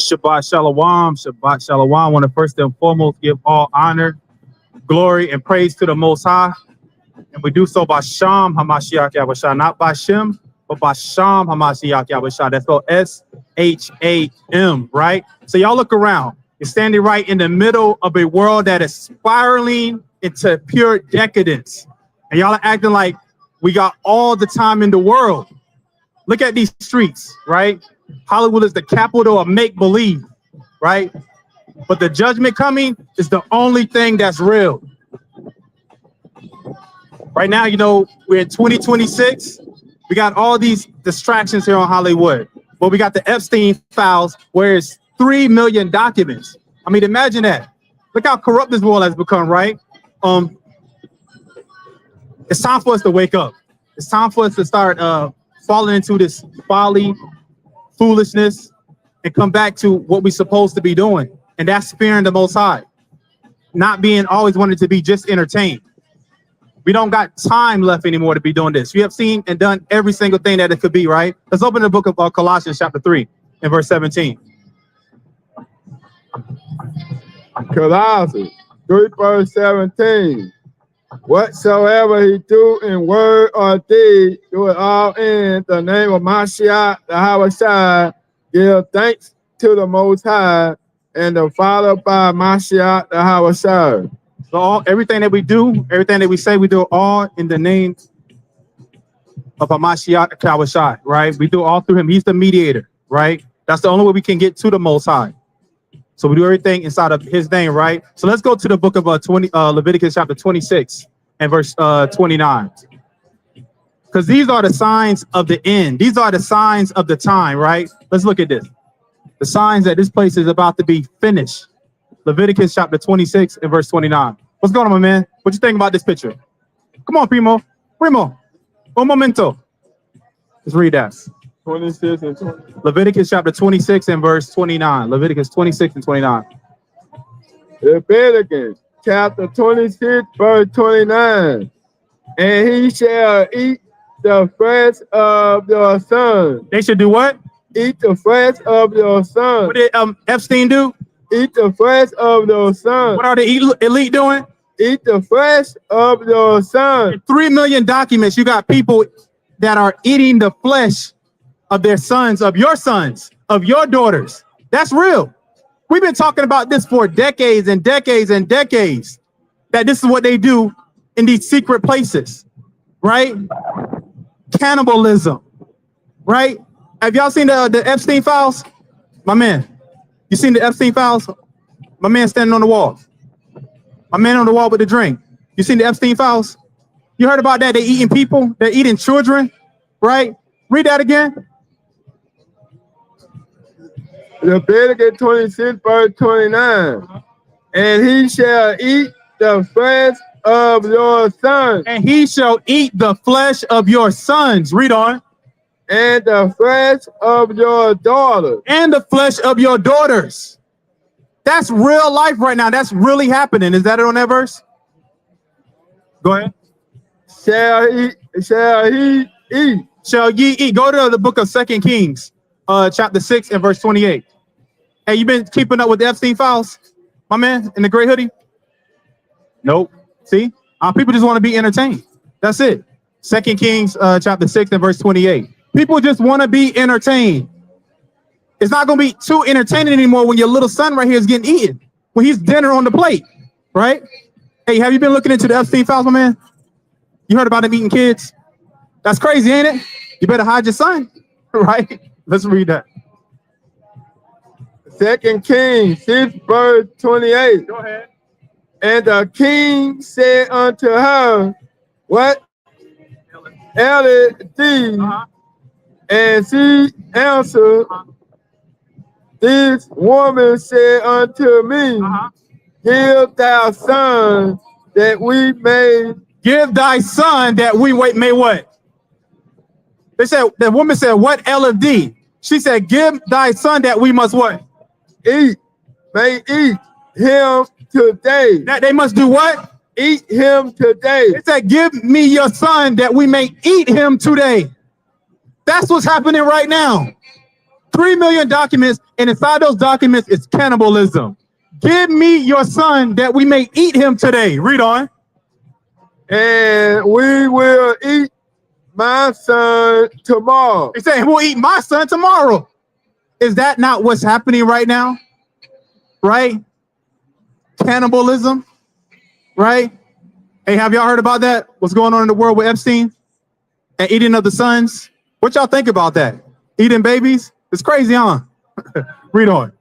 Shabbat Shalom. Shabbat Shalom. I want to first and foremost give all honor, glory, and praise to the Most High. And we do so by Sham Hamashiach Yahushua, not by Shem, but by Sham Hamashiach Yahushua. That's called S-H-A-M, right? So y'all look around. You're standing right in the middle of a world that is spiraling into pure decadence. And y'all are acting like we got all the time in the world. Look at these streets, right? Hollywood is the capital of make-believe, right? But the judgment coming is the only thing that's real. Right now, you know, we're in 2026. We got all these distractions here on Hollywood. But we got the Epstein files where it's 3 million documents. I mean, imagine that. Look how corrupt this world has become, right? It's time for us to wake up. It's time for us to start falling into this folly, foolishness, and come back to what we're supposed to be doing. And that's fearing the Most High. Not being always wanted to be just entertained. We don't got time left anymore to be doing this. We have seen and done every single thing that it could be, right? Let's open the book of Colossians chapter 3 and verse 17. Colossians 3 verse 17. Whatsoever he do in word or deed, do it all in the name of Mashiach, the Yahushua. Give thanks to the Most High and the Father by Mashiach, the Yahushua. So everything that we do, everything that we say, we do all in the name of Hamashiach Yahushua, right? We do all through him. He's the mediator, right? That's the only way we can get to the Most High. So we do everything inside of his name, right? So let's go to the book of Leviticus chapter 26 and verse 29. Because these are the signs of the end. These are the signs of the time, right? Let's look at this. The signs that this place is about to be finished. Leviticus chapter 26 and verse 29. What's going on, my man? What you think about this picture? Come on, Primo. Un momento. Let's read that. 26 and 20. Leviticus chapter 26 and verse 29. Leviticus 26 and 29. Leviticus chapter 26 verse 29. And he shall eat the flesh of your son. They should do what? Eat the flesh of your son. What did Epstein do? Eat the flesh of your son. What are the elite doing? Eat the flesh of your son. 3 million documents. You got people that are eating the flesh of their sons, of your daughters. That's real. We've been talking about this for decades and decades and decades, that this is what they do in these secret places, right? Cannibalism, right? Have y'all seen the Epstein files? My man, you seen the Epstein files? My man standing on the wall. My man on the wall with the drink. You seen the Epstein files? You heard about that? They're eating people. They're eating children, right? Read that again. Leviticus 26 verse 29. And he shall eat the flesh of your sons. And he shall eat the flesh of your sons. Read on. And the flesh of your daughters. And the flesh of your daughters. That's real life right now. That's really happening. Is that it on that verse? Go ahead. Shall he eat. Shall ye eat. Go to the book of 2 Kings, chapter 6 and verse 28. Hey, you been keeping up with the Epstein files, my man, in the gray hoodie? Nope. See? People just want to be entertained. That's it. 2 Kings, chapter 6 and verse 28. People just want to be entertained. It's not going to be too entertaining anymore when your little son right here is getting eaten, when he's dinner on the plate, right? Hey, have you been looking into the Epstein files, my man? You heard about him eating kids? That's crazy, ain't it? You better hide your son, right? Let's read that. 2 Kings 6 verse 28. Go ahead. And the king said unto her, what? Blvd. And she answered, this woman said unto me, give thy son that we may. Give thy son that we may what? They said, the woman said, what Blvd? She said, give thy son that we must what? Eat. May eat him today. That they must do what? Eat him today. They said, give me your son that we may eat him today. That's what's happening right now. 3 million documents, and inside those documents is cannibalism. Give me your son that we may eat him today. Read on. And we will eat my son tomorrow. They say, we'll eat my son tomorrow. Is that not what's happening right now? Right? Cannibalism, right? Hey, have y'all heard about that? What's going on in the world with Epstein and eating of the sons? What y'all think about that? Eating babies? It's crazy, huh? Read on.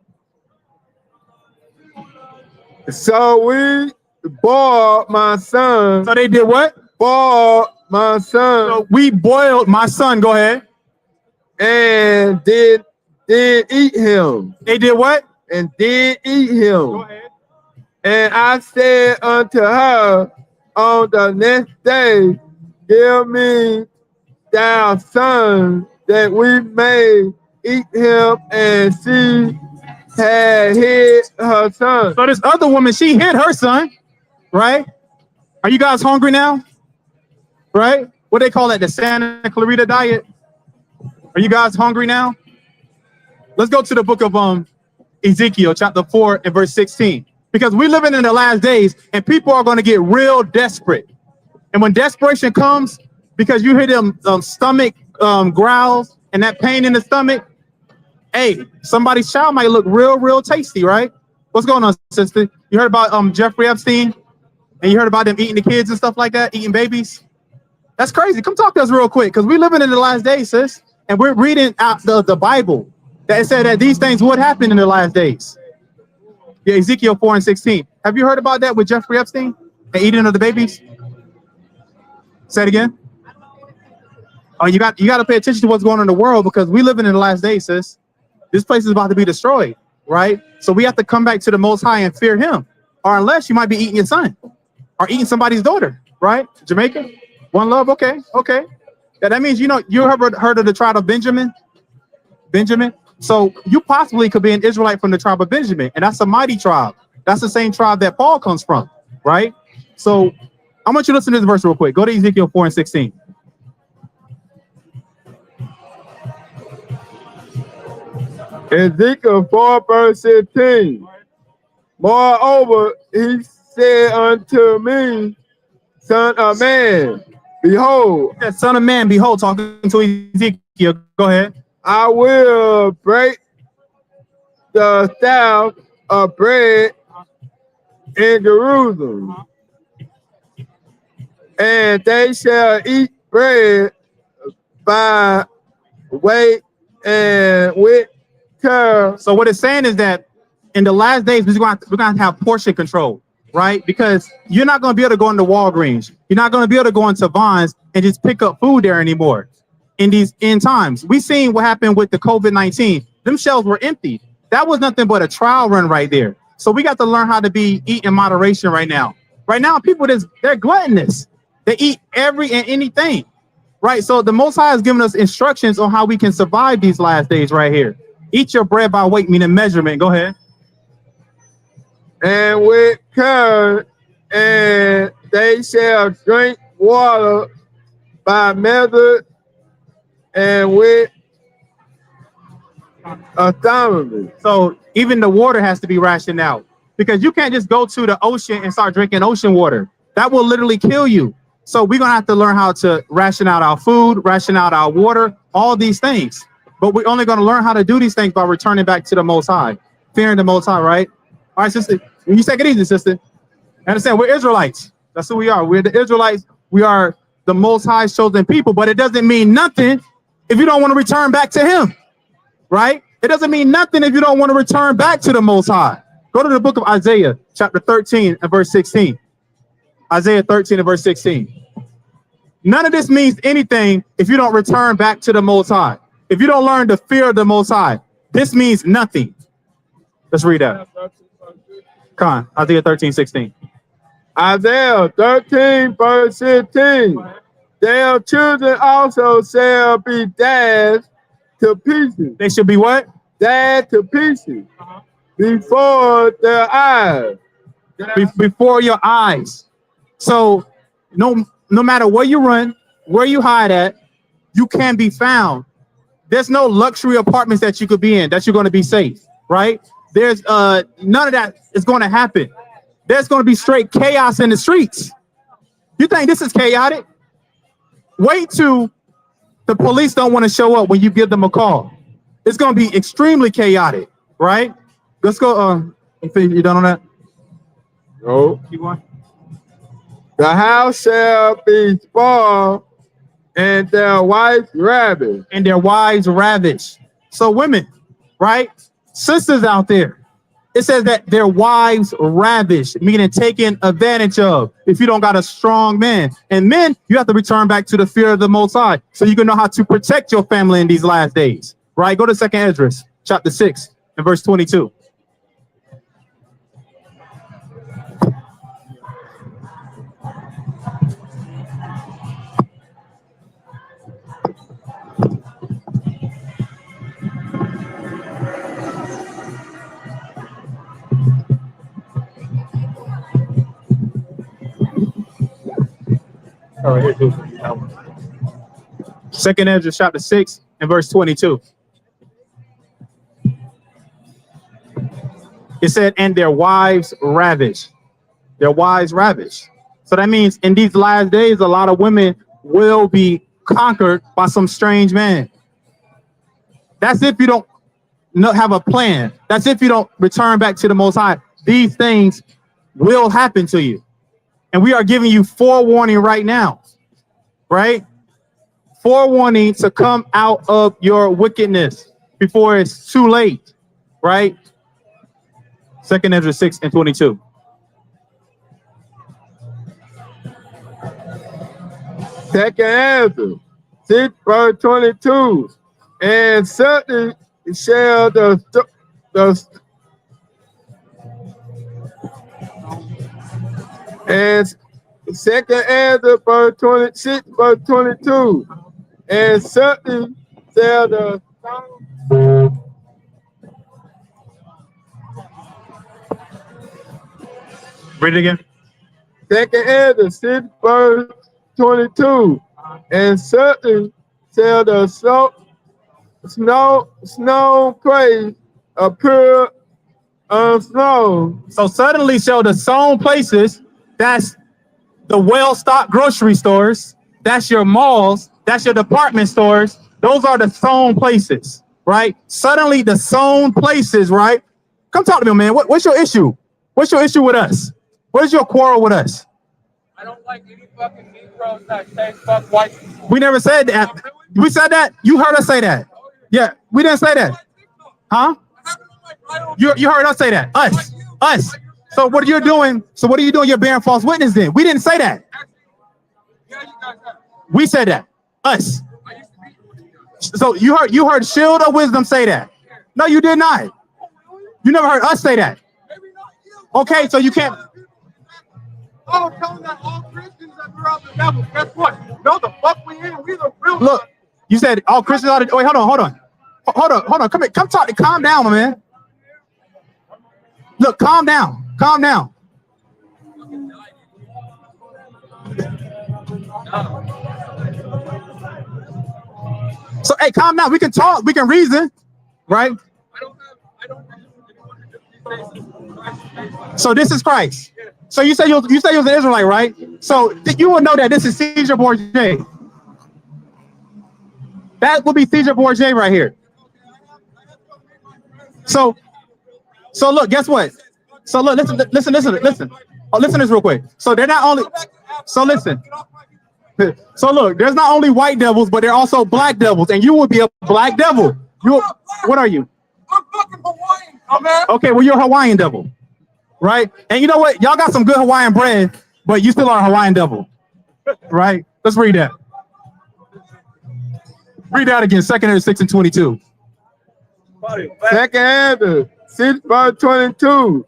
So we boiled my son. So they did what? Boiled my son. So we boiled my son. Go ahead. And did eat him. They did what? And did eat him. Go ahead. And I said unto her on the next day, give me thy son that we may eat him. And she had hid her son. So this other woman, she hid her son, right? Are you guys hungry now? Right? What they call that? The Santa Clarita diet. Are you guys hungry now? Let's go to the book of Ezekiel, chapter 4 and verse 16. Because we're living in the last days and people are going to get real desperate. And when desperation comes, because you hear them stomach growls and that pain in the stomach, hey, somebody's child might look real tasty, right? What's going on, sister? You heard about Jeffrey Epstein? And you heard about them eating the kids and stuff like that, eating babies? That's crazy. Come talk to us real quick, because we're living in the last days, sis. And we're reading out the Bible that said that these things would happen in the last days. Yeah, Ezekiel 4 and 16. Have you heard about that with Jeffrey Epstein and eating of the babies? Say it again. Oh, you got to pay attention to what's going on in the world, because we living in the last days, sis. This place is about to be destroyed, right? So we have to come back to the Most High and fear him, or unless you might be eating your son or eating somebody's daughter, right? Jamaica, one love. Okay. Yeah, that means, you ever heard of the tribe of Benjamin? So you possibly could be an Israelite from the tribe of Benjamin, and that's a mighty tribe. That's the same tribe that Paul comes from, right? So I want you to listen to this verse real quick. Go to Ezekiel 4 and 16. Ezekiel 4 verse 16. Moreover, he said unto me, son of man, behold. That son of man, behold, talking to Ezekiel. Go ahead. I will break the staff of bread in Jerusalem, and they shall eat bread by weight and with care. So what it's saying is that in the last days, we're going to have portion control, right? Because you're not going to be able to go into Walgreens. You're not going to be able to go into Vons and just pick up food there anymore. In these end times, we seen what happened with the COVID-19. Them shelves were empty. That was nothing but a trial run right there. So we got to learn how to eat in moderation right now. Right now, people, they're gluttonous. They eat every and anything, right? So the Most High has given us instructions on how we can survive these last days right here. Eat your bread by weight, meaning measurement. Go ahead. And with care, and they shall drink water by measure and with autonomy. So even the water has to be rationed out, because you can't just go to the ocean and start drinking ocean water. That will literally kill you. So we're going to have to learn how to ration out our food, ration out our water, all these things. But we're only going to learn how to do these things by returning back to the Most High, fearing the Most High, right? All right, sister, you take it easy, sister. Understand, we're Israelites. That's who we are. We're the Israelites. We are the Most High's chosen people, but it doesn't mean nothing if you don't want to return back to him, right? It doesn't mean nothing if you don't want to return back to the Most High. Go to the book of Isaiah, chapter 13 and verse 16. Isaiah 13 and verse 16. None of this means anything if you don't return back to the Most High. If you don't learn to fear the Most High, this means nothing. Let's read that. Come on, Isaiah 13, 16. Isaiah 13 verse 16. Their children also shall be dashed to pieces. They should be what? Dashed to pieces before their eyes. Before your eyes. So no matter where you run, where you hide at, you can be found There's no luxury apartments that you could be in that you're going to be safe, right? There's none of that is going to happen. There's going to be straight chaos in the streets. You think this is chaotic? Wait till the police don't want to show up when you give them a call. It's going to be extremely chaotic, right? Let's go. You done on that? No. Keep going. The house shall be spoiled and their wives ravished. And their wives ravished. So women, right? Sisters out there. It says that their wives ravished, meaning taken advantage of if you don't got a strong man. And men, you have to return back to the fear of the Most High so you can know how to protect your family in these last days, right? Go to 2nd Esdras, chapter 6 and verse 22. All right, here, 2nd Esdras chapter 6 and verse 22. It said, and their wives ravished. Their wives ravished. So that means in these last days, a lot of women will be conquered by some strange man. That's if you don't have a plan. That's if you don't return back to the Most High. These things will happen to you. And we are giving you forewarning right now, right? Forewarning to come out of your wickedness before it's too late, right? 2nd Esdras 6 and 22. Second Esdras 6 verse 22. And certainly shall the and 2nd Esdras verse 26 verse 22. And certainly shall the Read it again. 2nd Esdras 6 verse 22. And certainly shall the snow praise appear on snow. So suddenly shall the sown places, that's the well-stocked grocery stores, that's your malls, that's your department stores. Those are the sown places, right? Suddenly the sown places, right? Come talk to me, man. What's your issue? What's your issue with us? What is your quarrel with us? I don't like any fucking Negroes that say fuck white people. We never said that. We said that? You heard us say that. Yeah, we didn't say that. Huh? You heard us say that. Us. So what are you doing? You're bearing false witness then. We didn't say that. We said that. Us. So you heard Shield of Wisdom say that. No, you did not. You never heard us say that. Okay, so you can't. Oh, telling that all Christians that we're of the devil. Guess what? No, the fuck we in. We the real. Look, you said all Christians are the. Wait, hold on. Come here. Come talk. Calm down, my man. Look, calm down. So, hey, calm down. We can talk. We can reason, right? I don't So this is Christ. So you say you was an Israelite, right? So you will know that this is Caesar Borgia. That would be Caesar Borgia right here. So look, guess what? So look, listen. Oh, listen to this real quick. So they're not only. So listen. So look, there's not only white devils, but there are also black devils, and you would be a black devil. What are you? I'm fucking Hawaiian, man. Okay, well, you're a Hawaiian devil, right? And you know what? Y'all got some good Hawaiian bread, but you still are a Hawaiian devil, right? Let's read that. Read that again, 2nd Esdras 6 and 22. 2nd Esdras 6 verse 22.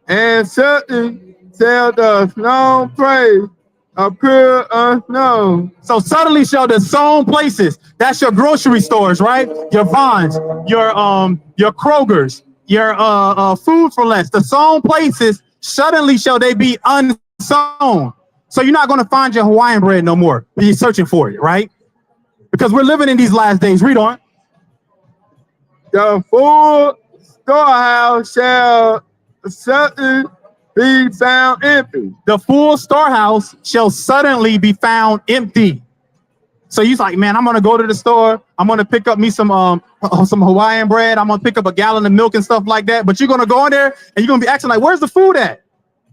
And certainly shall the snow praise appear on snow. So suddenly shall the sown places, that's your grocery stores, right? Your Vons, your Krogers, your Food for Less. The sown places, suddenly shall they be unsown. So you're not going to find your Hawaiian bread no more. You're searching for it, right? Because we're living in these last days. Read on. the full storehouse shall certainly be found empty. The full storehouse shall suddenly be found empty. So he's like, man, I'm gonna go to the store. I'm gonna pick up me some Hawaiian bread. I'm gonna pick up a gallon of milk and stuff like that. But you're gonna go in there and you're gonna be acting like, where's the food at?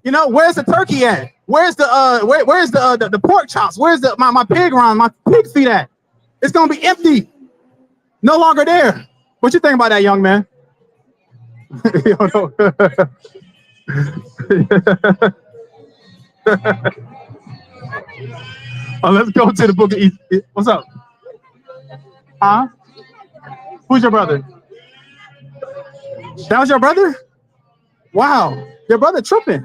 You know, where's the turkey at? Where's the where's the pork chops? Where's the my pig rind, my pig feet at? It's gonna be empty, no longer there. What you think about that, young man? You don't know. Oh, let's go to the book of What's up? Huh? Who's your brother? That was your brother? Wow, your brother tripping.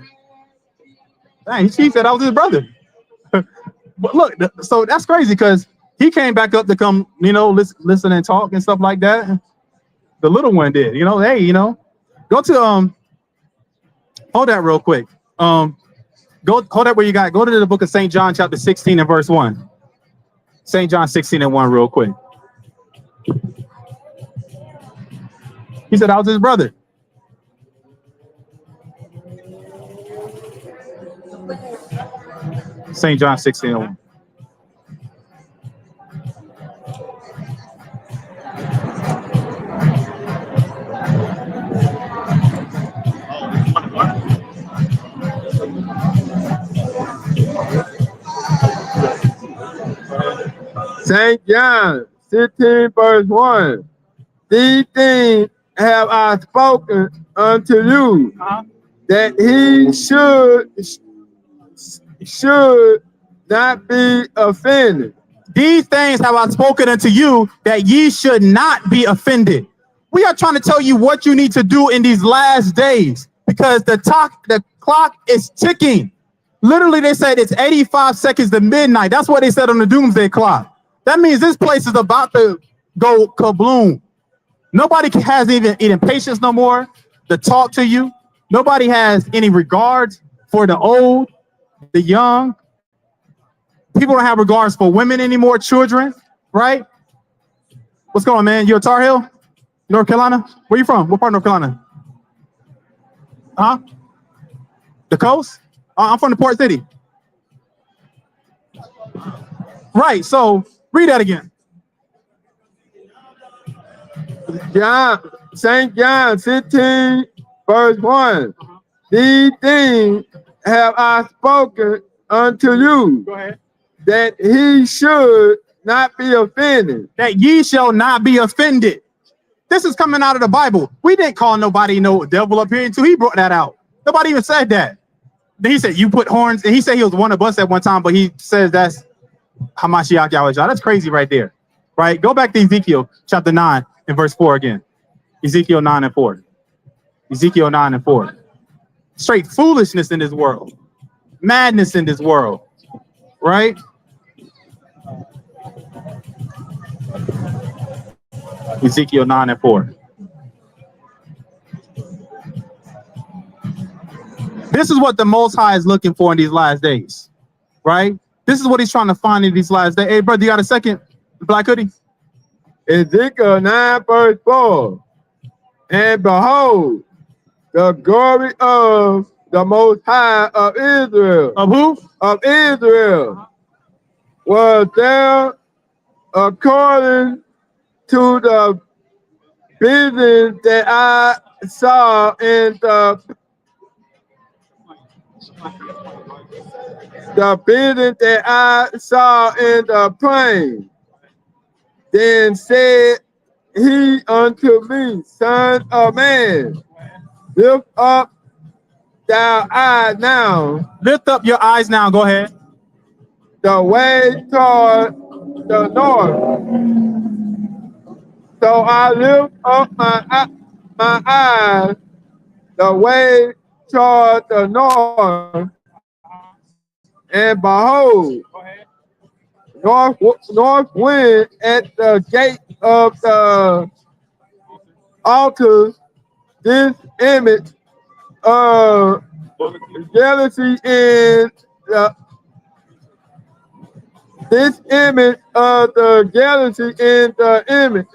Dang, he said that was his brother. But look, so that's crazy because he came back up to come, you know, listen and talk and stuff like that. The little one did, you know. Hey, you know, go to hold that real quick. Go hold that where you got. Go to the book of St. John, chapter 16 and verse 1. St. John 16 and 1, real quick. He said, I was his brother. St. John 16 and 1. St. John 16, verse 1. These things have I spoken unto you, that he should not be offended. These things have I spoken unto you, that ye should not be offended. We are trying to tell you what you need to do in these last days because the clock is ticking. Literally, they said it's 85 seconds to midnight. That's what they said on the doomsday clock. That means this place is about to go kabloom. Nobody has even patience no more to talk to you. Nobody has any regards for the old, the young. People don't have regards for women anymore, children, right? What's going on, man? You a Tar Heel? North Carolina? Where you from? What part of North Carolina? Huh? The coast? I'm from the port city. Right, so read that again. St. John 16, verse 1. These things have I spoken unto you. Go ahead. That he should not be offended. That ye shall not be offended. This is coming out of the Bible. We didn't call nobody no devil up here until he brought that out. Nobody even said that. Then he said, you put horns, and he said he was one of us at one time, but he says that's Hamashiach Yahweh. That's crazy right there, right? Go back to Ezekiel chapter 9 and verse 4 again. Ezekiel 9 and 4. Ezekiel 9 and 4. Straight foolishness in this world. Madness in this world, right? Ezekiel 9 and 4. This is what the Most High is looking for in these last days, right? This is what he's trying to find in these last days. Hey, brother, you got a second? Black hoodie? Ezekiel 9, verse 4. And behold, the glory of the Most High of Israel. Of who? Of Israel. Was there according to the vision that I saw in the vision that I saw in the plain. Then said he unto me, Son of man, lift up thy eye now. Lift up your eyes now. Go ahead. The way toward the north. So I lift up my eyes the way toward the north, and behold, north wind at the gate of the altar. This image of jealousy in the image.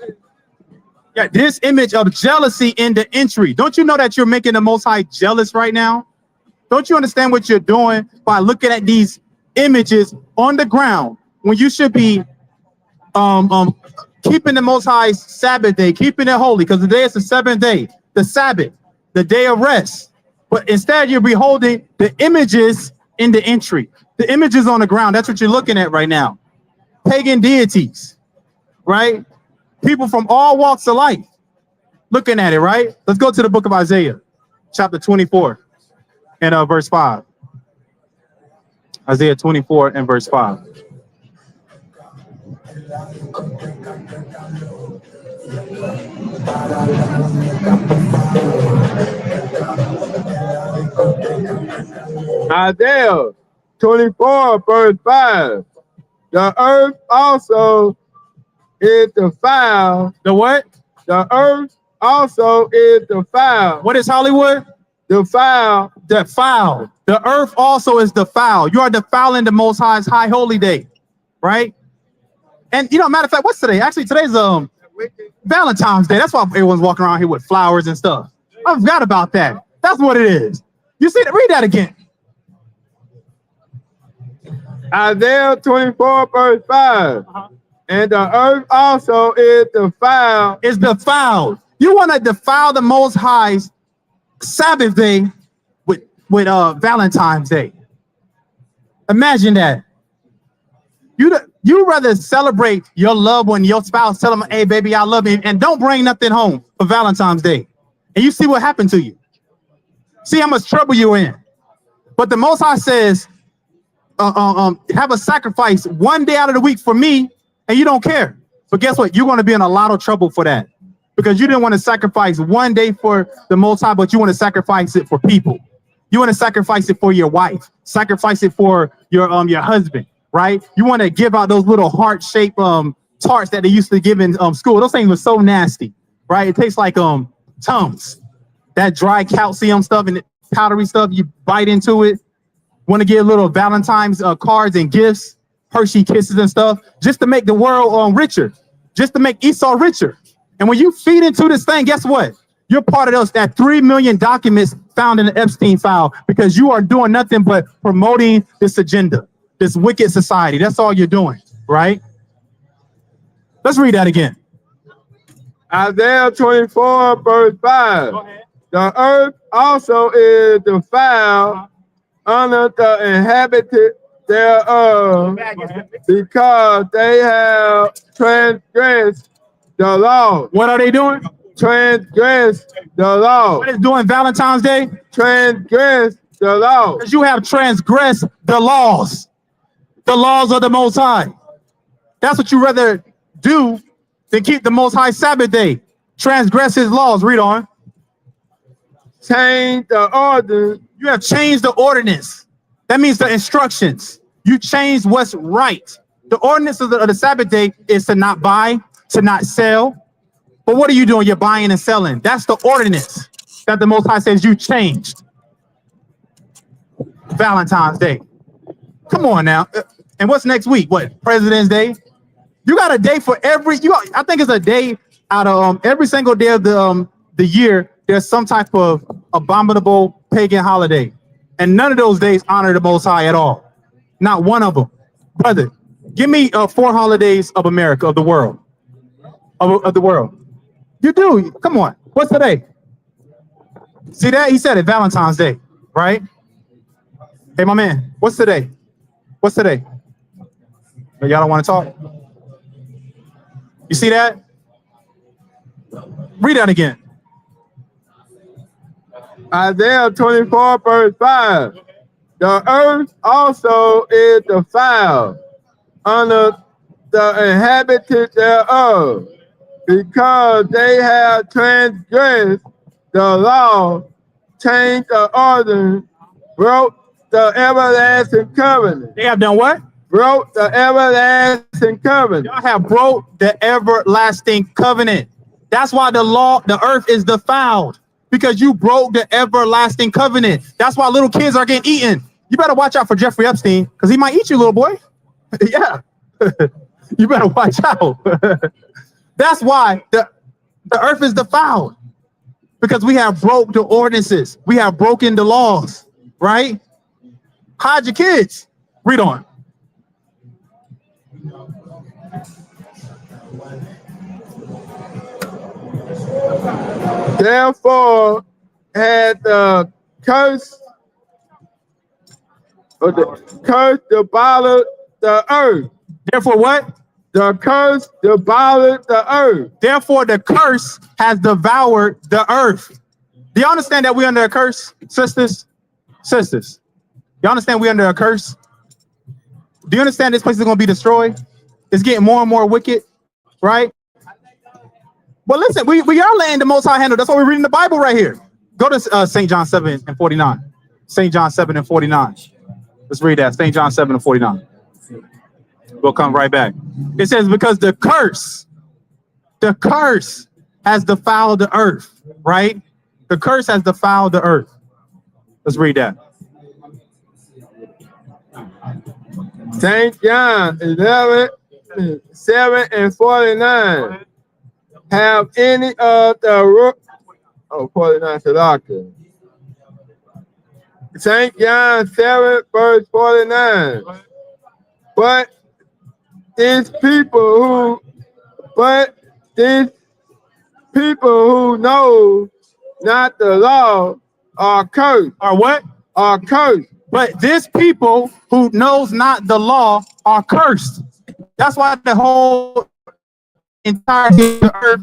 Yeah, this image of jealousy in the entry. Don't you know that you're making the Most High jealous right now? Don't you understand what you're doing by looking at these images on the ground when you should be keeping the Most High's Sabbath day, keeping it holy, because today is the seventh day, the Sabbath, the day of rest. But instead, you're beholding the images in the entry, the images on the ground. That's what you're looking at right now. Pagan deities, right? People from all walks of life looking at it, right? Let's go to the book of Isaiah, chapter 24 and verse 5. Isaiah 24 and verse 5. Isaiah 24, verse 5. The earth also is defiled. The what? The earth also is defiled. What is Hollywood? Defiled. Defiled. The earth also is defiled. You are defiling the Most High's high holy day, right? And you know, matter of fact, what's today? Actually, today's Valentine's Day. That's why everyone's walking around here with flowers and stuff. I forgot about that. That's what it is. You see that? Read that again. Isaiah 24, verse 5. And the earth also is defiled. It's defiled. You want to defile the Most High's Sabbath day with Valentine's Day. Imagine that. You rather celebrate your love when your spouse tell them, "Hey, baby, I love you," and don't bring nothing home for Valentine's Day. And you see what happened to you. See how much trouble you're in. But the Most High says, have a sacrifice one day out of the week for me, and you don't care. But guess what? You're going to be in a lot of trouble for that, because you didn't want to sacrifice one day for the Most High, but you want to sacrifice it for people. You want to sacrifice it for your wife, sacrifice it for your husband, right? You want to give out those little heart-shaped tarts that they used to give in school. Those things were so nasty, right? It tastes like Tums, that dry calcium stuff and powdery stuff. You bite into it. Want to get little Valentine's cards and gifts, Hershey kisses and stuff, just to make the world richer, just to make Esau richer. And when you feed into this thing, guess what? You're part of those that 3 million documents found in the Epstein file, because you are doing nothing but promoting this agenda, this wicked society. That's all you're doing, right? Let's read that again. Isaiah 24, verse 5. The earth also is defiled under the inhabited thereof, because they have transgressed the law. What are they doing? Transgressed the law. What is doing Valentine's Day? Transgressed the law. Because you have transgressed the laws of the Most High. That's what you rather do than keep the Most High Sabbath day. Transgress his laws. Read on. Change the order. You have changed the ordinance. That means the instructions. You changed what's right. The ordinance of the Sabbath day is to not buy, to not sell. But what are you doing? You're buying and selling. That's the ordinance that the Most High says you changed. Valentine's Day. Come on now. And what's next week? What? President's Day? You got a day for every. I think it's a day out of every single day of the year. There's some type of abominable pagan holiday, and none of those days honor the Most High at all. Not one of them, brother. Give me 4 holidays of America, of the world, of the world. You do. Come on. What's today? See that? He said it. Valentine's Day, right? Hey, my man. What's today? What's today? Y'all don't want to talk? You see that? Read that again. Isaiah 24, verse 5. The earth also is defiled under the inhabited thereof, because they have transgressed the law, changed the order, broke the everlasting covenant. They have done what? Broke the everlasting covenant. Y'all have broke the everlasting covenant. That's why the earth is defiled, because you broke the everlasting covenant. That's why little kids are getting eaten. You better watch out for Jeffrey Epstein, because he might eat you, little boy. Yeah. You better watch out. That's why The earth is defiled because we have broke the ordinances. We have broken the laws, right? Hide your kids. Read on. Therefore had the curse devoured the earth. Therefore, what? The curse devoured the earth. Therefore, the curse has devoured the earth. Do you understand that we're under a curse, sisters? Sisters, you understand we're under a curse? Do you understand this place is going to be destroyed? It's getting more and more wicked, right? But listen, we are letting the Most High handle. That's why we're reading the Bible right here. Go to St. John 7 and 49. St. John 7 and 49. Let's read that. St. John 7 and 49. We'll come right back. It says, because the curse has defiled the earth, right? The curse has defiled the earth. Let's read that. St. John 11, 7 and 49. Have any of the 49 Salaka. St. John 7, verse 49. But these people who know not the law are cursed. Are what? Are cursed. But this people who knows not the law are cursed. That's why the whole entire earth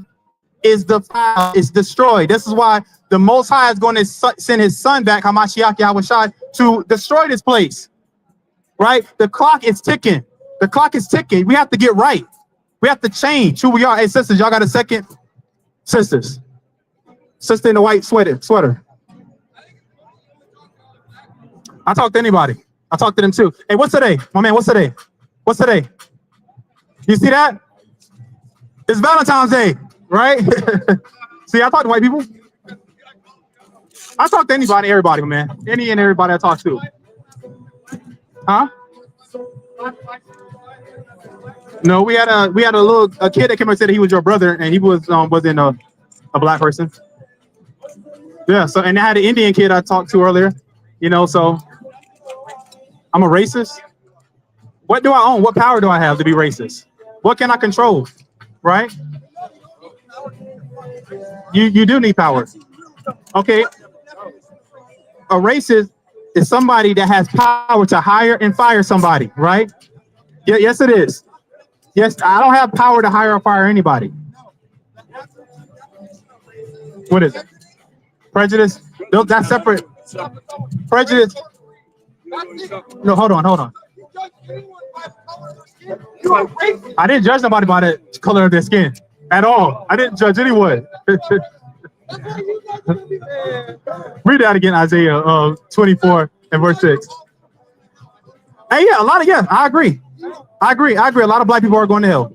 is defiled, is destroyed. This is why the Most High is going to send his son back, Hamashiach Yahushua, to destroy this place. Right? The clock is ticking. The clock is ticking. We have to get right. We have to change who we are. Hey, sisters, y'all got a second? Sisters. Sister in the white sweater. I talk to anybody. I talk to them too. Hey, what's today? My man, what's today? What's today? You see that? It's Valentine's Day, right? See, I talk to white people. I talk to anybody, everybody, man. Any and everybody I talk to. Huh? No, we had a kid that came and said he was your brother, and he wasn't a black person. Yeah. So, and I had an Indian kid I talked to earlier. You know, so I'm a racist. What do I own? What power do I have to be racist? What can I control? Right? You do need power. Okay. A racist is somebody that has power to hire and fire somebody, right? Yeah, yes, it is. Yes, I don't have power to hire or fire anybody. What is it? Prejudice? That's separate. Prejudice. No, hold on. I didn't judge nobody by the color of their skin at all. I didn't judge anyone. Read that again, Isaiah 24 and verse 6. Hey, yeah, I agree. A lot of black people are going to hell.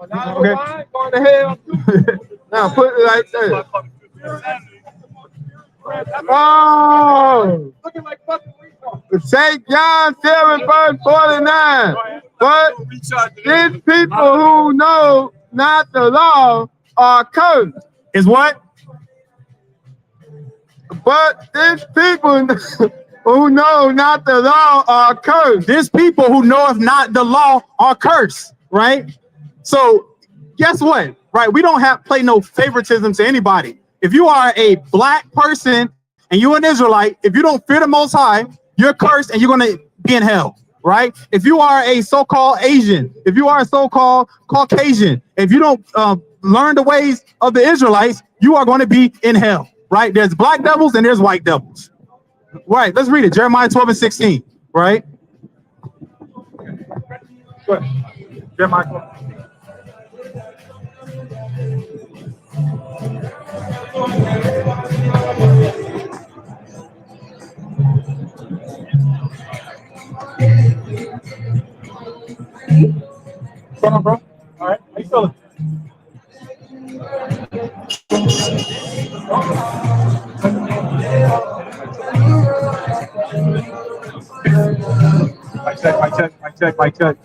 Okay. Going to hell. Now put it like that. Oh, St. John 7, verse 49. But these people who know not the law are cursed. Is what? But these people who know not the law are cursed. These people who knoweth not the law are cursed, right? So guess what? Right? We don't play no favoritism to anybody. If you are a black person and you're an Israelite, if you don't fear the Most High, you're cursed and you're going to be in hell, right? If you are a so-called Asian, if you are a so-called Caucasian, if you don't learn the ways of the Israelites, you are going to be in hell, right? There's black devils and there's white devils. Right, let's read it. Jeremiah 12 and 16, right? Jeremiah 12. What's going on, bro? All right, how you feeling? Mic check.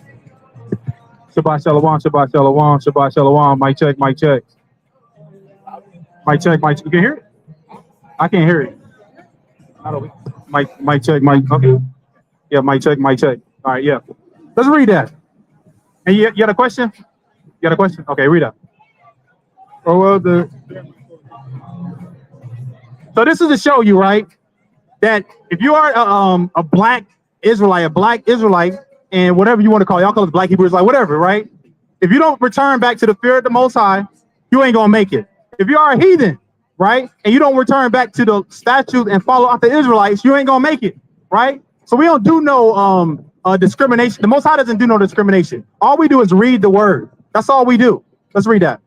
Shabbat shalom. Mic check. Mic check, mic. You can hear it? I can't hear it. Not over. Mic check, mic. Okay. Yeah, mic check, mic check. All right, yeah. Let's read that. And you got a question? You got a question? Okay, read that. Or well, the So this is to show you, right, that if you are a black Israelite, and whatever you want to call it, y'all call it black Hebrew Israelite, whatever, right? If you don't return back to the fear of the Most High, you ain't gonna make it. If you are a heathen, right, and you don't return back to the statutes and follow after the Israelites, you ain't gonna make it, right? So we don't do no discrimination. The Most High doesn't do no discrimination. All we do is read the word. That's all we do. Let's read that.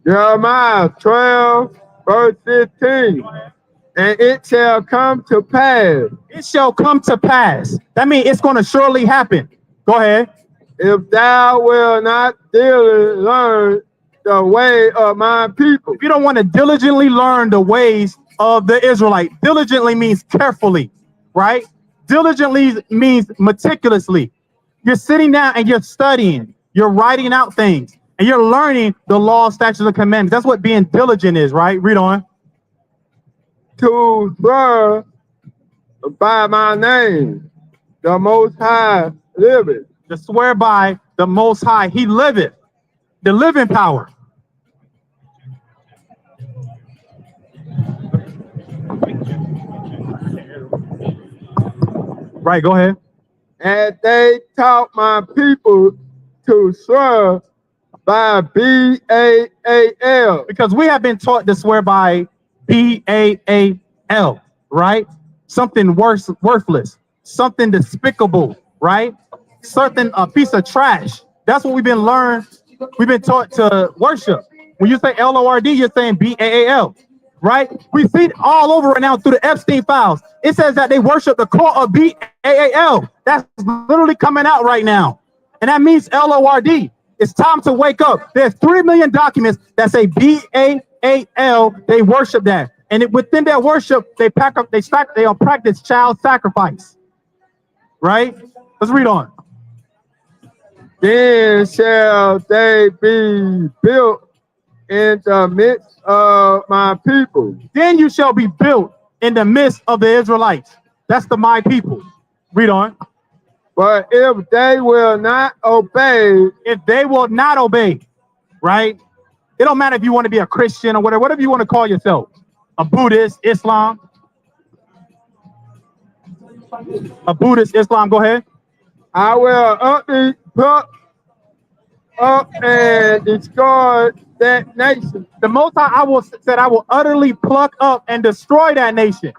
Jeremiah 12, verse 15. And it shall come to pass, It shall come to pass. That means it's going to surely happen. Go ahead. if thou wilt not diligently learn the way of my people. If you don't want to diligently learn the ways of the Israelite, diligently means carefully, right? Diligently means meticulously. You're sitting down and you're studying, you're writing out things, and you're learning the law, statutes, and commandments. That's what being diligent is, right? Read on. To swear by my name, the Most High liveth. To swear by the Most High, He liveth, the living power. Right, go ahead. And they taught my people to swear by B-A-A-L. Because we have been taught to swear by B-A-A-L, right? Something worthless, something despicable, right? Something, a piece of trash. That's what we've been learned. We've been taught to worship. When you say L-O-R-D, you're saying B-A-A-L, right? We see it all over right now through the Epstein files. It says that they worship the core of B-A-A-L. That's literally coming out right now. And that means L-O-R-D. It's time to wake up. There's 3 million documents that say B-A-A-L. They worship that. And within their worship, they practice child sacrifice. Right? Let's read on. Then shall they be built in the midst of my people. Then you shall be built in the midst of the Israelites. That's the my people. Read on. But if they will not obey, right? It don't matter if you want to be a Christian or whatever you want to call yourself. A Buddhist, Islam. A Buddhist, Islam, go ahead. I will utterly pluck up and destroy that nation. The Most High I will utterly pluck up and destroy that nation.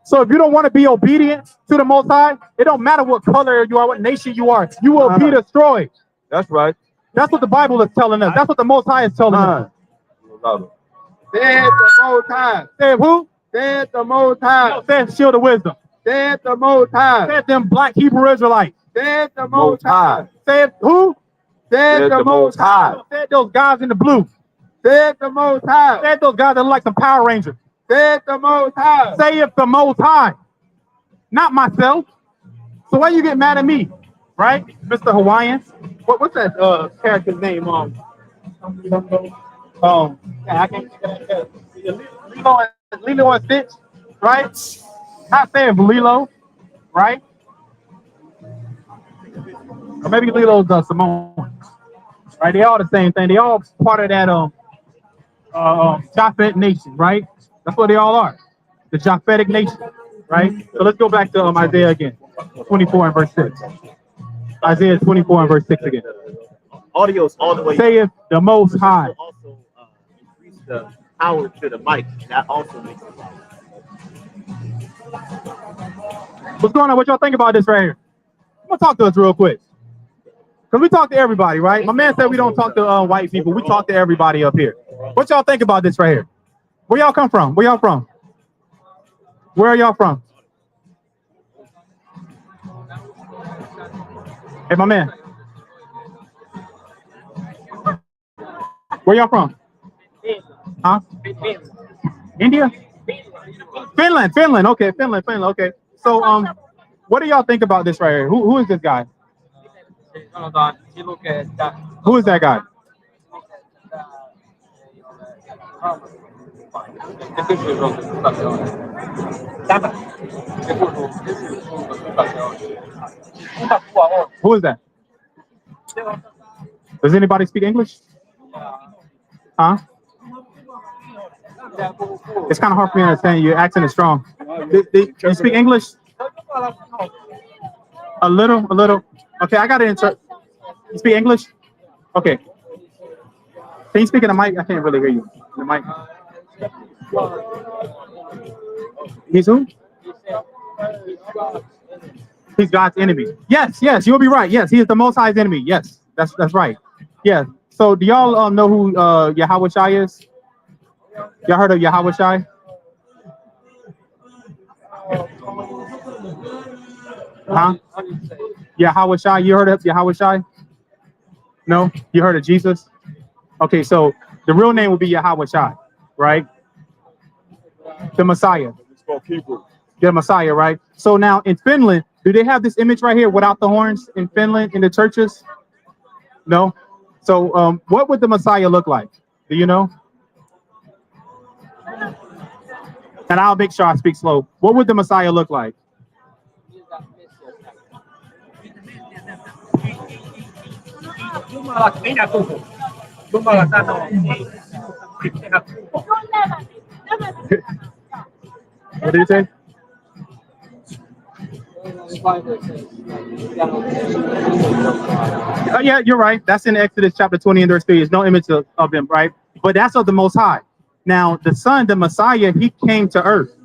So if you don't want to be obedient to the Most High, it don't matter what color you are, what nation you are, you will be destroyed. That's right. That's what the Bible is telling us. That's what the Most High is telling us. Said the Most High. Said who? Said the Most High. No, said Shield of Wisdom. Said the Most High. Said them black Hebrew Israelites. Said the Most High. Said who? Said the Most High. Said those guys in the blue. Said the Most High. Said those guys that look like some Power Rangers. Said the Most High. Say if the Most High, not myself. So why you get mad at me, right, Mr. Hawaiian? What's that character's name? I can't. Lilo and Stitch, right? Not saying Lilo, right? Or maybe Lilo's Simone, right? They all the same thing. They all part of that Japhet nation, right? That's what they all are, the Japhetic nation, right? So let's go back to Isaiah again, 24 and verse 6. Isaiah 24 and verse 6 again. Audio's all the way. Saith the Most High. Also increase the power to the mic. That also makes it loud. What's going on? What y'all think about this right here? I'm gonna talk to us real quick. Because we talk to everybody, right? My man said we don't talk to white people. We talk to everybody up here. What y'all think about this right here? Where y'all come from? Where y'all from? Where are y'all from? Hey, my man. Where y'all from? Huh? India? Finland. Okay, Finland. Okay. So, what do y'all think about this right here? Who is this guy? Who is that guy? Who is that? Does anybody speak English? Huh? It's kind of hard for me to understand. Your accent is strong. You speak English? A little, a little. Okay, I got to insert. You speak English? Okay. Can you speak in the mic? I can't really hear you. The mic. He's who? He's God's enemy. Yes, yes, you'll be right. Yes, he is the Most High's enemy. Yes, that's right. Yeah. So do y'all know who Yahweh Shai is? Y'all heard of Yahweh Shai? Huh? Yahweh Shai. You heard of Yahweh Shai? No? You heard of Jesus? Okay, so the real name would be Yahweh Shai, right? The Messiah. The Messiah, right? So now in Finland, do they have this image right here without the horns in Finland in the churches? No? So what would the Messiah look like? Do you know? And I'll make sure I speak slow. What would the Messiah look like? What did you say? Yeah, you're right. That's in Exodus chapter 20 and verse 3. There's no image of him, right? But that's of the Most High. Now, the Son, the Messiah, he came to earth,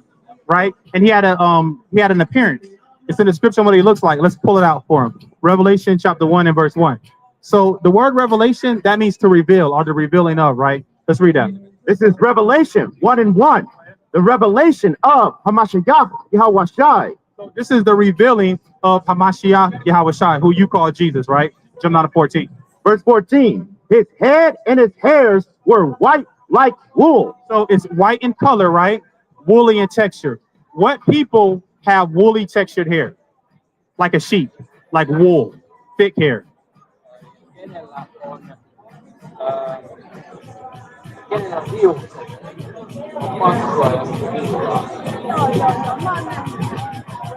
right? And he had an appearance. It's in the scripture what he looks like. Let's pull it out for him. Revelation chapter 1 and verse 1. So the word revelation, that means to reveal or the revealing of, right? Let's read that. This is Revelation 1 and 1. The revelation of Hamashiach Yahweh Shai. So this is the revealing of Hamashiach Yahweh Shai, who you call Jesus, right? Jump down to 14. Verse 14. His head and his hairs were white like wool. So it's white in color, right? Woolly in texture. What people have woolly textured hair? Like a sheep, like wool, thick hair.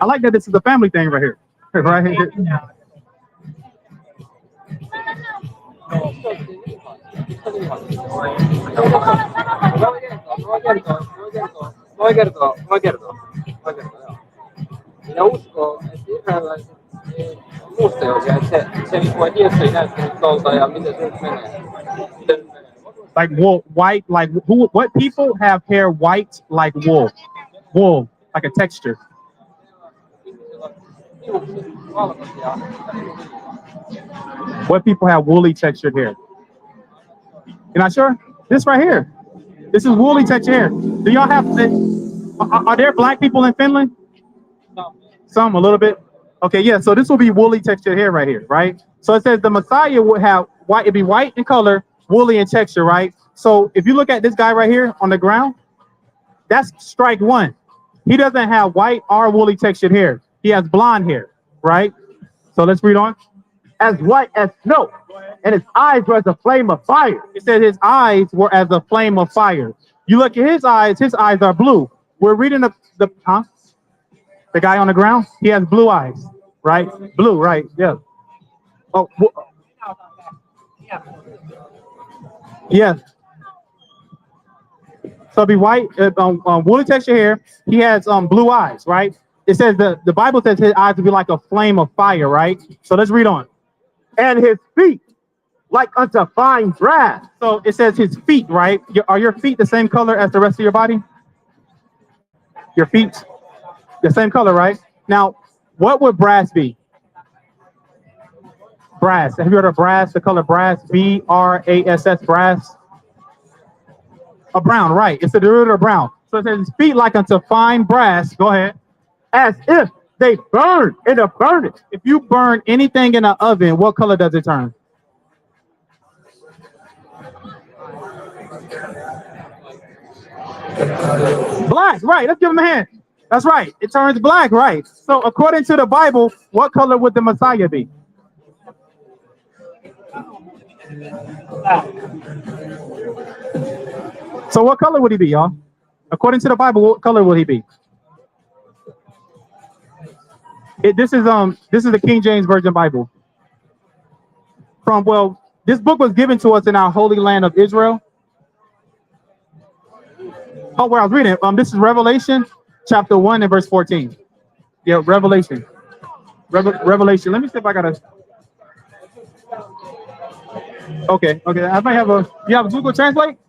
I like that this is a family thing right here. Right here. Like wool, white, like who? What people have hair white like wool? Wool, like a texture. What people have woolly textured hair? You're not sure? This right here. This is woolly textured hair. Do y'all have? Are there black people in Finland? Some, a little bit. Okay, yeah. So this will be woolly textured hair right here, right? So it says the Messiah would have white. It'd be white in color, woolly in texture, right? So if you look at this guy right here on the ground, that's strike one. He doesn't have white or woolly textured hair. He has blonde hair, right? So let's read on. As white as snow, and his eyes were as a flame of fire. It said his eyes were as a flame of fire. You look at his eyes are blue. We're reading the guy on the ground, he has blue eyes, right? Blue, right? Yeah. Oh, yeah. So it'd be white, woolly texture hair. He has blue eyes, right? It says the Bible says his eyes would be like a flame of fire, right? So let's read on. And his feet like unto fine brass. So it says his feet, right? Are your feet the same color as the rest of your body? Your feet, the same color, right? Now, what would brass be? Brass. Have you heard of brass? The color brass, B-R-A-S-S, brass. A brown, right? It's the derivative of brown. So it says his feet like unto fine brass. Go ahead. As if they burn in a furnace. If you burn anything in an oven, what color does it turn? Black, right? Let's give him a hand. That's right. It turns black, right? So according to the Bible, what color would the Messiah be? So what color would he be, y'all? According to the Bible, what color will he be? This is the King James Version Bible. This book was given to us in our holy land of Israel. Oh, where I was reading. This is Revelation chapter 1 and verse 14. Yeah, Revelation. Revelation. Let me see if I got a. Okay. I might have a. You have a Google Translate?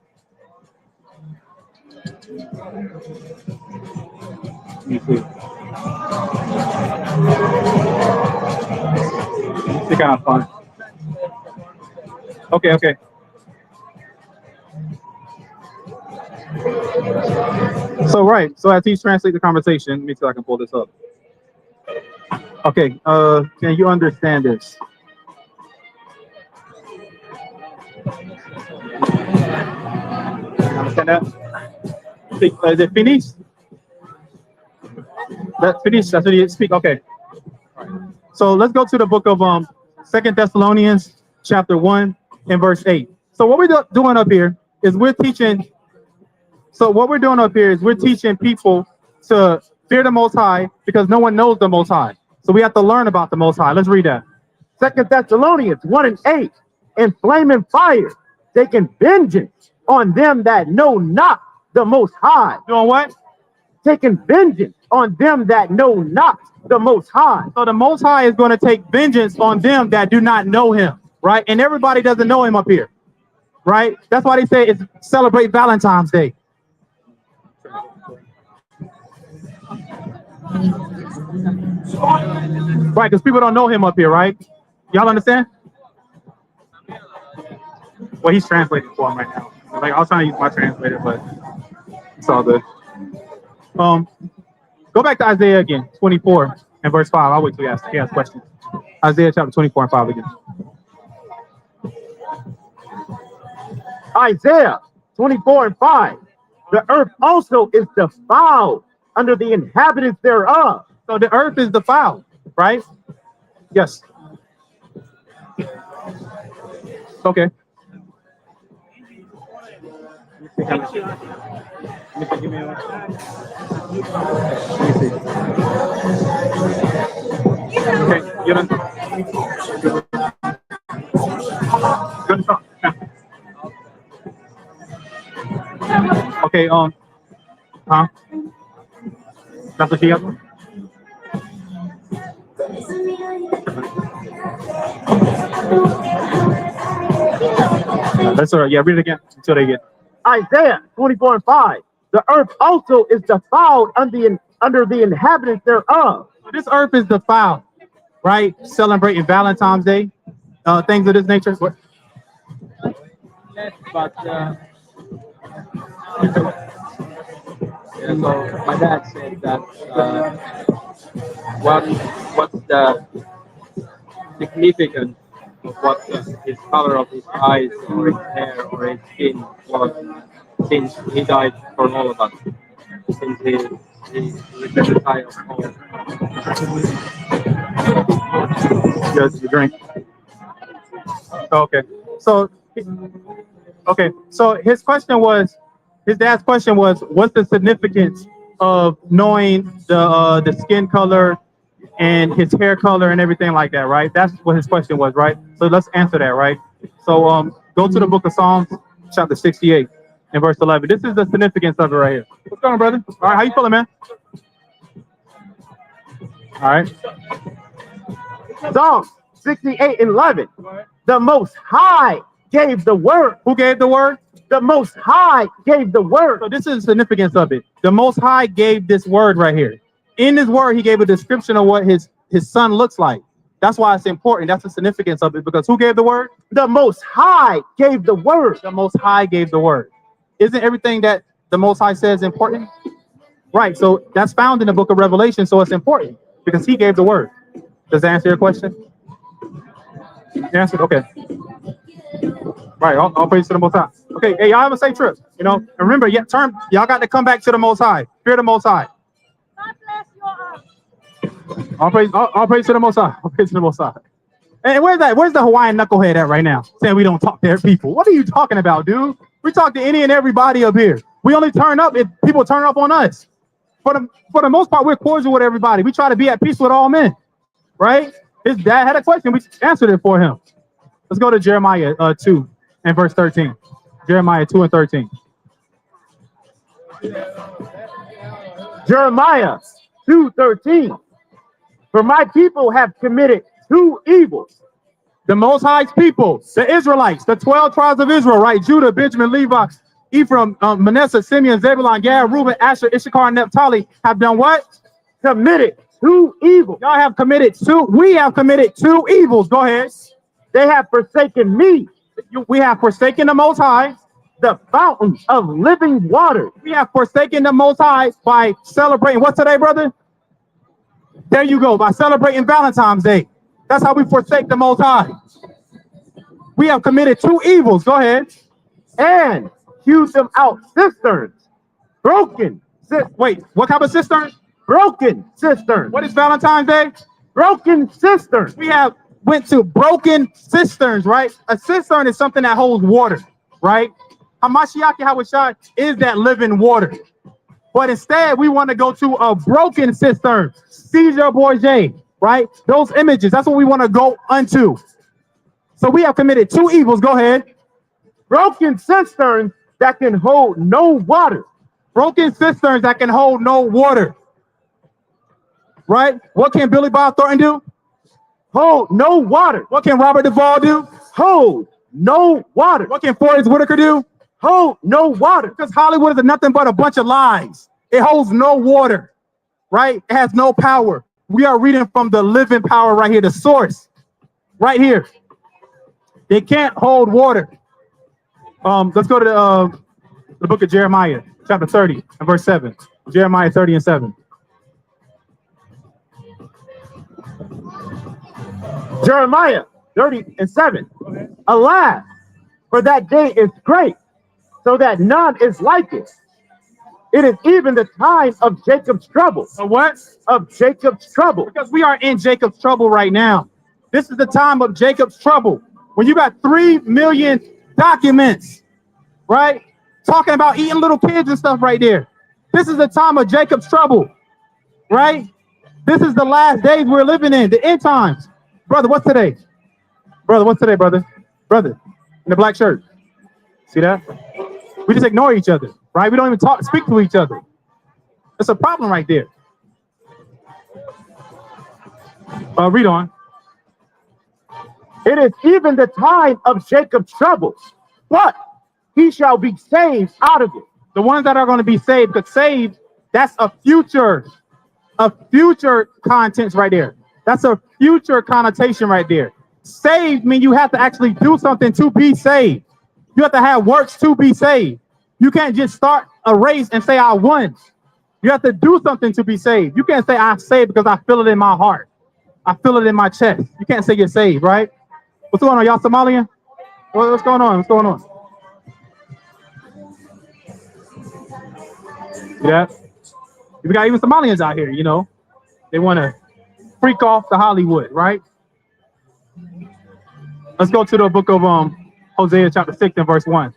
Let me see. It's kind of fun. Okay. So as he's translating the conversation, let me see if I can pull this up. Okay, can you understand this? Understand that? Is it finished? That's finished. That's what you speak. Okay. So let's go to the book of 2 Thessalonians chapter 1 and verse 8. So what we're doing up here is we're teaching. So what we're doing up here is we're teaching people to fear the Most High because no one knows the Most High. So we have to learn about the Most High. Let's read that. 2 Thessalonians 1 and 8. And flaming fire, taking vengeance on them that know not the Most High. Doing what? Taking vengeance on them that know not the Most High. So the Most High is going to take vengeance on them that do not know him, right? And everybody doesn't know him up here, right? That's why they say it's celebrate Valentine's Day. Right, because people don't know him up here, right? Y'all understand? Well, he's translating for him right now. Like I was trying to use my translator, but it's all good. Go back to Isaiah again, 24 and verse 5. I'll wait till he asks questions. Isaiah chapter 24 and 5 again. Isaiah 24 and 5. The earth also is defiled under the inhabitants thereof. So the earth is defiled, right? Yes. Okay. Okay, you done. Good stuff. Okay, huh? That's what she got? That's all right. Yeah, read it again until they get. Isaiah 24 and 5. The earth also is defiled under the inhabitants thereof. So this earth is defiled, right? Celebrating Valentine's Day, things of this nature. What? Yes, but so my dad said that what's the significance of what his color of his eyes or his hair or his skin was since he died for all of us, since he is the Messiah of all. Yes, you drink. Okay. So his dad's question was, what's the significance of knowing the skin color and his hair color and everything like that, right? That's what his question was, right? So let's answer that, right? So go to the book of Psalms, chapter 68 and verse 11. This is the significance of it right here. What's going on, brother? All right, how you feeling, man? All right. Psalm 68 and 11. The Most High gave the word. Who gave the word? The Most High gave the word. So this is the significance of it. The Most High gave this word right here. In this word, he gave a description of what his son looks like. That's why it's important. That's the significance of it, because who gave the word? The Most High gave the word. The Most High gave the word. Isn't everything that the Most High says important? Right. So that's found in the book of Revelation. So it's important because he gave the word. Does that answer your question? You answered? Okay. Right. All praise to the Most High. Okay. Hey, y'all have a safe trip. You know, and remember, y'all got to come back to the Most High. Fear the Most High. God bless you all. All praise to the Most High. All praise to the Most High. And where's the Hawaiian knucklehead at right now? Saying we don't talk to their people. What are you talking about, dude? We talk to any and everybody up here. We only turn up if people turn up on us. For the most part, we're cordial with everybody. We try to be at peace with all men, right? His dad had a question. We answered it for him. Let's go to Jeremiah 2 and verse 13. Jeremiah 2 and 13. Jeremiah 2:13. For my people have committed two evils. The Most High's people, the Israelites, the 12 tribes of Israel, right? Judah, Benjamin, Levi, Ephraim, Manasseh, Simeon, Zebulun, Gad, Reuben, Asher, Issachar, and Naphtali have done what? Committed two evils. Y'all have committed two. We have committed two evils. Go ahead. They have forsaken me, We have forsaken the Most High. the fountain of living water. We have forsaken the Most High by celebrating. What's today, brother? There you go. By celebrating Valentine's Day. That's how we forsake the Most High. We have committed two evils. Go ahead. And hewed them out cisterns. Broken. Wait, what type of cistern? Broken cisterns. What is Valentine's Day? Broken cisterns. We have went to broken cisterns, right? A cistern is something that holds water, right? Hamashiach Yahushua is that living water. But instead, we want to go to a broken cistern. Caesar Borgia, right? Those images, that's what we want to go unto. So we have committed two evils. Go ahead. Broken cisterns that can hold no water. Broken cisterns that can hold no water. Right? What can Billy Bob Thornton do? Hold no water. What can Robert Duvall do? Hold no water. What can Forrest Whitaker do? Hold no water. Because Hollywood is nothing but a bunch of lies. It holds no water, right? It has no power. We are reading from the living power right here, the source, right here. They can't hold water. Let's go to the book of Jeremiah, chapter 30 and verse 7. Jeremiah 30 and 7. Jeremiah 30 and 7. Alas, for that day is great, so that none is like it. It is even the time of Jacob's trouble. So what? Of Jacob's trouble. Because we are in Jacob's trouble right now. This is the time of Jacob's trouble. When you got 3 million documents, right? Talking about eating little kids and stuff right there. This is the time of Jacob's trouble, right? This is the last days we're living in, the end times. Brother, what's today? Brother, what's today, brother? Brother, in the black shirt. See that? We just ignore each other, right? We don't even speak to each other. It's a problem right there. Read on. It is even the time of Jacob's trouble. What? He shall be saved out of it. The ones that are going to be saved, because saved, that's a future contents right there. That's a future connotation right there. Saved means you have to actually do something to be saved. You have to have works to be saved. You can't just start a race and say I won. You have to do something to be saved. You can't say I'm saved because I feel it in my heart. I feel it in my chest. You can't say you're saved, right? What's going on? Y'all Somalian? What's going on? What's going on? Yeah. We got even Somalians out here, you know. They want to freak off the Hollywood, right? Let's go to the book of Hosea chapter 6 and verse 1.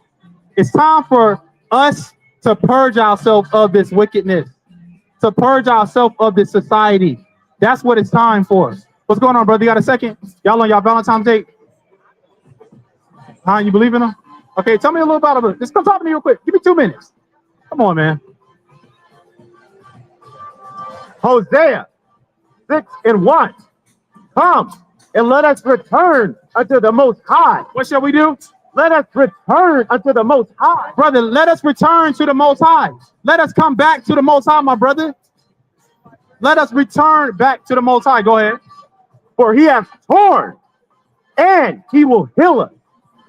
It's time for us to purge ourselves of this wickedness, to purge ourselves of this society. That's what it's time for. What's going on, brother? You got a second? Y'all on y'all Valentine's date? Huh? You believe in them? Okay, tell me a little about it. Just come talk to me real quick. Give me 2 minutes. Come on, man. Hosea 6 and 1. Come and let us return unto the Most High. What shall we do? Let us return unto the Most High. Brother, let us return to the Most High. Let us come back to the Most High, my brother. Let us return back to the Most High. Go ahead. For he has torn, and he will heal us.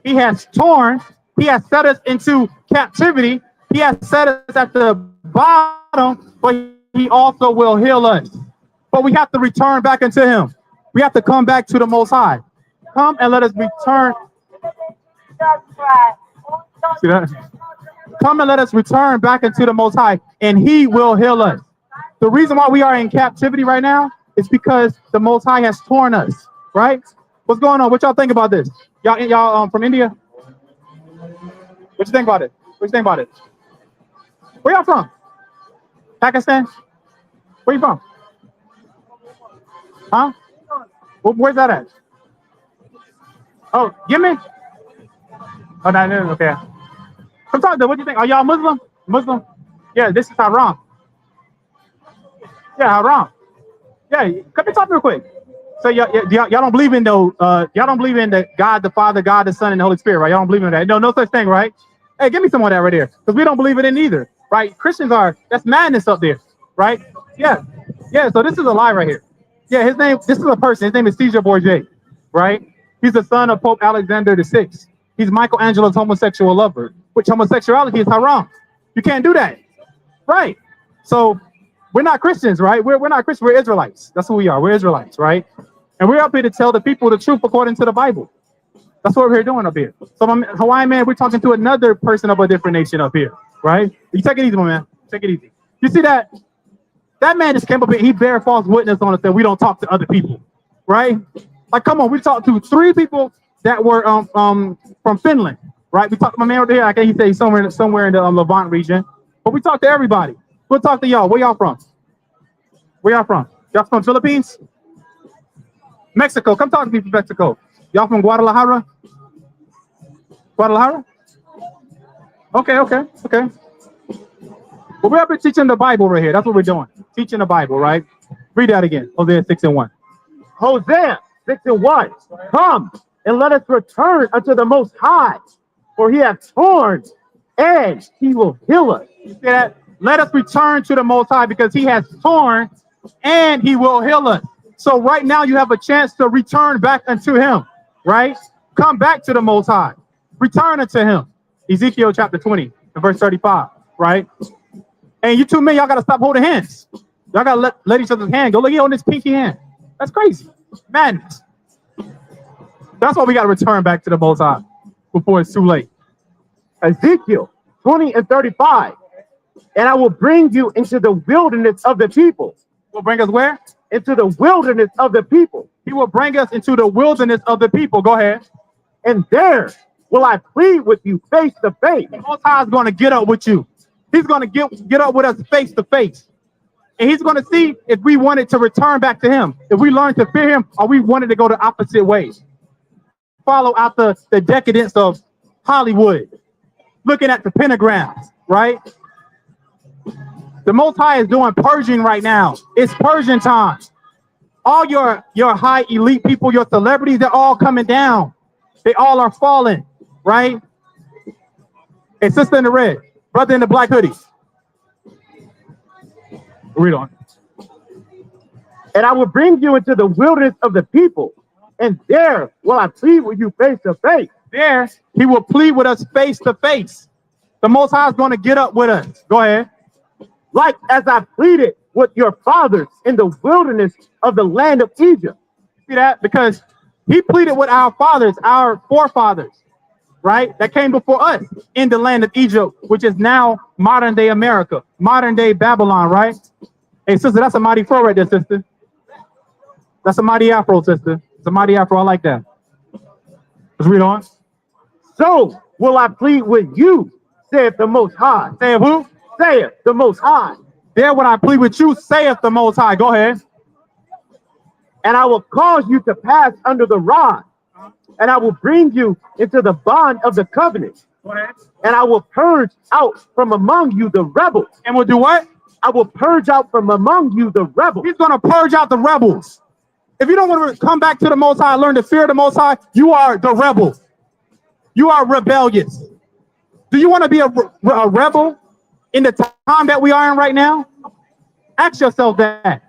He has torn. He has set us into captivity. He has set us at the bottom, but he also will heal us. But we have to return back into him. We have to come back to the Most High. Come and let us return. See that? Come and let us return back into the Most High, and he will heal us. The reason why we are in captivity right now is because the Most High has torn us, right? What's going on? What y'all think about this? Y'all from India? What you think about it? What you think about it? Where y'all from? Pakistan? Where you from? Huh? Where's that at? Oh, Yemen? Oh, no, no, okay. Come talk to. What do you think? Are y'all Muslim? Muslim? Yeah, this is Haram. Yeah, Haram. Yeah, come and talk real quick. So y'all don't believe in y'all don't believe in the God the Father, God the Son, and the Holy Spirit, right? Y'all don't believe in that. No such thing, right? Hey, give me some of that right there, because we don't believe it in either, right? Christians that's madness up there, right? Yeah, yeah. So this is a lie right here. Yeah, this is a person. His name is Caesar Borgia, right? He's the son of Pope Alexander VI. He's Michelangelo's homosexual lover, which homosexuality is haram. You can't do that, right? So we're not Christians, right? We're not Christians. We're Israelites. That's who we are. We're Israelites, right? And we're up here to tell the people the truth according to the Bible. That's what we're here doing up here. So, my Hawaiian man, we're talking to another person of a different nation up here, right? You take it easy, my man. Take it easy. You see that? That man just came up here. He bear false witness on us that we don't talk to other people, right? Like, come on, we talked to 3 people that were from Finland, right? We talked to my man over here. I think he said he's somewhere in the Levant region, but we talked to everybody. We'll talk to y'all. Where y'all from? Where y'all from? Y'all from Philippines? Mexico. Come talk to me from Mexico. Y'all from Guadalajara? Guadalajara? Okay. Well, we're up here teaching the Bible right here. That's what we're doing. Teaching the Bible, right? Read that again. Hosea 6:1. Hosea 6:1. Come and let us return unto the Most High, for he hath torn and he will heal us. You see that? Let us return to the Most High because he has torn and he will heal us. So right now you have a chance to return back unto him, right? Come back to the Most High. Return unto him. Ezekiel chapter 20 and verse 35, right? And you 2 men, y'all got to stop holding hands. Y'all got to let each other's hand go. Look, he on this pinky hand. That's crazy. Madness. That's why we got to return back to the Most High before it's too late. Ezekiel 20 and 35. And I will bring you into the wilderness of the people. Will bring us where? Into the wilderness of the people. He will bring us into the wilderness of the people. Go ahead. And there will I plead with you face to face. The Most High is going to get up with you. He's going to get up with us face to face. And he's going to see if we wanted to return back to him. If we learned to fear him, or we wanted to go the opposite way. Follow out the decadence of Hollywood. Looking at the pentagrams, right? The Most High is doing purging right now. It's purging time. All your high elite people, your celebrities, they're all coming down. They all are falling, right? Hey, sister in the red, brother in the black hoodie. Read on. And I will bring you into the wilderness of the people, and there will I plead with you face to face. There, he will plead with us face to face. The Most High is going to get up with us. Go ahead. Like as I pleaded with your fathers in the wilderness of the land of Egypt. See that? Because he pleaded with our fathers, our forefathers, right? That came before us in the land of Egypt, which is now modern day America, modern day Babylon, right? Hey, sister, that's a mighty fro right there, sister. That's a mighty afro, sister. It's a mighty afro. I like that. Let's read on. So will I plead with you, saith the Most High. Saith who? Saith the Most High. There when I plead with you, saith the Most High. Go ahead. And I will cause you to pass under the rod, and I will bring you into the bond of the covenant. Go ahead. And I will purge out from among you the rebels. And we'll do what? I will purge out from among you the rebels. He's going to purge out the rebels. If you don't want to come back to the Most High, learn to fear the Most High, you are the rebel. You are rebellious. Do you want to be a rebel in the time that we are in right now? Ask yourself that.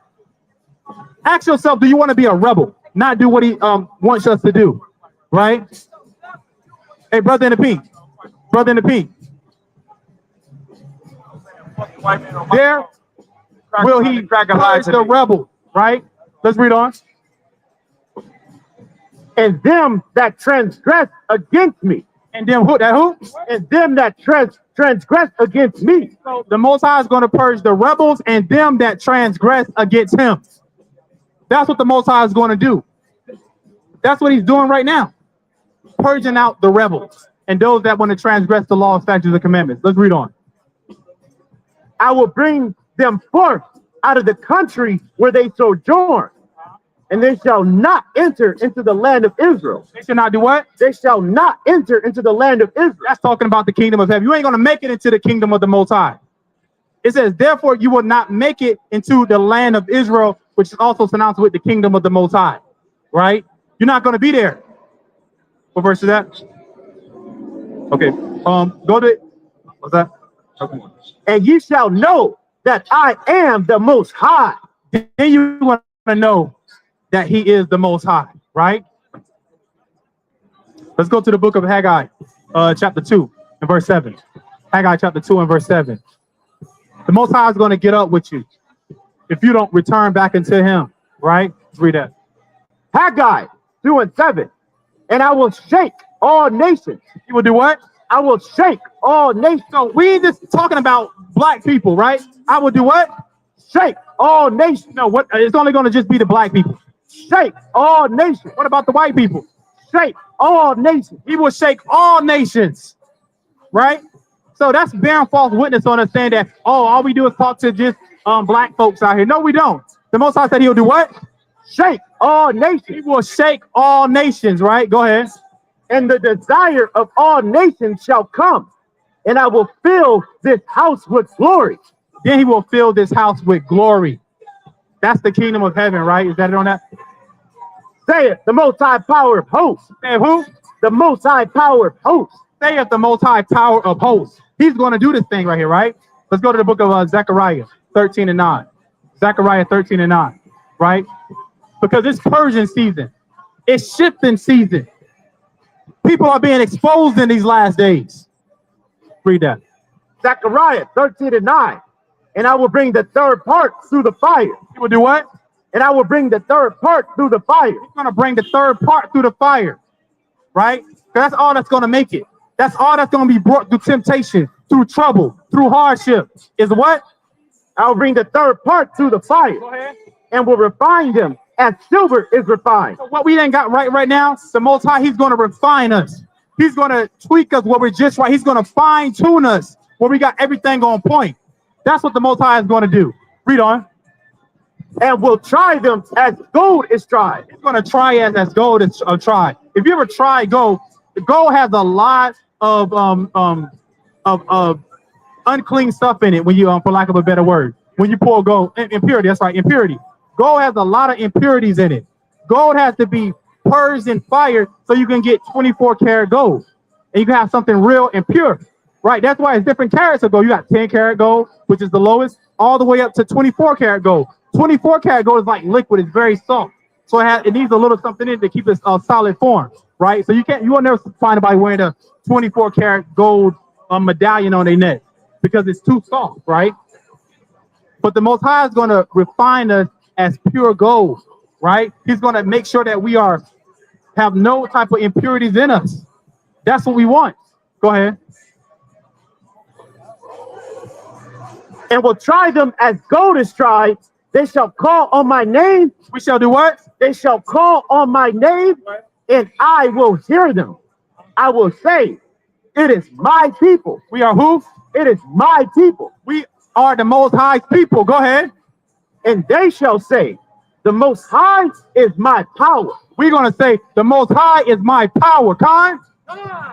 Ask yourself, do you want to be a rebel? Not do what he wants us to do, right? Hey, brother in the pink. Brother in the pink. There will he purge the rebel, right? Let's read on. And them that transgress against me. And them who? That who? And them that transgress against me. So the Most High is going to purge the rebels and them that transgress against him. That's what the Most High is going to do. That's what he's doing right now. Purging out the rebels and those that want to transgress the law, statutes, and commandments. Let's read on. I will bring them forth out of the country where they sojourn, and they shall not enter into the land of Israel. They should not do what? They shall not enter into the land of Israel. That's talking about the kingdom of heaven. You ain't going to make it into the kingdom of the Most High. It says, therefore, you will not make it into the land of Israel, which is also pronounced with the kingdom of the Most High, right? You're not going to be there. What verse is that? Okay. Go to it. What's that? Okay. And ye shall know that I am the Most High. Then you want to know that he is the Most High, right? Let's go to the book of Haggai, chapter 2 and verse 7. Haggai chapter 2 and verse 7. The Most High is going to get up with you if you don't return back into him, right? Let's read that. Haggai 2 and 7. And I will shake all nations. You will do what? I will shake all nations. So we just talking about black people, right? I will do what? Shake all nations. No, what? It's only going to just be the black people. Shake all nations. What about the white people? Shake all nations. He will shake all nations, right? So that's bearing false witness on us, saying that, oh, all we do is talk to just black folks out here. No, we don't. The Most High said he'll do what? Shake all nations. He will shake all nations, right? Go ahead. And the desire of all nations shall come, and I will fill this house with glory. Then he will fill this house with glory. That's the kingdom of heaven, right? Is that it on that? Saith the Most High power of hosts. Say who? The Most High power of hosts. Saith the Most High power of hosts. He's going to do this thing right here, right? Let's go to the book of Zechariah 13 and 9. Zechariah 13 and 9, right? Because it's Persian season. It's shifting season. People are being exposed in these last days. Read that. Zechariah 13 and 9. And I will bring the third part through the fire. You will do what? And I will bring the third part through the fire. He's going to bring the third part through the fire, right? That's all that's going to make it. That's all that's going to be brought through temptation, through trouble, through hardship. Is what? I will bring the third part through the fire. Go ahead. And will refine them as silver is refined. So what we ain't got right now, the Most High, he's going to refine us. He's going to tweak us where we're just right. He's going to fine tune us where we got everything on point. That's what the Most High is going to do. Read on. And will try them as gold is tried. He's going to try as gold is tried. If you ever try gold, the gold has a lot of unclean stuff in it. When you for lack of a better word, when you pour gold, impurity. That's right, impurity. Gold has a lot of impurities in it. Gold has to be purged in fire so you can get 24 karat gold, and you can have something real and pure. Right? That's why it's different carats of gold. You got 10 karat gold, which is the lowest, all the way up to 24 karat gold. 24 karat gold is like liquid; it's very soft, so it needs a little something in it to keep it solid form. Right? So you will never find anybody wearing a 24 karat gold medallion on their neck because it's too soft. Right? But the Most High is going to refine us as pure gold. Right? He's going to make sure that we have no type of impurities in us. That's what we want. Go ahead. And will try them as gold is tried. They shall call on my name. We shall do what? They shall call on my name, and I will hear them. I will say, it is my people. We are who? It is my people. We are the Most High people. Go ahead. And they shall say, the Most High is my power. We're going to say, the Most High is my power. Khan?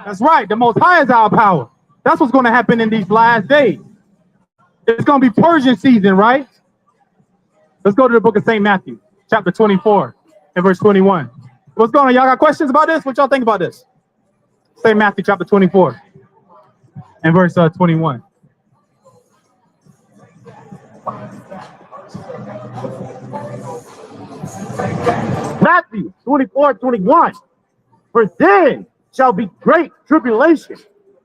That's right. The Most High is our power. That's what's going to happen in these last days. It's going to be Persian season, right? Let's go to the book of St. Matthew, chapter 24 and verse 21. What's going on? Y'all got questions about this? What y'all think about this? St. Matthew, chapter 24 and verse 21. Matthew 24:21. For then shall be great tribulation.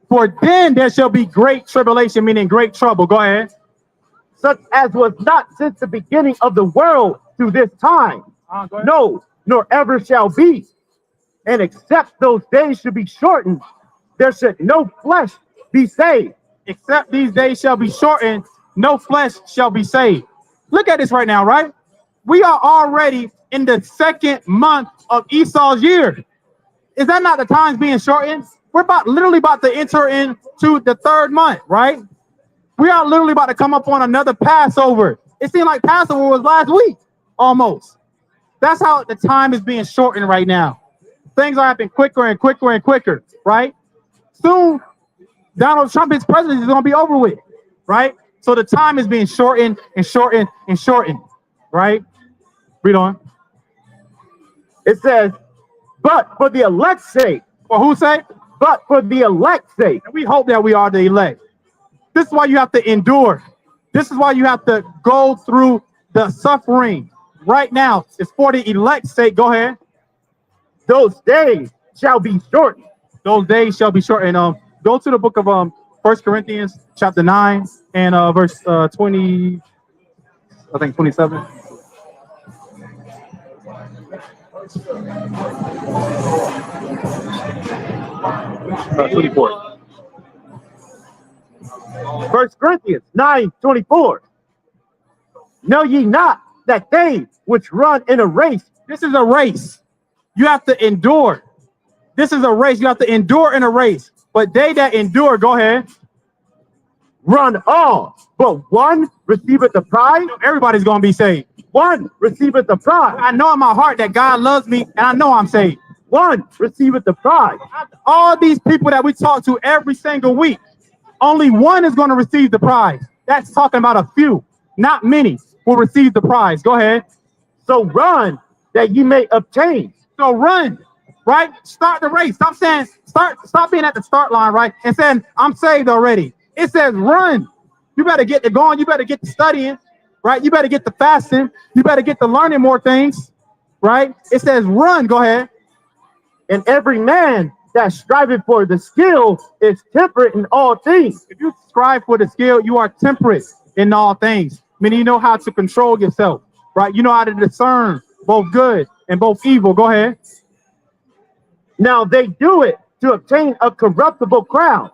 For then there shall be great tribulation, meaning great trouble. Go ahead. Such as was not since the beginning of the world to this time. No, nor ever shall be. And except those days should be shortened, there should no flesh be saved. Except these days shall be shortened, no flesh shall be saved. Look at this right now, right? We are already in the second month of Esau's year. Is that not the times being shortened? We're literally about to enter into the third month, right? We are literally about to come up on another Passover. It seemed like Passover was last week, almost. That's how the time is being shortened right now. Things are happening quicker and quicker and quicker, right? Soon, Donald Trump's presidency is going to be over with, right? So the time is being shortened and shortened and shortened, right? Read on. It says, but for the elect's sake. For whose sake? But for the elect's sake. And we hope that we are the elect. This is why you have to endure. This is why you have to go through the suffering. Right now, it's for the elect's sake. Go ahead. Those days shall be shortened. Those days shall be shortened. Go to the book of 1 Corinthians chapter 9 and verse 20, I think 27. 24. 1 Corinthians 9:24. Know ye not that they which run in a race. This is a race. You have to endure. This is a race. You have to endure in a race. But they that endure, go ahead. Run all, but one receiveth the prize. Everybody's going to be saved. One receiveth the prize. I know in my heart that God loves me, and I know I'm saved. One receiveth the prize. All these people that we talk to every single week, only one is going to receive the prize. That's talking about a few, not many will receive the prize. Go ahead. So run that ye may obtain. So run, right? Start the race. Stop being at the start line, right? And saying, I'm saved already. It says run. You better get to going. You better get to studying, right? You better get to fasting. You better get to learning more things, right? It says run. Go ahead. And every man that striveth for the skill is temperate in all things. If you strive for the skill, you are temperate in all things. Meaning you know how to control yourself, right? You know how to discern both good and both evil. Go ahead. Now they do it to obtain a corruptible crown,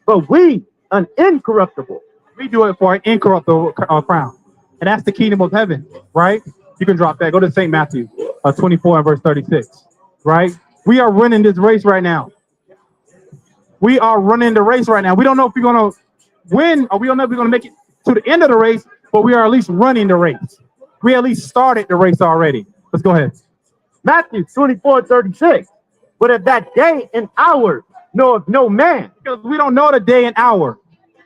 but we an incorruptible. We do it for an incorruptible crown. And that's the kingdom of heaven, right? You can drop that. Go to St. Matthew 24 and verse 36, right? We are running this race right now. We are running the race right now. We don't know if we're going to win or we don't know if we're going to make it to the end of the race, but we are at least running the race. We at least started the race already. Let's go ahead. Matthew 24:36. But at that day and hour knoweth no man. Because we don't know the day and hour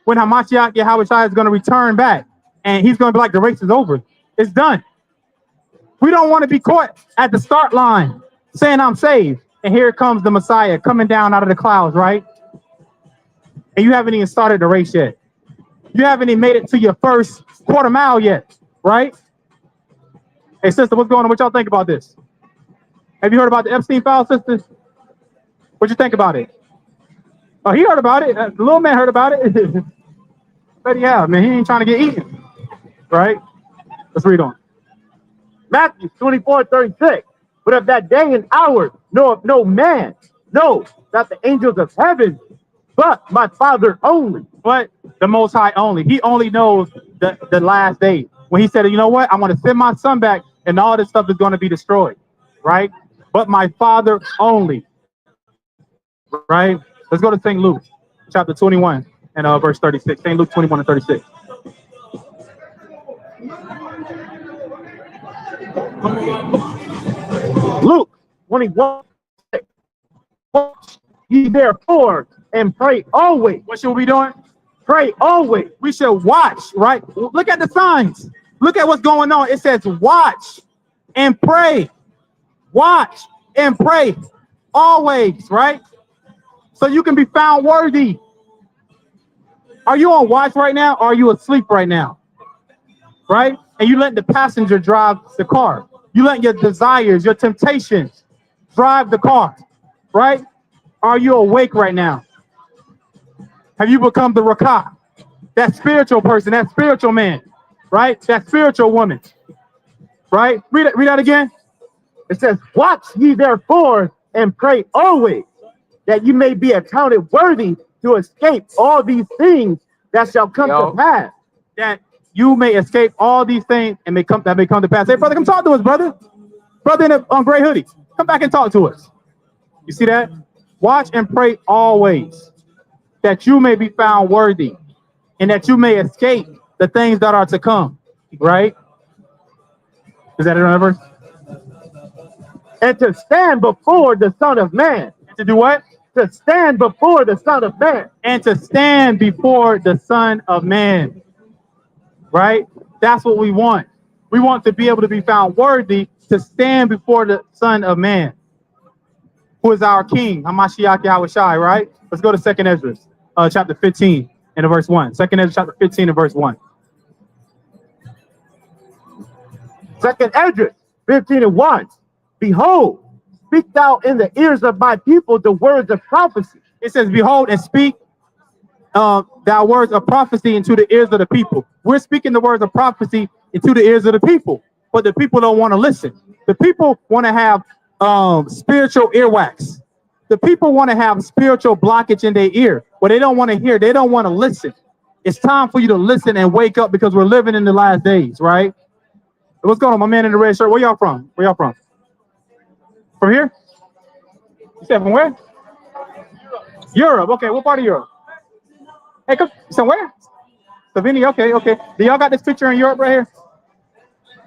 when Hamashiach Yahushua is going to return back. And he's going to be like, the race is over. It's done. We don't want to be caught at the start line saying I'm saved. And here comes the Messiah coming down out of the clouds, right? And you haven't even started the race yet. You haven't even made it to your first quarter mile yet, right? Hey, sister, what's going on? What y'all think about this? Have you heard about the Epstein file, sister? What'd you think about it? Oh, he heard about it. The little man heard about it. But yeah, man, he ain't trying to get eaten, right? Let's read on. Matthew 24:36. But of that day and hour knoweth no man, no, not the angels of heaven, but my Father only. But the Most High only. He only knows the last day. When he said, you know what? I'm going to send my son back and all this stuff is going to be destroyed, right? But my Father only, right? Let's go to St. Luke, chapter 21 and verse 36. St. Luke 21 and 36. Luke 21. Watch ye therefore and pray always. What should we be doing? Pray always. We should watch, right? Look at the signs. Look at what's going on. It says watch and pray. Watch and pray always, right? So you can be found worthy. Are you on watch right now or are you asleep right now? Right? And you let the passenger drive the car. You let your desires, your temptations drive the car, right? Are you awake right now? Have you become the Rakah? That spiritual person, that spiritual man, right? That spiritual woman, right? Read that again. It says, watch ye therefore and pray always, that you may be accounted worthy to escape all these things that shall come to pass. That you may escape all these things and may come to pass. Hey, brother, come talk to us, brother. Brother in a gray hoodie. Come back and talk to us. You see that? Watch and pray always, that you may be found worthy. and that you may escape the things that are to come. Right? Is that another verse? And to stand before the Son of Man. To do what? To stand before the Son of Man. And to stand before the Son of Man. Right? That's what we want. We want to be able to be found worthy to stand before the Son of Man, who is our King, Hamashiach Yahushai, right? Let's go to 2nd Ezra, chapter 15 and verse 1. 2nd Ezra, chapter 15 and verse 1. 2nd Ezra 15 and 1. Behold, speak thou in the ears of my people the words of prophecy. It says, behold, and speak thou words of prophecy into the ears of the people. We're speaking the words of prophecy into the ears of the people, but the people don't want to listen. The people want to have spiritual earwax. The people want to have spiritual blockage in their ear, but they don't want to hear. They don't want to listen. It's time for you to listen and wake up, because we're living in the last days, right? What's going on, my man in the red shirt? Where y'all from? Where y'all from? From here? You said from where? Europe. Okay, what part of Europe? Hey, come somewhere? Slovenia. Okay, okay. Do y'all got this picture in Europe right here?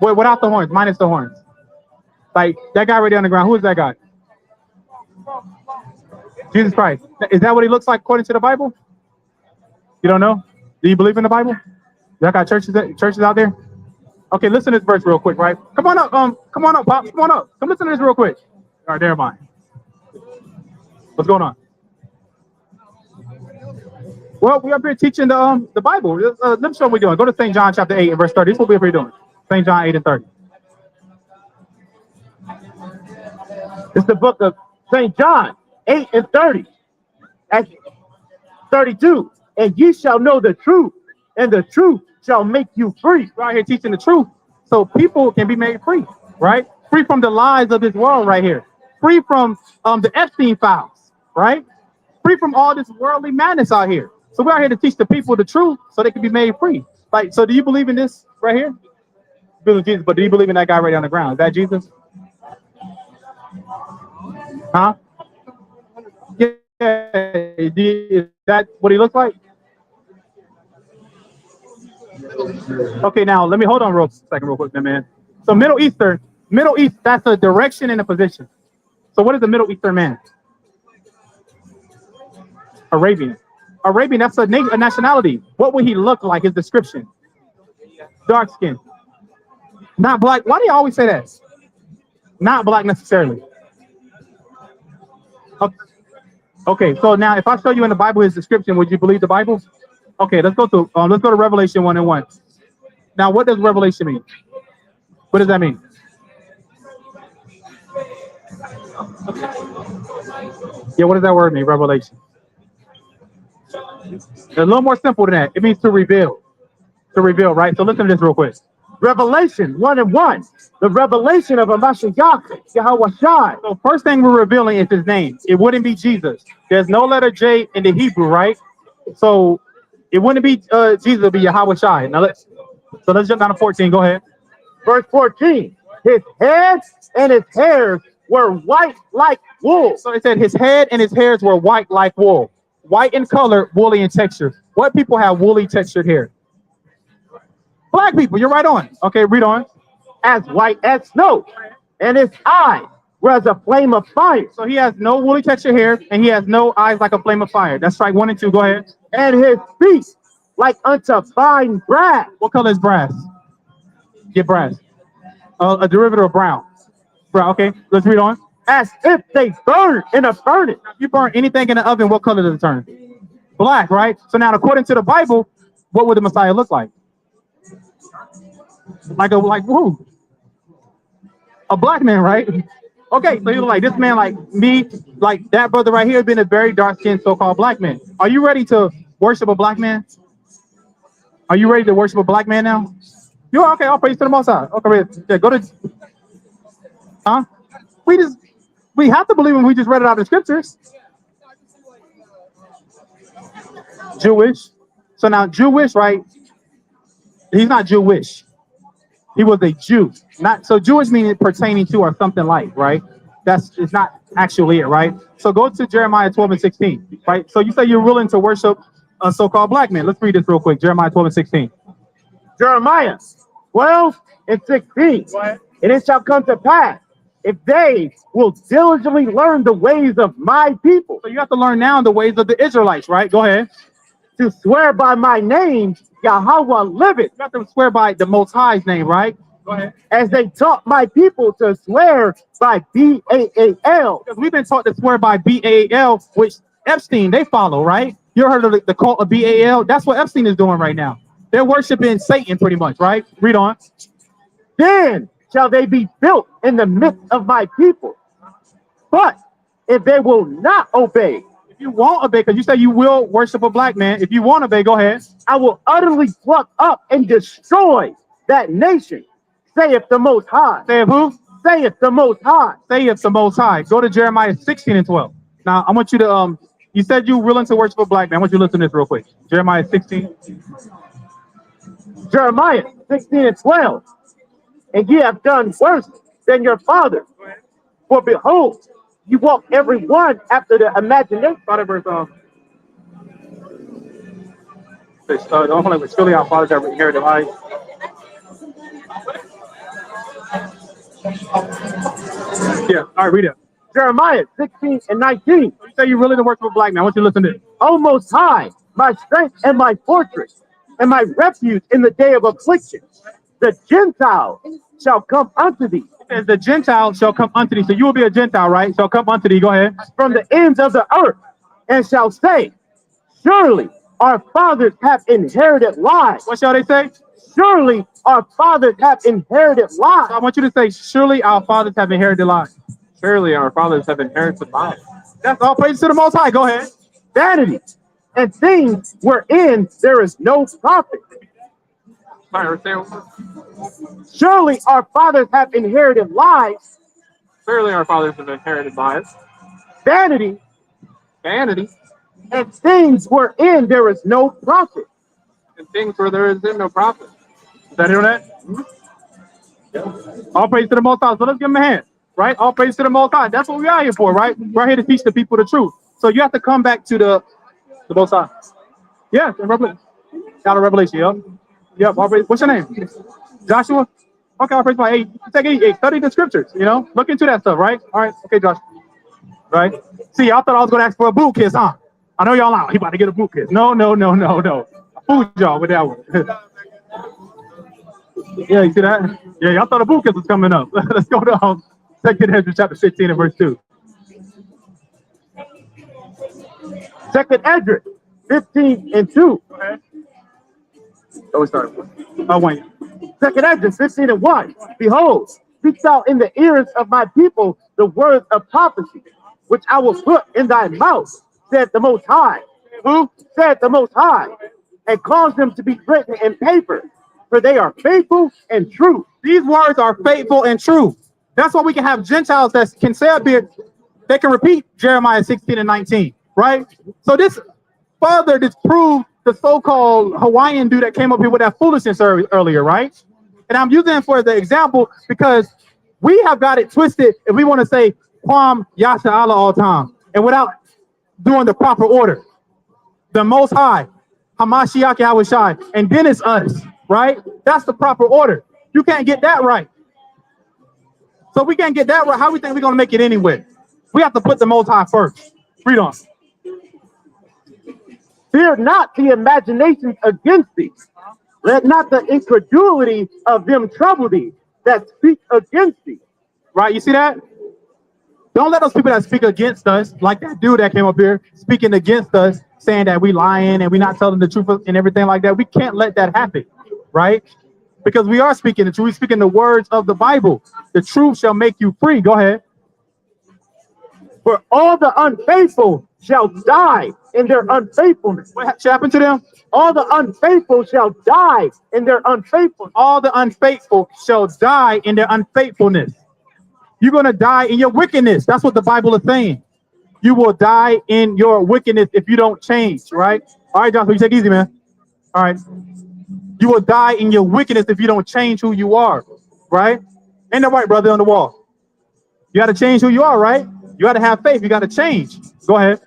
Wait, without the horns, minus the horns. Like that guy right there on the ground. Who is that guy? Jesus Christ. Is that what he looks like according to the Bible? You don't know? Do you believe in the Bible? Y'all got churches out there? Okay, listen to this verse real quick, right? Come on up, Pop. Come on up. Come listen to this real quick. All right, there mind. What's going on? Well, we're up here teaching the Bible. Let me show what we're doing. Go to St. John chapter 8 and verse 30. This is what we're up here doing. St. John 8 and 30. It's the book of St. John 8 and 30. At 32. And ye shall know the truth, and the truth shall make you free. We're out here teaching the truth so people can be made free, right? Free from the lies of this world right here. Free from the Epstein files, right? Free from all this worldly madness out here. So we're out here to teach the people the truth so they can be made free. Like, so do you believe in this right here? You believe in Jesus, but do you believe in that guy right on the ground? Is that Jesus? Huh? Yeah. Is that what he looks like? Okay, now let me hold on real second, real quick, man. So Middle East, that's a direction and a position. So what is a Middle Eastern man? Arabian. Arabian, that's a nationality. What would he look like? His description. Dark skin. Not black. Why do you always say that? Not black necessarily. Okay, so now if I show you in the Bible his description, would you believe the Bible? Okay, let's go to Revelation 1:1. Now, what does Revelation mean? What does that mean? Yeah, what does that word mean? Revelation. It's a little more simple than that. It means to reveal. To reveal, right? So listen to this real quick. Revelation 1:1. The revelation of Hamashiach Yahushai. So first thing we're revealing is his name. It wouldn't be Jesus. There's no letter J in the Hebrew, right? So it wouldn't be Jesus, it would be Yahushai. Now let's jump down to 14. Go ahead. Verse 14. His head and his hairs were white like wool. So it said his head and his hairs were white like wool. White in color, woolly in texture. What people have woolly textured hair? Black people. You're right on. Okay, read on. As white as snow, and his eyes were as a flame of fire. So he has no woolly textured hair, and he has no eyes like a flame of fire. That's strike 1 and 2. Go ahead. And his feet like unto fine brass. What color is brass? Get brass. A derivative of brown. Brown. Okay, let's read on. As if they burned in a furnace. If you burn anything in the oven, what color does it turn? Black, right? So now, according to the Bible, what would the Messiah look like? Like who? A black man, right? Okay, so you're like this man, like me, like that brother right here, been a very dark-skinned so-called black man. Are you ready to worship a black man? Are you ready to worship a black man now? You're okay. All praise to the Most High. Okay, yeah, go to. Huh? We have to believe when we just read it out of the scriptures. Jewish. So now Jewish, right? He's not Jewish. He was a Jew. Not so Jewish meaning pertaining to or something like, right? It's not actually it, right? So go to Jeremiah 12 and 16, right? So you say you're willing to worship a so-called black man. Let's read this real quick. Jeremiah 12 and 16. Jeremiah 12 and 16. And it shall come to pass, if they will diligently learn the ways of my people. So you have to learn now the ways of the Israelites, right? Go ahead. To swear by my name, Yahweh liveth. You have to swear by the Most High's name, right? Go ahead. As they taught my people to swear by Baal. Because we've been taught to swear by Baal, which Epstein, they follow, right? You heard of the cult of Baal? That's what Epstein is doing right now. They're worshiping Satan pretty much, right? Read on. Then shall they be built in the midst of my people. But if they will not obey, if you won't obey, because you say you will worship a black man, if you won't obey, go ahead. I will utterly pluck up and destroy that nation, saith the Most High. Say who? Saith the Most High. Saith the Most High. Go to Jeremiah 16 and 12. Now, I want you to, you said you were willing to worship a black man. I want you to listen to this real quick. Jeremiah 16. Jeremiah 16 and 12. And ye have done worse than your fathers. For behold, you walk every one after the imagination. Start at verse, don't play with surely our fathers have inherited life. Yeah, all right, read it. Jeremiah 16 and 19. You say you're willing to work with a black man. I want you to listen to this. O Most High, my strength and my fortress, and my refuge in the day of affliction. The Gentiles shall come unto thee. It says the Gentiles shall come unto thee. So you will be a Gentile, right? Shall come unto thee. Go ahead. From the ends of the earth, and shall say, surely our fathers have inherited lies. What shall they say? Surely our fathers have inherited lies. So I want you to say, surely our fathers have inherited lies. Surely our fathers have inherited life. That's all praise to the Most High. Go ahead. Vanity and things wherein there is no profit. Surely our fathers have inherited lies. Surely our fathers have inherited life. Vanity Vanity. and things wherein there is no profit. And things where there is no profit. Is that hearing that? All praise to the Most High. So let's give him a hand, right? All praise to the Most High. That's what we are here for, right? We're here to teach the people the truth. So you have to come back to the Most High. Yeah, in Revelation. Out of Revelation, yep. Yep, all praise. What's your name? Joshua? Okay, all praise my eight. Study the scriptures, you know? Look into that stuff, right? All right, okay, Josh. Right? See, y'all thought I was going to ask for a boot kiss, huh? I know y'all out. He about to get a boot kiss. No. I fooled y'all with that one. Yeah, you see that? Yeah, y'all thought a boot kiss was coming up. Let's go to 2nd Ezra chapter 15 and verse 2. 2nd Ezra 15 and 2. Okay. Oh, we started. Oh, wait. 2nd Ezra 15 and 1. Behold, speak thou in the ears of my people the words of prophecy, which I will put in thy mouth, said the Most High. Who? Said the Most High. And cause them to be written in paper, for they are faithful and true. These words are faithful and true. That's why we can have Gentiles that can say up here, they can repeat Jeremiah 16 and 19, right? So this further disproved the so-called Hawaiian dude that came up here with that foolishness earlier, right? And I'm using it for the example because we have got it twisted if we want to say Kwam Yasha Allah all time and without doing the proper order. The Most High, Hamashiach Yahushai, and then it's us, right? That's the proper order. You can't get that right. So we can't get that right. How we think we're going to make it anyway? We have to put the Most High first. Read on. Fear not the imaginations against thee. Let not the incredulity of them trouble thee that speak against thee. Right? You see that? Don't let those people that speak against us, like that dude that came up here speaking against us, saying that we lying and we not telling the truth and everything like that. We can't let that happen, right? Because we are speaking the truth. We're speaking the words of the Bible. The truth shall make you free. Go ahead. For all the unfaithful shall die in their unfaithfulness. What happened to them? All the unfaithful shall die in their unfaithfulness. All the unfaithful shall die in their unfaithfulness. You're going to die in your wickedness. That's what the Bible is saying. You will die in your wickedness if you don't change, right? All right, Joshua, you take it easy, man. All right. You will die in your wickedness if you don't change who you are, right? Ain't that right, brother on the wall? You got to change who you are, right? You got to have faith. You got to change. Go ahead.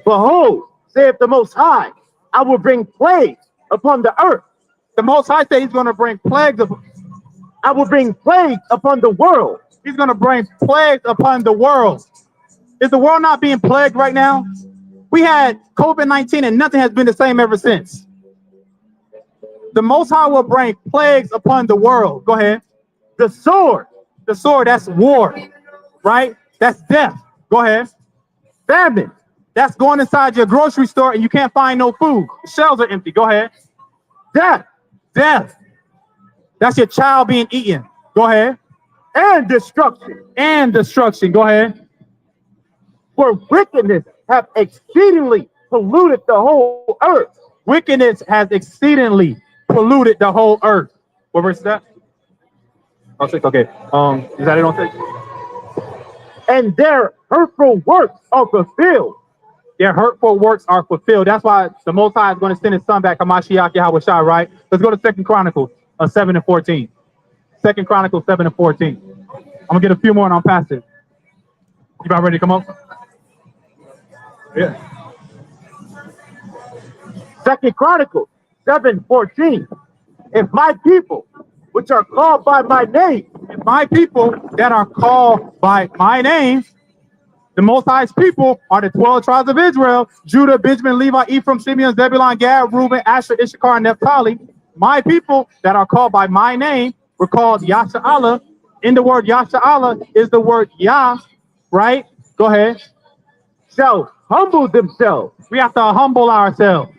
Behold, saith the Most High, I will bring plagues upon the earth. The Most High said he's going to bring plagues. I will bring plagues upon the world. He's going to bring plagues upon the world. Is the world not being plagued right now? We had COVID-19 and nothing has been the same ever since. The Most High will bring plagues upon the world. Go ahead. The sword, That's war, right? That's death. Go ahead. famine, That's going inside your grocery store and you can't find no food. The shelves are empty. Go ahead. death, That's your child being eaten. Go ahead. and destruction. Go ahead. For wickedness have exceedingly polluted the whole earth. Wickedness has exceedingly polluted the whole earth. What verse is that? Oh, 6. Okay. Is that it on 6? And their hurtful works are fulfilled. Their hurtful works are fulfilled. That's why the Most High is going to send his son back, Hamashiach Yahweh Shai, right? Let's go to 2 Chronicles 7 and 14. 2 Chronicles 7 and 14. I'm going to get a few more and I'll pass it. You about ready to come up? Yeah. 2 Chronicles 7:14. If my people, which are called by my name, If my people that are called by my name, the Most High's people are the 12 tribes of Israel, Judah, Benjamin, Levi, Ephraim, Simeon, Zebulun, Gad, Reuben, Asher, Issachar, and Naphtali. My people that are called by my name were called Yasha'Allah. In the word Yasha'Allah is the word Yah, right? Go ahead. shall humble themselves We have to humble ourselves.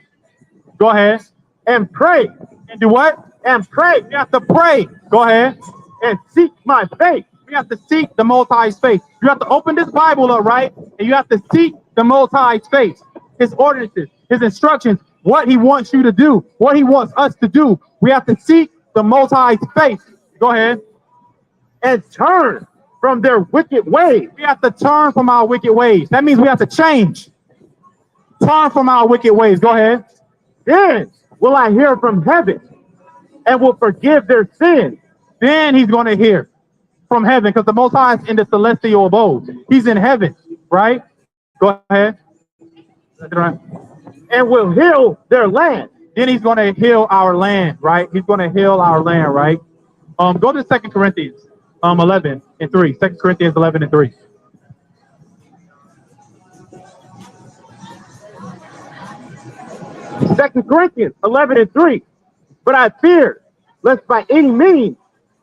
Go ahead. and pray, And do what? and pray, We have to pray. Go ahead. and seek my face. We have to seek the Most High's face. You have to open this Bible up, right? And you have to seek the Most High's face, his ordinances, his instructions, what he wants you to do, what he wants us to do. We have to seek the Most High's face. Go ahead. And turn from their wicked ways. We have to turn from our wicked ways. That means we have to change. Turn from our wicked ways. Go ahead. Then will I hear from heaven and will forgive their sins. Then he's going to hear from heaven because the Most High is in the celestial abode. He's in heaven, right? Go ahead. And will heal their land. Then he's going to heal our land, right? He's going to heal our land, right? Go to 2 Corinthians 11 and 3. 2 Corinthians 11 and 3. Second Corinthians 11:3. But I fear lest by any means,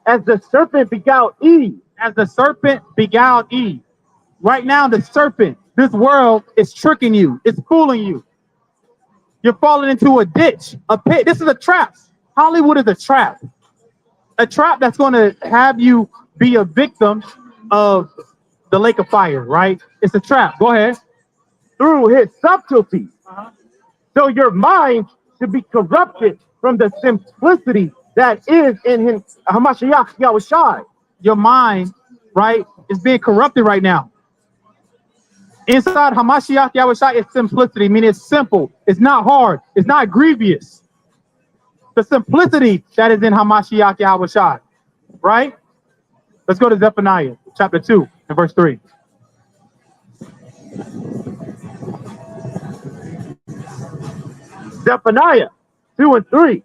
as the serpent beguiled Eve, As the serpent beguiled Eve. Right now, the serpent, this world is tricking you. It's fooling you. You're falling into a ditch, a pit. This is a trap. Hollywood is a trap. A trap that's going to have you be a victim of the lake of fire, right? It's a trap. Go ahead. through his subtlety. So your mind should be corrupted from the simplicity that is in him, Hamashiach Yahweh Shai. Your mind, right, is being corrupted right now. Inside Hamashiach Yahweh Shai is simplicity, meaning it's simple. It's not hard. It's not grievous. The simplicity that is in Hamashiach Yahweh Shai, right? Let's go to Zephaniah chapter 2 and verse 3. Zephaniah 2 and 3.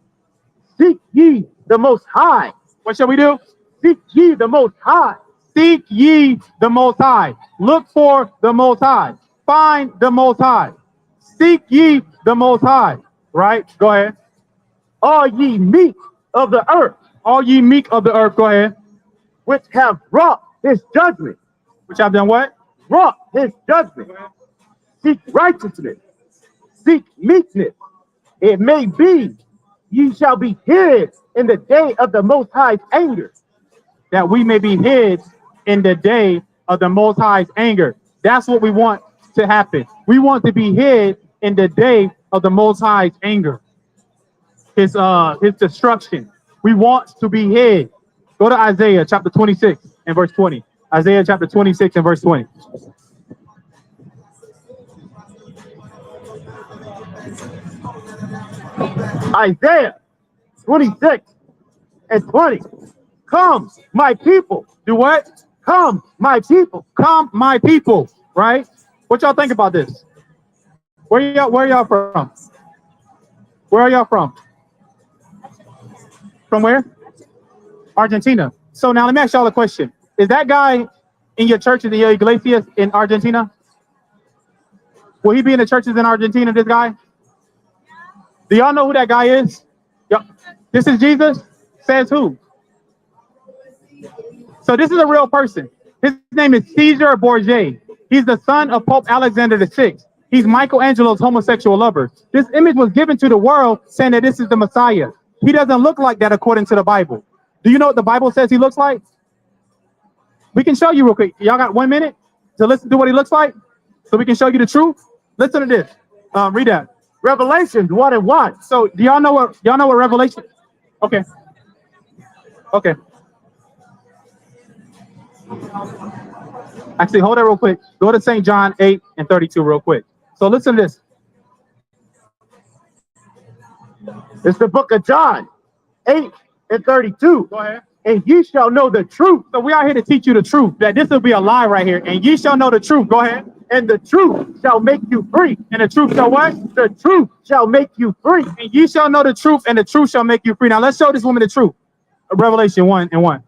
Seek ye the Most High. What shall we do? Seek ye the Most High. Seek ye the Most High. Look for the Most High. Find the Most High. Seek ye the Most High. Right? Go ahead. All ye meek of the earth, All ye meek of the earth. Go ahead. which have wrought his judgment. Which have done what? Wrought his judgment. Seek righteousness. Seek meekness. It may be ye shall be hid in the day of the Most High's anger. That we may be hid in the day of the Most High's anger. That's what we want to happen. We want to be hid in the day of the Most High's anger. His destruction. We want to be hid. Go to Isaiah chapter 26 and verse 20. Isaiah chapter 26 and verse 20. Isaiah 26 and 20. Come, my people. Do what? Come, my people. Come, my people. Right? What y'all think about this? Where y'all from? Where are y'all from? From where? Argentina. So now let me ask y'all a question. Is that guy in your churches in your iglesias in Argentina? Will he be in the churches in Argentina, this guy? Do y'all know who that guy is? Yup. This is Jesus? Says who? So this is a real person. His name is Caesar Borgia. He's the son of Pope Alexander VI. He's Michelangelo's homosexual lover. This image was given to the world saying that this is the Messiah. He doesn't look like that according to the Bible. Do you know what the Bible says he looks like? We can show you real quick. Y'all got 1 minute to listen to what he looks like so we can show you the truth? Listen to this. Read that. Revelations 1 and 1. So do y'all know what Revelation? Okay. Okay. Actually, hold that real quick. Go to St. John 8 and 32 real quick. So listen to this. It's the book of John 8 and 32. Go ahead. And ye shall know the truth. So we are here to teach you the truth, that this will be a lie right here. And ye shall know the truth. Go ahead. And the truth shall make you free. And the truth shall what? The truth shall make you free. And ye shall know the truth, and the truth shall make you free. Now let's show this woman the truth. Revelation 1 and 1.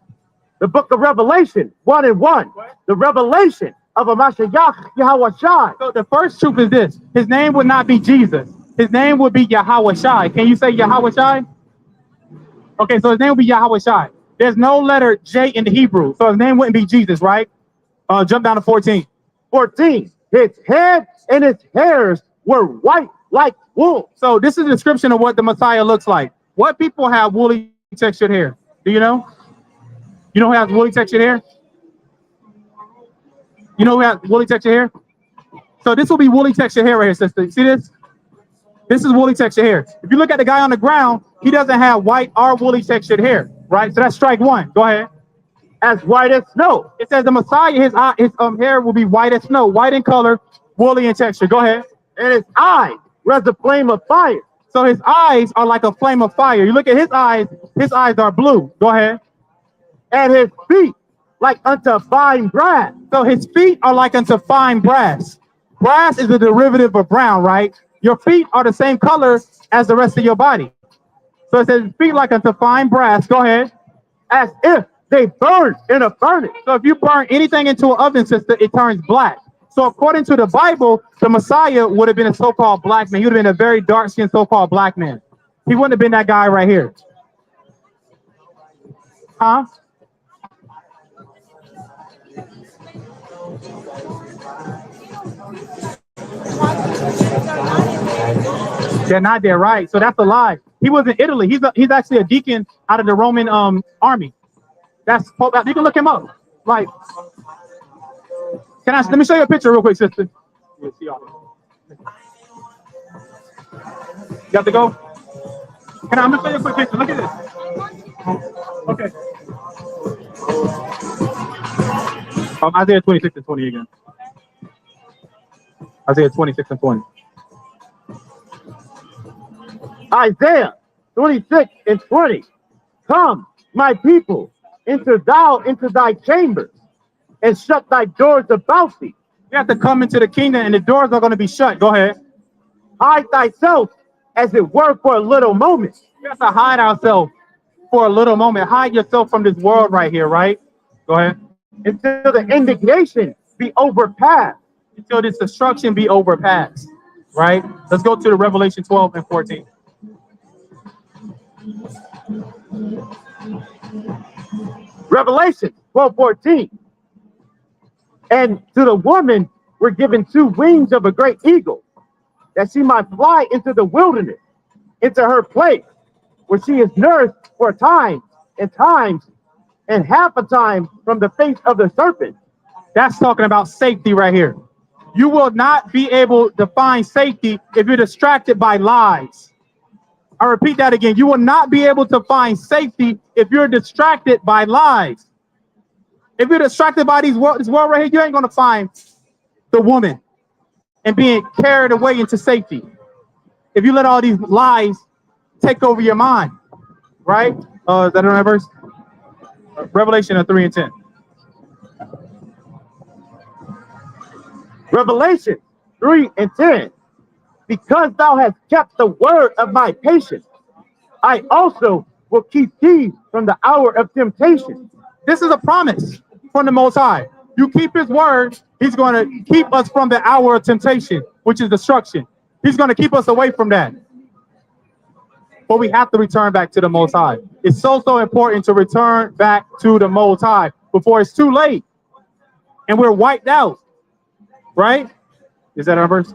The book of Revelation 1 and 1. The revelation of a Mashiach Yahweh Shai. So the first truth is this. His name would not be Jesus. His name would be Yahweh Shai. Can you say Yahweh Shai? Okay, so his name would be Yahweh Shai. There's no letter J in the Hebrew, so his name wouldn't be Jesus, right? Jump down to 14. 14. His head and his hairs were white like wool. So this is a description of what the Messiah looks like. What people have woolly textured hair? Do you know? You know who has woolly textured hair? You know who has woolly textured hair? So this will be woolly textured hair right here, sister. See this? This is woolly textured hair. If you look at the guy on the ground, he doesn't have white or woolly textured hair, right? So that's strike one. Go ahead. As white as snow. It says the Messiah, his hair will be white as snow, white in color, woolly in texture. Go ahead. And his eyes were as a flame of fire. So his eyes are like a flame of fire. You look at his eyes are blue. Go ahead. And his feet like unto fine brass. So his feet are like unto fine brass. Brass is a derivative of brown, right? Your feet are the same color as the rest of your body. So it says feet like unto fine brass. Go ahead. As if they burn in a furnace. So if you burn anything into an oven, sister, it turns black. So according to the Bible, the Messiah would have been a so-called black man. He would have been a very dark-skinned so-called black man. He wouldn't have been that guy right here. Huh? They're not there, right? So that's a lie. He was in Italy. He's actually a deacon out of the Roman army. That's Pope. You can look him up. Like, let me show you a picture real quick, sister. You have to go? I'm gonna show you a quick picture. Look at this. Okay. Isaiah 26 and 20 again. Isaiah 26 and 20. Isaiah 26 and 20. Come, my people, enter thou into thy chambers, and shut thy doors about thee. You have to come into the kingdom, and the doors are going to be shut. Go ahead. Hide thyself, as it were, for a little moment. We have to hide ourselves for a little moment. Hide yourself from this world right here, right? Go ahead. Until the indignation be overpassed. Until this destruction be overpassed, right? Let's go to the Revelation 12 and 14. Revelation 12:14. And to the woman were given 2 wings of a great eagle, that she might fly into the wilderness, into her place, where she is nourished for times and half a time from the face of the serpent. That's talking about safety right here. You will not be able to find safety if you're distracted by lies. I repeat that again. You will not be able to find safety if you're distracted by lies. If you're distracted by this world right here, you ain't going to find the woman and being carried away into safety. If you let all these lies take over your mind, right? Is that another verse? Revelation 3 and 10. Revelation 3 and 10. because thou hast kept the word of my patience, I also will keep thee from the hour of temptation. This is a promise from the Most High. You keep his word, he's going to keep us from the hour of temptation, which is destruction. He's going to keep us away from that. But we have to return back to the Most High. It's so important to return back to the Most High before it's too late and we're wiped out. Right? Is that our verse?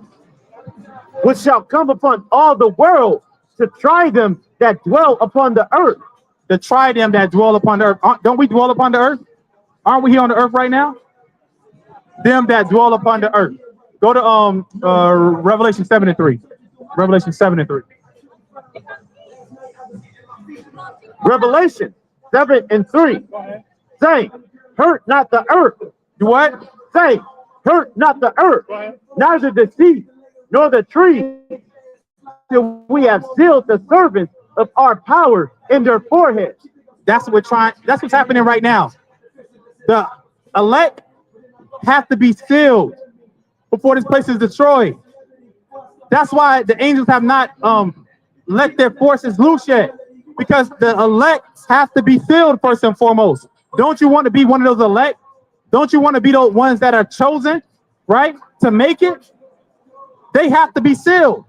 Which shall come upon all the world to try them that dwell upon the earth. To try them that dwell upon the earth. Don't we dwell upon the earth? Aren't we here on the earth right now? Them that dwell upon the earth. Go to Revelation 7:3. Revelation 7:3. Revelation 7:3. Saying, hurt not the earth. Do what? Saying, hurt not the earth, neither the sea, nor the tree, till we have sealed the servants of our power in their foreheads. That's what's happening right now. The elect have to be sealed before this place is destroyed. That's why the angels have not let their forces loose yet, because the elect have to be sealed first and foremost. Don't you want to be one of those elect? Don't you want to be those ones that are chosen, right, to make it? They have to be sealed.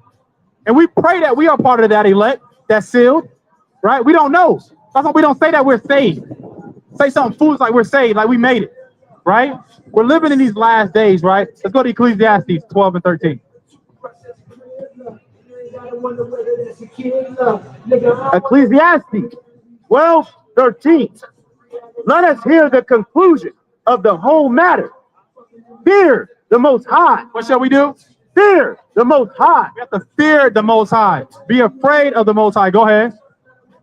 And we pray that we are part of that elect that's sealed, right? We don't know. That's why we don't say that we're saved. Say something foolish like we're saved, like we made it, right? We're living in these last days, right? Let's go to Ecclesiastes 12 and 13. Ecclesiastes 12:13. Let us hear the conclusion of the whole matter. Fear the Most High. What shall we do? Fear the Most High. We have to fear the Most High. Be afraid of the Most High. Go ahead.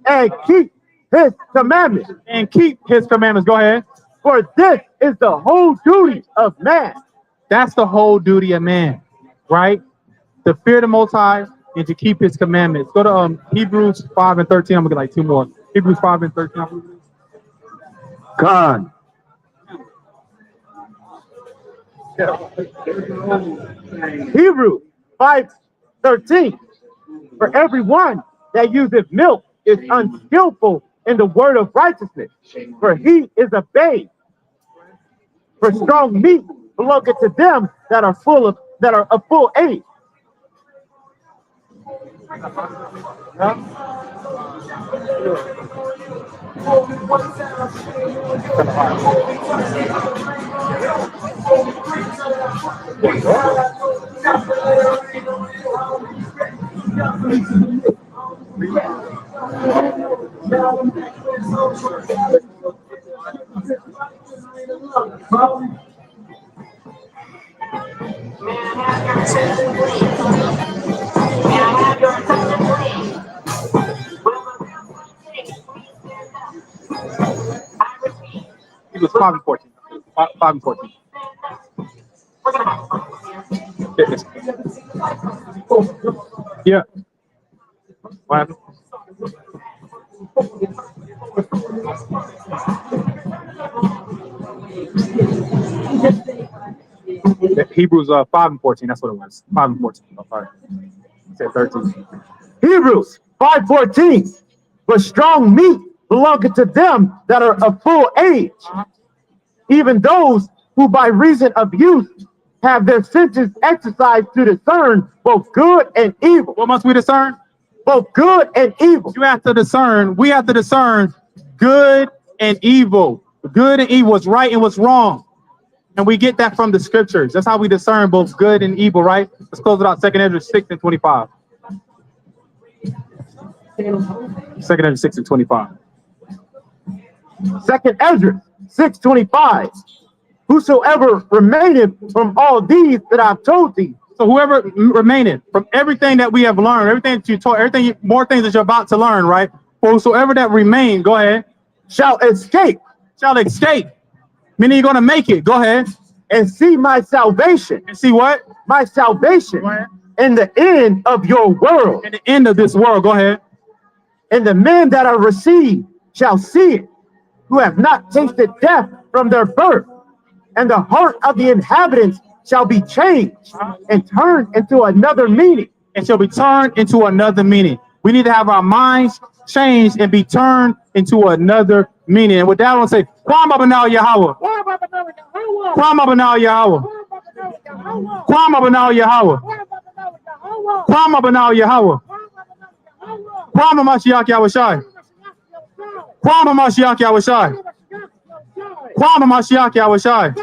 And keep his commandments. And keep his commandments. Go ahead. For this is the whole duty of man. That's the whole duty of man, right? To fear the Most High and to keep his commandments. Go to Hebrews 5 and 13. I'm going to get like two more. Hebrews 5 and 13. God. Hebrews 5:13. For everyone that useth milk is unskillful in the word of righteousness, for he is a babe. For strong meat belongeth to them that are of full age. It was 5 and 14. 5 and 14. Yeah. What happened? Hebrews 5 and 14. That's what it was. 5 and 14. Oh, sorry. I said 13. Hebrews 5:14. But strong meat belongeth to them that are of full age, even those who by reason of use have their senses exercised to discern both good and evil. What must we discern? Both good and evil. You have to discern. We have to discern good and evil. Good and evil, what's right and what's wrong. And we get that from the scriptures. That's how we discern both good and evil, right? Let's close it out. 2 Ezra 6 and 25. 2 Ezra 6 and 25. 2 Ezra 6:25. Whosoever remaineth from all these that I've told thee. So whoever remaineth from everything that we have learned, everything that you taught, everything, more things that you're about to learn, right? For whosoever that remain, go ahead. Shall escape. Shall escape. Meaning you're going to make it. Go ahead. And see my salvation. And see what? My salvation. In the end of your world. In the end of this world. Go ahead. And the men that are received shall see it, who have not tasted death from their birth. And the heart of the inhabitants shall be changed and turned into another meaning. and shall be turned into another meaning. We need to have our minds changed and be turned into another meaning. And with that, I want to say, Kwam Abanal Yahweh. Kwam Abanal Yahweh. Kwam Abanal Yahweh. Kwam Abanal Yahweh. Kwam Mashiach Yahushai. Kwam Mashiach Yahushai. Kwam Mashiach Yahushai.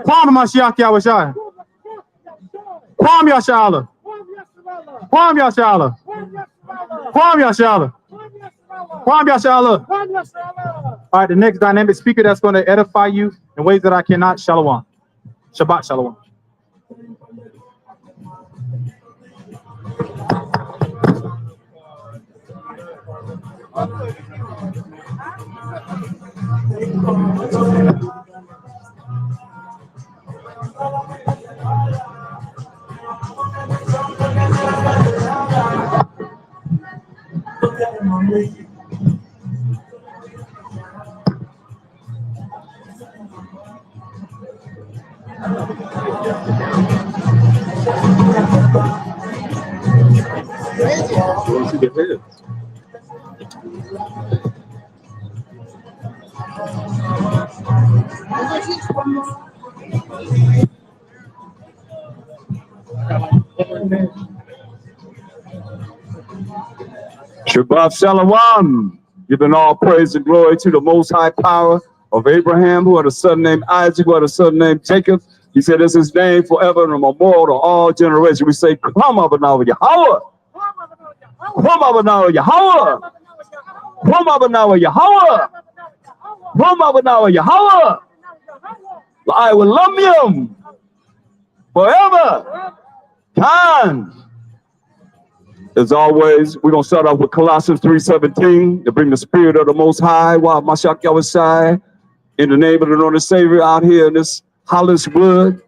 Kwam Mashiach Yahushai. Kwam Yashala. Kwam Yashala. Kwam Yashala. Kwam Yashala. All right, the next dynamic speaker that's going to edify you in ways that I cannot. Shalom. Shabbat Shalom. Shabbat Shalom, giving all praise and glory to the most high power of Abraham, who had a son named Isaac, who had a son named Jacob. He said, "This is his name forever and a memorial to all generations." We say, "Come up now, Yahweh! Come up now, Yahweh! Come up now, Yahweh! Come up now, Yahweh! I will love him forever." Time. As always, we're going to start off with Colossians 3:17 to bring the spirit of the Most High, while Mashiach Yahushai, in the name of the Lord and Savior, out here in this Holliswood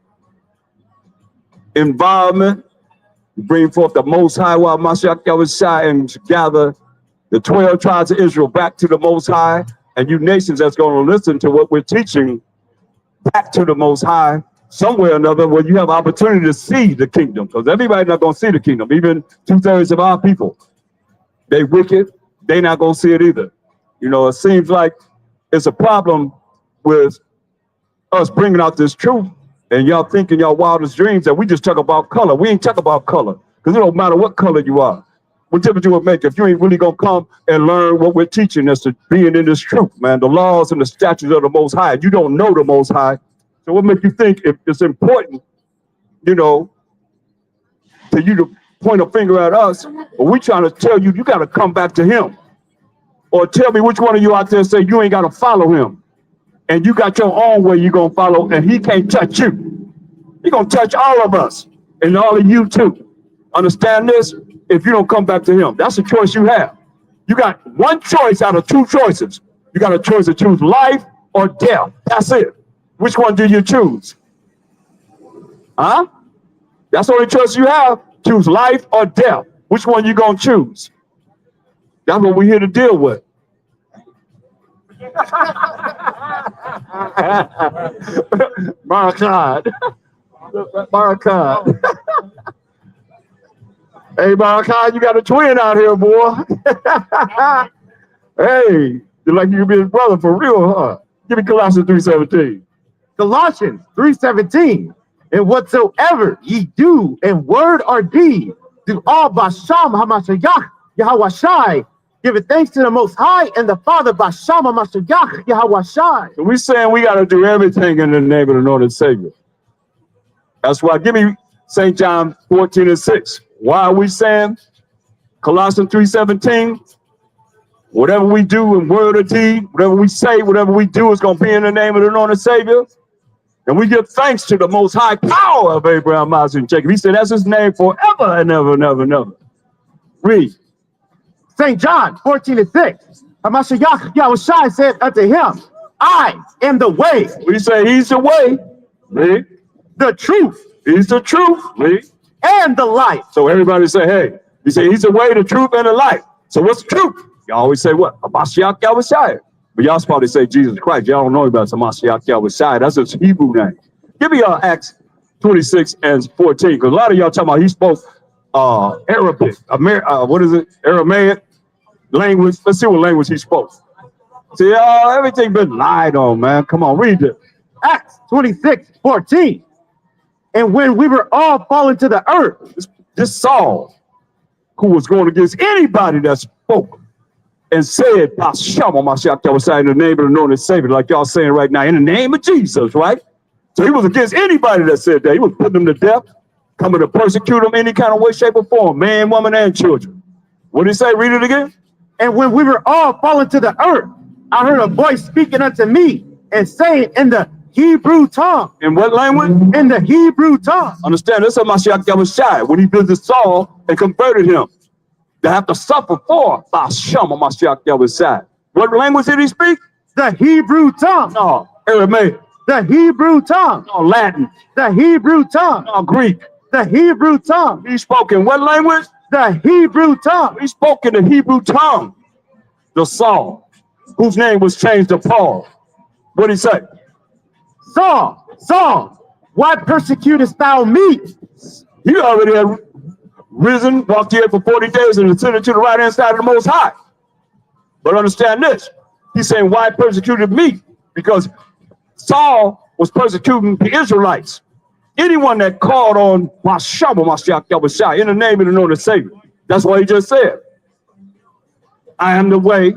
environment, bring forth the Most High, while Mashiach Yahushai, and gather the 12 tribes of Israel back to the Most High, and you nations that's going to listen to what we're teaching back to the Most High. Somewhere or another, where you have opportunity to see the kingdom, because everybody's not going to see the kingdom. Even 2/3 of our people, they wicked, they not going to see it either. You know, it seems like it's a problem with us bringing out this truth, and y'all think in y'all wildest dreams that we just talk about color. We ain't talk about color, because it don't matter what color you are. What difference you would make if you ain't really going to come and learn what we're teaching as to being in this truth, man, the laws and the statutes of the Most High. You don't know the Most High. So what makes you think if it's important, you know, to you to point a finger at us, but we trying to tell you, you got to come back to him. Or tell me which one of you out there say you ain't got to follow him. And you got your own way you're going to follow, and he can't touch you. He's going to touch all of us, and all of you too. Understand this? If you don't come back to him, that's a choice you have. You got one choice out of two choices. You got a choice to choose life or death. That's it. Which one do you choose? Huh? That's the only choice you have. Choose life or death. Which one you gonna choose? That's what we're here to deal with. Barakad. Barakad. Hey, Barakad, you got a twin out here, boy. Hey, you're like you can be his brother for real, huh? Give me Colossians 3:17. Colossians 3:17, and whatsoever ye do in word or deed, do all Basham Hamashiach Yahushai, giving thanks to the Most High and the Father Basham Hamashiach Yahushai. So we're saying we got to do everything in the name of the Lord and Savior. That's why, give me St. John 14:6. Why are we saying Colossians 3:17? Whatever we do in word or deed, whatever we say, whatever we do is going to be in the name of the Lord and Savior. And we give thanks to the most high power of Abraham, Isaac, and Jacob. He said that's his name forever and ever and ever and ever. Read. St. John 14:6. Hamashiach Yahushai said unto him, I am the way. We say he's the way. Read. The truth. He's the truth. Read. And the life. So everybody say, hey, you say he's the way, the truth, and the life. So what's truth? Y'all always say what? Hamashiach Yahushai. But y'all probably say Jesus Christ. Y'all don't know about Hamashiach Yahushai. That's his Hebrew name. Give me Acts 26:14. Because a lot of y'all talking about he spoke Arabic, what is it? Aramaic language. Let's see what language he spoke. See, everything been lied on, man. Come on, read it. Acts 26:14. And when we were all fallen to the earth, This Saul, who was going against anybody that spoke and said, Bashem, in the name of the Lord and Savior, like y'all saying right now, in the name of Jesus, right? So he was against anybody that said that. He was putting them to death, coming to persecute them any kind of way, shape, or form, man, woman, and children. What did he say? Read it again. and when we were all fallen to the earth, I heard a voice speaking unto me and saying in the Hebrew tongue. In what language? In the Hebrew tongue. Understand, this is Mashiach Yahushua when he visited Saul and converted him. They have to suffer for Bashem Mashiach Yahushua. What language did he speak? The Hebrew tongue. No, Aramaic. The Hebrew tongue. No, Latin. The Hebrew tongue. No, Greek. The Hebrew tongue. He spoke in what language? The Hebrew tongue. He spoke in the Hebrew tongue. The Saul, whose name was changed to Paul. What did he say? Saul, Saul, why persecutest thou me? He already had risen, walked the earth for 40 days, and ascended to the right hand side of the Most High. But understand this. He's saying, why persecuted me? Because Saul was persecuting the Israelites. Anyone that called on Mashiach in the name of the Lord and Savior. That's what he just said. I am the way,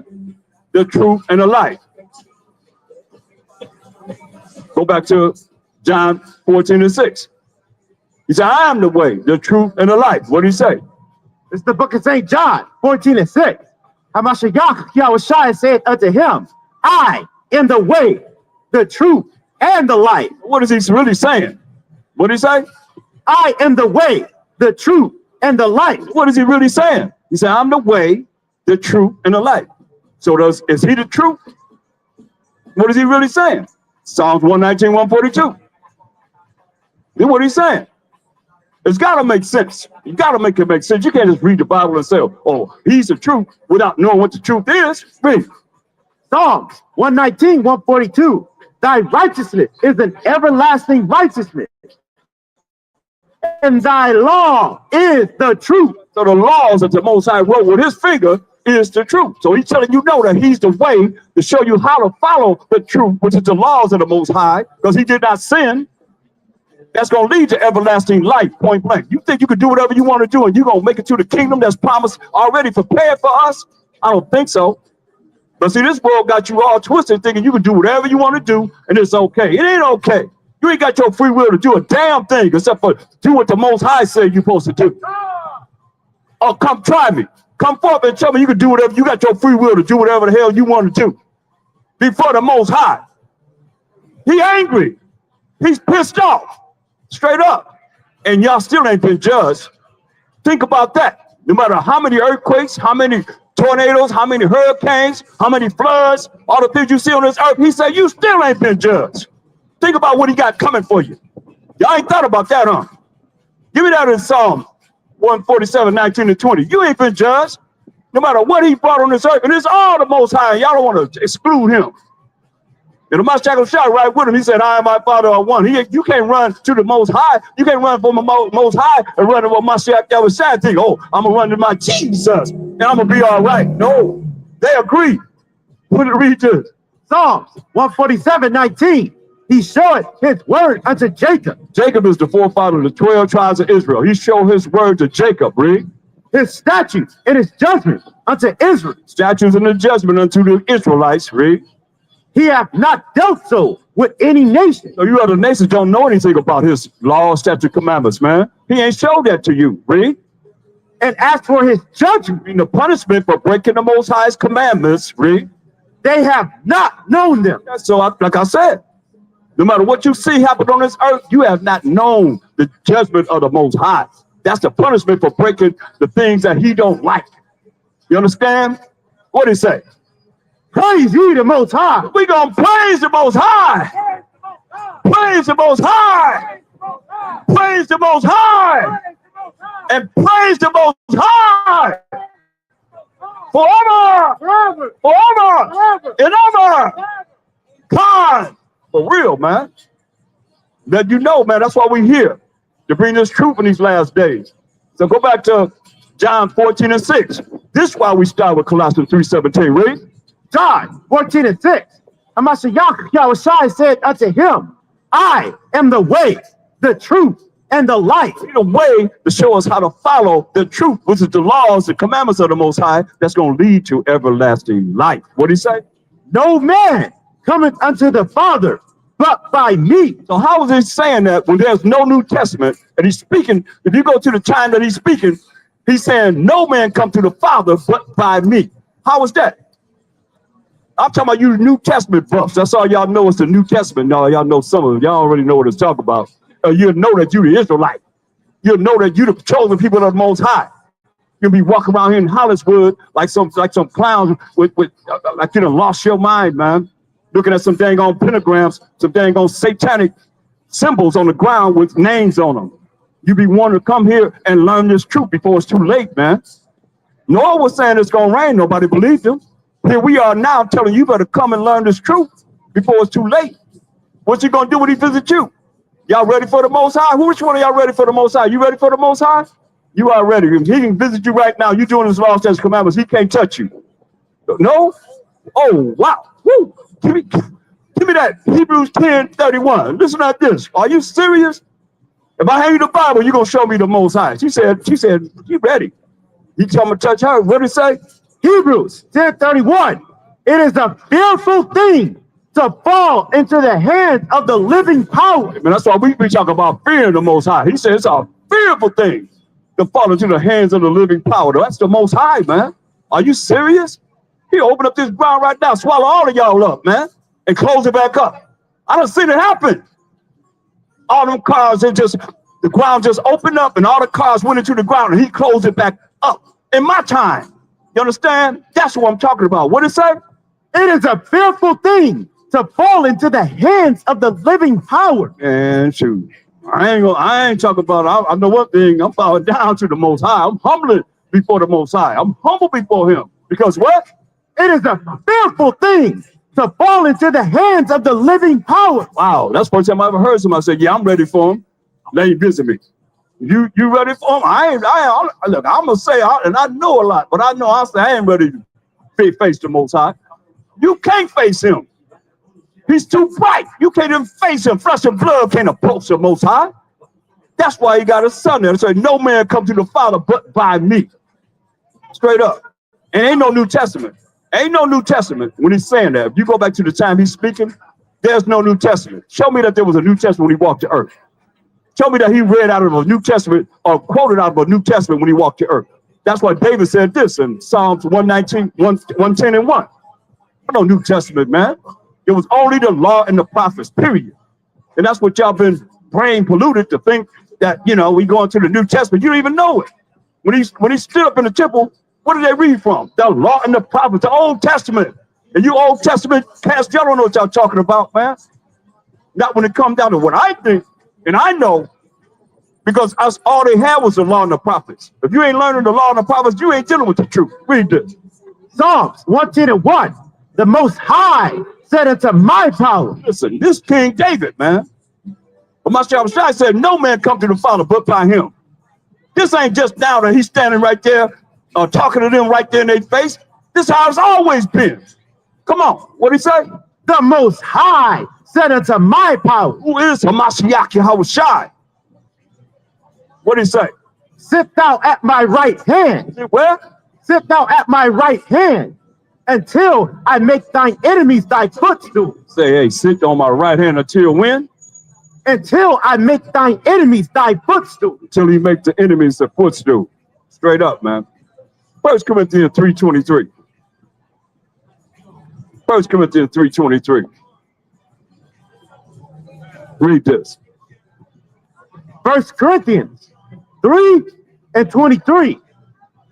the truth, and the life. Go back to John 14:6. He said, I am the way, the truth, and the life. What did he say? It's the book of St. John 14:6. Hamashiach Yahushua said unto him, I am the way, the truth, and the life. What is he really saying? What did he say? I am the way, the truth, and the life. What is he really saying? He said, I'm the way, the truth, and the life. So is he the truth? What is he really saying? Psalms 119, 142. Then what he's saying? It's got to make sense. You got to make it make sense. You can't just read the Bible and say, oh, he's the truth without knowing what the truth is. Read. Psalms 119, 142. Thy righteousness is an everlasting righteousness, and thy law is the truth. So the laws that the Most High wrote with his finger is the truth. So he's telling you that he's the way to show you how to follow the truth, which is the laws of the Most High, because he did not sin. That's going to lead to everlasting life, point blank. You think you can do whatever you want to do and you're going to make it to the kingdom that's promised, already prepared for us? I don't think so. But see, this world got you all twisted thinking you can do whatever you want to do and it's okay. It ain't okay. You ain't got your free will to do a damn thing except for do what the Most High said you're supposed to do. Oh, come try me. Come forth and tell me you can do whatever. You got your free will to do whatever the hell you want to do. Before the Most High. He angry. He's pissed off. Straight up. And y'all still ain't been judged. Think about that. No matter how many earthquakes, how many tornadoes, how many hurricanes, how many floods, all the things you see on this earth, he said you still ain't been judged. Think about what he got coming for you. Y'all ain't thought about that, huh? Give me that in Psalm 147, 19 and 20. You ain't been judged. No matter what he brought on this earth, and it's all the Most High, and y'all don't want to exclude him. And the Mashiach shot right with him. He said, I and my Father are one. You can't run to the Most High. You can't run from the Most High and run to what Mashiach Yahushua think. Oh, I'm going to run to my Jesus, and I'm going to be all right. No, they agree. What did it read to? Psalms 147, 19. He showed his word unto Jacob. Jacob is the forefather of the 12 tribes of Israel. He showed his word to Jacob, read. His statutes and his judgments unto Israel. Statutes and the judgment unto the Israelites, read. He hath not dealt so with any nation. So you other nations don't know anything about his law, statute, commandments, man. He ain't showed that to you, read. And as for his judgment, and the punishment for breaking the Most High's commandments, read. They have not known them. So like I said, no matter what you see happen on this earth, you have not known the judgment of the Most High. That's the punishment for breaking the things that he don't like. You understand? What did he say? Praise ye the Most High. We gonna praise the Most High. Praise the Most High. Praise the Most High. And praise the Most High. Forever. Forever. And ever. God. For real, man. That you know, man, that's why we're here. To bring this truth in these last days. So go back to John 14 and 6. This is why we start with Colossians 3:17. Read. John 14 and 6. Hamashiach Yahushua said unto him, I am the way, the truth, and the light. The way to show us how to follow the truth, which is the laws, the commandments of the Most High, that's going to lead to everlasting life. What did he say? No man cometh unto the Father but by me. So how is he saying that when there's no New Testament and he's speaking? If you go to the time that he's speaking, he's saying no man come to the Father but by me. How is that? I'm talking about you New Testament buffs. That's all y'all know is the New Testament. No, y'all know some of it. Y'all already know what it's talking about. You'll know that you're the Israelite. You'll know that you're the chosen people of the Most High. You'll be walking around here in Hollywood like some clowns with like you done lost your mind, man. Looking at some dang on pentagrams, some dang on satanic symbols on the ground with names on them. You be wanting to come here and learn this truth before it's too late, man. Noah was saying it's gonna rain. Nobody believed him. Here we are now telling you better come and learn this truth before it's too late. What's he gonna do when he visits you? Y'all ready for the Most High? Which one of y'all ready for the Most High? You ready for the Most High? You are ready. He can visit you right now. You doing his laws and his commandments. He can't touch you. No? Oh, wow. Woo. Give me that Hebrews 10:31. Listen to this. Are you serious? If I hand you the Bible, you're going to show me the Most High. She said, you ready? You tell me to touch her. What did it say? Hebrews 10:31. It is a fearful thing to fall into the hands of the living power. Man, that's why we be talking about fearing the Most High. He said it's a fearful thing to fall into the hands of the living power. That's the Most High, man. Are you serious? He'll open up this ground right now, swallow all of y'all up, man, and close it back up. I done seen it happen. All them cars, the ground just opened up and all the cars went into the ground and he closed it back up in my time. You understand? That's what I'm talking about. What did it say? It is a fearful thing to fall into the hands of the living power. And shoot, I ain't talking about, I know one thing, I'm bowing down to the Most High. I'm humbling before the Most High. I'm humble before him. Because what? It is a fearful thing to fall into the hands of the living power. Wow, that's the first time I ever heard somebody say, yeah, I'm ready for him. Let him visit me. You ready for him? Look, I'm going to say, and I know a lot, but I ain't ready to face the Most High. You can't face him. He's too bright. You can't even face him. Flesh and blood can't approach the Most High. That's why he got his son there to say, no man come to the Father but by me. Straight up. And ain't no New Testament. Ain't no New Testament when he's saying that. If you go back to the time he's speaking, there's no New Testament. Show me that there was a New Testament when he walked the earth. Show me that he read out of a New Testament or quoted out of a New Testament when he walked the earth. That's why David said this in Psalms 119, 110 and 1. No New Testament, man. It was only the law and the prophets, period. And that's what y'all been brain polluted to think that, we going to the New Testament. You don't even know it. When he stood up in the temple, what did they read from? The law and the prophets, the Old Testament. And you Old Testament cast, y'all don't know what y'all talking about, man. Not when it comes down to what I think, and I know, because us all they had was the law and the prophets. If you ain't learning the law and the prophets, you ain't dealing with the truth. Read this. Psalms 110 and 1. The Most High said unto my power. Listen, this King David, man. But my Shai said, no man come to the Father but by him. This ain't just now that he's standing right there talking to them right there in their face. This is how it's always been. Come on. What'd he say? The Most High said unto my power. Who is Hamashiach Yahushai? What'd he say? Sit thou at my right hand. Where? Sit thou at my right hand until I make thine enemies thy footstool. Say, hey, sit on my right hand until when? Until I make thine enemies thy footstool. Until he make the enemies the footstool. Straight up, man. 1 Corinthians 3:23. 1 Corinthians 3:23. Read this. 1 Corinthians 3:23.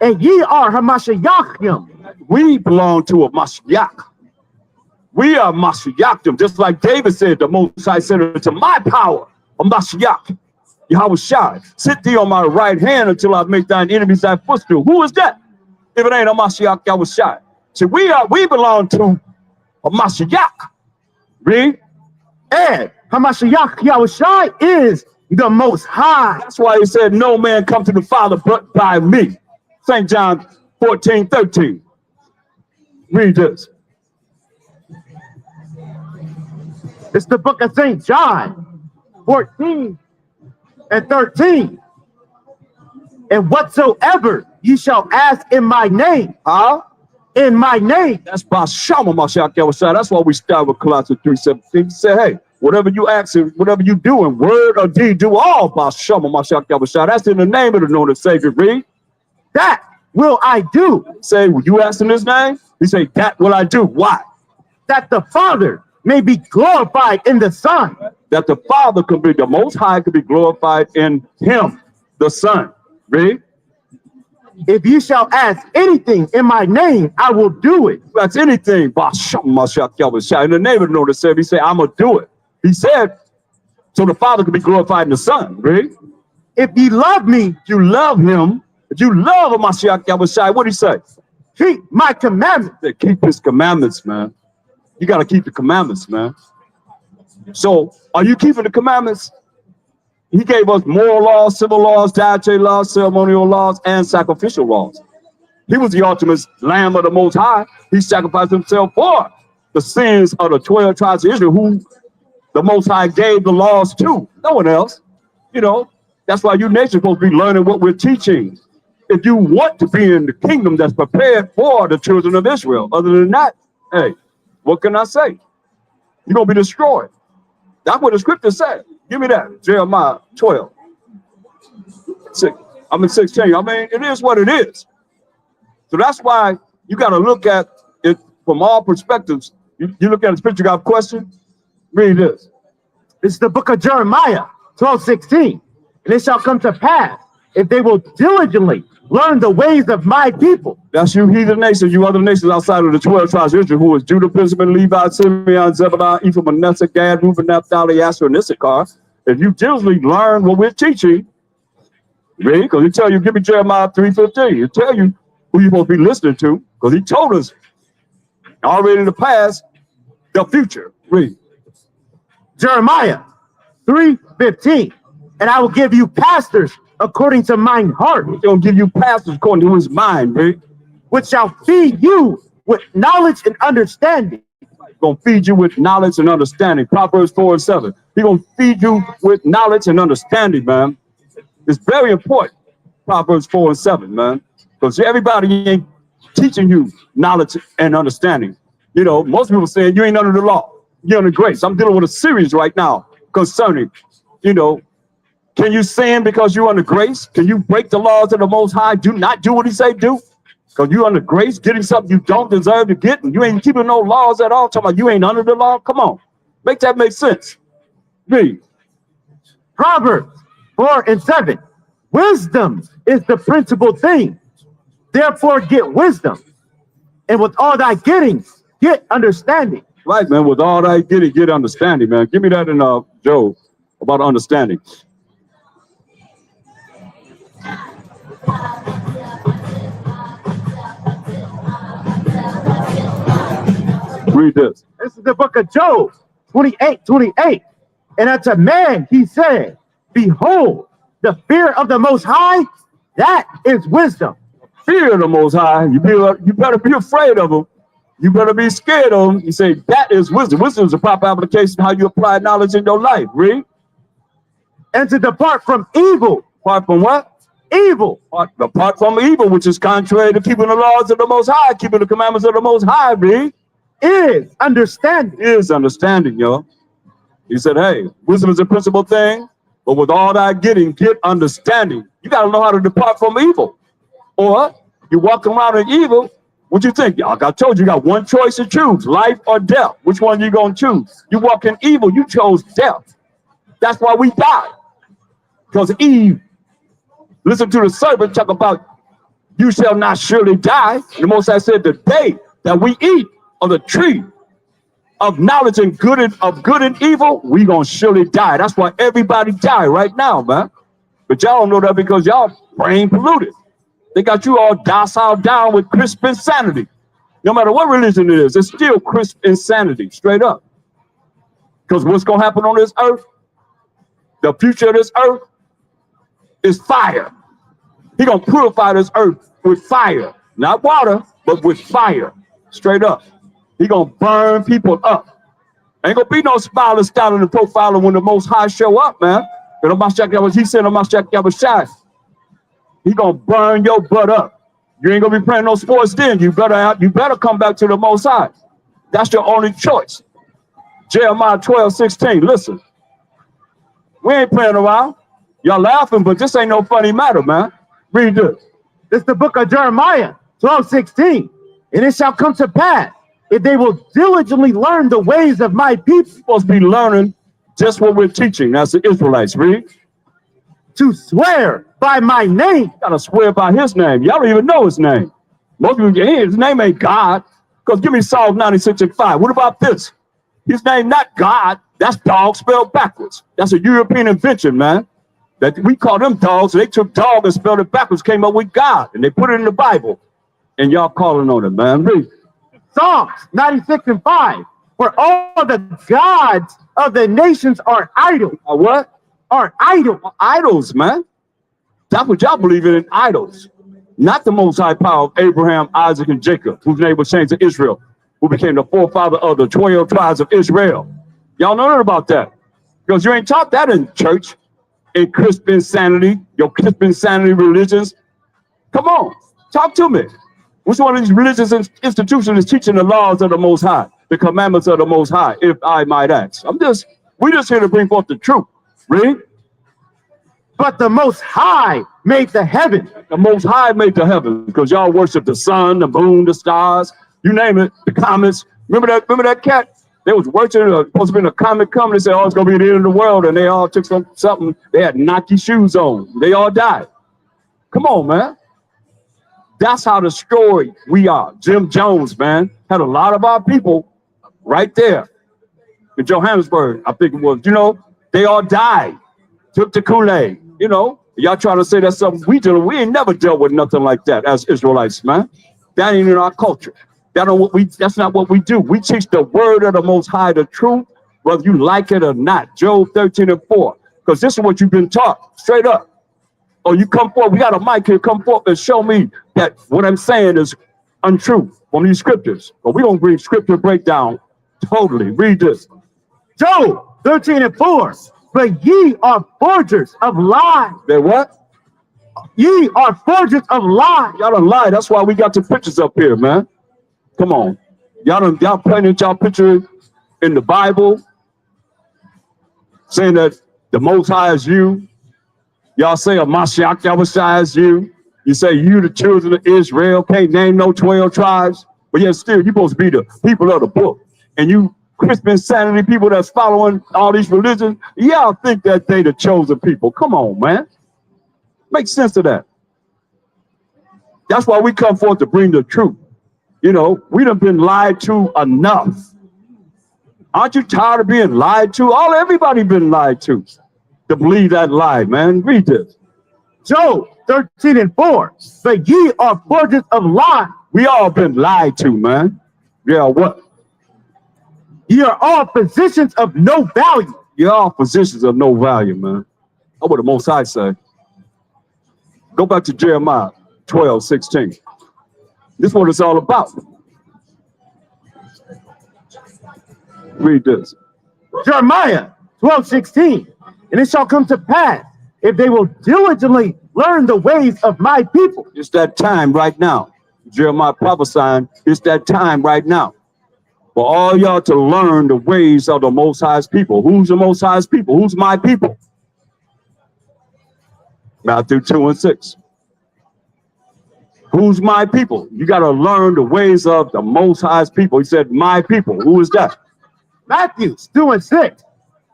And ye are Hamashiachim. We belong to a Mashiach. We are Mashiachim. Just like David said, the Most High said unto my power, a Mashiach. Yahushai, sit thee on my right hand until I make thine enemies thy footstool. Who is that? If it ain't a Mashiach Yahushai. So we belong to a Mashiach. Read. And Hamashiach Yahushai is the Most High. That's why he said, no man come to the Father but by me. St. John 14:13. Read this. It's the book of St. John 14:13. And whatsoever ye shall ask in my name, in my name. That's Bashama Mashiach Yahushua. That's why we start with Colossians 3:17. Say, hey, whatever you ask and whatever you do in word or deed, do all Bashama Mashiach Yahushua. That's in the name of the Lord and Savior. Read. That will I do. Say, will you ask in his name? He say, that will I do. Why? That the Father may be glorified in the Son. That the Father could be, the Most High could be glorified in him, the Son. Read. If you shall ask anything in my name, I will do it. That's anything. In the name of the Lord and Savior, he said, I'm going to do it. He said, so the Father could be glorified in the Son. Read. If you love me, you love him. If you love Mashiach Yahushua, what did he say? Keep my commandments. Keep his commandments, man. You got to keep the commandments, man. So, are you keeping the commandments? He gave us moral laws, civil laws, dietary laws, ceremonial laws, and sacrificial laws. He was the ultimate Lamb of the Most High. He sacrificed himself for the sins of the 12 tribes of Israel, who the Most High gave the laws to. No one else. You know, that's why you nations supposed to be learning what we're teaching. If you want to be in the kingdom that's prepared for the children of Israel. Other than that, hey, what can I say? You're going to be destroyed. That's what the scripture said. Give me that. Jeremiah 12. I'm in 16. I mean, it is what it is. So that's why you got to look at it from all perspectives. You look at the scripture, you got a question? Read this. It's the book of Jeremiah 12:16. And it shall come to pass, if they will diligently learn the ways of my people. That's you heathen nations, you other nations outside of the 12 tribes of Israel, who is Judah, Benjamin, Levi, Simeon, Zebulun, Ephraim, Manasseh, Gad, Reuben, Naphtali, Asher, and Issachar. If you diligently learn what we're teaching, read, because he tell you, give me Jeremiah 3:15. He'll tell you who you're supposed to be listening to, because he told us already in the past, the future. Read. Jeremiah 3:15. And I will give you pastors according to mine heart. He's going to give you pastors according to his mind, right? Which shall feed you with knowledge and understanding. He's going to feed you with knowledge and understanding. Proverbs 4:7. He's going to feed you with knowledge and understanding, man. It's very important. Proverbs 4:7, man. Because everybody ain't teaching you knowledge and understanding. You know, most people saying you ain't under the law. You're under grace. I'm dealing with a series right now concerning, you know, can you sin because you're under grace? Can you break the laws of the Most High? Do not do what he say do? Because you're under grace, getting something you don't deserve to get, and you ain't keeping no laws at all. Talking about you ain't under the law. Come on. Make that make sense. Read. Proverbs 4:7. Wisdom is the principal thing. Therefore get wisdom. And with all thy getting, get understanding. Right, man. With all thy getting, get understanding, man. Give me that in Job about understanding. Read this. This is the book of Job 28:28. And unto man he said, behold, the fear of the Most High, that is wisdom. Fear of the Most High. You better be afraid of him. You better be scared of him. You say, that is wisdom. Wisdom is a proper application of how you apply knowledge in your life. Read. And to depart from evil. Apart from what? Evil. Apart from evil, which is contrary to keeping the laws of the Most High, keeping the commandments of the Most High, read. Is understanding. Is understanding, yo. He said, hey, wisdom is a principal thing, but with all thy getting, get understanding. You got to know how to depart from evil. Or you walk around in evil, what you think? Y'all, I told you, you got one choice to choose, life or death. Which one you going to choose? You walk in evil, you chose death. That's why we died. Because Eve, listen to the serpent talk about, you shall not surely die. The Most High said, the day that we eat of the tree of knowledge and good and evil, we gonna surely die. That's why everybody die right now, man. But y'all don't know that because y'all brain polluted. They got you all docile down with crisp insanity. No matter what religion it is, it's still crisp insanity, straight up. Because what's gonna happen on this earth? The future of this earth is fire. He gonna purify this earth with fire, not water, but with fire, straight up. He gonna burn people up. Ain't gonna be no smiling, styling, and profiling when the Most High show up, man. And he said, he gonna burn your butt up. You ain't gonna be playing no sports then. You better come back to the Most High. That's your only choice. Jeremiah 12:16. Listen, we ain't playing around. Y'all laughing, but this ain't no funny matter, man. Read this. This is the book of Jeremiah 12:16. And it shall come to pass, if they will diligently learn the ways of my people. You're supposed to be learning just what we're teaching as the Israelites. Read. To swear by my name. You gotta swear by his name. Y'all don't even know his name. Most people, his name ain't God. Because give me Psalm 96:5. What about this? His name not God. That's dog spelled backwards. That's a European invention, man. That we call them dogs. They took dog and spelled it backwards, came up with God, and they put it in the Bible. And y'all calling on it, man. Read. Psalms 96:5. For all the gods of the nations are idols. What? Are idols. Idols, man. That's what y'all believe in, idols. Not the Most High power of Abraham, Isaac, and Jacob, whose name was changed to Israel, who became the forefather of the 12 tribes of Israel. Y'all know about that. Because you ain't taught that in church, in Christian insanity, your Christian insanity religions. Come on, talk to me. Which one of these religious institutions is teaching the laws of the Most High, the commandments of the Most High, if I might ask? We just here to bring forth the truth. Read. But the Most High made the heaven. The Most High made the heavens, because y'all worship the sun, the moon, the stars, you name it, the comets. Remember that cat? They was worshiping, supposed to be in a comet coming. They said, oh, it's going to be the end of the world. And they all took something. They had Nike shoes on. They all died. Come on, man. That's how destroyed we are. Jim Jones, man, had a lot of our people right there in Johannesburg, I think it was. They all died. Took the Kool-Aid. Y'all trying to say that's something we do. We ain't never dealt with nothing like that as Israelites, man. That ain't in our culture. That's not what we do. We teach the word of the Most High, the truth, whether you like it or not. Job 13:4. Because this is what you've been taught, straight up. Oh, you come forward. We got a mic here. Come forward and show me that what I'm saying is untrue from these scriptures. But we don't bring scripture breakdown totally. Read this. Job 13:4. But ye are forgers of lies. They what? Ye are forgers of lies. Y'all don't lie. That's why we got the pictures up here, man. Come on. Y'all planted y'all picture in the Bible, saying that the Most High is you. Y'all say a Mashiach Yahushua is you. You say you the children of Israel, can't name no 12 tribes, but yet still you supposed to be the people of the book. And you Christian insanity people that's following all these religions, y'all think that they the chosen people. Come on, man. Make sense of that. That's why we come forth to bring the truth. We done been lied to enough. Aren't you tired of being lied to? Everybody been lied to believe that lie, man. Read this. Job 13:4. But ye are forgers of lies. We all been lied to, man. Yeah, what? Ye are all physicians of no value. You're all physicians of no value, man. That's what the Most High say. Go back to Jeremiah 12:16. This is what it's all about. Read this. Jeremiah 12:16. And it shall come to pass, if they will diligently learn the ways of my people. It's that time right now. Jeremiah prophesying, it's that time right now. For all y'all to learn the ways of the Most High's people. Who's the Most High's people? Who's my people? Matthew 2:6. Who's my people? You got to learn the ways of the Most High's people. He said, my people. Who is that? Matthew 2:6.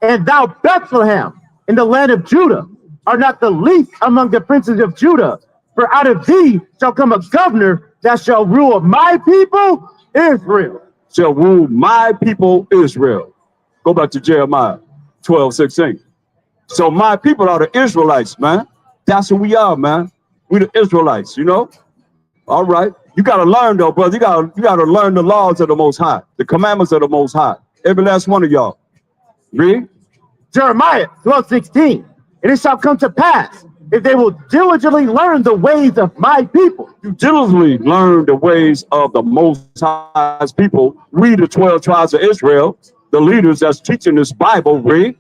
And thou, Bethlehem, in the land of Judah, are not the least among the princes of Judah. For out of thee shall come a governor that shall rule my people, Israel. Shall rule my people, Israel. Go back to Jeremiah 12:16. So my people are the Israelites, man. That's who we are, man. We the Israelites, All right. You got to learn, though, brother. You got to learn the laws of the Most High, the commandments of the Most High. Every last one of y'all. Read. Jeremiah 12:16. And it shall come to pass, if they will diligently learn the ways of my people. You diligently learn the ways of the Most High's people. We, the 12 tribes of Israel, the leaders that's teaching this Bible, read.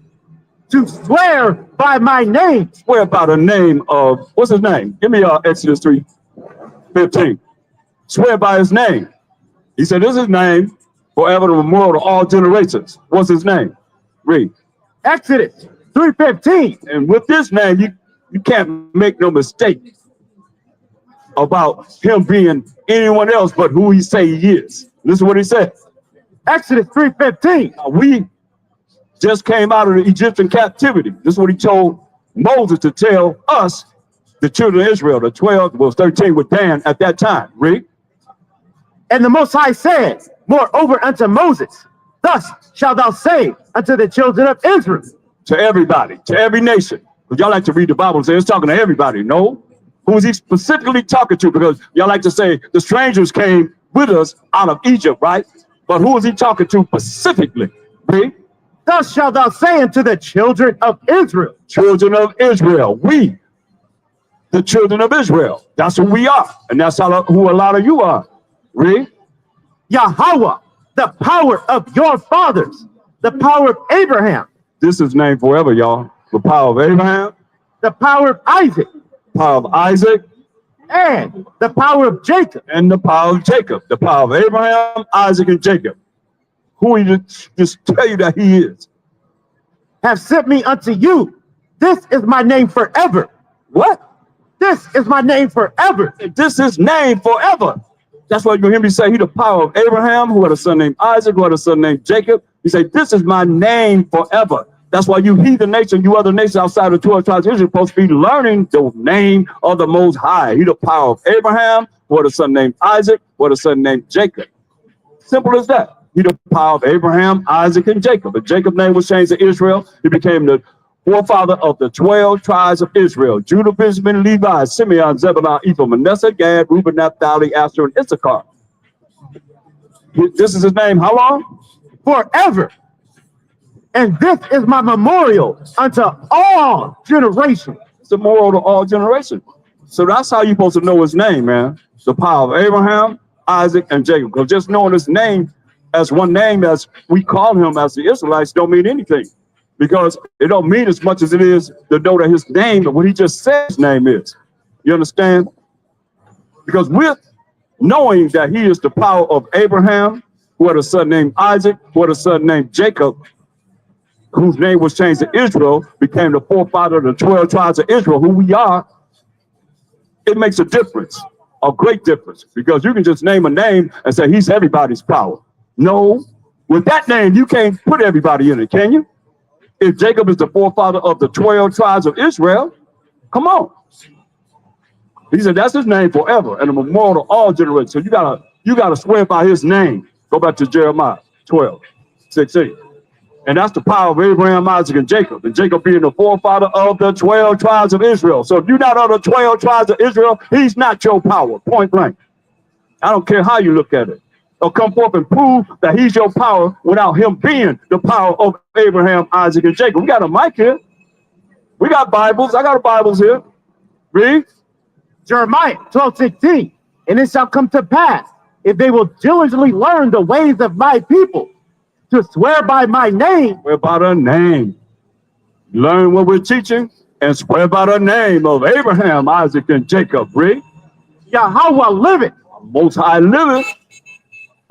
To swear by my name. Swear by the name of, what's his name? Give me Exodus 3:15. Swear by his name. He said, this is his name forever and memorial to all generations. What's his name? Read. Exodus 3:15. And with this name, you can't make no mistake about him being anyone else but who he say he is. This is what he said. Exodus 3:15. We just came out of the Egyptian captivity. This is what he told Moses to tell us, the children of Israel. The 12 was 13 with Dan at that time. Read. And the Most High said, moreover unto Moses, thus shalt thou say unto the children of Israel. To everybody, to every nation. Because y'all like to read the Bible and say it's talking to everybody. No. Who is he specifically talking to? Because y'all like to say the strangers came with us out of Egypt, right? But who is he talking to specifically? Read. Thus shalt thou say unto the children of Israel. Children of Israel. We, the children of Israel. That's who we are. And that's who a lot of you are. Read. Yahweh, the power of your fathers, the power of Abraham. This is named forever, y'all. The power of Abraham. The power of Isaac. Power of Isaac. And the power of Jacob. And the power of Jacob. The power of Abraham, Isaac, and Jacob. Who he just tell you that he is. Have sent me unto you. This is my name forever. What? This is my name forever. This is name forever. That's why you hear me say he the power of Abraham, who had a son named Isaac, who had a son named Jacob. He said, this is my name forever. That's why you heathen nation, you other nations outside of the 12 tribes of Israel, supposed to be learning the name of the Most High. He the power of Abraham, who had a son named Isaac, who had a son named Jacob. Simple as that. He the power of Abraham, Isaac, and Jacob. But Jacob's name was changed to Israel. He became the forefather of the 12 tribes of Israel: Judah, Benjamin, Levi, Simeon, Zebulun, Ephraim, Manasseh, Gad, Reuben, Naphtali, Asher, and Issachar. This is his name. How long? Forever. And this is my memorial unto all generations. It's a memorial to all generations. So that's how you're supposed to know his name, man. The power of Abraham, Isaac, and Jacob. Because just knowing his name as one name as we call him as the Israelites don't mean anything. Because it don't mean as much as it is to know that his name and what he just said his name is. You understand? Because with knowing that he is the power of Abraham, who had a son named Isaac, who had a son named Jacob, whose name was changed to Israel, became the forefather of the 12 tribes of Israel, who we are, it makes a difference, a great difference. Because you can just name a name and say he's everybody's power. No, with that name, you can't put everybody in it, can you? If Jacob is the forefather of the 12 tribes of Israel, come on. He said that's his name forever and a memorial to all generations. So you gotta swear by his name. Go back to Jeremiah 12:16. And that's the power of Abraham, Isaac, and Jacob. And Jacob being the forefather of the 12 tribes of Israel. So if you're not of the 12 tribes of Israel, he's not your power, point blank. I don't care how you look at it. Or come forth and prove that he's your power without him being the power of Abraham, Isaac, and Jacob. We got a mic here. We got Bibles. I got Bibles here. Read. Jeremiah 12:16. And it shall come to pass, if they will diligently learn the ways of my people, to swear by my name. Swear by the name. Learn what we're teaching and swear by the name of Abraham, Isaac, and Jacob. Read. Yahweh liveth. Most High liveth.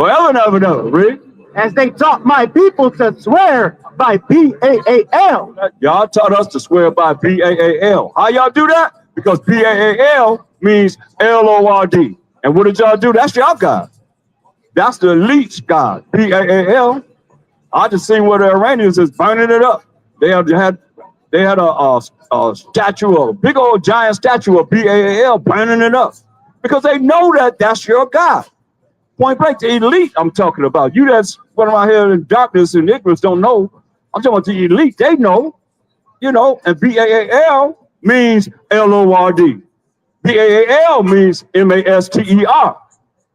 Forever and ever and ever. Read. As they taught my people to swear by Baal. Y'all taught us to swear by Baal. How y'all do that? Because Baal means Lord. And what did y'all do? That's y'all God. That's the elite God. Baal. I just seen where the Iranians is burning it up. They had a statue, a big old giant statue of Baal burning it up. Because they know that that's your God. Point blank, the elite I'm talking about. You that's running around here in darkness and ignorance don't know. I'm talking about the elite. They know, you know, and Baal means Lord. Baal means Master,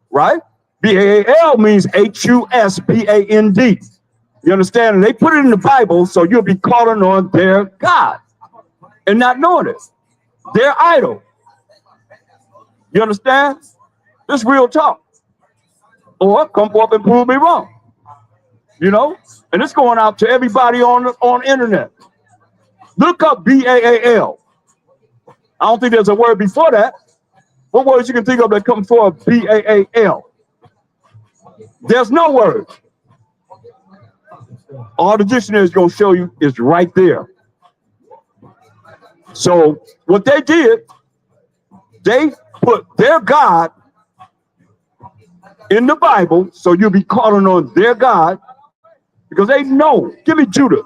right? Baal means Huspand. You understand? And they put it in the Bible, so you'll be calling on their God and not knowing it. Their idol. You understand? This real talk. Or come forth and prove me wrong. You know? And it's going out to everybody on internet. Look up B-A-A-L. I don't think there's a word before that. What words you can think of that come before B-A-A-L? There's no word. All the dictionary is going to show you is right there. So what they did, they put their God in the Bible, so you'll be calling on their God, because they know. Give me Judah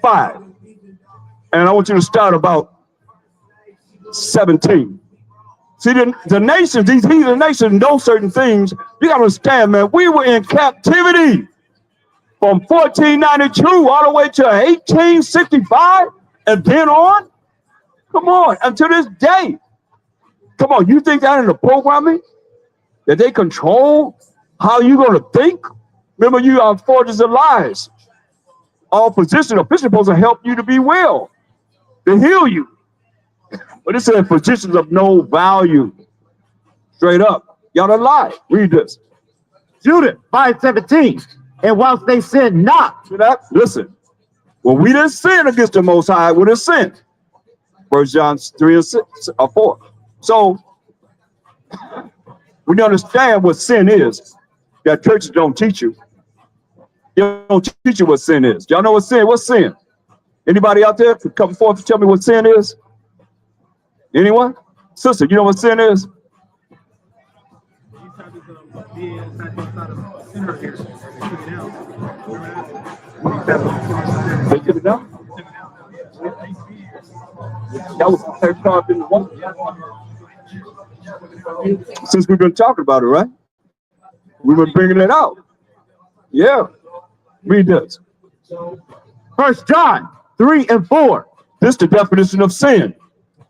5. And I want you to start about 17. See, the nations, these heathen nations know certain things. You got to understand, man, we were in captivity from 1492 all the way to 1865 and then on. Come on, until this day. Come on, you think that in the programming that they control how you going to think? Remember, you are forges of lies. All position officials supposed to help you to be well, to heal you. But it said positions of no value. Straight up. Y'all don't lie. Read this. Judah 5:17. And whilst they sin not. See that? Listen. Well, we didn't sin against the Most High. We didn't sin. 1 John 3 and 6 or 4. So we understand what sin is. That churches don't teach you. They don't teach you what sin is. Y'all know what sin? What's sin? Anybody out there could come forth and tell me what sin is? Anyone? Sister, you know what sin is? They took it down? That was the third part in the one. Since we've been talking about it, right? We've been bringing it out. Yeah. Read this. 1 John 3 and 4. This is the definition of sin.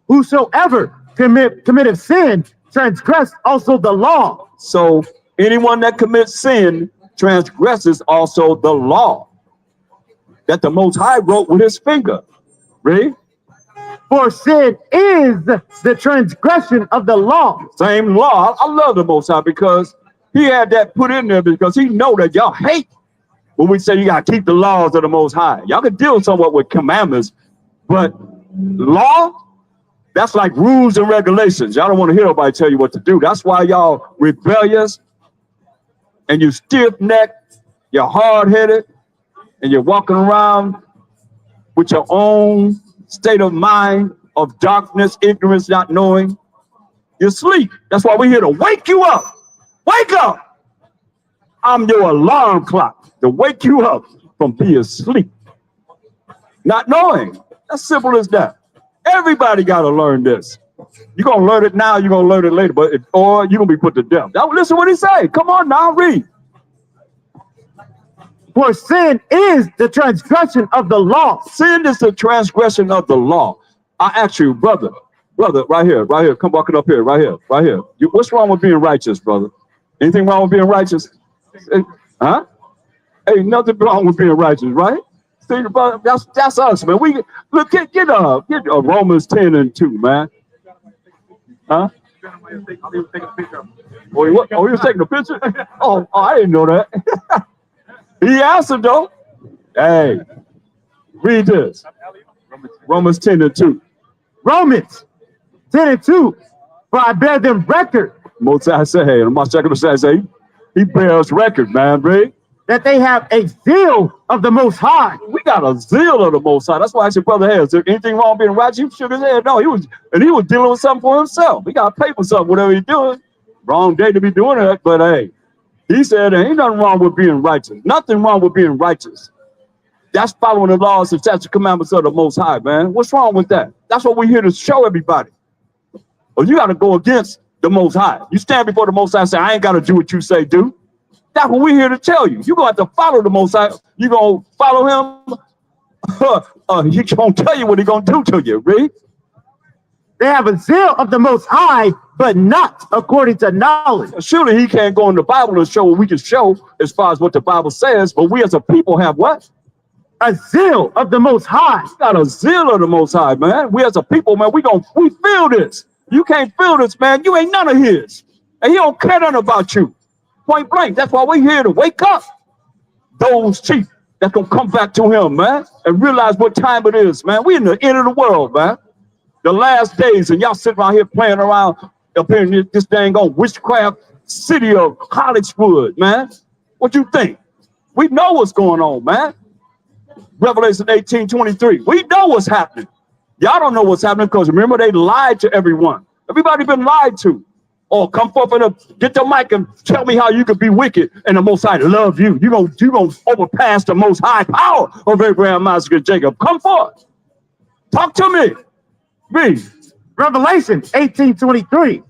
Whosoever committeth sin transgress also the law. So anyone that commits sin transgresses also the law that the Most High wrote with his finger. Read. For sin is the transgression of the law. Same law. I love the Most High because he had that put in there because he know that y'all hate when we say you got to keep the laws of the Most High. Y'all can deal somewhat with commandments, but law, that's like rules and regulations. Y'all don't want to hear nobody tell you what to do. That's why y'all rebellious and you stiff-necked, you're hard-headed, and you're walking around with your own state of mind of darkness, ignorance, not knowing. You sleep. That's why we're here to wake you up. Wake up. I'm your alarm clock to wake you up from being asleep. Not knowing. As simple as that. Everybody got to learn this. You're going to learn it now, you're going to learn it later, or you're going to be put to death. Now, listen what he say. Come on now, read. For sin is the transgression of the law. Sin is the transgression of the law. I ask you, brother, right here, come walking up here, right here. What's wrong with being righteous, brother? Anything wrong with being righteous? Huh? Ain't nothing wrong with being righteous, right? See, brother, that's us, man. We look, get Romans 10 and 2, man. Huh? Oh, you was taking a picture? Oh, I didn't know that. He answered though. Hey, read this. Romans 10 and 2. Romans 10 and 2. For I bear them record. Moses said, hey, and my second say, he bears record, man, read. That they have a zeal of the Most High. We got a zeal of the Most High. That's why I said, brother, hey, is there anything wrong being righteous? He shook his head. No, he was dealing with something for himself. He got to pay for something, whatever he's doing. Wrong day to be doing it, but hey. He said there ain't nothing wrong with being righteous. Nothing wrong with being righteous. That's following the laws and statutes and commandments of the Most High, man. What's wrong with that? That's what we're here to show everybody. Well, you got to go against the Most High. You stand before the Most High and say, I ain't got to do what you say do. That's what we're here to tell you. You're going to have to follow the Most High. You're going to follow him. He's going to tell you what he's going to do to you. Read. They have a zeal of the Most High, but not according to knowledge. Surely he can't go in the Bible and show what we can show as far as what the Bible says, but we as a people have what? A zeal of the Most High. Got a zeal of the Most High, man. We as a people, man, we feel this. You can't feel this, man. You ain't none of his. And he don't care nothing about you. Point blank. That's why we're here to wake up those sheep that's going to come back to him, man, and realize what time it is, man. We in the end of the world, man. The last days, and y'all sitting around here playing around up here in this dang old witchcraft city of Hollywood, man. What you think? We know what's going on, man. Revelation 18:23. We know what's happening. Y'all don't know what's happening because remember they lied to everyone. Everybody been lied to. Oh, come forth and get the mic and tell me how you could be wicked and the Most High love you. You gonna overpass the Most High power of Abraham, Isaac, and Jacob. Come forth. Talk to me. Read. Revelation 18:23.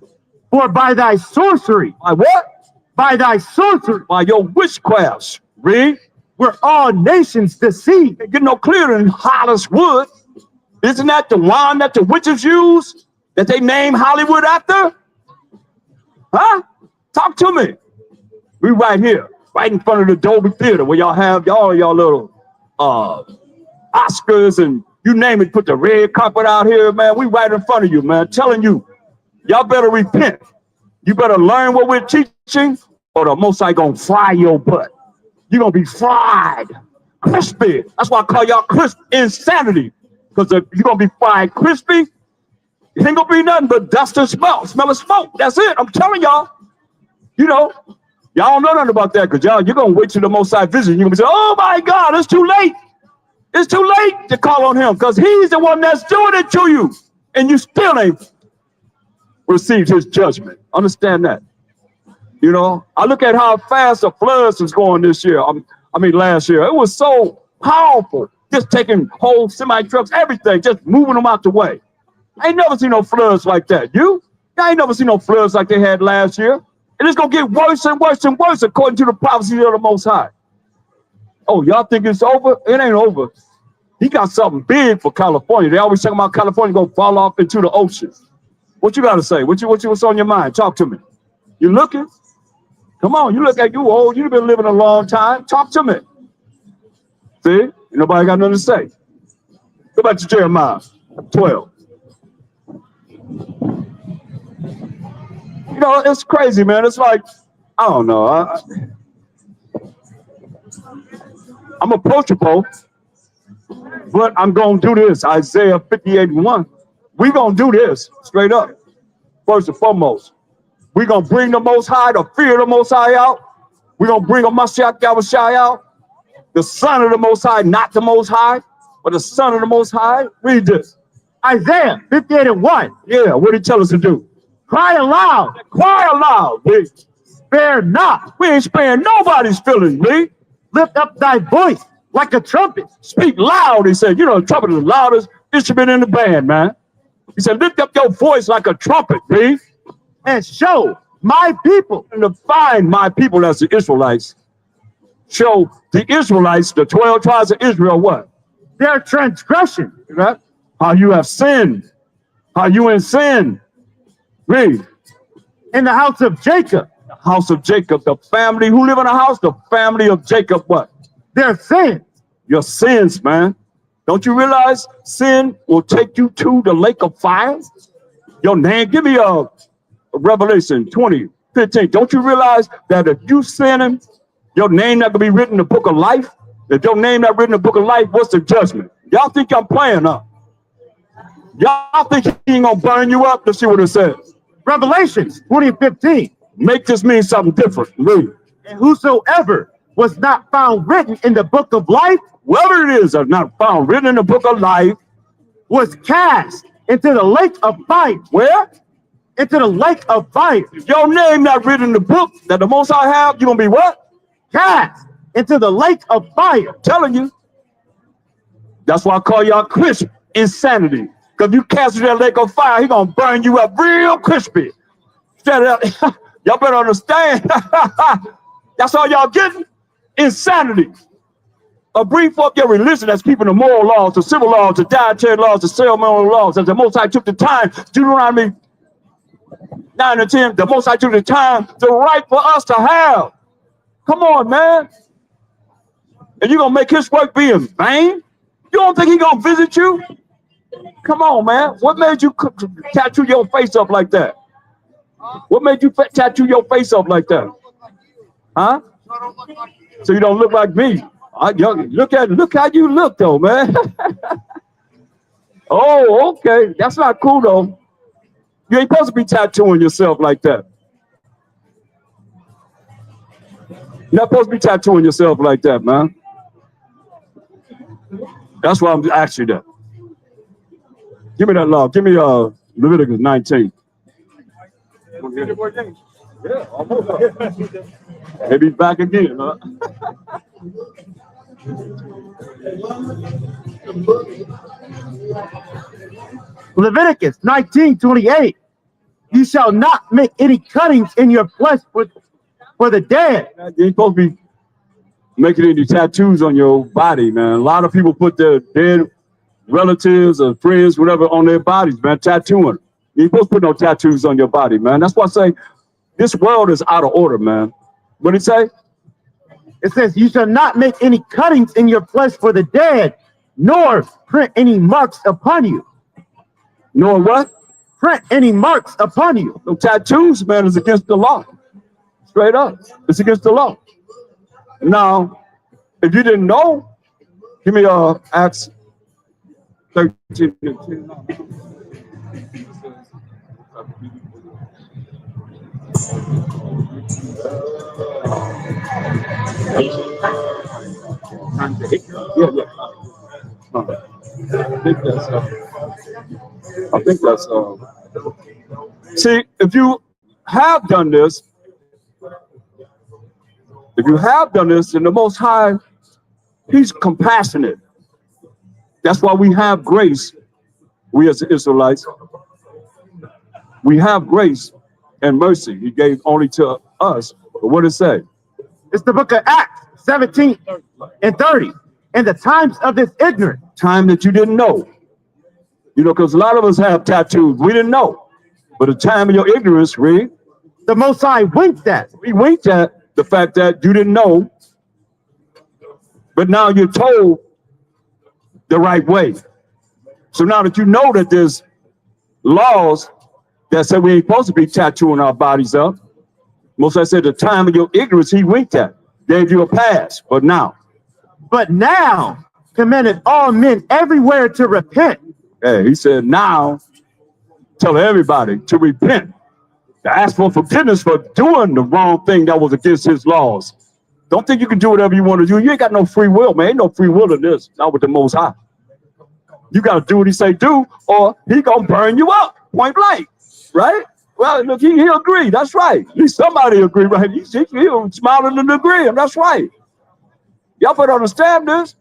For by thy sorcery. By what? By thy sorcery. By your witchcrafts. Read. Were all nations deceived. It get no clearer than Hollywood. Isn't that the wine that the witches use? That they name Hollywood after? Huh? Talk to me. We right here, right in front of the Dolby Theater where y'all have y'all little Oscars and you name it, put the red carpet out here, man. We right in front of you, man. Telling you, y'all better repent. You better learn what we're teaching or the Most High gonna fry your butt. You're gonna be fried, crispy. That's why I call y'all crisp insanity. Because if you're gonna be fried crispy, it ain't gonna be nothing but dust and smell of smoke. That's it. I'm telling y'all. You know, y'all don't know nothing about that because you're gonna wait till the Most High visit. You're gonna say, oh my God, it's too late. It's too late to call on him because he's the one that's doing it to you. And you still ain't received his judgment. Understand that. You know, I look at how fast the floods is going this year. I mean, last year. It was so powerful. Just taking whole semi-trucks, everything, just moving them out the way. I ain't never seen no floods like that. I ain't never seen no floods like they had last year. And it's going to get worse and worse and worse according to the prophecy of the Most High. Oh, y'all think it's over? It ain't over. He got something big for California. They always talk about California going to fall off into the ocean. What you got to say? What's on your mind? Talk to me. You looking? Come on, you look like you old. You've been living a long time. Talk to me. See? Ain't nobody got nothing to say. Go back to Jeremiah 12. You know, it's crazy, man. It's like, I don't know. I'm approachable, but I'm going to do this. Isaiah 58:1. We're going to do this straight up. First and foremost, we're going to bring the Most High, the fear of the Most High out. We're going to bring a Mashiach Yahushua out. The Son of the Most High, not the Most High, but the Son of the Most High. Read this. Isaiah 58:1. Yeah, what did he tell us to do? Cry aloud. Cry aloud, B. Spare not. We ain't sparing nobody's feelings, B. Lift up thy voice like a trumpet. Speak loud, he said. You know, the trumpet is the loudest instrument in the band, man. He said, lift up your voice like a trumpet, B. And show my people. And to find my people, that's the Israelites. Show the Israelites, the 12 tribes of Israel, what? Their transgression. Right? How you have sinned. How you in sin. Read. In the house of Jacob. The house of Jacob. The family who live in a house, the family of Jacob, what? Their sins. Your Sins, man. Don't you realize sin will take you to the lake of fire? Your name, give me a Revelation 20:15. Don't you realize that if you sinning, your name not gonna be written in the book of life? If your name not written in the book of life, what's the judgment? Y'all think I'm playing up? Y'all think he ain't gonna burn you up? Let's see what it says. Revelation 20:15. Make this mean something different. Read. And whosoever was not found written in the book of life, whoever it is not found written in the book of life, was cast into the lake of fire. Where? Into the lake of fire. If your name not written in the book that the Most High have, you're gonna be what? Cast into the lake of fire. I'm telling you. That's why I call y'all crisp insanity. Because if you cast into that lake of fire, he gonna burn you up real crispy. Y'all better understand. That's all y'all getting? Insanity. Bring forth your religion that's keeping the moral laws, the civil laws, the dietary laws, the ceremonial laws, as the Most High took the time. Deuteronomy 9 and 10, the Most High took the time to write for us to have. Come on, man. And you're going to make his work be in vain? You don't think he's going to visit you? Come on, man. What made you tattoo your face up like that? What made you tattoo your face up like that? Huh? So you don't look like me. Look how you look, though, man. Oh, okay. That's not cool, though. You ain't supposed to be tattooing yourself like that. You're not supposed to be tattooing yourself like that, man. That's why I'm asking you that. Give me that law. Give me Leviticus 19. Yeah, almost. Maybe back again, huh? Leviticus 19:28. You shall not make any cuttings in your flesh for the dead. You ain't supposed to be making any tattoos on your body, man. A lot of people put their dead relatives or friends, whatever, on their bodies, man, tattooing. You ain't supposed to put no tattoos on your body, man. That's why I say this world is out of order, man. What did it say? It says, you shall not make any cuttings in your flesh for the dead, nor print any marks upon you. Nor what? Print any marks upon you. No tattoos, man, is against the law. Straight up. It's against the law. Now, if you didn't know, give me Acts 13. Yeah. I think that's see, if you have done this, then the Most High, he's compassionate. That's why we have grace. We as the Israelites, we have grace and mercy. He gave only to us. But what does it say? It's the book of Acts 17 and 30. In the times of this ignorance. Time that you didn't know. You know, because a lot of us have tattoos. We didn't know. But the time of your ignorance, read. The Most High winked at. We winked at the fact that you didn't know. But now you're told the right way. So now that you know that there's laws that say we ain't supposed to be tattooing our bodies up. Most I said the time of your ignorance, he winked at. Gave you a pass. But now commanded all men everywhere to repent. Hey, he said, now tell everybody to repent, to ask for forgiveness for doing the wrong thing that was against his laws. Don't think you can do whatever you want to do. You ain't got no free will, man. Ain't no free will in this, not with the Most High. You got to do what he say do, or he gonna burn you up, point blank, right? Well, look, he agreed. That's right. At least somebody agreed, right? He smiling and agreeing. That's right. Y'all better understand this.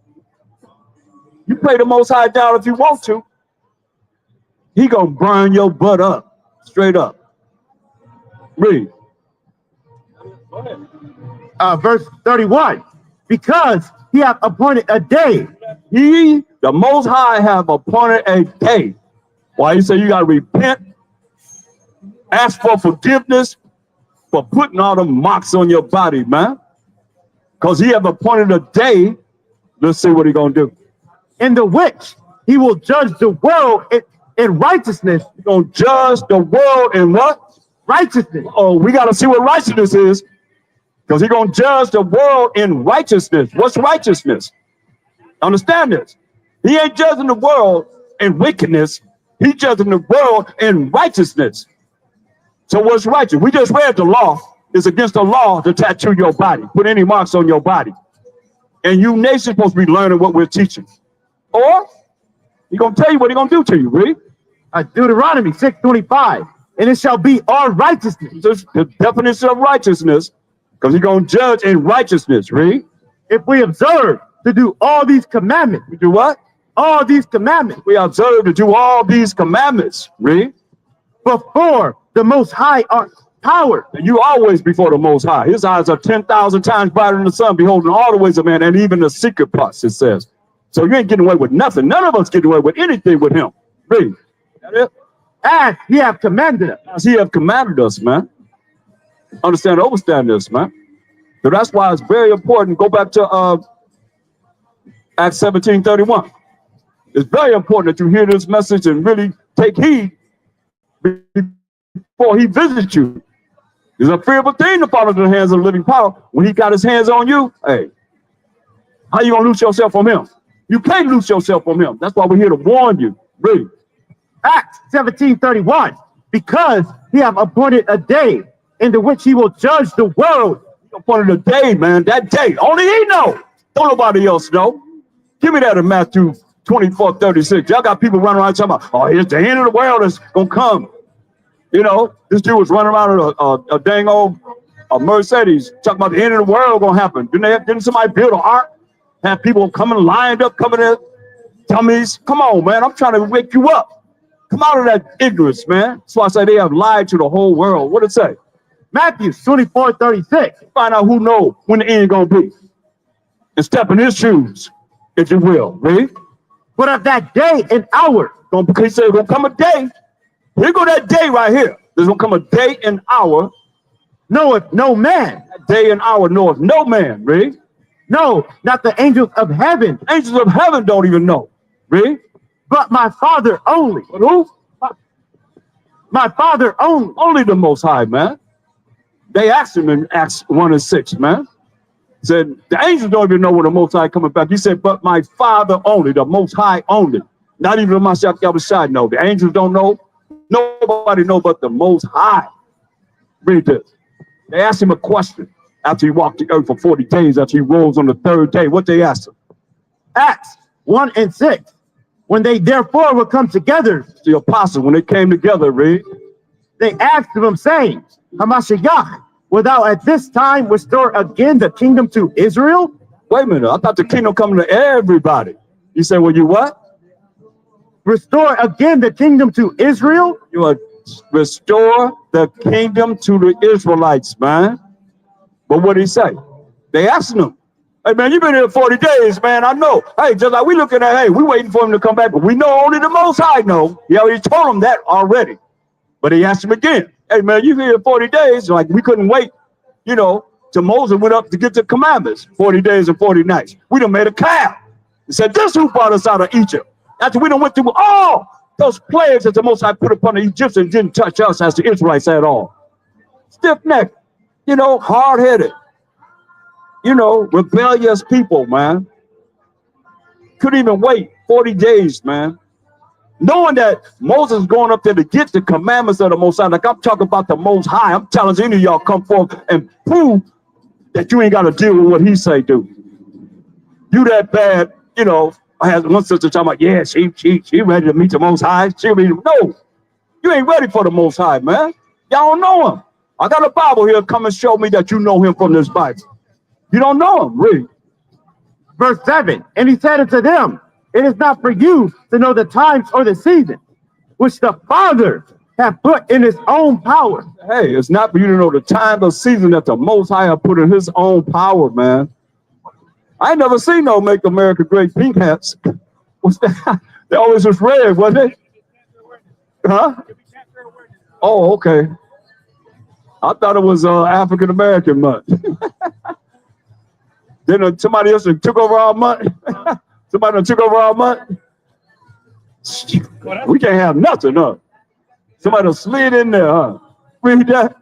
You play the Most High down if you want to. He gonna burn your butt up, straight up. Read. Go ahead. Verse 31. Because he hath appointed a day. He, the Most High, have appointed a day. Why you say you gotta repent, ask for forgiveness for putting all the marks on your body, man. Because he have appointed a day. Let's see what he gonna do. In the which he will judge the world in righteousness. He's gonna judge the world in what? Righteousness. Oh, we gotta see what righteousness is. Because he's gonna judge the world in righteousness. What's righteousness? Understand this. He ain't judging the world in wickedness. He's judging the world in righteousness. So what's righteous? We just read the law. It's against the law to tattoo your body, put any marks on your body. And you nations supposed to be learning what we're teaching. Or he's gonna tell you what he's gonna do to you, read. Deuteronomy 6:25. And it shall be all righteousness. This the definition of righteousness, because he's gonna judge in righteousness, read. If we observe to do all these commandments. We do what? All these commandments. We observe to do all these commandments, read. Before the Most High are power. And you always before the Most High. His eyes are 10,000 times brighter than the sun, beholding all the ways of man, and even the secret parts, it says. So you ain't getting away with nothing. None of us getting away with anything with him. Read. That it? as he have commanded us. As he have commanded us, man. Understand, overstand this, man. So that's why it's very important. Go back to Acts 17:31. It's very important that you hear this message and really take heed before he visits you. It's a fearful thing to fall into the hands of the living power. When he got his hands on you, hey, how you gonna loose yourself from him? You can't loose yourself from him. That's why we're here to warn you. Really. Acts 17:31. Because he have appointed a day in the which he will judge the world. He appointed a day, man. That day. Only he know. Don't nobody else know. Give me that in Matthew 24:36. Y'all got people running around talking about, oh, here's the end of the world that's gonna come. You know, this dude was running around with a dang old Mercedes talking about the end of the world gonna happen. Didn't somebody build an ark? Have people coming lined up, coming in, dummies. Come on, man. I'm trying to wake you up. Come out of that ignorance, man. That's why I say they have lied to the whole world. What did it say? Matthew 24:36. Find out who knows when the end gonna be. And step in his shoes, if you will. Read. But of that day and hour. He said it's gonna come a day. Here go that day right here. There's gonna come a day and hour. Knoweth no man. That day and hour knoweth no man. Read. No, not the angels of heaven. Angels of heaven don't even know. Read. But my Father only. But who? My Father only. Only the Most High, man. They asked him in Acts 1:6, man. Said the angels don't even know when the Most High coming back. He said, but my Father only, the Most High only. Not even the Mashiach Yahushua know. The angels don't know. Nobody know but the Most High. Read this. They asked him a question after he walked the earth for 40 days, after he rose on the third day. What they asked him? Acts 1:6. When they therefore would come together, The apostles, when they came together, read. they asked of him, saying, Hamashiach, wilt thou at this time restore again the kingdom to Israel? Wait a minute, I thought the kingdom coming to everybody. You say, well, you what? Restore again the kingdom to Israel? You will restore the kingdom to the Israelites, man. But what did he say? They asked him, hey, man, you've been here 40 days, man. I know. Hey, just like we looking at, hey, we waiting for him to come back, but we know only the Most High know. He already told him that already. But he asked him again, hey, man, you've been here 40 days. Like, we couldn't wait, you know, till Moses went up to get the commandments, 40 days and 40 nights. We done made a calf. He said, this who brought us out of Egypt. After we done went through all those plagues that the Most High put upon the Egyptians, didn't touch us as the Israelites at all. Stiff-necked, you know, hard-headed, you know, rebellious people, man. Couldn't even wait 40 days, man. Knowing that Moses is going up there to get the commandments of the Most High. Like I'm talking about the Most High. I'm challenging any of y'all come forth and prove that you ain't got to deal with what he say do. You that bad, you know. I had one sister talking about, yeah, she ready to meet the Most High. No, you ain't ready for the Most High, man. Y'all don't know him. I got a Bible here. Come and show me that you know him from this Bible. You don't know him, read. Verse 7, and he said unto them, it is not for you to know the times or the season, which the Father hath put in his own power. Hey, it's not for you to know the time or season that the Most High have put in his own power, man. I ain't never seen no Make America Great pink hats. What's that? They always was red, wasn't it? Huh? Oh, okay. I thought it was African American month. Then somebody else took over our month. Somebody done took over our month. We can't have nothing, huh? Somebody done slid in there, huh? Read that.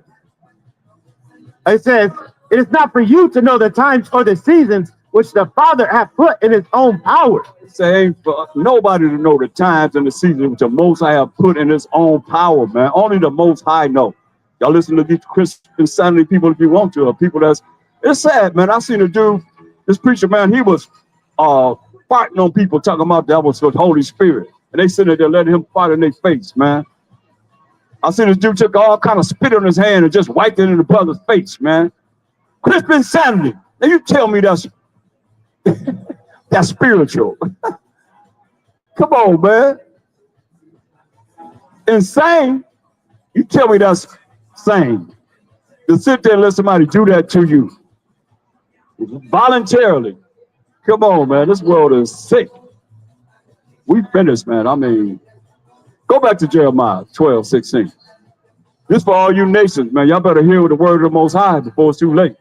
It says, it is not for you to know the times or the seasons which the Father hath put in his own power. Say ain't for nobody to know the times and the seasons which the Most High have put in his own power, man. Only the Most High know. Y'all listen to these Christian Sunday people if you want to, or people it's sad, man. I seen a dude, this preacher, man, he was farting on people talking about that was the Holy Spirit. And they sitting there letting him fart in their face, man. I seen this dude took all kind of spit on his hand and just wiped it in the brother's face, man. Christian insanity. Now you tell me that's spiritual. Come on, man. Insane. You tell me that's sane. To sit there and let somebody do that to you voluntarily. Come on, man. This world is sick. We finished, man. I mean, Go back to Jeremiah 12:16. This for all you nations, man. Y'all better hear the word of the Most High before it's too late.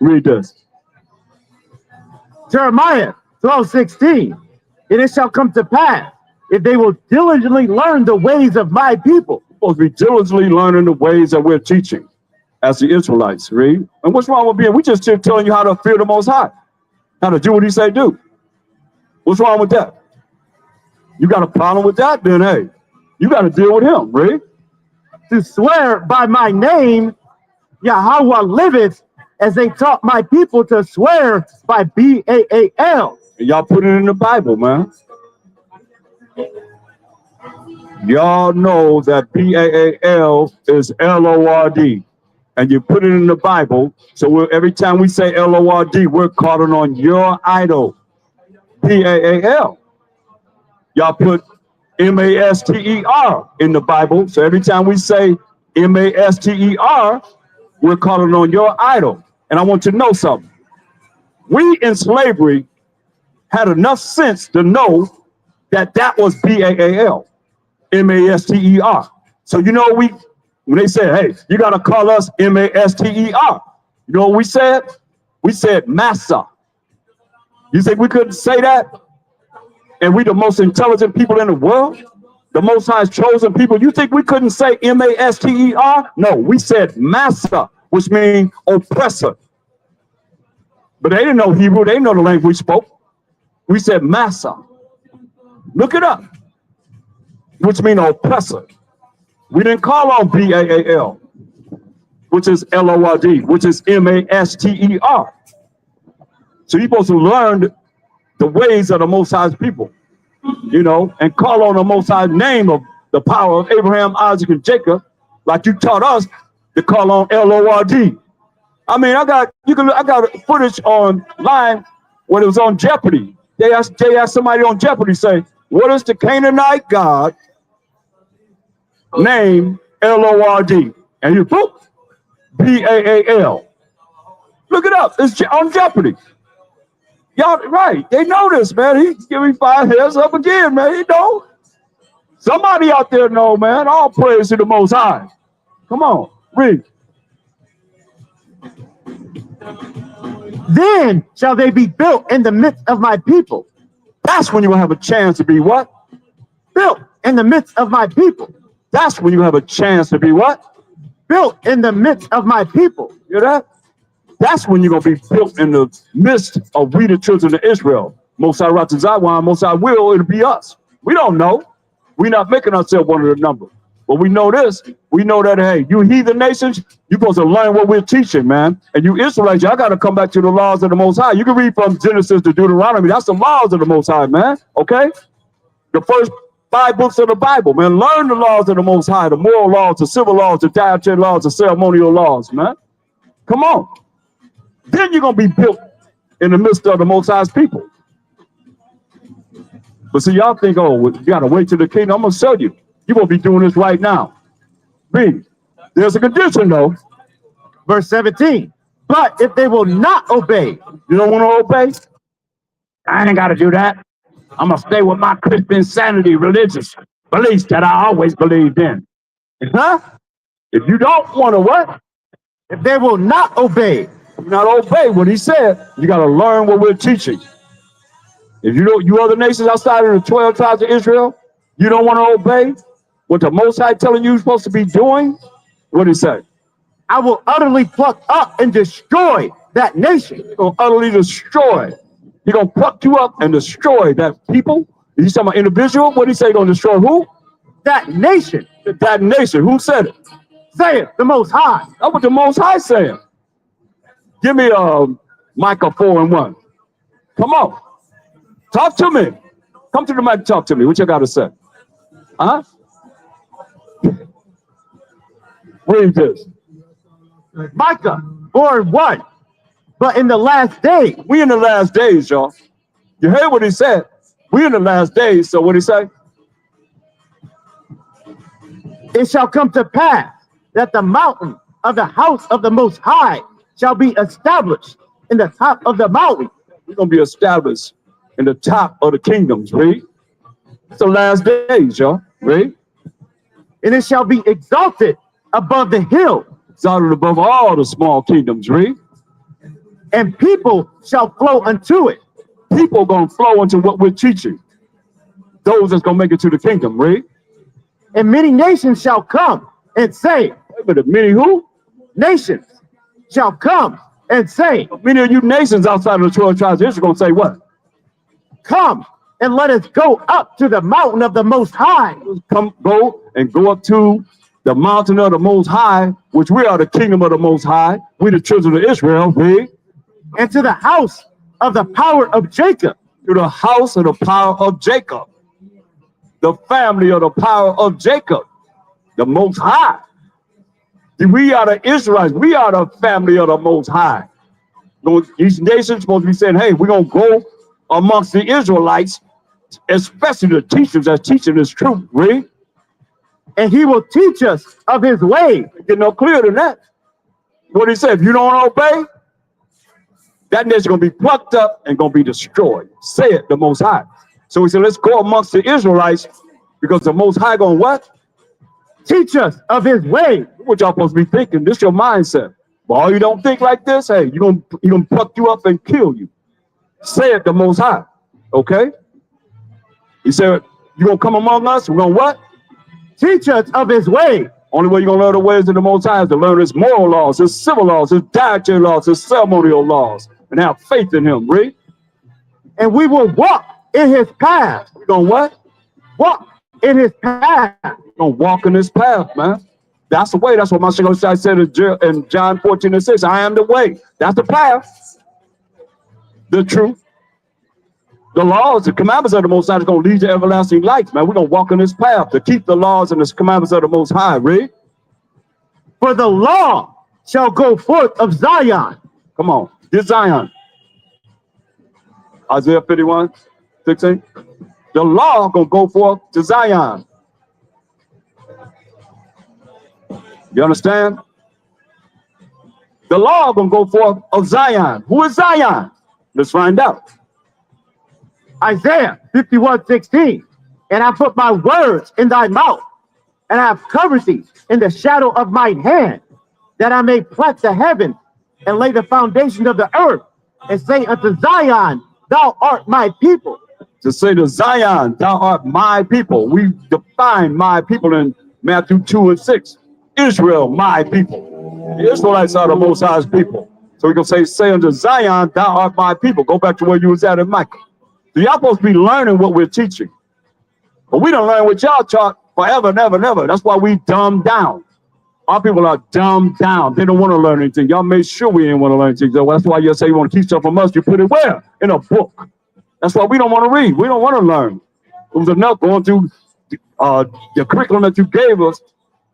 Read this. Jeremiah 12:16. And it shall come to pass, if they will diligently learn the ways of my people. We're supposed to be diligently learning the ways that we're teaching as the Israelites. Read. And what's wrong with being? We just telling you how to fear the Most High, how to do what He say do. What's wrong with that? You got a problem with that? Then hey, you got to deal with Him. Read. To swear by my name, Yahweh liveth, as they taught my people to swear by Baal. And y'all put it in the Bible, man. Y'all know that Baal is Lord, and you put it in the Bible. So every time we say Lord, we're calling on your idol, Baal. Y'all put Master in the Bible. So every time we say Master, we're calling on your idol. And I want you to know something. We in slavery had enough sense to know that that was Baal, Master. So you know when they said, hey, you got to call us Master, you know what we said? We said Massa. You think we couldn't say that? And we the most intelligent people in the world, the Most High's chosen people. You think we couldn't say Master? No, we said Massa, which means oppressor. But they didn't know Hebrew. They didn't know the language we spoke. We said Massa. Look it up, which means oppressor. We didn't call on Baal, which is Lord, which is Master. So you're supposed to learn the ways of the Most High's people, you know, and call on the Most High's name of the power of Abraham, Isaac, and Jacob, like you taught us to call on Lord. I mean, I got footage online when it was on Jeopardy. They asked somebody on Jeopardy, say, what is the Canaanite god named Lord? And you boop, Baal. Look it up. It's on Jeopardy. Y'all, right. They know this, man. He's giving 5 heads up again, man. He know. Somebody out there know, man. All praise to the Most High. Come on, read. Then shall they be built in the midst of my people. That's when you will have a chance to be what? Built in the midst of my people. That's when you have a chance to be what? Built in the midst of my people. You hear that? That's when you're going to be built in the midst of we, the children of Israel. Most High Ratzazawan, Most High will, it'll be us. We don't know. We're not making ourselves one of the number. But we know this. We know that, hey, you heathen nations, you're supposed to learn what we're teaching, man. And you Israelites, y'all got to come back to the laws of the Most High. You can read from Genesis to Deuteronomy. That's the laws of the Most High, man. Okay? The first 5 books of the Bible, man. Learn the laws of the Most High, the moral laws, the civil laws, the dietary laws, the ceremonial laws, man. Come on. Then you're going to be built in the midst of the Most High's people. But see, y'all think, oh, you got to wait till the kingdom. I'm going to tell you. You're going to be doing this right now. Read. There's a condition, though. Verse 17. But if they will not obey. You don't want to obey? I ain't got to do that. I'm going to stay with my Christian sanity, religious beliefs that I always believed in. Huh? If you don't want to what? If they will not obey. Not obey what he said. You got to learn what we're teaching. If you don't, you other nations outside of the 12 tribes of Israel, you don't want to obey what the Most High telling you you're supposed to be doing. What did he say? I will utterly pluck up and destroy that nation. He's going to utterly destroy. He's going to pluck you up and destroy that people. He's talking about individual. What did he say? He's going to destroy who? That nation. That nation. Who said it? Say it, the Most High. That's what the Most High saying. Give me Micah 4:1. Come on. Talk to me. Come to the mic and talk to me. What you got to say? Huh? Read this. Micah 4:1. But in the last days. We in the last days, y'all. You heard what he said. We in the last days. So what did he say? It shall come to pass that the mountain of the house of the Most High shall be established in the top of the mountain. We're going to be established in the top of the kingdoms, read. It's the last days, y'all. Read. And it shall be exalted above the hill, Exalted above all the small kingdoms. Read. and people shall flow unto it. People gonna flow into what we're teaching. Those that's gonna make it to the kingdom. Read. And many nations shall come and say, Wait a minute, many who? nations shall come and say, Many of you nations outside of the 12 tribes of Israel gonna say what? come and let us go up to the mountain of the Most High, Come, go up to the mountain of the Most High, which we are the kingdom of the Most High. We the children of Israel. Read. and to the house of the power of Jacob, To the house of the power of Jacob. The family of the power of Jacob. The Most High. We are the Israelites. We are the family of the Most High. These nations supposed to be saying, hey, we're going to go amongst the Israelites, especially the teachers that's teaching this truth. Read. and he will teach us of his way. Get no clearer than that. What he said, if you don't obey, that nation going to be plucked up and going to be destroyed. Say it, the Most High. So he said, let's go amongst the Israelites because the Most High going to what? Teach us of his way. What y'all supposed to be thinking? This your mindset. But all you don't think like this, hey, he gonna pluck you up and kill you. Say it, the Most High. Okay? He said, you gonna come among us? We're gonna what? Teach us of his way. Only way you're gonna learn the ways of the Most High is to learn his moral laws, his civil laws, his dietary laws, his ceremonial laws, and have faith in him. Read. And we will walk in his path. We're gonna what? Walk in his path. We're gonna walk in his path, man. That's the way. That's what my Shai said in John 14:6. I am the way. That's the path. The truth. The laws, the commandments of the Most High is going to lead to everlasting life, man. We're going to walk in this path to keep the laws and the commandments of the Most High. Read. For the law shall go forth of Zion. Come on. Get Zion. Isaiah 51:16. The law going to go forth to Zion. You understand? The law going to go forth of Zion. Who is Zion? Let's find out. Isaiah 51:16. And I put my words in thy mouth, and I have covered thee in the shadow of mine hand, that I may plant the heaven and lay the foundation of the earth, and say unto Zion, thou art my people. To say to Zion, thou art my people. We define my people in Matthew 2:6. Israel, my people. The Israelites are the Most High's people. So we can say unto Zion, thou art my people. Go back to where you was at in Micah. So y'all supposed to be learning what we're teaching. But we don't learn what y'all taught forever, never, never. That's why we dumb down. Our people are dumbed down. They don't want to learn anything. Y'all made sure we didn't want to learn anything. So that's why you say you want to teach stuff from us. You put it where? In a book. That's why we don't want to read. We don't want to learn. It was enough going through the curriculum that you gave us,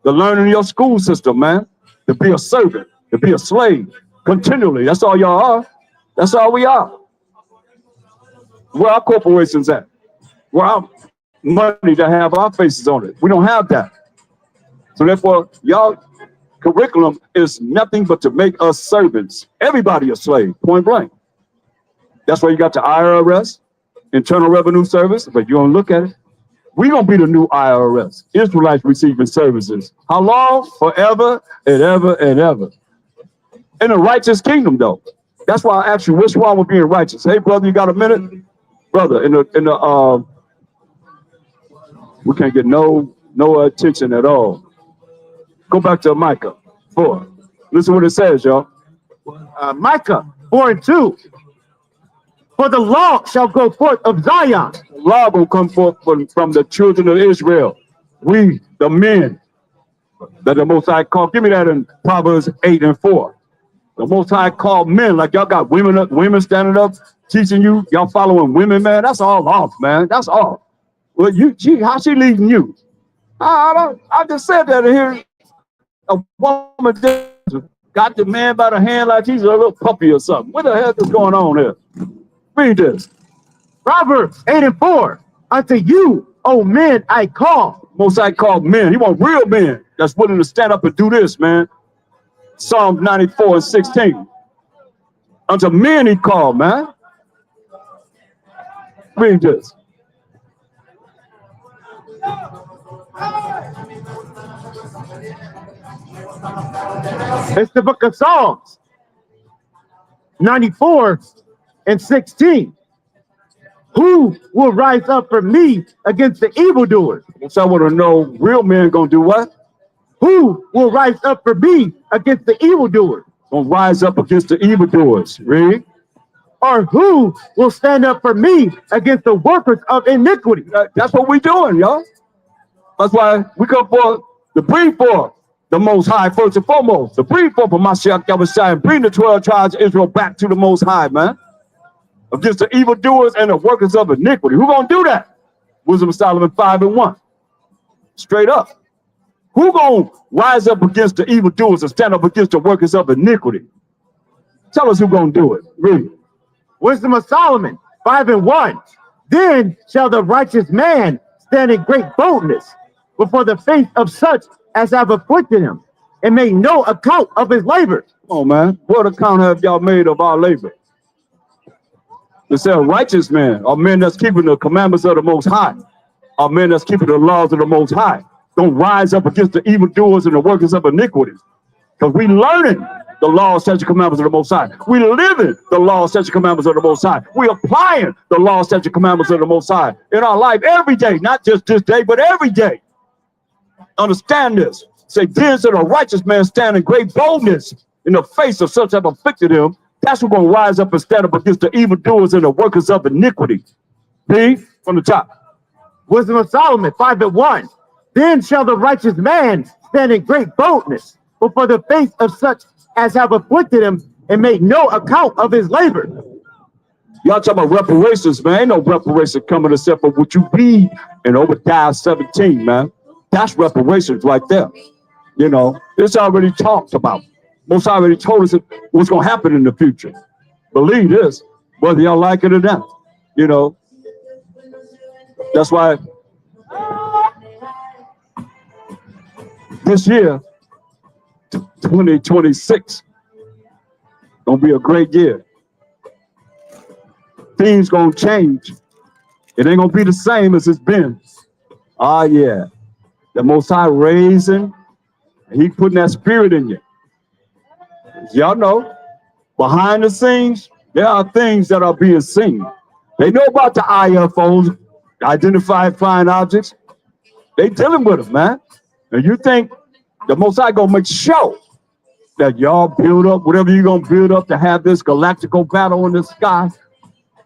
the learning in your school system, man, to be a servant, to be a slave continually. That's all y'all are. That's all we are. Where our corporations at? Where our money to have our faces on it? We don't have that. So therefore, y'all curriculum is nothing but to make us servants. Everybody a slave, point blank. That's why you got the IRS, Internal Revenue Service, but you don't look at it. We're going to be the new IRS, Israelites receiving services. How long? Forever and ever and ever. In a righteous kingdom, though. That's why I asked you, what's wrong with being righteous? Hey, brother, you got a minute? Brother, we can't get no attention at all. Go back to Micah 4. Listen what it says, y'all. Micah 4:2. For the law shall go forth of Zion. The law will come forth from the children of Israel. We, the men, that the Most High called. Give me that in Proverbs 8:4. The Most High called men, like y'all got women standing up, teaching you. Y'all following women, man. That's all off, man. That's all. Well, how she leading you? I just said that in here. A woman just got the man by the hand like he's a little puppy or something. What the heck is going on here? Read this. Proverbs 8:4. Unto you, O men, I call. Most High called men. He want real men that's willing to stand up and do this, man. Psalm 94:16. Unto men he called, man. Read this. It's the book of Psalms, 94 and 16. Who will rise up for me against the evildoers? So I want to know, real men gonna do what? Who will rise up for me against the evildoers? Gonna rise up against the evildoers. Read. Or who will stand up for me against the workers of iniquity? That's what we doing, y'all. That's why we come for to bring forth the Most High first and foremost. To bring forth Mashiach Yahushua and bring the 12 tribes of Israel back to the Most High, man. Against the evildoers and the workers of iniquity. Who gonna do that? Wisdom of Solomon 5:1. Straight up. Who gonna rise up against the evildoers and stand up against the workers of iniquity? Tell us who gonna do it. Read. Wisdom of Solomon 5:1. Then shall the righteous man stand in great boldness before the face of such as have afflicted him, and made no account of his labor. Oh man, what account have y'all made of our labor? It said righteous men are men that's keeping the commandments of the Most High, are men that's keeping the laws of the Most High. Don't rise up against the evildoers and the workers of iniquity. Because we learning the law, statute, commandments of the Most High. We living the law, statute, commandments of the Most High. We applying the law, statute, commandments of the Most High in our life every day, not just this day, but every day. Understand this. Say, then shall a righteous man stand in great boldness in the face of such have afflicted him. That's who's going to rise up and stand up against the evildoers and the workers of iniquity. Read from the top. Wisdom of Solomon 5:1. Then shall the righteous man stand in great boldness before the face of such as have afflicted him, and made no account of his labor. Y'all talking about reparations, man. Ain't no reparations coming except for what you read in Obadiah 17, man. That's reparations right there. You know, it's already talked about. Most already told us what's going to happen in the future. Believe this, whether y'all like it or not. You know, that's why this year, 2026, gonna be a great year. Things gonna change. It ain't gonna be the same as it's been. Ah, yeah. The Most High raising, and He putting that spirit in you. Y'all know, behind the scenes, there are things that are being seen. They know about the IFOs, identified flying objects. They dealing with them, man. And you think the Most High gonna make sure that y'all build up whatever you're gonna build up to have this galactical battle in the sky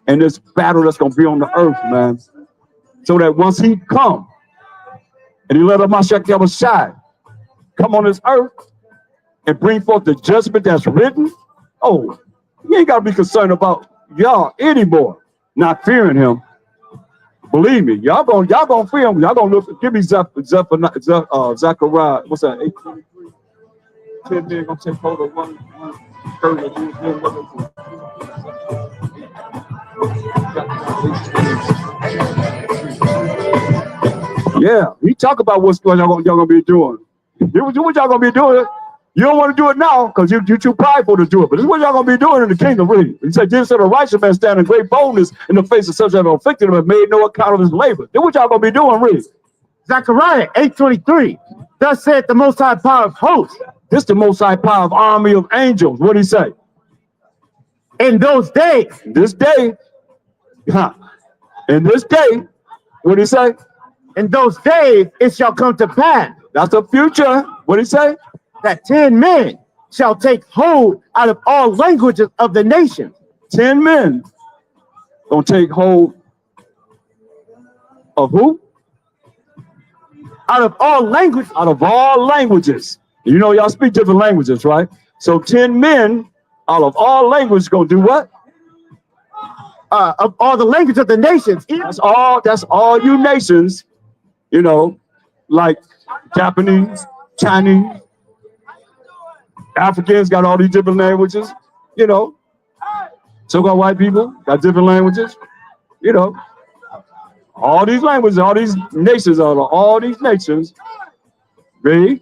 and this battle that's gonna be on the earth, man. So that once He come and He let Mashiach Yahushua come on this earth and bring forth the judgment that's written, oh, you ain't gotta be concerned about y'all anymore not fearing Him. Believe me, y'all gonna fear Him. Y'all gonna look. Give me Zechariah. What's that? 8:23. 10 men gonna take hold of one third of these men. Yeah, He talk about what y'all gonna be doing. What y'all gonna be doing. You don't want to do it now because you're too prideful to do it. But this is what y'all gonna be doing in the kingdom, really. He said, "Just so the righteous man stand in great boldness in the face of such that have afflicted him and made no account of his labor." This is what y'all gonna be doing, really. Zechariah 8:23. Thus saith the Most High power of hosts. This is the Most High power of army of angels. What did He say? In those days. This day, in this day, what did He say? In those days it shall come to pass. That's the future. What did He say? That 10 men shall take hold out of all languages of the nation. 10 men gonna take hold of who? Out of all languages. Out of all languages. You know, y'all speak different languages, right? So 10 men out of all languages gonna do what? Of all the languages of the nations. That's all you nations, you know, like Japanese, Chinese, Africans got all these different languages, you know. So-called white people got different languages, you know. All these languages, all these nations, read.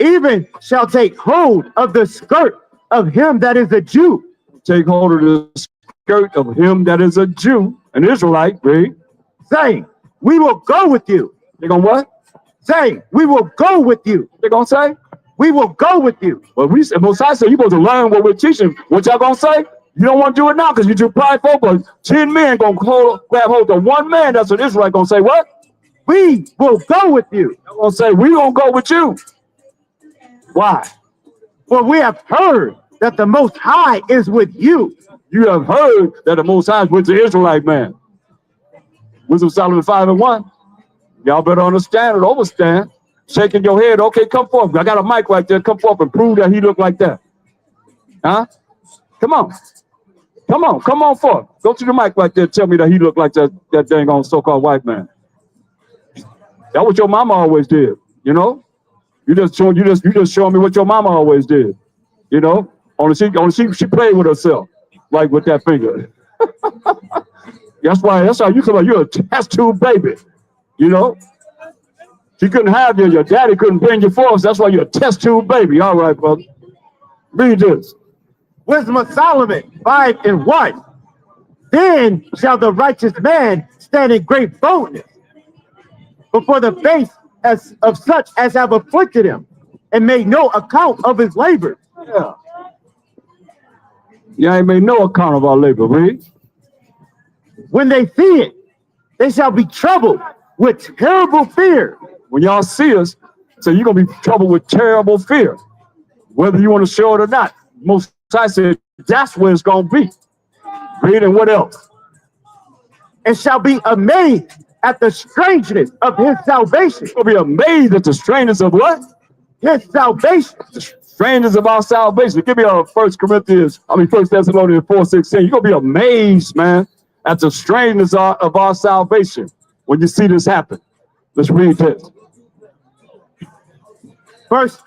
Even shall take hold of the skirt of him that is a Jew. Take hold of the skirt of him that is a Jew, an Israelite, read. Saying, we will go with you. They gonna what? Saying, we will go with you. They gonna say? we will go with you. But we said, Most High said, you're supposed to learn what we're teaching. What y'all gonna say? You don't want to do it now because you're too prideful, but 10 men gonna grab hold of one man. That's what Israel gonna say. What? We will go with you. They're gonna say, we gonna go with you. Why? For we have heard that the Most High is with you. You have heard that the Most High is with the Israelite man. Wisdom of Solomon 5:1. Y'all better understand and overstand. Shaking your head. Okay, come forth. I got a mic right there. Come forth and prove that he looked like that. Huh? Come on. Come on. Come on forth. Go to the mic right there. Tell me that he looked like that dang on so-called white man. That's what your mama always did. You know? You just showing me what your mama always did. You know? Only she played with herself. Like with that finger. That's how you come out. You're a test tube baby. You know? She couldn't have you. Your daddy couldn't bring you forth. That's why you're a test tube baby. All right, brother. Read this. Wisdom of Solomon 5:1. Then shall the righteous man stand in great boldness before the face of such as have afflicted him and made no account of his labor. Yeah. You ain't made no account of our labor, read. When they see it, they shall be troubled with terrible fear. When y'all see us, so you're going to be troubled with terrible fear, whether you want to show it or not. Most I said, that's where it's going to be. Read, and what else? And shall be amazed at the strangeness of his salvation. You're going to be amazed at the strangeness of what? His salvation. The strangeness of our salvation. Give me a 1 Thessalonians 4:16. You're going to be amazed, man, at the strangeness of our salvation when you see this happen. Let's read this. First,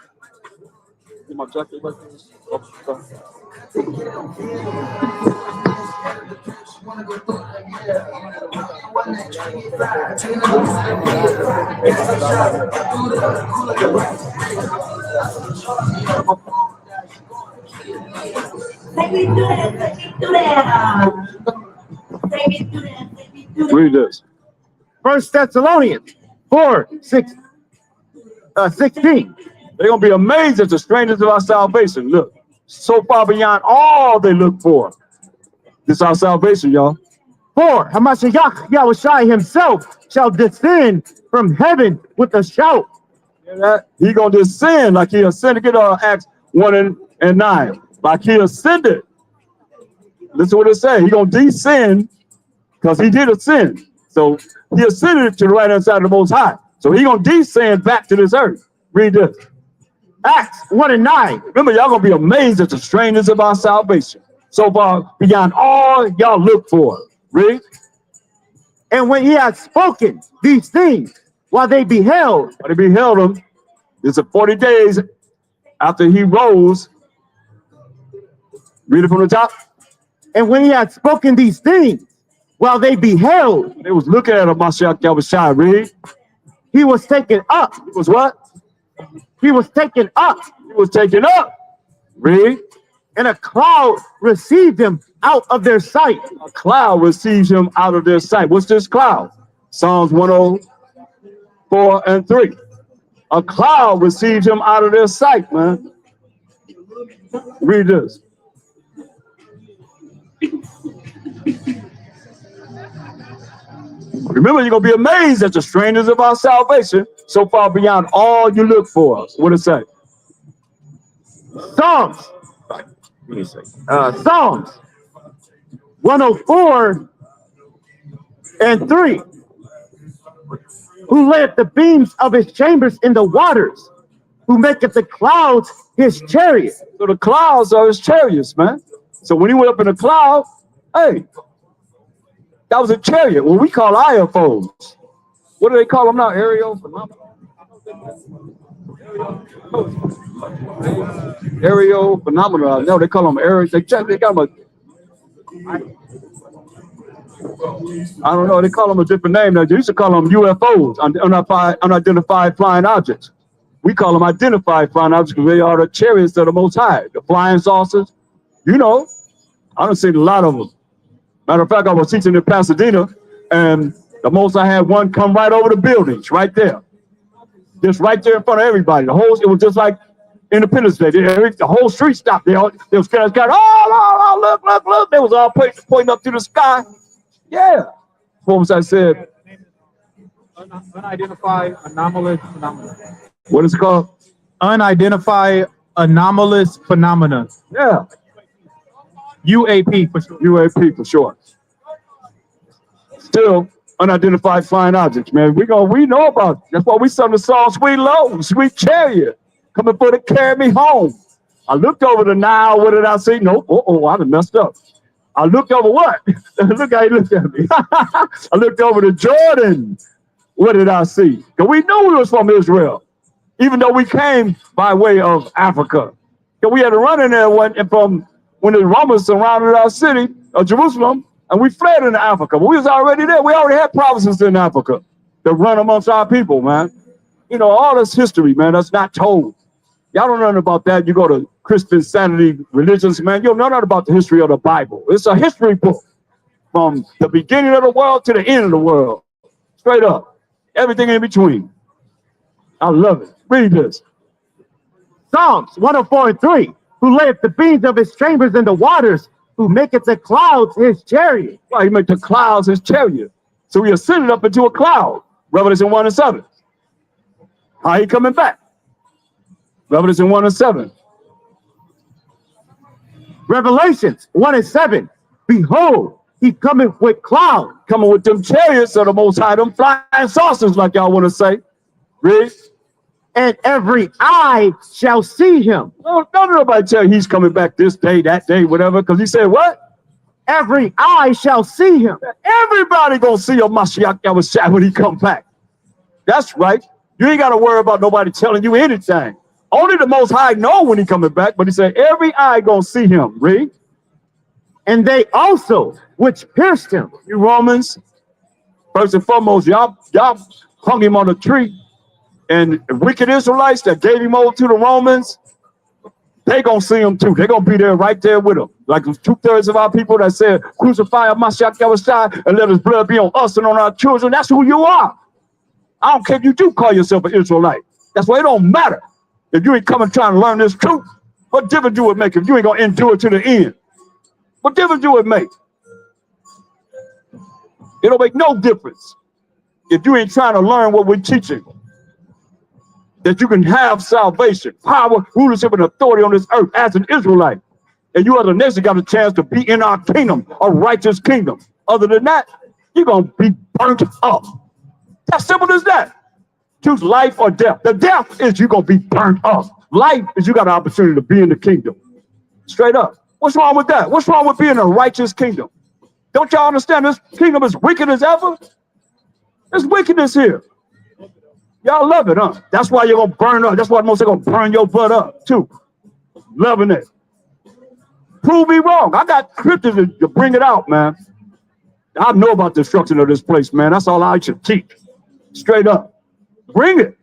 read this. 1 Thessalonians 4:16. They're going to be amazed at the strangeness of our salvation. Look, so far beyond all they look for. This is our salvation, y'all. For Hamashiach Yahushua himself shall descend from heaven with a shout. Hear that? He going to descend like he ascended. Get Acts 1:9. Like he ascended. Listen to what it says. He going to descend because he did ascend. So he ascended to the right hand side of the Most High. So he going to descend back to this earth. Read this. Acts 1:9. Remember, y'all going to be amazed at the strangeness of our salvation. So far beyond all y'all look for. Read. And when he had spoken these things, while they beheld him, it's 40 days after he rose. Read it from the top. And when he had spoken these things, while they beheld, they was looking at him, Mashiach Yahushua. Read. He was taken up. He was what? He was taken up. He was taken up. Read. And a cloud received him out of their sight. A cloud receives him out of their sight. What's this cloud? Psalms 104:3. A cloud receives him out of their sight, man. Read this. Remember, you're going to be amazed at the strangeness of our salvation, so far beyond all you look for. What does it say? Psalms 104:3. Who layeth the beams of his chambers in the waters, who maketh the clouds his chariot. So the clouds are his chariots, man. So when he went up in the cloud, hey, that was a chariot. What we call IFOs. What do they call them now? Aerial phenomena. Aerial phenomena. No, they call them aerial. They got them a. I don't know. They call them a different name. They used to call them UFOs, unidentified flying objects. We call them identified flying objects because they are the chariots of the Most High, the flying saucers. You know, I done seen a lot of them. Matter of fact, I was teaching in Pasadena, and the Most High had one come right over the buildings, right there. Just right there in front of everybody. It was just like Independence Day. The whole street stopped. They was kind of, oh, look. They was all pointing up to the sky. Yeah. What was I said? Unidentified anomalous phenomena. What is it called? Unidentified anomalous phenomena. Yeah. UAP for sure. UAP for short. Still unidentified flying objects, man. We know about it. That's why we sung the song Sweet Low, Sweet Chariot, coming for to carry me home. I looked over the Nile, what did I see? Nope, I done messed up. I looked over what? Look how he looked at me. I looked over to Jordan. What did I see? Because we knew we was from Israel, even though we came by way of Africa. Because we had to run in there when the Romans surrounded our city of Jerusalem, and we fled into Africa. But we was already there. We already had provinces in Africa that run amongst our people, man. You know, all this history, man, that's not told. Y'all don't know nothing about that. You go to Christian sanity religions, man, you don't know nothing about the history of the Bible. It's a history book from the beginning of the world to the end of the world. Straight up. Everything in between. I love it. Read this. Psalms 104:3. Who layeth the beams of his chambers in the waters, who maketh the clouds his chariot. Right, he made the clouds his chariot. So he ascended up into a cloud. Revelation 1:7. How he coming back? Revelation 1:7. Revelations 1:7. Behold, he cometh with clouds. Coming with them chariots of the Most High, them flying saucers, like y'all want to say. Read. And every eye shall see him. Don't nobody tell you he's coming back this day, that day, whatever, because he said what? Every eye shall see him. Everybody gonna see a Mashiach Yahushua when he come back. That's right. You ain't got to worry about nobody telling you anything. Only the Most High know when he coming back, but he said every eye gonna see him. Read. And they also which pierced him. You Romans, first and foremost, y'all hung him on a tree. And wicked Israelites that gave him over to the Romans, they gonna see him too. They're gonna be there right there with him. Like 2/3 of our people that said, crucify Mashiach Yahushua and let his blood be on us and on our children. That's who you are. I don't care if you do call yourself an Israelite. That's why it don't matter. If you ain't coming trying to learn this truth, what difference do it make if you ain't gonna endure to the end? What difference do it make? It don't make no difference if you ain't trying to learn what we're teaching. That you can have salvation, power, rulership, and authority on this earth as an Israelite. And you as a nation got a chance to be in our kingdom, a righteous kingdom. Other than that, you're going to be burnt up. That's simple as that. Choose life or death. The death is you're going to be burnt up. Life is you got an opportunity to be in the kingdom. Straight up. What's wrong with that? What's wrong with being a righteous kingdom? Don't y'all understand this kingdom is wicked as ever? There's wickedness here. Y'all love it, huh? That's why you're going to burn up. That's why most are going to burn your butt up, too. Loving it. Prove me wrong. I got scriptures to bring it out, man. I know about the destruction of this place, man. That's all I should teach. Straight up. Bring it.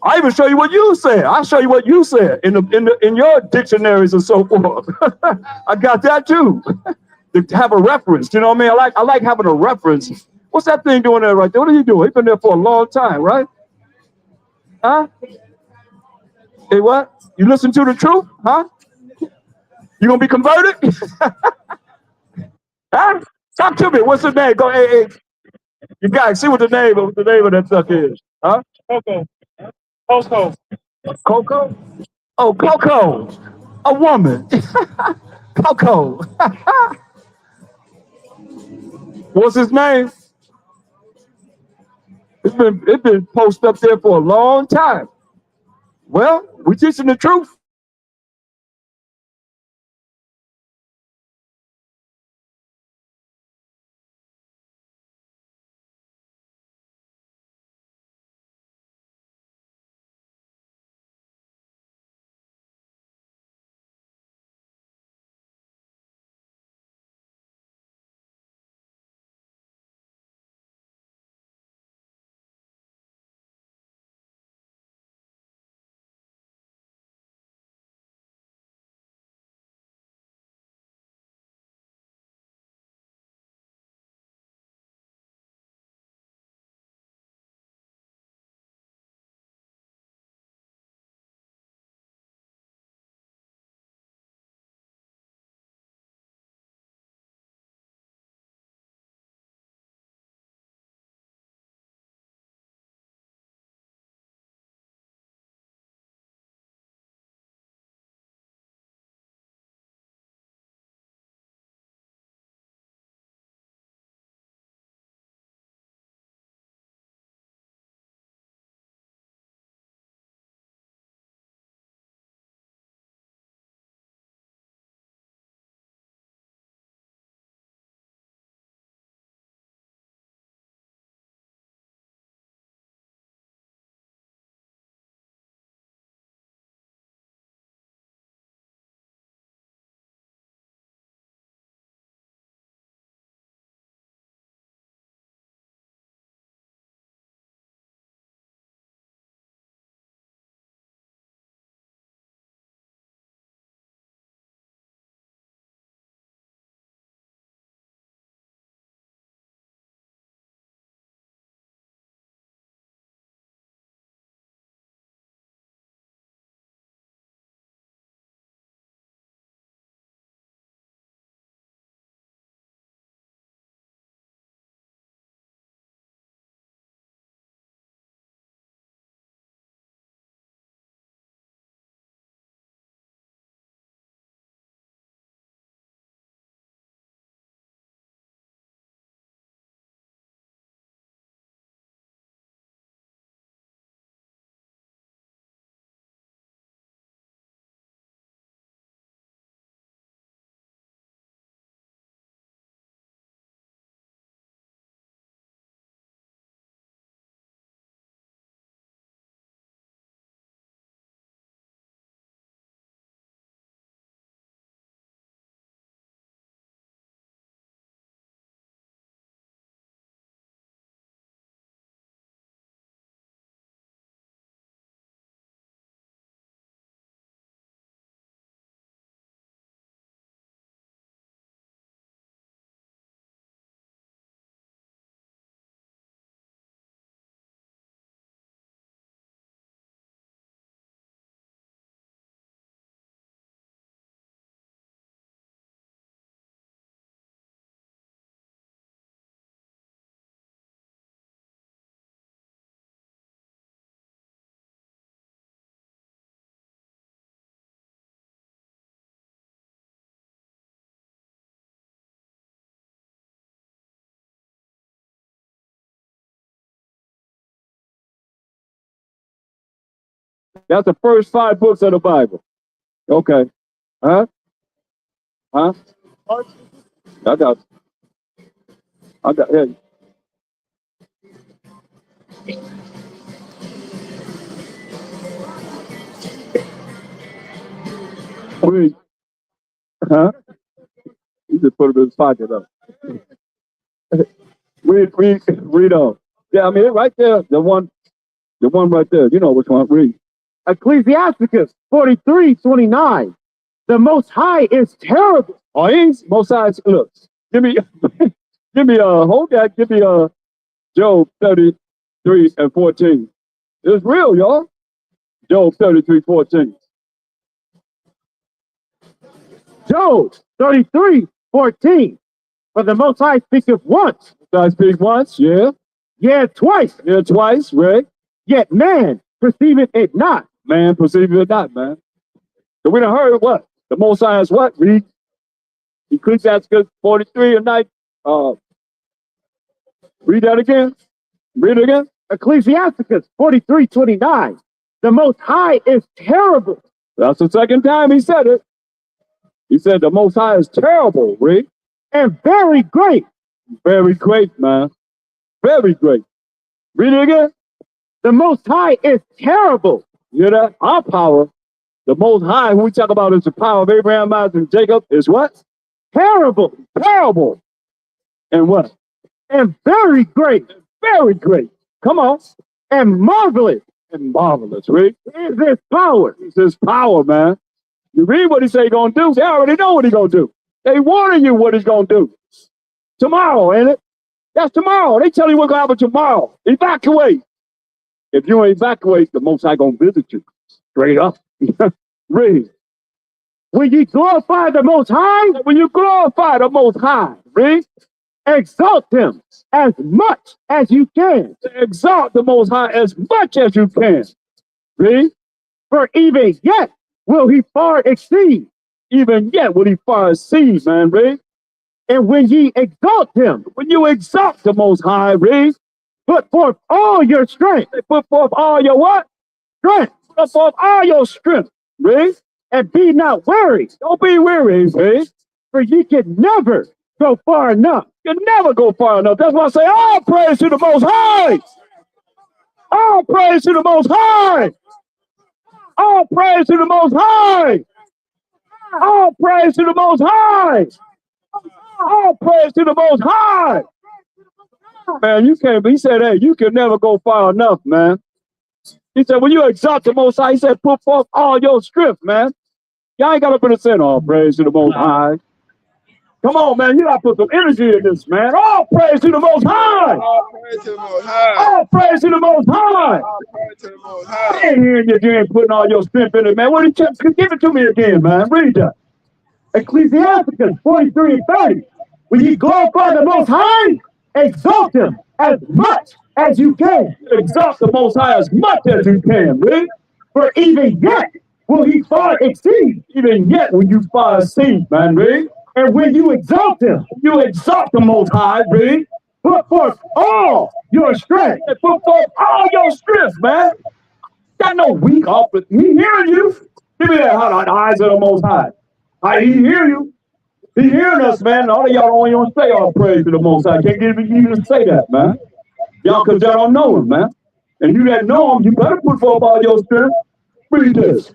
I even show you what you said. I'll show you what you said in your dictionaries and so forth. I got that, too. To have a reference. You know what I mean? I like having a reference. What's that thing doing there right there? What are you doing? He's been there for a long time, right? Huh? Hey, what? You listen to the truth? Huh? You gonna be converted? Huh? Talk to me. What's the name? Go, hey. You guys see what the name of that sucker is? Huh? Coco. Coco? Oh, Coco. A woman. Coco. What's his name? It's been posted up there for a long time. Well, we're teaching the truth. That's the first 5 books of the Bible. Okay. Huh? Huh? I got. Hey. Read. Huh? You just put it in his pocket up. Read on. Yeah, I mean, right there, the one right there. You know which one. Read. Ecclesiasticus 43:29. The Most High is terrible. Oh, he's Most High. Look, give me, hold that. Give me Job 33:14. It's real, y'all. Job 33:14. Job 33:14. For the Most High speaketh once. I speak once, yeah. Yet twice. Yeah, twice, right? Yet man perceiveth it not. Man perceiveth it not, man. So we done heard what? The Most High is what? Read Ecclesiastes 43:9. Read that again. Read it again. Ecclesiasticus 43:29. The Most High is terrible. That's the second time he said it. He said the Most High is terrible, Read. And very great. Very great, man. Very great. Read it again. The Most High is terrible. You hear that? Our power, the Most High, when we talk about is the power of Abraham, Isaac, and Jacob, is what? Terrible. Terrible. And what? And very great. Very great. Come on. And marvelous. And marvelous, Read. Is his power. It's his power, man. You read what he say he's going to do. They already know what he's going to do. They warning you what he's going to do. Tomorrow, ain't it? That's tomorrow. They tell you what's going to happen tomorrow. Evacuate. If you don't evacuate, the Most High going to visit you. Straight up. Read. When ye glorify the Most High. When you glorify the Most High. Read. Exalt him as much as you can. Exalt the Most High as much as you can. Read. For even yet will he far exceed. Even yet will he far exceed, man. Read. And when ye exalt him. When you exalt the Most High, read. Put forth all your strength. Put forth all your what? Strength. Put forth all your strength. Read. And be not weary. Don't be weary, read. For ye can never go far enough. You can never go far enough. That's why I say all praise to the Most High. All praise to the Most High. All praise to the Most High. All praise to the Most High. All praise to the Most High. Man, you can't. He said, hey, you can never go far enough, man. He said, when you exalt the Most High, he said, put forth all your strength, man. Y'all ain't got to put a sin all praise to the Most High. Come on, man. You got to put some energy in this, man. All praise to the Most High. All praise to the Most High. All praise to the Most High. All praise to the Most High. I ain't hearing you ain't putting all your strength in it, man. What did you give it to me again, man? Read that. Ecclesiasticus 43:30. When ye glorify the Most High, exalt him as much as you can. Exalt the Most High as much as you can, read. For even yet will he far exceed. Even yet will you far exceed, man, read. And when you exalt him, you exalt the Most High, read. Put forth all your strength. And put forth all your strength, man. Got no weak off, but he hearing you. Give me that the eyes of the Most High. He hear you. He hearing us, man. All of y'all don't even say all praise to the Most High. Can't even say that, man. Y'all, because y'all don't know him, man. And you that know him, you better put forth all your strength. Read this.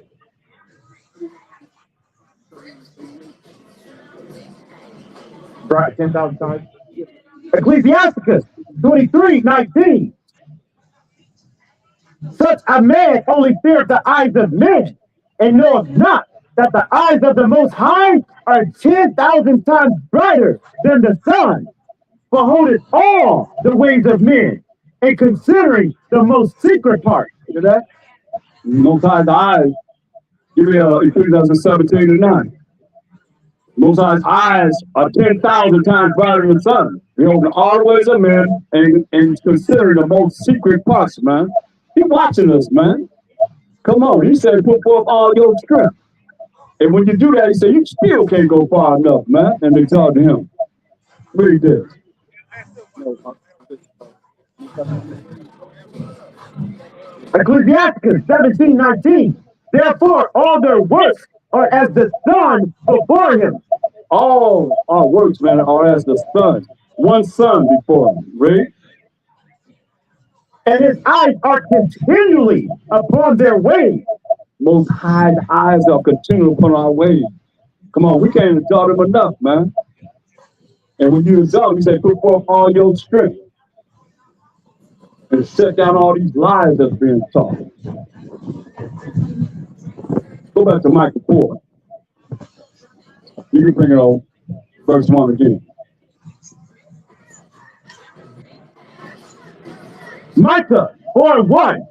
Right, 10,000 times. Ecclesiasticus 23:19. Such a man only fears the eyes of men, and knoweth not that the eyes of the Most High are 10,000 times brighter than the sun, beholdeth all the ways of men, and considering the most secret part. Hear that? Most High's eyes. Give me Ecclesiastes 17:9. Most High's eyes are 10,000 times brighter than the sun. He opens all the ways of men and considering the most secret parts, man. He watching us, man. Come on. He said, put forth all your strength. And when you do that, he said, you still can't go far enough, man. And they talk to him. Read this. Ecclesiastes 17:19. Therefore, all their works are as the sun before him, All our works, man, are as the sun. One sun before him. Read. and his eyes are continually upon their ways. Most High's eyes are continuing upon our ways. Come on, we can't exalt him enough, man. And when you exalt him, he said, put forth all your strength and shut down all these lies that's being taught. Go back to Micah 4. You can bring it on verse 1 again. Micah 4:1.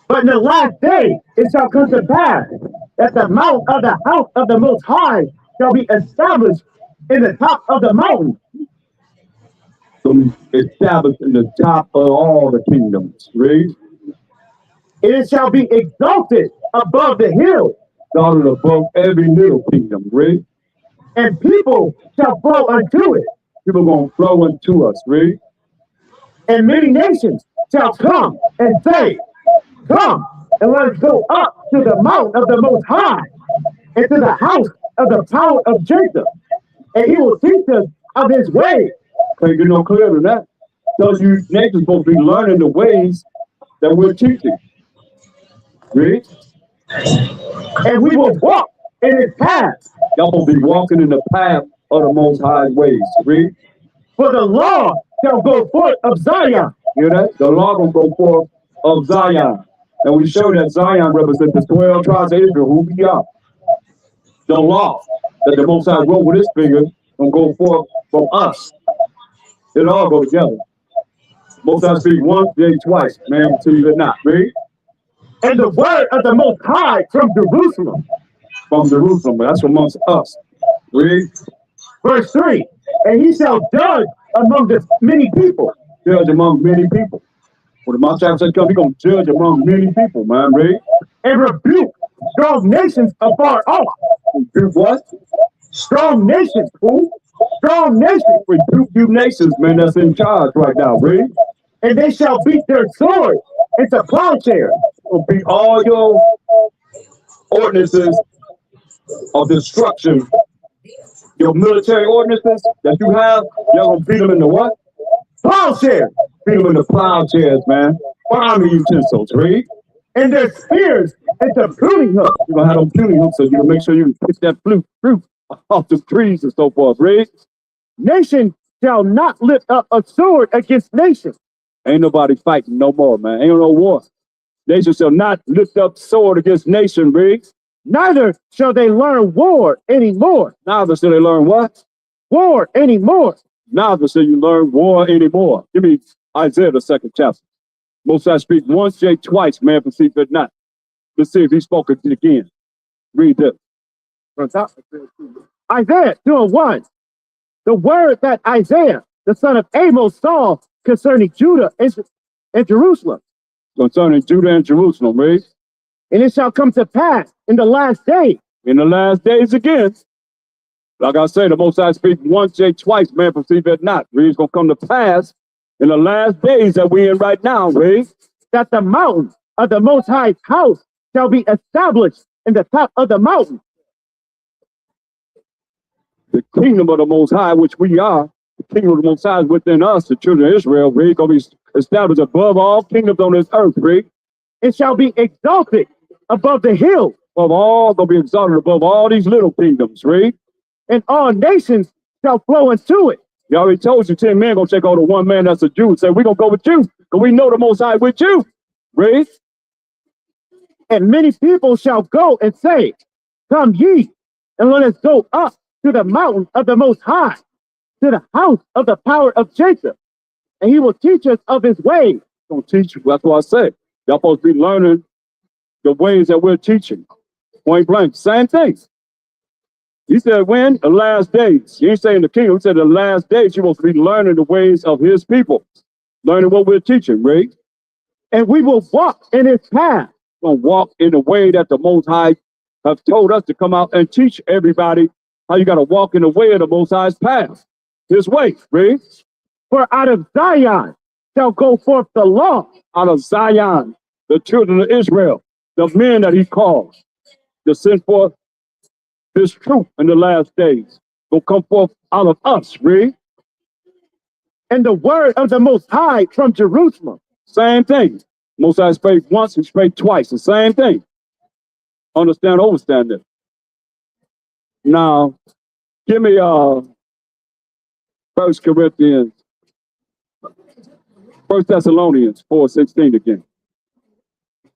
But in the last day it shall come to pass that the mount of the house of the Most High shall be established in the top of the mountain. So established in the top of all the kingdoms. Read. It shall be exalted above the hills, Exalted above every little kingdom. Read. and people shall flow unto it, People going to flow into us. Read. and many nations shall come and say, Come, and let us go up to the mount of the Most High, and to the house of the power of Jacob, and he will teach us of his ways. Can't get no clearer than that. So you nations supposed to be learning the ways that we're teaching. Read. And we will walk in his paths. Y'all will be walking in the path of the Most High ways. Read. For the law shall go forth of Zion. Hear that? The law will go forth of Zion. And we show that Zion represents the 12 tribes of Israel, who we are. The law that the Most High wrote with his finger will go forth from us. It all go together. Most High speak once, then twice. Man, believe it not. Read. And the word of the Most High from Jerusalem. From Jerusalem, but that's amongst us. Read. Verse 3. And he shall judge among the many people. Judge among many people. When the Most High said come, he's going to judge among many people, man. Read. And rebuke strong nations afar off. Rebuke what? Strong nations, fool. Strong nations. Rebuke you nations, man, that's in charge right now. Read. And they shall beat their swords into plowshares. Will beat all your ordinances of destruction. Your military ordinances that you have, you're going to beat them into what? Plowshares. Beat them into plowshares, man. Farming utensils. Read. And their spears into pruning hooks. You're going to have them pruning hooks so you can make sure you pick that fruit off the trees and so forth. Read. Nation shall not lift up a sword against nation. Ain't nobody fighting no more, man. Ain't no war. Nation shall not lift up sword against nation, Read. Neither shall they learn war anymore. Neither shall they learn what? War anymore. Neither shall you learn war anymore. Give me Isaiah, the 2nd chapter. Most I speak once, yea, twice, man, perceive it not. Let's see if he spoke it again. Read this. Isaiah 2:1. The word that Isaiah, the son of Amos, saw concerning Judah and Jerusalem. Concerning Judah and Jerusalem, read. And it shall come to pass in the last day. In the last days again. Like I say, the Most High speak once, yea, twice, man, perceive it not. Read, it's going to come to pass in the last days that we're in right now, read. That the mountain of the Most High's house shall be established in the top of the mountain. The kingdom of the Most High, which we are, the kingdom of the Most High is within us, the children of Israel, read, going to be established above all kingdoms on this earth, read. It shall be exalted above the hills. Above all, going to be exalted above all these little kingdoms, read. And all nations shall flow into it. He already told you 10 men going to take on the one man that's a Jew and say, we're going to go with you, because we know the Most High with you. Read. And many people shall go and say, Come ye, and let us go up to the mountain of the Most High, to the house of the power of Jacob, and he will teach us of his ways. Going to teach you. That's what I said. Y'all supposed to be learning the ways that we're teaching. Point blank. Same thing. He said, when? The last days. He ain't saying the kingdom. He said the last days you're supposed to be learning the ways of his people. Learning what we're teaching, right? And we will walk in his path. We're going to walk in the way that the Most High have told us to come out and teach everybody how you got to walk in the way of the Most High's path. His way, right? For out of Zion shall go forth the law. Out of Zion, the children of Israel, the men that he called to send forth his truth in the last days will come forth out of us, read. And the word of the Most High from Jerusalem. Same thing. Most High spake once, he spake twice, the same thing. Understand, overstand this. Now, give me 1 Corinthians, 1 Thessalonians 4:16 again.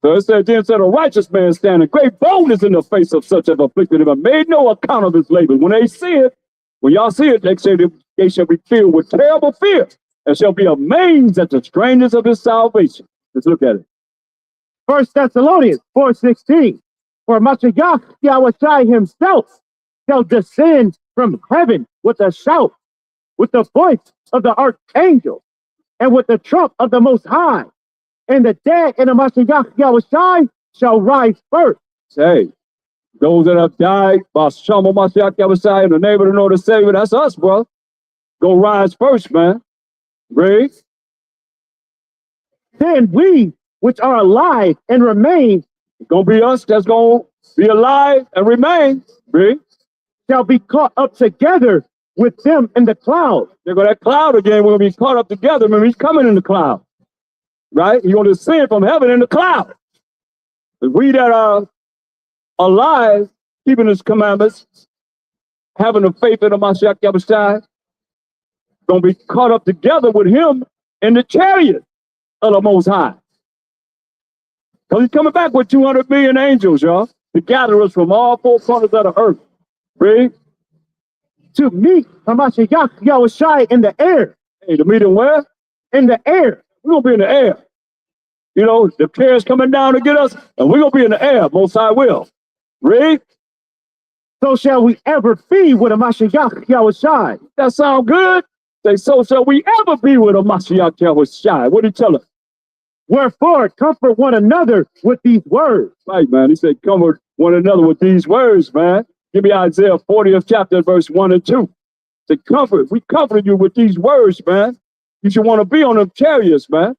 So it said, then said a righteous man stand in great boldness in the face of such as afflicted him and made no account of his labor. When they see it, when y'all see it, they shall be filled with terrible fear and shall be amazed at the strangeness of his salvation. Let's look at it. 1 Thessalonians 4:16. For Mashiach Yahushai himself shall descend from heaven with a shout, with the voice of the archangel, and with the trump of the Most High. And the dead in the Mashiach Yahushai shall rise first. Say, those that have died by Shama Mashiach Yahushai in the name of the Lord and Savior, that's us, bro. Go rise first, man. Read. Then we, which are alive and remain, It's gonna be us that's gonna be alive and remain. Read. shall be caught up together with them in the cloud. There go that cloud again. We're gonna be caught up together. Remember, he's coming in the cloud. Right? He's gonna descend from heaven in the cloud. But we that are alive, keeping his commandments, having the faith in the Mashiach Yahushai, gonna be caught up together with him in the chariot of the Most High. Because he's coming back with 200 million angels, y'all, to gather us from all four corners of the earth. Read. To meet Mashiach Yahushai in the air. Hey, to meet him where? In the air. We're gonna be in the air. You know, the care's coming down to get us, and we're gonna be in the air. Most High will. Read. So shall we ever be with a Mashiach Yahushai. That sound good? Say, so shall we ever be with a Mashiach Yahushai. What did he tell us? Wherefore, comfort one another with these words. Right, man. He said, comfort one another with these words, man. Give me Isaiah 40th chapter, verse 1 and 2. Say, comfort. We comfort you with these words, man. You should want to be on them chariots, man,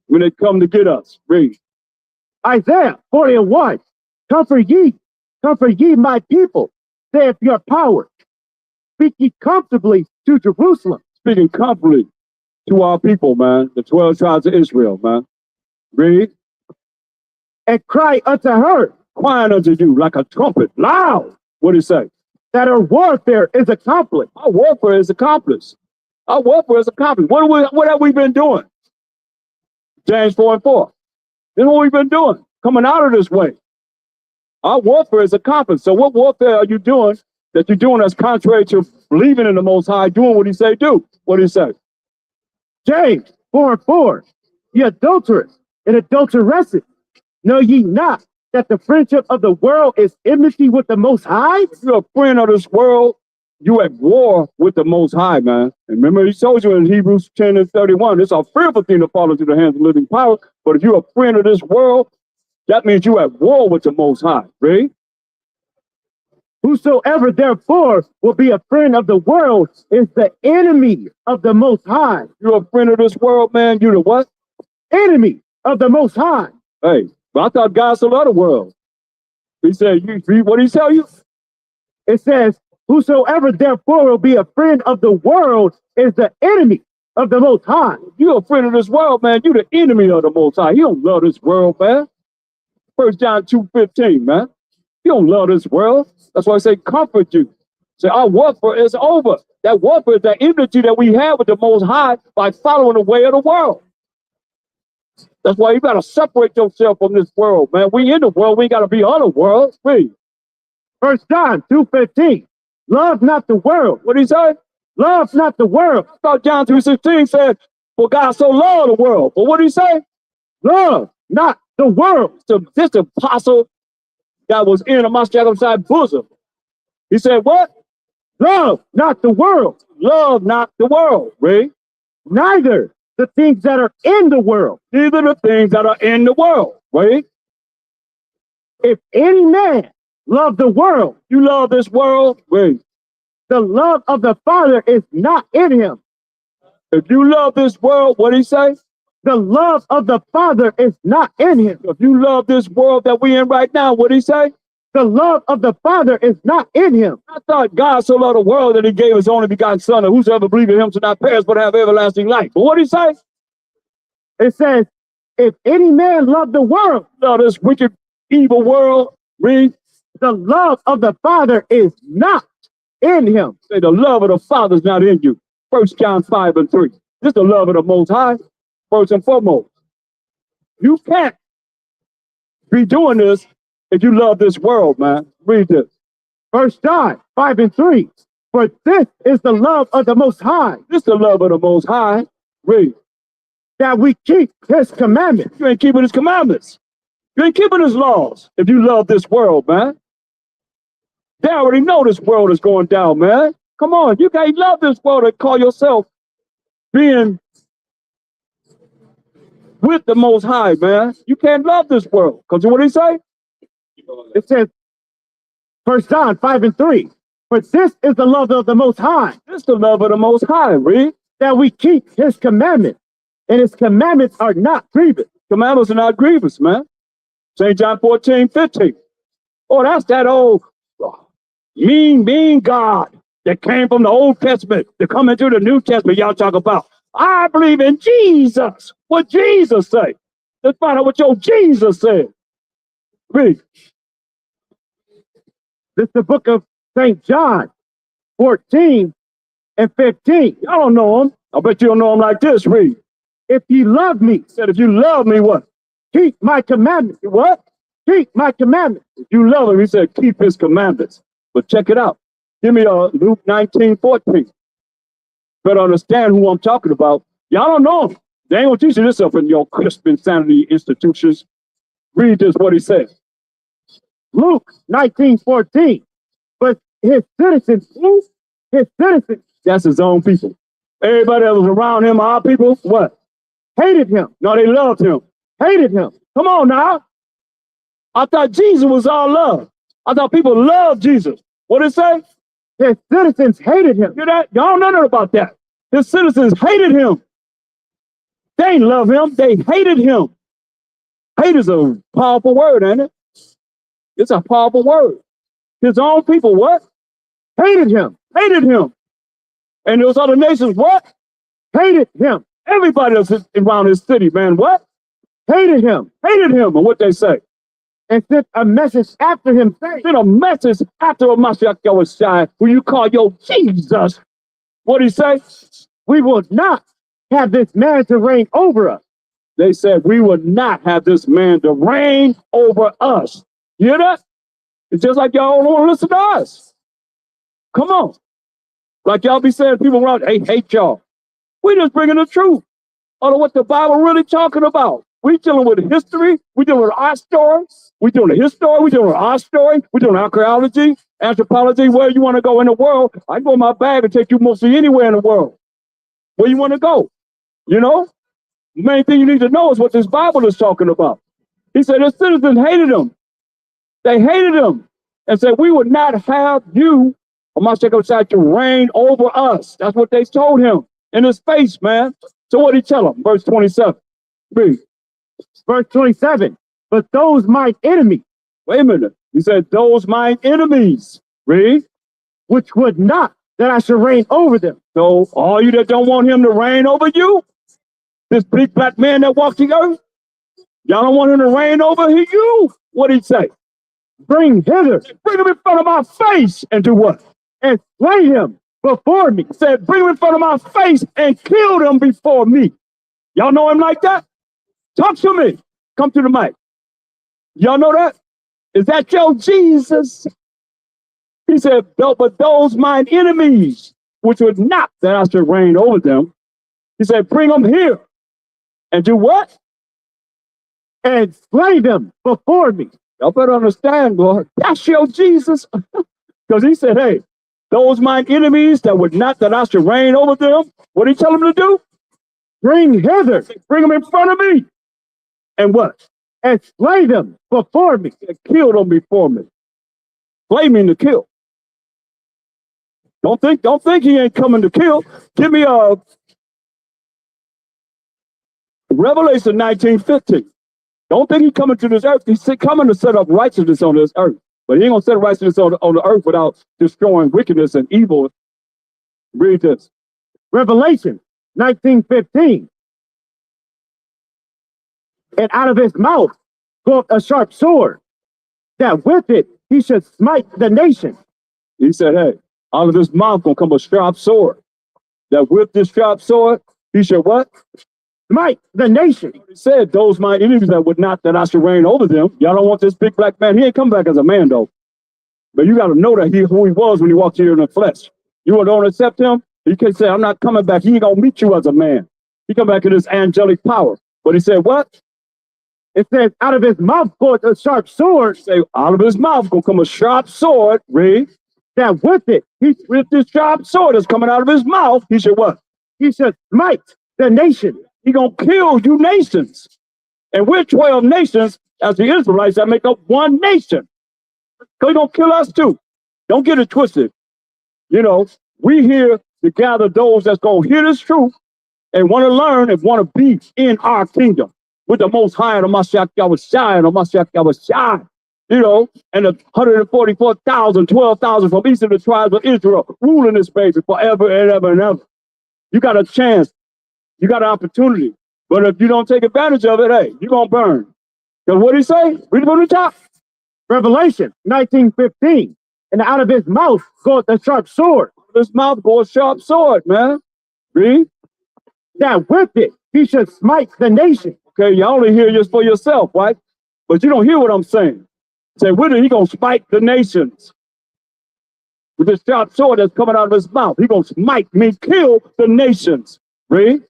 when they come to get us. Read. Isaiah 40:1. Comfort ye my people, saith your power. Speak ye comfortably to Jerusalem. Speaking comfortably to our people, man, the 12 tribes of Israel, man. Read. And cry unto her, Crying unto you like a trumpet, loud. What did it say? that her warfare is accomplished. Our warfare is accomplished. Our warfare is accomplished. What have we been doing? James 4:4. This is what we've been doing, coming out of this way. Our warfare is accomplished. So what warfare are you doing that you're doing that's contrary to believing in the Most High, doing what he say do? What did he say? James 4:4. Ye adulterers and adulteresses, know ye not that the friendship of the world is enmity with the Most High? If you're a friend of this world, you at war with the Most High, man. And remember, he told you in Hebrews 10:31, it's a fearful thing to fall into the hands of living power. But if you're a friend of this world, that means you at war with the Most High. Read. Whosoever therefore will be a friend of the world is the enemy of the Most High. You're a friend of this world, man. You the what? Enemy of the Most High. Hey, but I thought God so loved the world. He said, what did he tell you? It says, whosoever therefore will be a friend of the world is the enemy of the Most High. You're a friend of this world, man. You're the enemy of the Most High. You don't love this world, man. 1 John 2:15, man. You don't love this world. That's why I say comfort you. Say our warfare is over. That warfare is that enmity that we have with the Most High by following the way of the world. That's why you got to separate yourself from this world, man. We in the world. We got to be on the world. Read. 1 John 2:15. Love not the world. What did he say? Love not the world. I thought John 2:16 said, for God so loved the world. But what did he say? Love not the world. So this apostle that was in a Mashiach's bosom. He said, what? Love not the world. Love not the world. Read. Neither the things that are in the world. Neither the things that are in the world. Read. If any man love the world, You love this world. Read. the love of the Father is not in him. If you love this world, what did he say? The love of the Father is not in him. If you love this world that we in right now, what did he say? The love of the Father is not in him. I thought God so loved the world that he gave his only begotten son, and whosoever believes in him shall not perish but have everlasting life. But what did he say? It says, if any man love the world, Love this wicked, evil world. Read. the love of the Father is not in him. Say the love of the Father is not in you. 1 John 5:3. This is the love of the Most High, first and foremost. You can't be doing this if you love this world, man. Read this. 1 John 5:3. For this is the love of the Most High, This is the love of the Most High. Read. that we keep his commandments. You ain't keeping his commandments. You ain't keeping his laws if you love this world, man. They already know this world is going down, man. Come on, you can't love this world and call yourself being with the Most High, man. You can't love this world. Because what did he say? It says, 1 John 5:3. For this is the love of the Most High, This is the love of the Most High, read. that we keep his commandments, and his commandments are not grievous. Commandments are not grievous, man. St. John 14:15. Oh, that's that old mean God that came from the Old Testament to come into the New Testament. Y'all talk about, I believe in Jesus. What Jesus say? Let's find out what your Jesus said. Read. This is the book of St. John 14 and 15. Y'all don't know him. I bet you don't know him like this. Read. If ye love me, Said, if you love me, what? keep my commandments. What? Keep my commandments. If you love him, he said, keep his commandments. But check it out. Give me Luke 19:14. Better understand who I'm talking about. Y'all don't know him. They ain't gonna teach you this up in your crisp insanity institutions. Read this, what he says. Luke 19:14. But his citizens, That's his own people. Everybody that was around him, our people, what? hated him, No, they loved him. hated him. Come on now. I thought Jesus was all love. I thought people loved Jesus. What did it say? His citizens hated him. Hear that? Y'all don't know nothing about that. His citizens hated him. They ain't love him. They hated him. Hate is a powerful word, ain't it? It's a powerful word. His own people, what? Hated him. Hated him. And those other nations, what? Hated him. Everybody that's around his city, man, what? Hated him. Hated him. And what they say? And sent a message after him saying, Send a message after a Mashiach Yahushua, who you call your Jesus. What did he say? we will not have this man to reign over us. They said, we would not have this man to reign over us. You hear that? It's just like y'all don't want to listen to us. Come on. Like y'all be saying, people around, they hate y'all. We just bringing the truth. Or what the Bible really talking about. We dealing with history. We dealing with our story. We doing his story. We doing our story. We doing archaeology, anthropology. Where you want to go in the world? I can go in my bag and take you mostly anywhere in the world. Where you want to go? You know? The main thing you need to know is what this Bible is talking about. He said his citizens hated him. They hated him and said, we would not have you, Mashiach, to reign over us. That's what they told him in his face, man. So what did he tell them? Verse 27. Read. Verse 27. But those mine enemies, Wait a minute. He said, those mine enemies. Read. which would not that I should reign over them. So all you that don't want him to reign over you, this big black man that walked the earth, y'all don't want him to reign over you. What did he say? Bring hither Bring him in front of my face and do what? and slay him before me. He said, bring him in front of my face and kill them before me. Y'all know him like that? Talk to me. Come to the mic. Y'all know that? Is that your Jesus? He said, but those mine enemies, which would not that I should reign over them. He said, bring them here. And do what? And slay them before me. Y'all better understand, Lord. That's your Jesus. Because he said, hey, those mine enemies that would not that I should reign over them. What did he tell them to do? Bring hither Bring them in front of me. And what? and slay them before me. And kill them before me. Slay mean to kill. Don't think he ain't coming to kill. Give me Revelation 19:15. Don't think he's coming to this earth. He's coming to set up righteousness on this earth. But he ain't going to set righteousness on the earth without destroying wickedness and evil. Read this. Revelation 19:15. And out of his mouth goeth a sharp sword, that with it he should smite the nation. He said, hey, out of his mouth going to come a sharp sword. That with this sharp sword, he should what? Smite the nation. He said, those my enemies that would not that I should reign over them. Y'all don't want this big black man. He ain't come back as a man, though. But you got to know that who he was when he walked here in the flesh. You don't accept him, he can say, I'm not coming back. He ain't going to meet you as a man. He come back in his angelic power. But he said, what? It says, out of his mouth goeth a sharp sword. Say, out of his mouth gonna come a sharp sword. Read. That with it, with this sharp sword that's coming out of his mouth, he should what? He should smite the nation. He gonna kill you nations. And we're 12 nations as the Israelites that make up one nation. So he gonna kill us too. Don't get it twisted. You know, we here to gather those that's gonna hear this truth and want to learn and want to be in our kingdom with the Most High and the Mashiach Yahushua and the Mashiach Yahushua. You know, and the 144,000, 12,000 from each of the tribes of Israel ruling this baby forever and ever and ever. You got a chance. You got an opportunity. But if you don't take advantage of it, hey, you're going to burn. Because what did he say? Read it from the top. Revelation 19:15. And out of his mouth goeth a sharp sword. His mouth goes a sharp sword, man. Read. That with it he should smite the nation. Okay, you only hear this for yourself, right? But you don't hear what I'm saying. Say, with it, he gonna smite the nations. With this sharp sword that's coming out of his mouth, he gonna smite me, kill the nations. Read.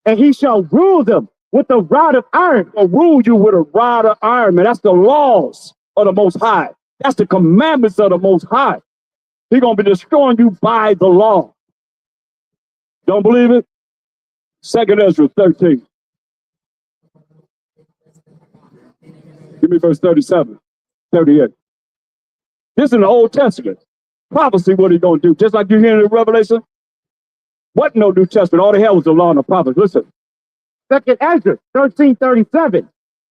And he shall rule them with a rod of iron. He'll rule you with a rod of iron, man. That's the laws of the Most High. That's the commandments of the Most High. He's gonna be destroying you by the law. Don't believe it? 2nd Ezra 13. Give me verse 37, 38. This is in the Old Testament. Prophecy, what he's going to do. Just like you hear in Revelation. What no New Testament? All they had was the law and the prophets. Listen. 2nd Ezra 13:37.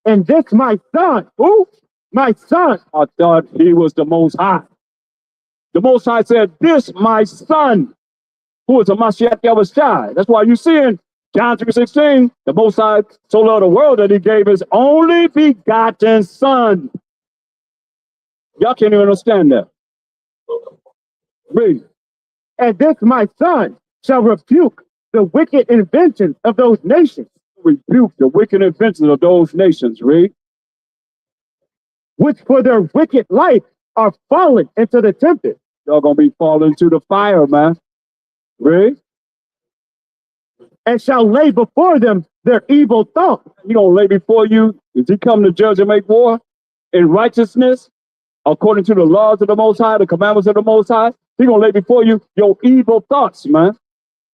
And this my son. Who? My son. I thought he was the Most High. The Most High said, this my son, who is a Mashiach Yahushua. That's why you see in John 3:16, the Most High so loved the world that he gave his only begotten son. Y'all can't even understand that. Read. And this my son shall rebuke the wicked inventions of those nations. Rebuke the wicked inventions of those nations. Read. Which for their wicked life are fallen into the tempest. Y'all gonna be falling into the fire, man. Read. And shall lay before them their evil thoughts. He gonna lay before you, if he come to judge and make war in righteousness, according to the laws of the Most High, the commandments of the Most High, he gonna lay before you your evil thoughts, man.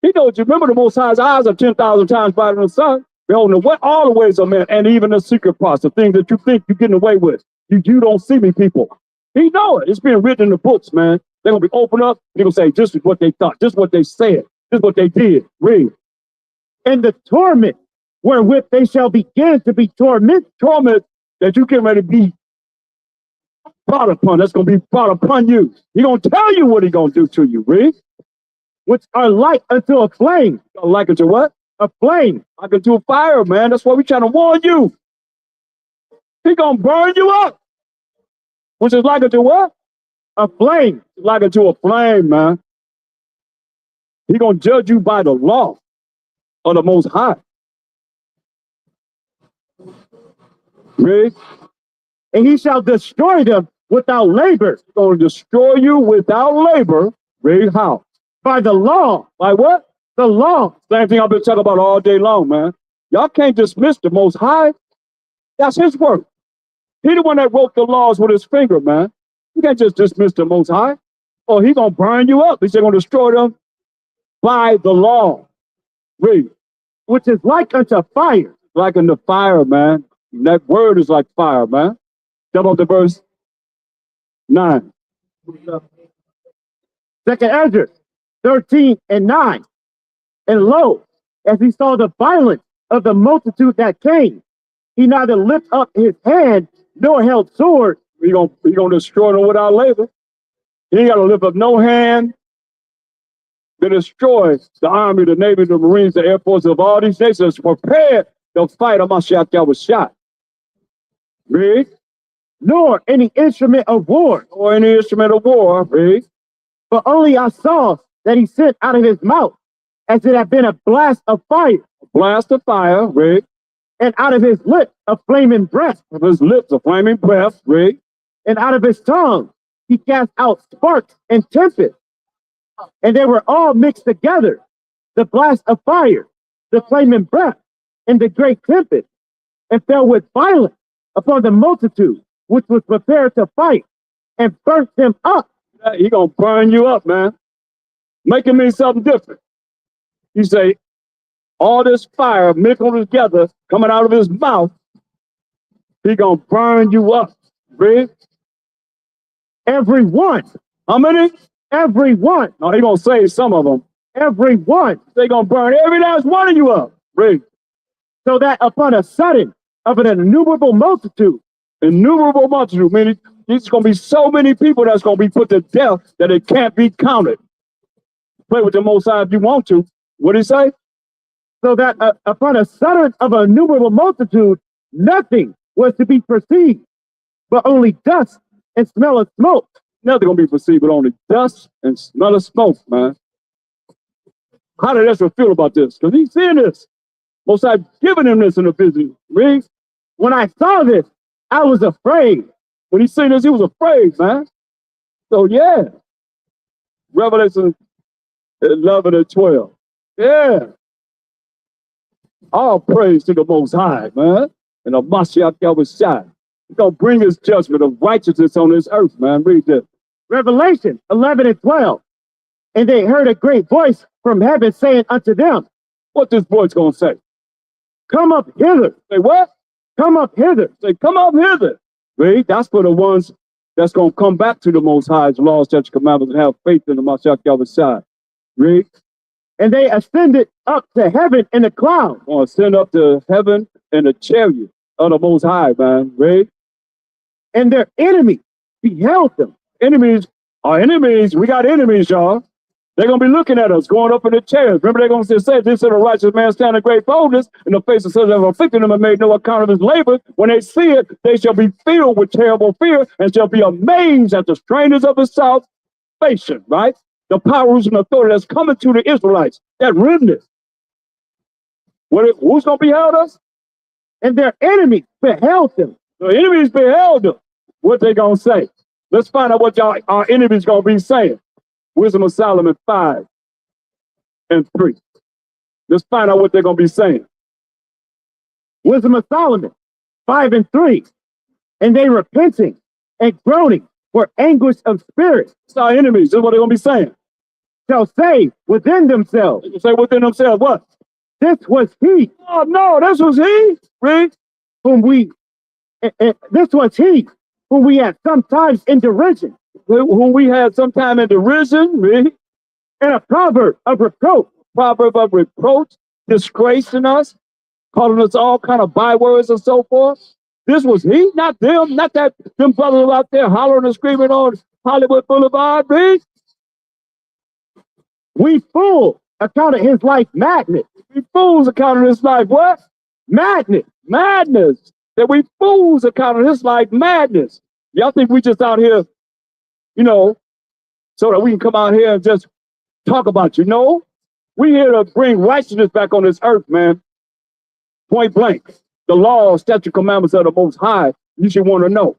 He knows you. Remember, the Most High's eyes are 10,000 times brighter than the sun. Behold, what all the ways of men, and even the secret parts, the things that you think you're getting away with. You don't see me, people. He know it. It's being written in the books, man. They're gonna be open up. They're gonna say, this is what they thought, this is what they said, this is what they did. Read. And the torment wherewith they shall begin to be torment that you get ready to be brought upon. That's going to be brought upon you. He's going to tell you what he's going to do to you. Read. Which are like unto a flame. Like unto what? A flame. Like unto a fire, man. That's why we're trying to warn you. He's going to burn you up. Which is like unto what? A flame. Like unto a flame, man. He's going to judge you by the law of the Most High. Read. And he shall destroy them without labor. He's going to destroy you without labor. Read how? By the law. By what? The law. Same thing I've been talking about all day long, man. Y'all can't dismiss the Most High. That's his work. He the one that wrote the laws with his finger, man. You can't just dismiss the Most High. Or he going to burn you up. He's going to destroy them by the law. Read. Which is like unto fire. Like unto fire, man. That word is like fire, man. Jump up to verse 9. 2nd Ezra 13:9. And lo, as he saw the violence of the multitude that came. He neither lifted up his hand nor held sword. He gonna destroy them without labor. He ain't got to lift up no hand to destroy the army, the navy, the marines, the air force of all these nations prepared to fight Mashiach Yahushua. Read. Nor any instrument of war. Or any instrument of war. Read. But only I saw that he sent out of his mouth as it had been a blast of fire. A blast of fire. Read. And out of his lips a flaming breath. Of his lips a flaming breath. Read. And out of his tongue he cast out sparks and tempest. And they were all mixed together, the blast of fire, the flaming breath, and the great tempest, and fell with violence upon the multitude, which was prepared to fight, and burnt them up. He gonna burn you up, man. Making me something different. You say, all this fire mixed together, coming out of his mouth, he gonna burn you up. Read. Every one. How many? Every one. No, he gonna save some of them. Every one. They gonna burn every last one of you up. Read. So that upon a sudden of an innumerable multitude. Innumerable multitude, meaning there's gonna be so many people that's gonna be put to death that it can't be counted. Play with the Most High if you want to. What did he say? So that upon a sudden of an innumerable multitude, nothing was to be perceived, but only dust and smell of smoke. Nothing gonna be perceived but only dust and smell of smoke, man. How did Ezra feel about this? Because he's seeing this. Most High giving him this in the vision. Read. When I saw this, I was afraid. When he seen this, he was afraid, man. So yeah. Revelation 11 and 12. Yeah. All praise to the Most High, man. And the Mashiach Yahushua. He's gonna bring his judgment of righteousness on this earth, man. Read this. Revelation 11 and 12. And they heard a great voice from heaven saying unto them, what this voice gonna say? Come up hither. Say what? Come up hither. Say, come up hither. Read. That's for the ones that's gonna come back to the Most High's laws, statutes, commandments, and have faith in the Mashiach Yahushua. Read. And they ascended up to heaven in a cloud. Gonna ascend up to heaven in a chariot of the Most High, man. Read. And their enemies beheld them. Enemies are enemies. We got enemies, y'all. They're going to be looking at us, going up in the chairs. Remember, they're going to say, this is a righteous man stand in great boldness in the face of such that have afflicted him and made no account of his labor. When they see it, they shall be filled with terrible fear and shall be amazed at the strangers of the salvation, right? The powers and authority that's coming to the Israelites, that remnant. Who's going to behold us? And their enemies beheld them. The enemies beheld them. What they going to say? Let's find out what our enemies going to be saying. Wisdom of Solomon 5 and 3. Let's find out what they're going to be saying. Wisdom of Solomon 5 and 3. And they repenting and groaning for anguish of spirit. It's our enemies. This is what they're going to be saying. Shall say within themselves. They can say within themselves what? This was he. Oh, no, this was he. Read. This was he whom we had sometimes in derision. Whom we had sometime in derision. Read. And a proverb of reproach. Proverb of reproach, disgracing us, calling us all kind of bywords and so forth. This was he, not them, not that them brothers out there hollering and screaming on Hollywood Boulevard. Read. We fools accounted his life madness. We fools accounted his life what? Madness. Madness. That we fools accounted his life madness. Y'all think we just out here, you know, so that we can come out here and just talk about you? No. We here to bring righteousness back on this earth, man. Point blank. The law, statute, commandments of the Most High, you should want to know.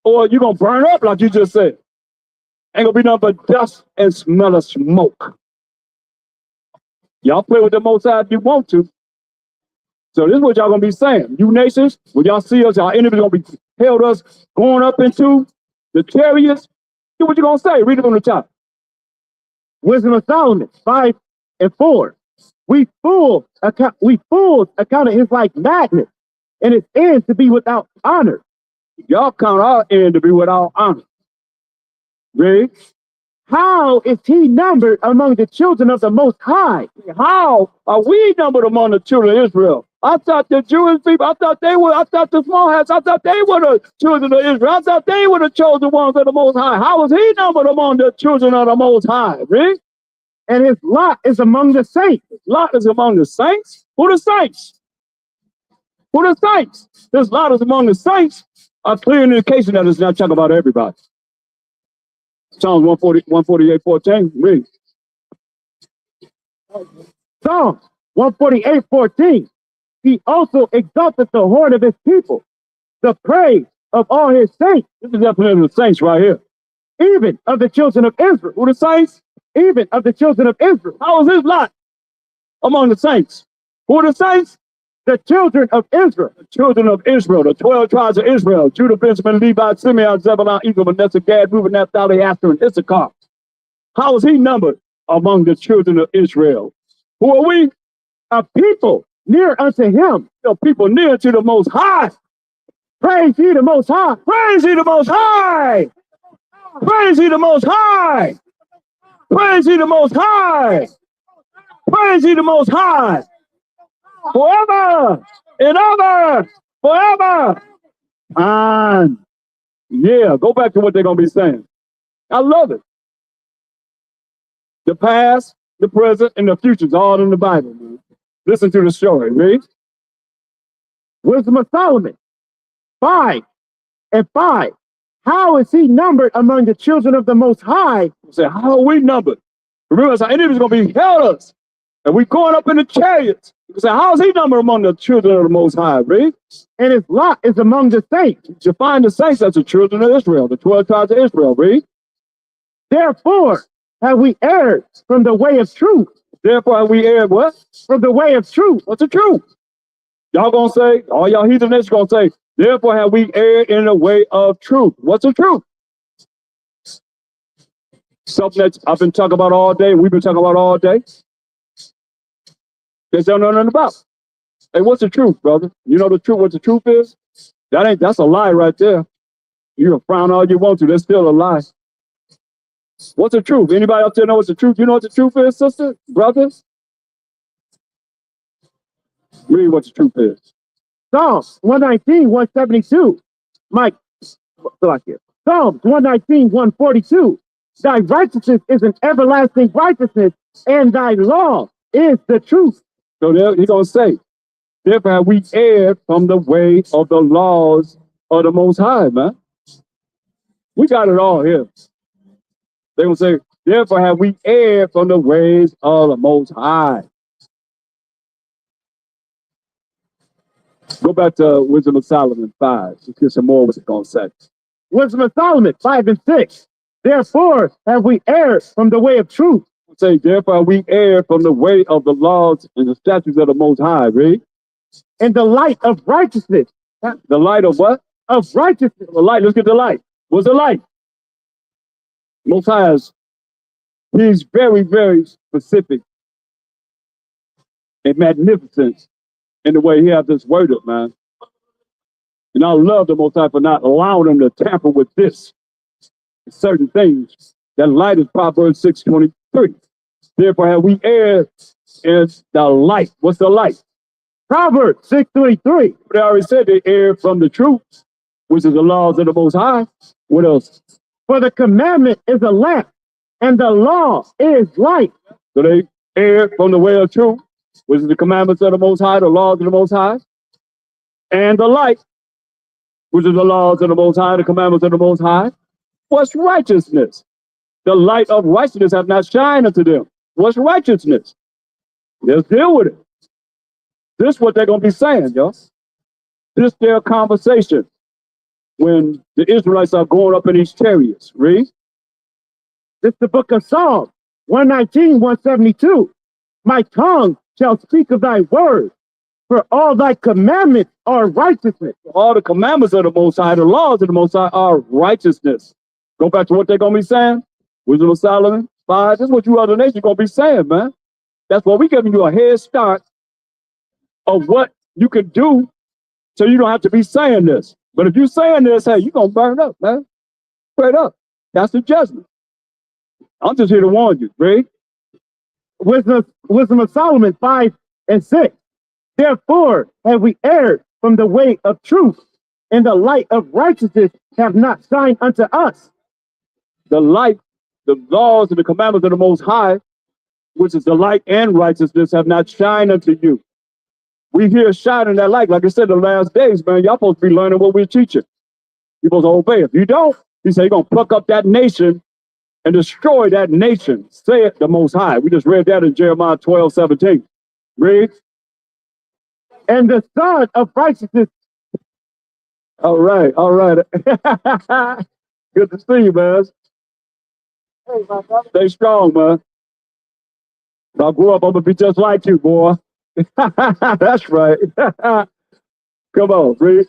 Or you're going to burn up like you just said. Ain't going to be nothing but dust and smell of smoke. Y'all play with the Most High if you want to. So this is what y'all going to be saying. You nations, when y'all see us, our enemies going to be held us going up into the chariots. See what you going to say. Read it from the top. Wisdom of Solomon 5 and 4. We fools accounted his life madness, and its end to be without honor. Y'all count our end to be without honor. Read. How is he numbered among the children of the Most High? How are we numbered among the children of Israel? I thought the Jewish people, I thought the small hats, I thought they were the children of Israel. I thought they were the chosen ones of the Most High. How is he numbered among the children of the Most High? Read. And his lot is among the saints. Lot is among the saints? Who the saints? Who the saints? This lot is among the saints. A clear indication that it's not talking about everybody. Psalms 148:14. Read. Psalms 148:14. He also exalted the horn of his people, the praise of all his saints. This is the definition of the saints right here. Even of the children of Israel. Who the saints? Even of the children of Israel. How is his lot among the saints? Who are the saints? The children of Israel. The children of Israel, the 12 tribes of Israel, Judah, Benjamin, Levi, Simeon, Zebulun, Ephraim, Manasseh, Gad, Reuben, Naphtali, Asher, and Issachar. How is he numbered among the children of Israel? Who are we? A people near unto him. The people near to the Most High. Praise ye the Most High. Praise ye the Most High. Praise ye the Most High. Praise ye the Most High. Praise ye the Most High. Forever and ever, forever. And yeah, go back to what they're going to be saying. I love it. The past, the present, and the future is all in the Bible, man. Listen to the story, read. Wisdom of Solomon 5:5. How is he numbered among the children of the Most High? Say, how are we numbered? Remember, our enemies going to be held us. And we going up in the chariots. You say, how is he numbered among the children of the Most High? Read. And his lot is among the saints. You find the saints as the children of Israel, the 12 tribes of Israel. Read. Therefore have we erred from the way of truth. Therefore have we erred what? From the way of truth. What's the truth? Y'all gonna say, all y'all heathenists gonna say, therefore have we erred in the way of truth. What's the truth? Something that I've been talking about all day, we've been talking about all day. They don't know nothing about. Hey, what's the truth, brother? You know the truth, what the truth is? That's a lie right there. You can frown all you want to, that's still a lie. What's the truth? Anybody out there know what's the truth? You know what the truth is, sister, brothers? Read what the truth is. Psalms 119:172. Mike, Psalms 119:142. Thy righteousness is an everlasting righteousness, and thy law is the truth. So there he's gonna say, therefore have we erred from the way of the laws of the Most High, man. We got it all here. They're gonna say, therefore have we erred from the ways of the Most High. Go back to Wisdom of Solomon 5. Let's get some more what's it gonna say. Wisdom of Solomon 5:6. Therefore have we erred from the way of truth. Say, therefore we err from the way of the laws and the statutes of the Most High. Read. In the light of righteousness. The light of what? Of righteousness. The light. Let's get the light. What's the light? Most High he's very, very specific and magnificent in the way he has this worded, man. And I love the Most High for not allowing him to tamper with this. Certain things. That light is Proverbs 6:23. Therefore have we erred in the light. What's the light? Proverbs 6:23. They already said they erred from the truth, which is the laws of the Most High. What else? For the commandment is a lamp, and the law is light. So they erred from the way of truth, which is the commandments of the Most High, the laws of the Most High, and the light, which is the laws of the Most High, the commandments of the Most High. What's righteousness? The light of righteousness have not shined unto them. What's righteousness? Let's deal with it. This is what they're going to be saying, y'all. This their conversation when the Israelites are going up in these chariots. Read. This is the book of Psalms 119:172. My tongue shall speak of thy word, for all thy commandments are righteousness. All the commandments of the Most High, the laws of the Most High are righteousness. Go back to what they're going to be saying. Wisdom of Solomon 5. This is what you other nations going to be saying, man. That's why we're giving you a head start of what you can do so you don't have to be saying this. But if you're saying this, hey, you're going to burn up, man. Straight up. That's the judgment. I'm just here to warn you, right? Wisdom of Solomon 5 and 6. Therefore have we erred from the way of truth, and the light of righteousness have not shined unto us. The light, the laws and the commandments of the Most High, which is the light and righteousness, have not shined unto you. We here shining that light. Like I said, the last days, man, y'all supposed to be learning what we're teaching. You're supposed to obey. If you don't, he said, you're going to pluck up that nation and destroy that nation, saith the Most High. We just read that in Jeremiah 12:17. Read. And the Son of righteousness. All right, all right. Good to see you, man. Stay strong, man. If I grow up, I'm going to be just like you, boy. That's right. Come on, read.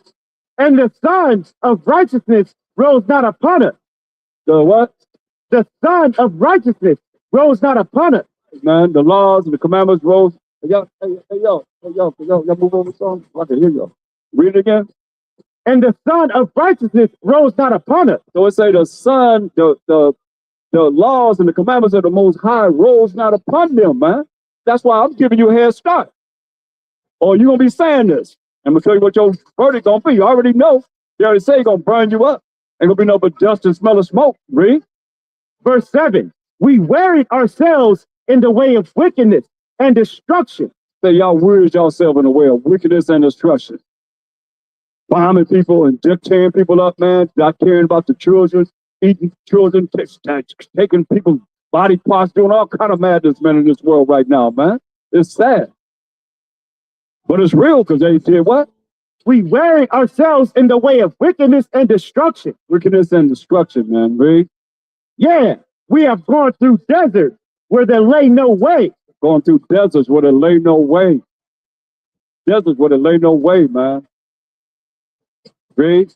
And the Son of righteousness rose not upon us. The what? The Son of righteousness rose not upon us. Man, the laws and the commandments rose. Hey, y'all move over some. I can hear you. Read it again. And the Son of righteousness rose not upon us. So it say the Son, the laws and the commandments of the Most High rose not upon them, man. That's why I'm giving you a head start. Or you're going to be saying this. I'm going to tell you what your verdict going to be. You already know. They already say he's going to burn you up. Ain't going to be no but dust and smell of smoke. Read. Verse 7. We wearied ourselves in the way of wickedness and destruction. Say y'all wearied yourself in the way of wickedness and destruction. Bombing people and tearing people up, man. Not caring about the children, eating children, taking people's body parts, doing all kind of madness, man, in this world right now, man. It's sad. But it's real because they did what? We wearied ourselves in the way of wickedness and destruction. Wickedness and destruction, man. Read. Yeah, we have gone through deserts where there lay no way. Going through deserts where there lay no way. Deserts where there lay no way, man. Read.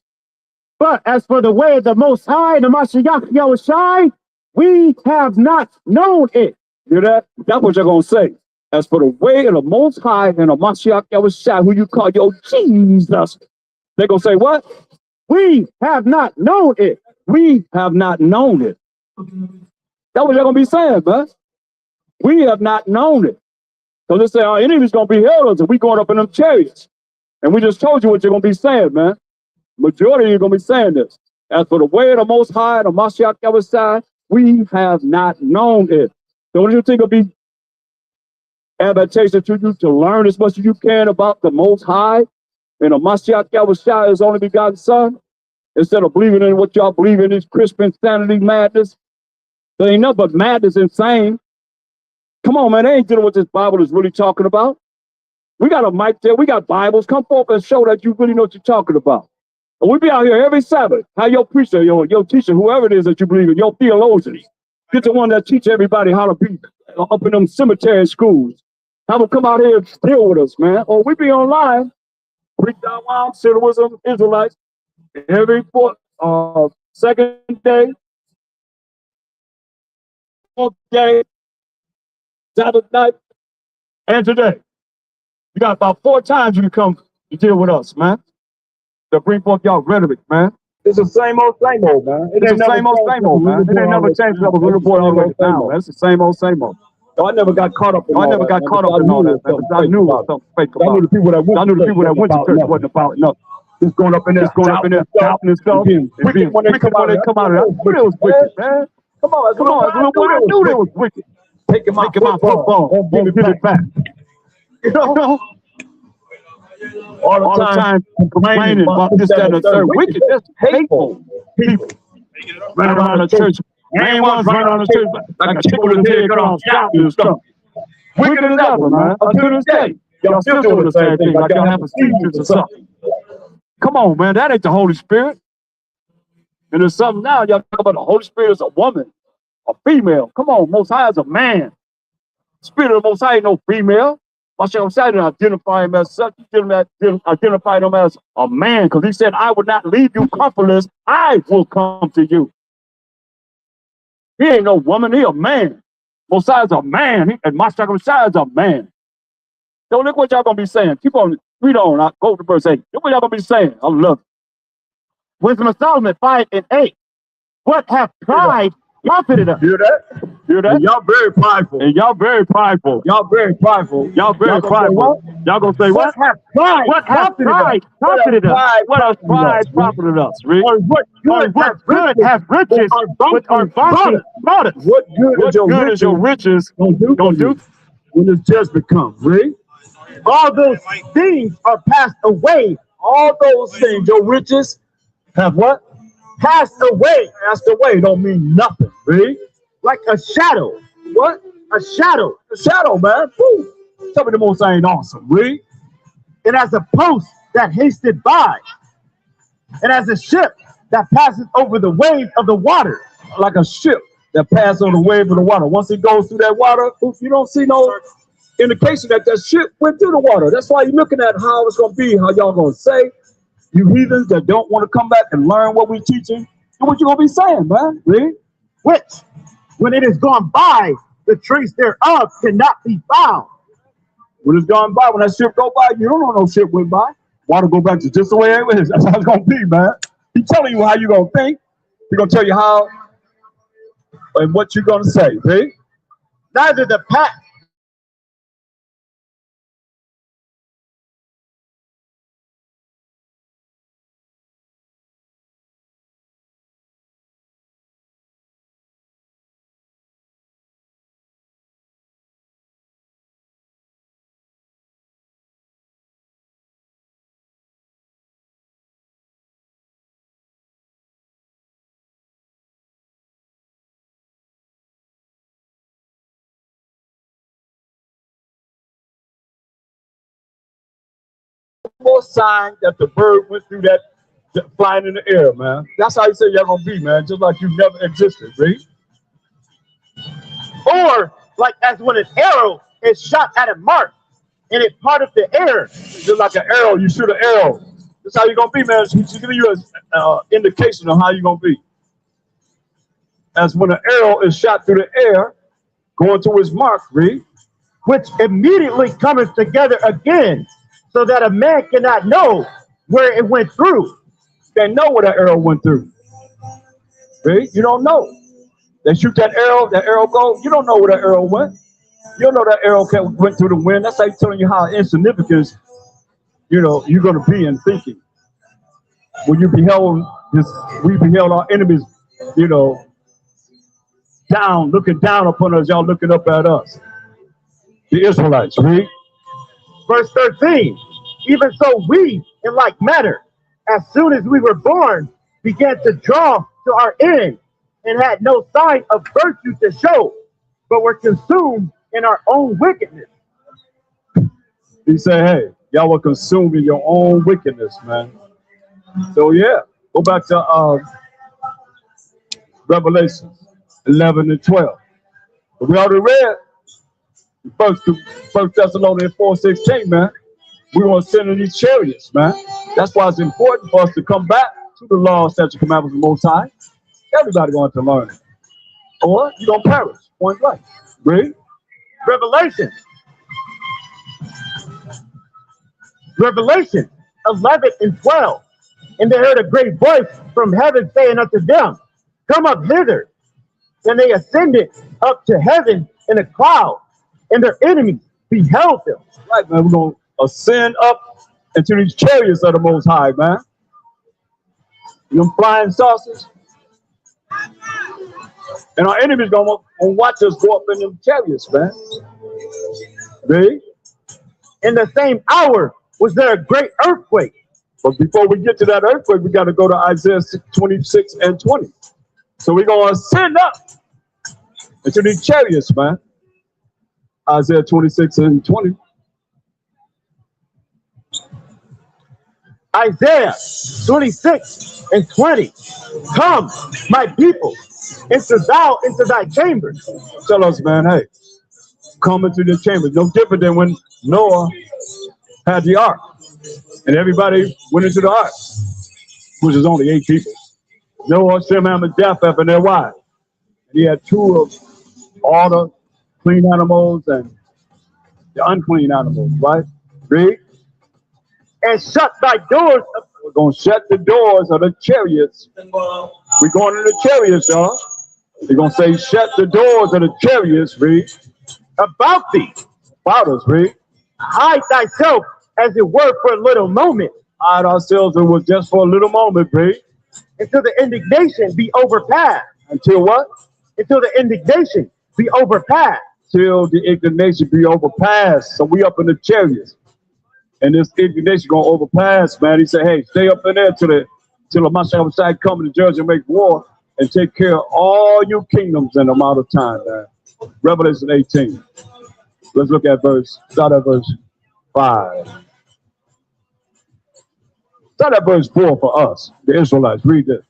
But as for the way of the Most High, the Mashiach Yahushai, we have not known it. Hear that? That's what you're going to say. As for the way of the Most High and the Mashiach Yahushai, who you call your Jesus, they're going to say what? We have not known it. We have not known it. That's what you're going to be saying, man. We have not known it. So they say our enemies going to be heralds and we going up in them chariots. And we just told you what you're going to be saying, man. Majority of you are going to be saying this. As for the way of the Most High, the Mashiach Yahushai, we have not known it. So what do you think will be advantageous to you to learn as much as you can about the Most High and the Mashiach Yahushai, his only begotten Son, instead of believing in what y'all believe in, this Christian insanity madness? There ain't nothing but madness, insane. Come on, man, they ain't dealing with this Bible is really talking about. We got a mic there, we got Bibles. Come forth and show that you really know what you're talking about. And we be out here every Sabbath. How your preacher, your teacher, whoever it is that you believe in, your theologian, get the one that teach everybody how to be up in them cemetery schools. Have them come out here and deal with us, man. Or we be online, preach out wild, Siddawism, Israelites, every second day, fourth day, Sabbath night, and today. You got about 4 times you can come to deal with us, man. To bring forth y'all rhetoric, man. It's the same old, man. It's the same old, man. It ain't never changed. That was little boy already now. That's the same old. So I never got caught up in I never got caught up in all that, man. I knew it was something fake about it. I knew the people that went to church wasn't about nothing. Just going up in there, doubting and stuff. Wicked when they come out of it. I knew it was wicked, man. Come on, little boy, I knew it was wicked. Taking my football, give it back. You know? All the time complaining about this, that, and the third. Wicked, that's hateful people. Running around the church. Main ones running around the church like a chicken with his head cut off, shouting and stuff. Wicked as ever, man. Until this day, y'all still doing the same thing, like y'all have a secret or something. Come on, man, that ain't the Holy Spirit. And there's something now, y'all talk about the Holy Spirit as a woman, a female. Come on, Most High is a man. Spirit of the Most High ain't no female. I'm saying identify him as such, identify him as a man, because he said, I will not leave you comfortless, I will come to you. He ain't no woman, he a man. Mosiah is a man, and Messiah is a man. So look what y'all gonna be saying. Keep on, read on, I'll go to verse 8. Look what y'all gonna be saying. I love it. Wisdom of Solomon 5 and 8. What have pride confident of. Hear that? Hear that? And y'all very prideful. And y'all very prideful. Y'all very prideful. Y'all very prideful. Y'all gonna say what? What has pride What has profited us? pride profited us? What has pride profited us? Read. Or what good has riches with our vaunting brought us? What good What is your good is your riches gonna do gonna do? when this judgment comes? Read. All those things are passed away. All those things, your riches have what? Passed away Passed away. Don't mean nothing. Read. like a shadow. What? A shadow. The shadow, man. Woo. Tell me the most ain't awesome. Read. And as a post that hasted by, and as a ship that passes over the waves of the water. Like a ship that passes on the wave of the water. Once it goes through that water, you don't see no indication that that ship went through the water. That's why you're looking at how it's going to be, how y'all going to say. You heathens that don't want to come back and learn what we're teaching, and what you're going to be saying, man. Read. Which, when it is gone by, the trace thereof cannot be found. When it's gone by, when that ship go by, you don't know no ship went by. Water go back to just the way it is. That's how it's going to be, man. He's telling you how you're going to think. He's going to tell you how and what you're going to say. Read. Neither the path More sign that the bird went through that flying in the air, man. That's how you say y'all gonna be, man. Just like you never existed, read. or like as when an arrow is shot at a mark and it parted the air. Just like an arrow, you shoot an arrow. That's how you're gonna be, man. She's giving you an indication of how you're gonna be. As when an arrow is shot through the air, going to its mark, read. Which immediately cometh together again, so that a man cannot know where it went through. They know where that arrow went through. Read. You don't know. They shoot that arrow go. You don't know where that arrow went. You don't know that arrow went through the wind. That's like telling you how insignificant, you're going to be in thinking. When we beheld our enemies, down, looking down upon us, y'all looking up at us. The Israelites, read. Verse 13, even so we, in like manner, as soon as we were born, began to draw to our end, and had no sign of virtue to show, but were consumed in our own wickedness. He said, hey, y'all were consumed in your own wickedness, man. So yeah, go back to Revelation 11 and 12. But we already read First Thessalonians 4:16, man. We're going to send in these chariots, man. That's why it's important for us to come back to the law, statutes, commandments of the Most High. Everybody going to learn it. Or you're going to perish. Point blank. Read. Revelation 11 and 12. And they heard a great voice from heaven saying unto them, come up hither. And they ascended up to heaven in a cloud, and their enemies beheld them. Right, man. We're going to ascend up into these chariots of the Most High, man. Them flying saucers. And our enemies going to watch us go up in them chariots, man. Read. In the same hour was there a great earthquake. But before we get to that earthquake, we got to go to Isaiah 26 and 20. So we're going to ascend up into these chariots, man. Isaiah 26 and 20. Isaiah 26 and 20. Come, my people, enter thou into thy chambers. Tell us, man, hey, come into the chambers. No different than when Noah had the ark. And everybody went into the ark, which is only 8 people. Noah, Shem, Ham, and Japheth, and their wives. And he had 2 of all the clean animals and the unclean animals, right? Read. And shut thy doors. We're going to shut the doors of the chariots. We're going to the chariots, y'all. They're going to say, shut the doors of the chariots, read. About thee, About us, read. hide thyself as it were for a little moment, Hide ourselves and was just for a little moment, read. until the indignation be overpassed. Until what? Until the indignation be overpassed. Till the indignation be overpassed. So we up in the chariots. And this indignation going to overpass, man. He said, hey, stay up in there till the Mashiach come to judge and make war and take care of all your kingdoms in a amount of time, man. Revelation 18. Let's look at start at verse 5. Start at verse 4 for us, the Israelites. Read this.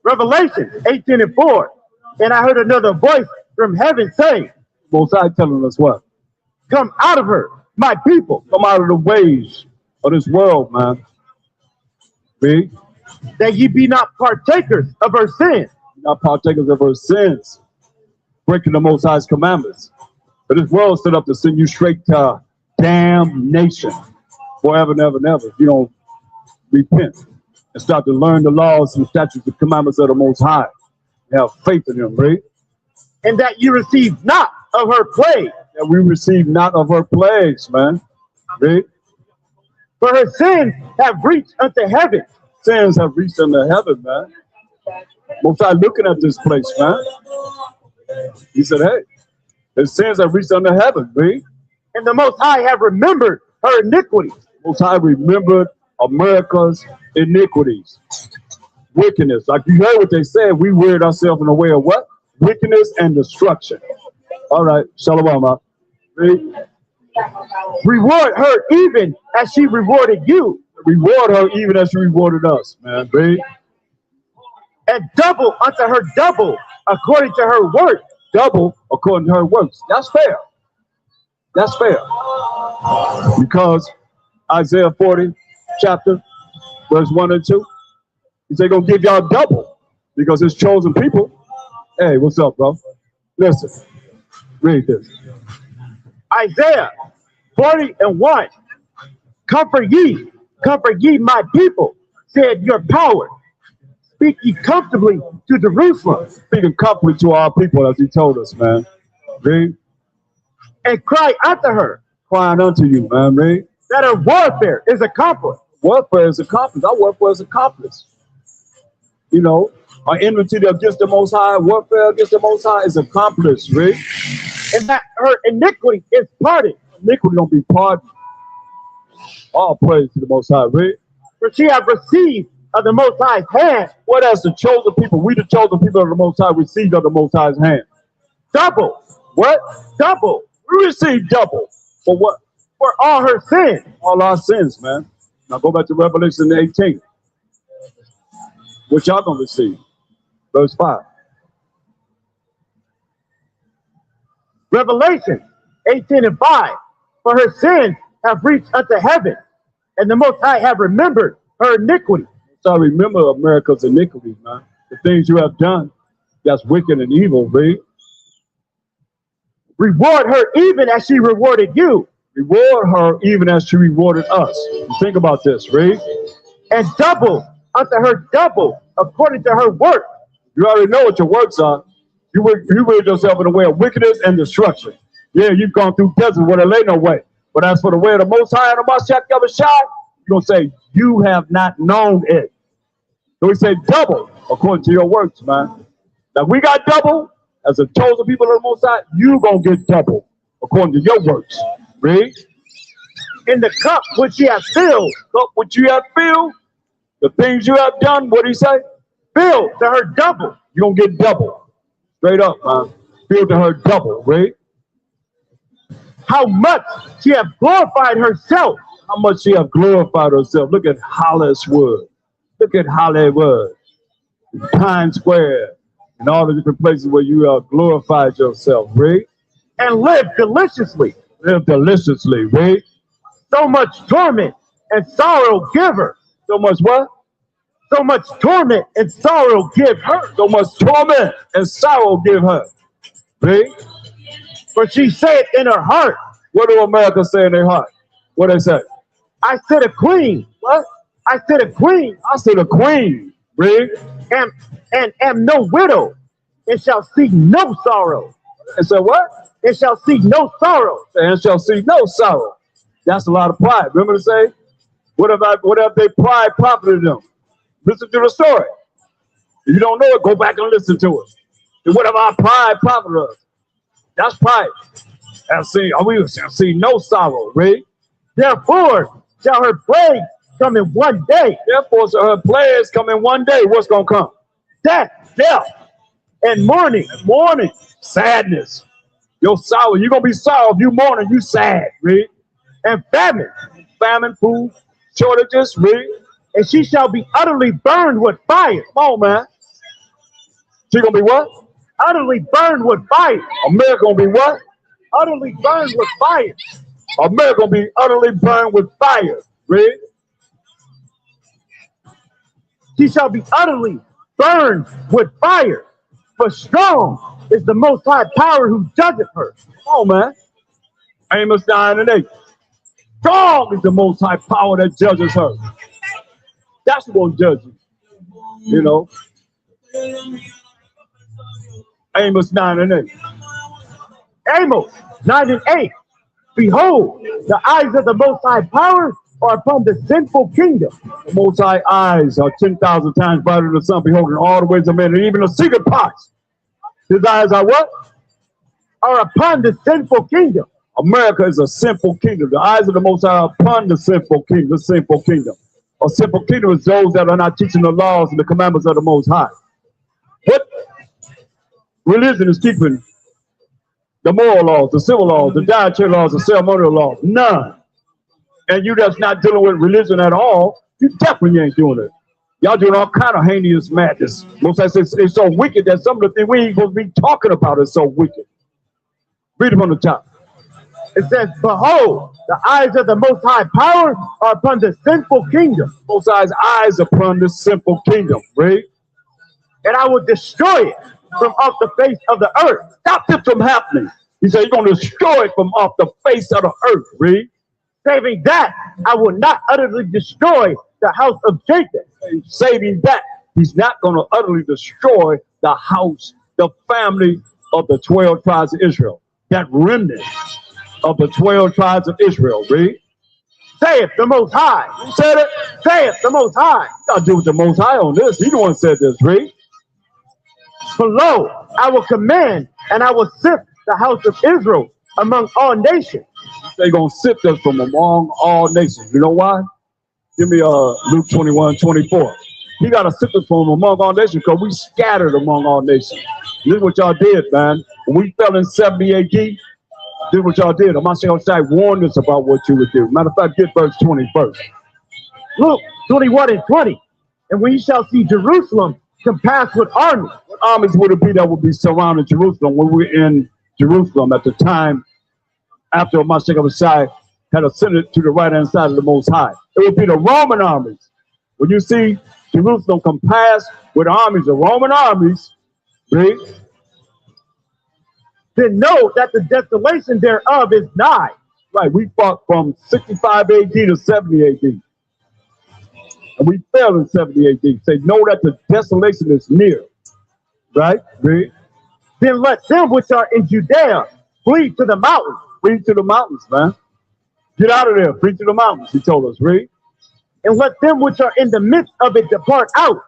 Revelation 18:4. And I heard another voice from heaven saying, Most High telling us what? come out of her, my people, Come out of the ways of this world, man. Read. that ye be not partakers of her sins, Not partakers of her sins, breaking the Most High's commandments. But this world set up to send you straight to damnation forever and ever and ever if you don't repent and start to learn the laws and statutes and commandments of the Most High. Have faith in Him, right? and that ye receive not of her plague. That we receive not of her plagues, man. Right? For her sins have reached unto heaven. Sins have reached unto heaven, man. Most High looking at this place, man. He said, hey, the sins have reached unto heaven, right? And the Most High have remembered her iniquities. Most High remembered America's iniquities, wickedness. Like you heard what they said, we weird ourselves in a way of what? Wickedness and destruction. All right, shalom. Read. Reward her even as she rewarded you, Reward her even as she rewarded us, man. Read. and double unto her double according to her work. Double according to her works. That's fair. That's fair. Because Isaiah 40, chapter, verse 1 and 2, he said, gonna give y'all double because his chosen people. Hey, what's up, bro? Listen, read this. Isaiah 40:1. Comfort ye my people, said your power. Speak ye comfortably to Jerusalem, Speaking comfortably to our people as he told us, man. Read. and cry unto her Crying unto you, man. Read. that her warfare is accomplished. Warfare is accomplished. Our warfare is accomplished. You know, our enmity against the Most High, warfare against the Most High is accomplished, right? And that her iniquity is pardoned. Iniquity don't be pardoned. All praise to the Most High, right? For she have received of the Most High's hand What as the chosen people, we the chosen people of the Most High received of the Most High's hand. double. What? Double We received double. For what? for all her sins. All our sins, man. Now go back to Revelation 18. What y'all gonna receive? Verse 5. Revelation 18:5. For her sins have reached unto heaven, and the Most High have remembered her iniquity. So remember America's iniquities, man. The things you have done, that's wicked and evil, right? Reward her even as she rewarded you, Reward her even as she rewarded us. Think about this, right? and double unto her double according to her work. You already know what your works are. You rid yourself in the way of wickedness and destruction. Yeah, you've gone through desert where there lay no way. But as for the way of the Most High and the Mashiach Yahushua, you're going to say, you have not known it. So he said, double according to your works, man. Now, we got double. As a chosen people of the Most High, you're going to get double according to your works. Read. In the cup which ye have filled, Look what you have filled. The things you have done, what did he say? filled to her double. You're going to get double. Straight up, man. Filled to her double. Read. How much she have glorified herself, How much she have glorified herself. Look at Hollywood. Look at Hollywood. Times Square. And all the different places where you have glorified yourself. Read. and lived deliciously. Live deliciously. Read. So much torment and sorrow give her. So much what? So much torment and sorrow give her. So much torment and sorrow give her. Read. For she said in her heart, What do America say in their heart? What they say? I said a queen. What? I said a queen I said a queen. Read. and am no widow. It shall see no sorrow. And so what? It shall see no sorrow. And shall see no sorrow. That's a lot of pride. Remember to say, what have they pride profited them? Listen to the story. If you don't know it, go back and listen to it. And what have our pride profited us? That's pride. We shall see no sorrow, read. Therefore shall her plague come in one day. Therefore shall her plagues come in one day. What's going to come? Death, and mourning, sadness. Your sorrow. You're going to be sorrow. If you mourning, you sad, read. and famine, food, shortages, read. and she shall be utterly burned with fire. Come on, man. She going to be what? Utterly burned with fire. America going to be what? Utterly burned with fire. America going to be utterly burned with fire. Read. She shall be utterly burned with fire. For strong is the Most High Power who judgeth her. Come on, man. Amos 9 and 8. Strong is the Most High Power that judges her. That's who going to judge you. You know. Amos 9 and 8. Amos 9 and 8. Behold, the eyes of the Most High Power are upon the sinful kingdom. The Most High eyes are 10,000 times brighter than the sun, beholding all the ways of men, and even the secret parts. His eyes are what? Are upon the sinful kingdom. America is a sinful kingdom. The eyes of the Most High are upon the sinful kingdom. The sinful kingdom. A sinful kingdom is those that are not teaching the laws and the commandments of the Most High. What religion is keeping the moral laws, the civil laws, the dietary laws, the ceremonial laws? None. And you that's not dealing with religion at all, you definitely ain't doing it. Y'all doing all kind of heinous madness. Most I say it's so wicked that some of the things we ain't supposed to be talking about is so wicked. Read it from the top. It says, behold, the eyes of the Most High Power are upon the sinful kingdom. Most High's eyes upon this sinful kingdom. Read. And I will destroy it from off the face of the earth. Stop this from happening. He said, you're going to destroy it from off the face of the earth. Read. Saving that, I will not utterly destroy the house of Jacob. Saving that, he's not going to utterly destroy the house, the family of the 12 tribes of Israel. That remnant of the 12 tribes of Israel. Read. Saith the Most High. Who said it? Saith the Most High. You got to do with the Most High on this. He the one said this. Read. For lo, I will command and I will sift the house of Israel among all nations. They're going to sift us from among all nations. You know why? Give me Luke 21:24. He got to sift us from among all nations because we scattered among all nations. This is what y'all did, man. When we fell in 70 AD, this is what y'all did. Amashiach warned us about what you would do. Matter of fact, get verse 20 first. Luke 21 and 20. And when you shall see Jerusalem compassed with armies. What armies would it be that would be surrounding Jerusalem when we were in Jerusalem at the time after Amashiach had ascended to the right-hand side of the Most High? It would be the Roman armies. When you see Jerusalem compassed with armies, the Roman armies, read, then know that the desolation thereof is nigh. Right, we fought from 65 AD to 70 AD. And we fell in 70 AD. Say, know that the desolation is near. Right? Read. Then let them which are in Judea flee to the mountains. Flee to the mountains, man. Get out of there. Flee to the mountains, he told us. Read. And let them which are in the midst of it depart out.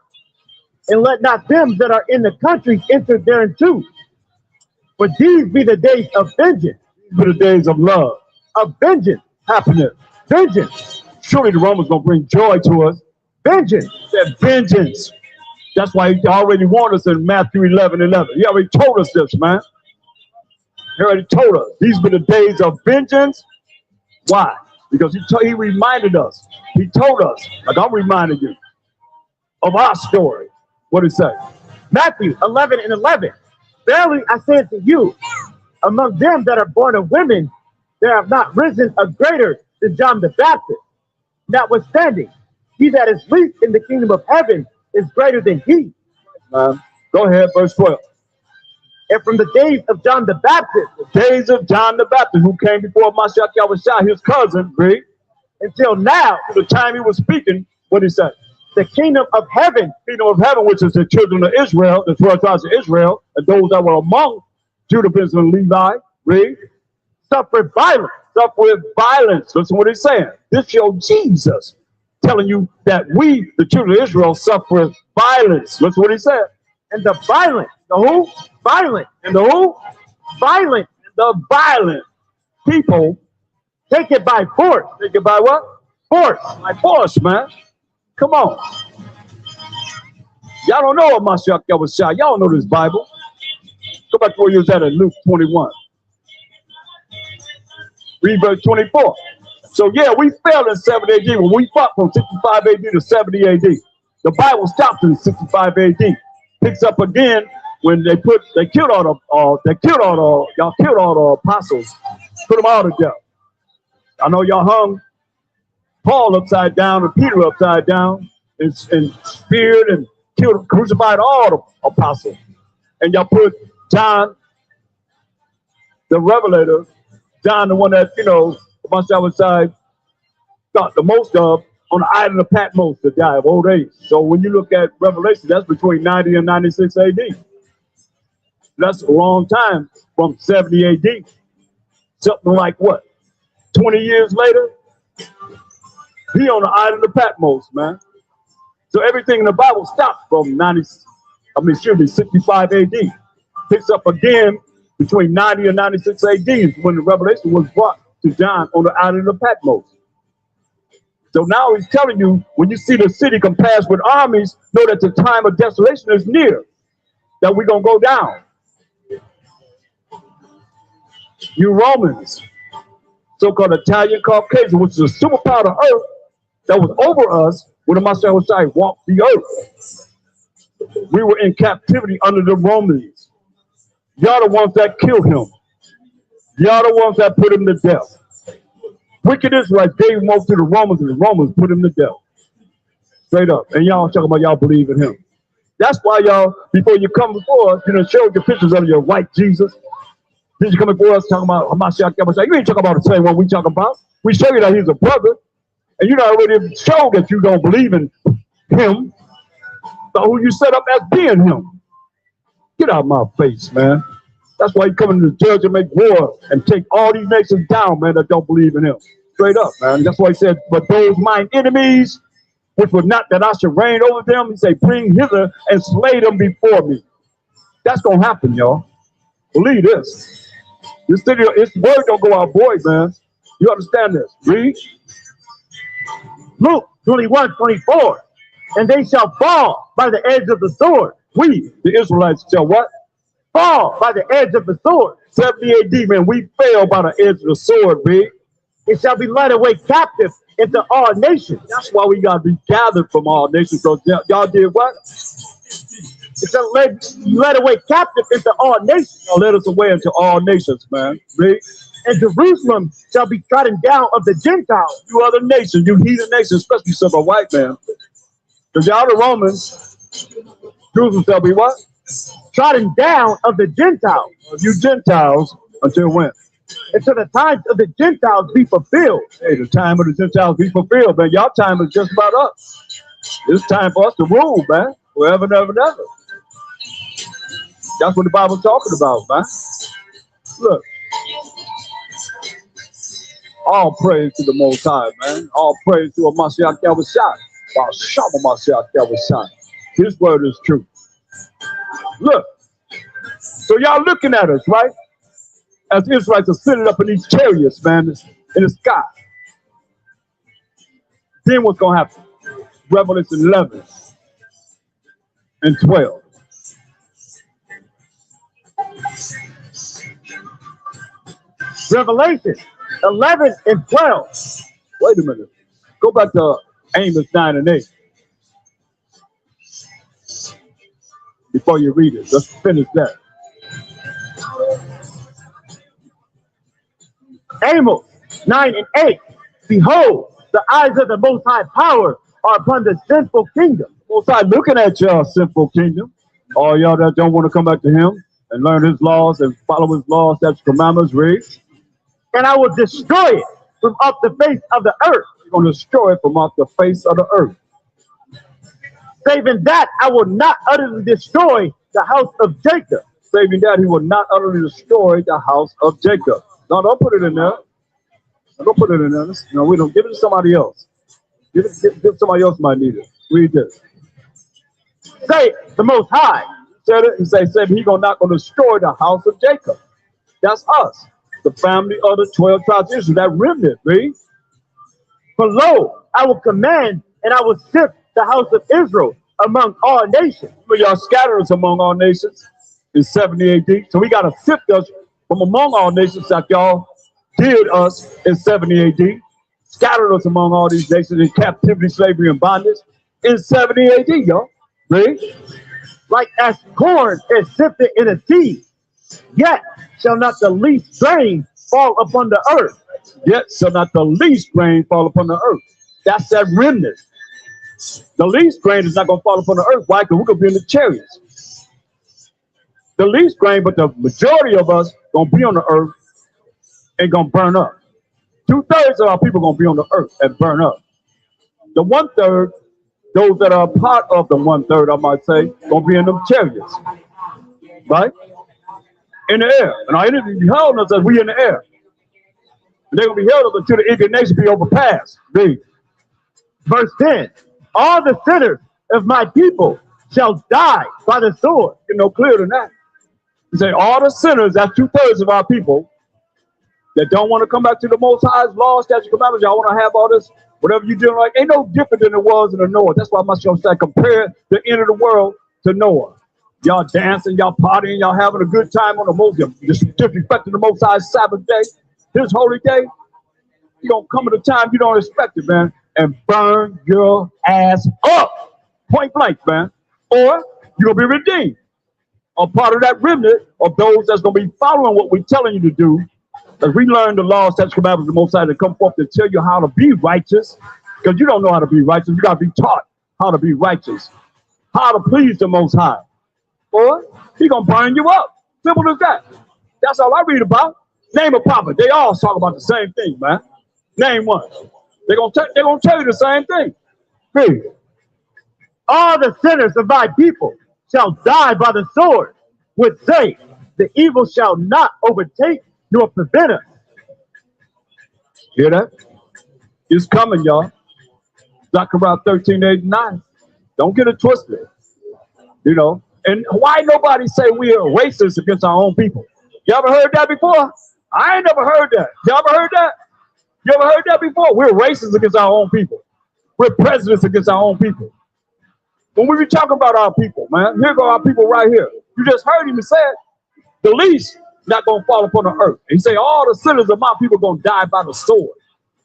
And let not them that are in the countries enter thereinto. For these be the days of vengeance. These be the days of love. Of vengeance. Happiness. Vengeance. Surely the Romans going to bring joy to us. Vengeance. That vengeance. That's why he already warned us in Matthew 11:11. He already told us this, man. He already told us. These were the days of vengeance. Why? Because he reminded us. He told us, like I'm reminding you, of our story. What did he say? Matthew 11 and 11. Verily I say unto you, among them that are born of women, there have not risen a greater than John the Baptist. Notwithstanding, he that is least in the kingdom of heaven is greater than he. Go ahead, verse 12. And from the days of John the Baptist, the days of John the Baptist, who came before Mashiach Yahushua, his cousin, read, until now, to the time he was speaking, what did he say? the kingdom of heaven, which is the children of Israel, the 12 tribes of Israel, and those that were among Judah, Benjamin, and Levi, read, suffered violence. suffered violence. Listen what he's saying. This your Jesus telling you that we, the children of Israel, suffered violence. Listen what he said. And the violent, the who? Violent. And the who? Violent. The violent people. Take it by force. Take it by what? Force. By force, man. Come on. Y'all don't know what Mashiach Yahushua. Y'all know this Bible. Go back to where you was at in Luke 21. Read verse 24. So yeah, we fell in 70 AD when we fought from 65 AD to 70 AD. The Bible stopped in 65 AD. Picks up again when they killed all the apostles, put them all to death. I know y'all hung Paul upside down and Peter upside down and speared and crucified all the apostles. And y'all put John, the Revelator, John, the one that, once I was thought the most of, on the island of Patmos to die of old age. So when you look at Revelation, that's between 90 and 96 AD. That's a long time from 70 AD. Something like what? 20 years later, he on the island of Patmos, man. So everything in the Bible stopped from 65 AD. Picks up again between 90 and 96 AD when the revelation was brought to John on the island of Patmos. So now he's telling you, when you see the city compassed with armies, know that the time of desolation is near, that we're going to go down. You Romans, so-called Italian Caucasian, which is a superpower of earth that was over us when the Messiah walked the earth. We were in captivity under the Romans. Y'all the ones that killed him. Y'all the ones that put him to death. Wicked Israelites gave him over to the Romans, and the Romans put him to death. Straight up. And y'all talking about y'all believe in him. That's why y'all, before you come before us, show your pictures of your white Jesus. Then you come before us talking about Hamashiach Yahushua. You ain't talking about the same one we talking about. We show you that he's a brother. And you already showed that you don't believe in him. So who you set up as being him. Get out of my face, man. That's why you come to judge and make war and take all these nations down, man, that don't believe in him. Straight up, man. That's why he said, but those mine enemies, which were not that I should reign over them, he said, bring hither and slay them before me. That's going to happen, y'all. Believe this. This word don't go out, boy, man. You understand this? Read. Luke 21:24. And they shall fall by the edge of the sword. We, the Israelites, shall what? Fall by the edge of the sword. 70 AD, man, we fell by the edge of the sword, big. It shall be led away captive into all nations. That's why we got to be gathered from all nations. So y'all did what? It shall led away captive into all nations. Y'all led us away into all nations, man. Big. And Jerusalem shall be trodden down of the Gentiles. You other nations, you heathen nations, especially some of white man. Because y'all the Romans, Jerusalem shall be what? Trodden down of the Gentiles. You Gentiles, until when? Until the times of the Gentiles be fulfilled. Hey, the time of the Gentiles be fulfilled, man. Y'all time is just about up. It's time for us to rule, man. Forever and ever and ever. That's what the Bible's talking about, man. Look. All praise to the Most High, man. All praise to Hamashiach Yahushua. Mashiach Yahushua. His word is true. Look. So y'all looking at us, right? As the Israelites are sitting up in these chariots, man, in the sky. Then what's going to happen? Revelation 11 and 12. Revelation 11 and 12. Wait a minute. Go back to Amos 9 and 8. Before you read it, let's finish that. Amos 9 and 8. Behold, the eyes of the Most High Power are upon the sinful kingdom. Most High looking at y'all sinful kingdom. All y'all that don't want to come back to him and learn his laws and follow his laws, statutes, commandments, read. And I will destroy it from off the face of the earth. You're going to destroy it from off the face of the earth. Saving that I will not utterly destroy the house of Jacob. Saving that he will not utterly destroy the house of Jacob. No, don't put it in there. No, don't put it in there. No, we don't. Give it to somebody else. Give somebody else might need it. Read this. Say the Most High. Said it. He said he's not going to destroy the house of Jacob. That's us, the family of the 12 tribes of Israel. That remnant, read. For lo, I will command and I will sift the house of Israel among all nations. But y'all scattered us among all nations in 70 AD. So we got to sift us from among all nations like y'all did us in 70 AD. Scattered us among all these nations in captivity, slavery, and bondage in 70 AD, y'all. Read. Like as corn is sifted in a sieve, yet shall not the least grain fall upon the earth. Yet shall not the least grain fall upon the earth. That's that remnant. The least grain is not going to fall upon the earth. Why? Because we're going to be in the chariots. The least grain, but the majority of us going to be on the earth and going to burn up. 2/3 of our people going to be on the earth and burn up. The 1/3, those that are part of the 1/3, I might say, going to be in them chariots. Right? In the air. And our enemy be held us as we in the air. And they're going to be held up until the indignation be overpassed. Read. Verse 10. All the sinners of my people shall die by the sword. Get no clearer than that. He say all the sinners, that's 2/3 of our people that don't want to come back to the Most High's law, statute, commandments. Y'all want to have all this, whatever you're doing, like ain't no different than it was in the Noah. That's why my show said compare the end of the world to Noah. Y'all dancing, y'all partying, y'all having a good time on the most, disrespecting the Most High's Sabbath day, his holy day. You gonna come at a time you don't expect it, man, and burn your ass up, point blank, man. Or you're gonna be redeemed. A part of that remnant of those that's gonna be following what we're telling you to do, as we learn the law, statutes, commandments, the Most High to come forth to tell you how to be righteous, because you don't know how to be righteous. You gotta be taught how to be righteous, how to please the Most High. Or he gonna burn you up. Simple as that. That's all I read about. Name a prophet. They all talk about the same thing, man. Name one. They're gonna tell you the same thing. Read. All the sinners of my people shall die by the sword, which say, the evil shall not overtake nor prevent us. Hear that? It's coming, y'all. Zechariah 13:8-9. Don't get it twisted. You know, and why nobody say we are racist against our own people? You ever heard that before? I ain't never heard that. You ever heard that? You ever heard that before? We're racist against our own people. We're prejudiced against our own people. When we be talking about our people, man, here go our people right here. You just heard him say it. The least not going to fall upon the earth. He say all the sinners of my people going to die by the sword.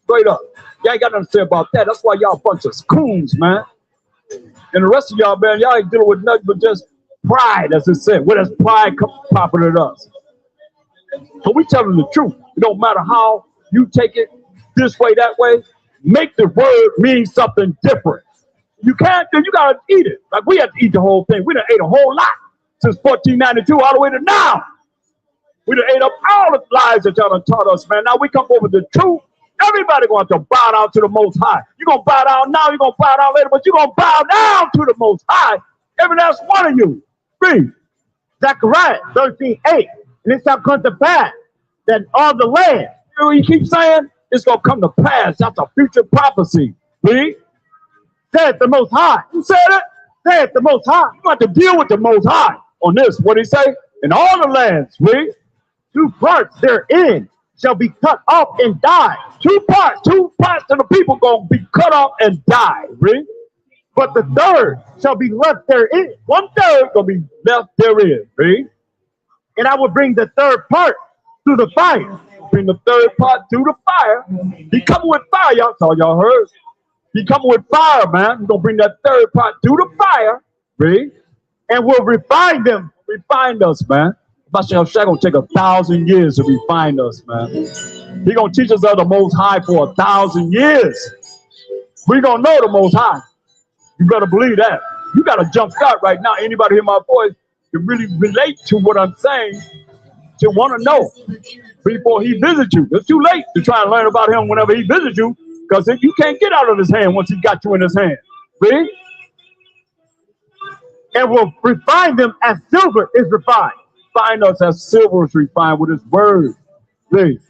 Straight up. Y'all ain't got nothing to say about that. That's why y'all bunch of coons, man. And the rest of y'all, man, y'all ain't dealing with nothing but just pride, as it said. Where does pride come popping at us? So we telling the truth. It don't matter how you take it this way, that way. Make the word mean something different. You can't do, you gotta eat it. Like we have to eat the whole thing. We done ate a whole lot since 1492 all the way to now. We done ate up all the lies that y'all done taught us, man. Now we come over the truth. Everybody going to bow down to the Most High. You're going to bow down now, you're going to bow down later, but you're going to bow down to the Most High. Every last one of you. Read. Zechariah 13:8. And it shall come to pass that all the land. You know, he keeps saying it's going to come to pass. That's a future prophecy. Read. Said the Most High. Who said it? Said the Most High. You got to deal with the Most High on this. What did he say? In all the lands. Read. 2 parts therein shall be cut off and die. 2 parts of the people going to be cut off and die. Read. But the third shall be left therein. 1/3 going to be left therein. Read. And I will bring the third part through the fire. Bring the third part through the fire. He coming with fire, y'all. That's all y'all heard. He coming with fire, man. He's going to bring that third part through the fire. Read. And will refine them. Refine us, man. It's going to take 1,000 years to refine us, man. He's going to teach us of the Most High for 1,000 years. We're going to know the Most High. You better believe that. You got to jump start right now. Anybody hear my voice can really relate to what I'm saying, to want to know before he visits you. It's too late to try and learn about him whenever he visits you, because you can't get out of his hand once he got you in his hand. Read. and will refine them as silver is refined. Find us as silver is refined with his word. Read.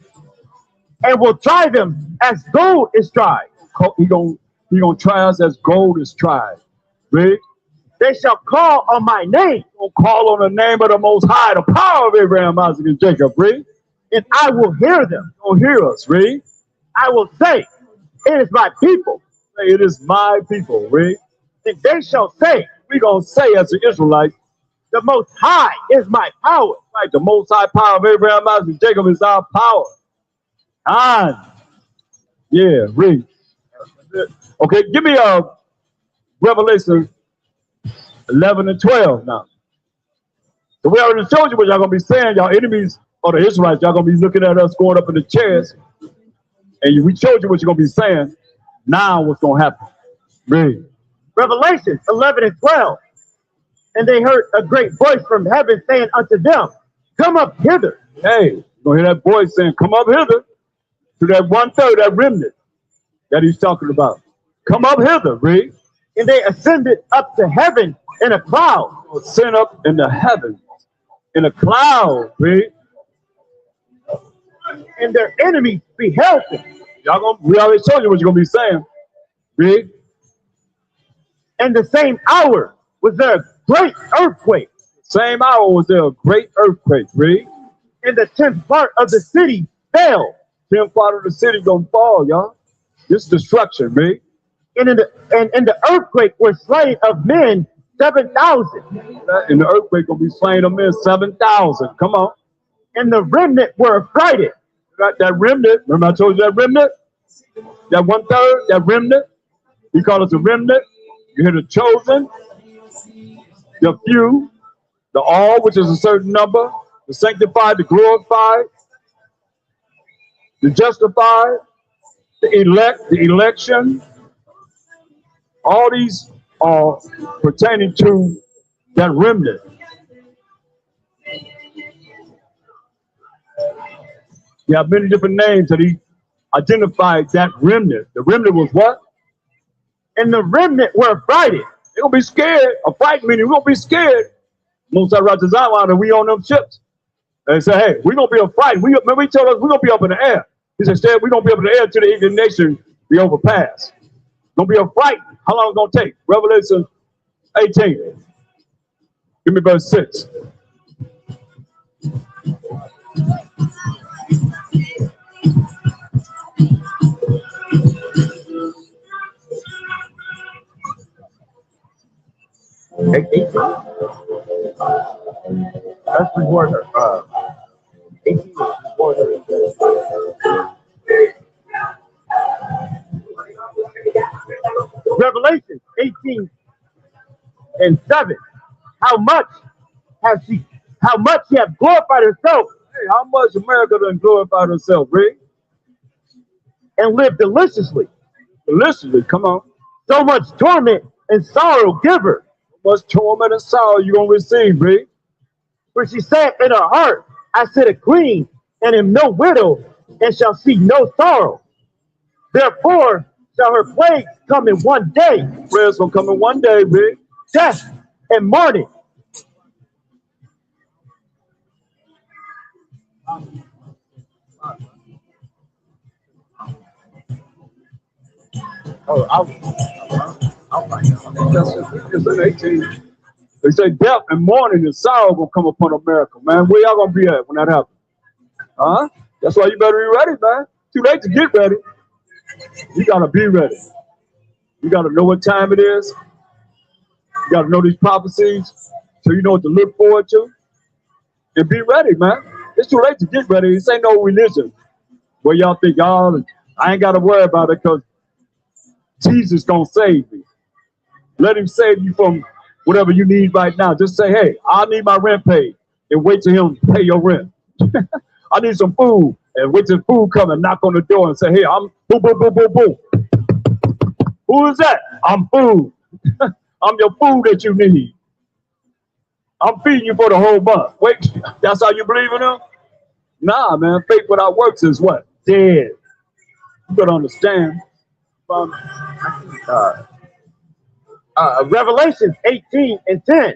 And will try them as gold is tried. He gonna try us as gold is tried. Read. They shall call on my name. Gonna call on the name of the Most High, the power of Abraham, Isaac, and Jacob. Read. And I will hear them. Don't hear us. Read. I will say, it is my people. Say, it is my people. Read. And they shall say, we gonna say as the Israelites, the Most High is my power. Right, the Most High power of Abraham, Isaac, and Jacob is our power. And yeah, read. Okay, give me Revelation 11 and 12 now. So we already showed you what y'all gonna be saying. Y'all enemies of the Israelites, y'all gonna be looking at us going up in the chairs, and we showed you what you're gonna be saying. Now what's gonna happen? Read. Revelation 11 and 12. And they heard a great voice from heaven saying unto them, come up hither. Hey, you're gonna hear that voice saying, come up hither, to that 1/3, that remnant that he's talking about. Come up hither, read. And they ascended up to heaven in a cloud. Ascend up in the heavens in a cloud, read. And their enemies beheld them. We already told you what you're gonna be saying. Read. And the same hour was there a great earthquake. Same hour was there a great earthquake. Read. And the 10th part of the city fell. 10th part of the city gonna fall, y'all. This destruction, read. And in the earthquake were slain of men 7,000. In the earthquake gonna be slain of men 7,000. Come on. And the remnant were affrighted. Right, that remnant. Remember I told you that remnant? That 1/3, that remnant. He called us a remnant. You hear the chosen, the few, the all, which is a certain number, the sanctified, the glorified, the justified, the elect, the election. All these are pertaining to that remnant. You have many different names that he identified that remnant. The remnant was what? And the remnant were affrighted. They're gonna be scared. A fright meaning we're gonna be scared. Most of Roger Zion and we on them ships. They say, hey, we're gonna be affrighted. Remember he told us we're gonna be up in the air. He said, we're gonna be up in the air till the Indian nation be overpassed. Gonna be affrighted. How long is it gonna take? Revelation 18. Give me verse 6. That's before her. 18 was before her. Revelation 18 and 7. How much she have glorified herself. Hey, how much America done glorified herself, Rick? And lived deliciously. Deliciously, come on. So much torment and sorrow give her. Much torment and sorrow you gonna receive, Rick. For she said in her heart, I sit a queen, and am no widow, and shall see no sorrow. Therefore shall her plagues come in one day. Prayers gonna come in one day, Rick. Death and mourning. Oh, I'll find out. It's in 18. They say death and mourning and sorrow gonna come upon America, man. Where y'all gonna be at when that happens? Huh? That's why you better be ready, man. Too late to get ready. You gotta be ready. You gotta know what time it is. You gotta know these prophecies so you know what to look forward to. And be ready, man. It's too late to get ready. This ain't no religion where y'all think, oh, I ain't gotta worry about it because Jesus gonna save me. Let him save you from whatever you need right now. Just say, hey, I need my rent paid, and wait till him pay your rent. I need some food, and wait till food come and knock on the door and say, hey, I'm boom, boom, boom, boom, boom. Who is that? I'm food. I'm your food that you need. I'm feeding you for the whole month. Wait, that's how you believe in him? Nah, man, faith without works is what? Dead. You gotta understand. Revelations 18 and 10.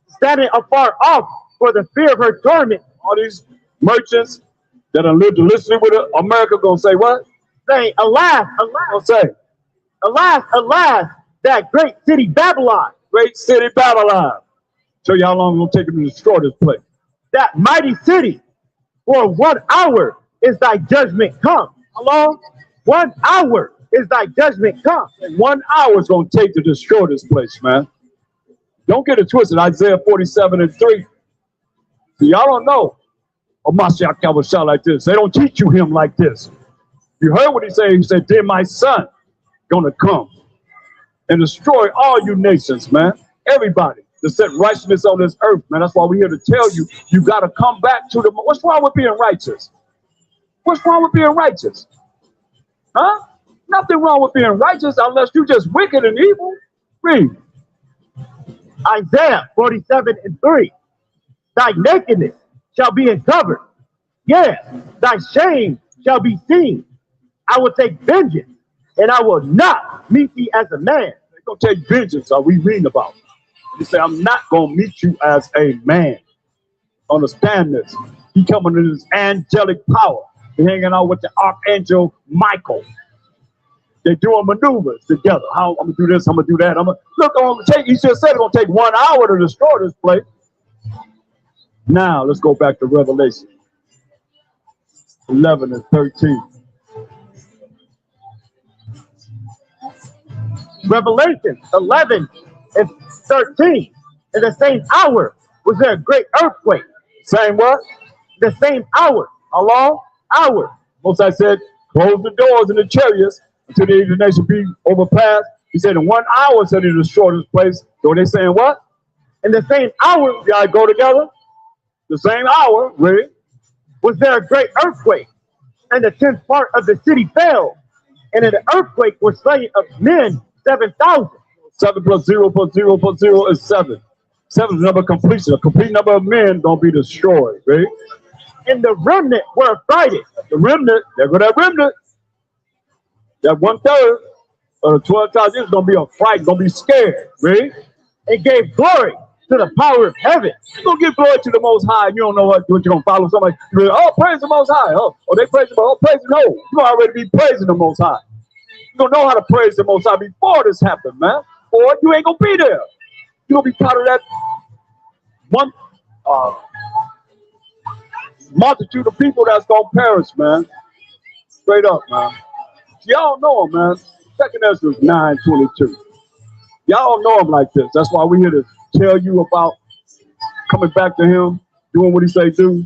Standing afar off for the fear of her torment. All these merchants that are lived illicitly with America gonna say what? Saying, alas, alas, Gonna say, alas, alas, that great city Babylon, great city Babylon. Show you how long it's gonna take them to destroy this place. that mighty city, for 1 hour is thy judgment come. How long? 1 hour is thy judgment come. And 1 hour is gonna take to destroy this place, man. Don't get it twisted. Isaiah 47 and 3. See, y'all don't know a Mashiach will shout like this. They don't teach you him like this. You heard what he said. He said, then my son gonna come and destroy all you nations, man. Everybody to set righteousness on this earth, man. That's why we're here to tell you, you got to come back to the, what's wrong with being righteous? What's wrong with being righteous? Huh? Nothing wrong with being righteous unless you just wicked and evil. Read. Isaiah 47 and 3. Thy nakedness shall be uncovered. Yes, thy shame shall be seen. I will take vengeance, and I will not meet thee as a man. They're going to take vengeance, are we reading about? He said, I'm not going to meet you as a man. Understand this. He coming in his angelic power. He hanging out with the archangel Michael. They're doing maneuvers together. How I'm going to do this, I'm going to do that. Look, I'm gonna take, he just said it's going to take 1 hour to destroy this place. Now, let's go back to Revelation 11 and 13. Revelation 11 and 13. In the same hour was there a great earthquake. Same what? The same hour. How long? Hour. Most I said, close the doors in the chariots until the nation be overpassed. He said in 1 hour said he destroy this place. So they saying what? In the same hour, y'all go together? The same hour, really? Was there a great earthquake, and the 10th part of the city fell, and in the earthquake were slain of men 7,000. 7 plus 0 plus 0 plus 0 is 7. 7 is the number of completion. A complete number of men gonna be destroyed, right? And the remnant were affrighted. The remnant, there go that remnant. That 1/3 of the 12 tribes is gonna be affrighted, gonna be scared, right? And gave glory to the power of heaven. You're gonna give glory to the Most High. You don't know what you're gonna follow somebody. You're like, oh, praise the Most High. Oh, they praise him. Oh, praise him. No, you already be praising the Most High. You don't know how to praise the Most High before this happened, man. Or you ain't gonna be there. You're gonna be part of that one multitude of people that's gonna perish, man. Straight up, man. Y'all know him, man. 2nd Ezra 9:22. Y'all know him like this. That's why we're here to tell you about coming back to him, doing what he say do,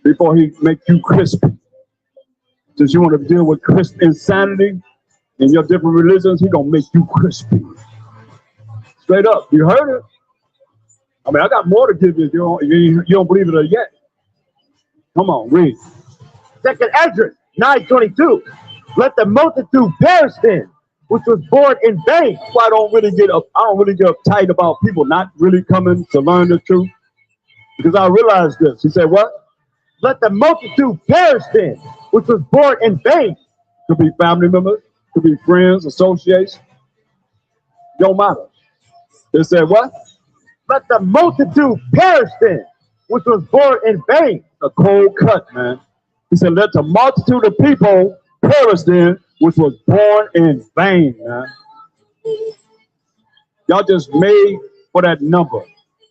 before he make you crispy. Since you want to deal with crisp insanity in your different religions, he gonna make you crispy. Straight up, you heard it. I mean, I got more to give you. You don't believe it yet. Come on, read. 2nd Ezra 9:22. Let the multitude perish then, which was born in vain. So I don't really get uptight about people not really coming to learn the truth, because I realized this. He said, what? Let the multitude perish then, which was born in vain. Could be family members, could be friends, associates. Don't matter. They said what? Let the multitude perish then, which was born in vain. A cold cut, man. He said, let the multitude of people perish then, which was born in vain, man. Y'all just made for that number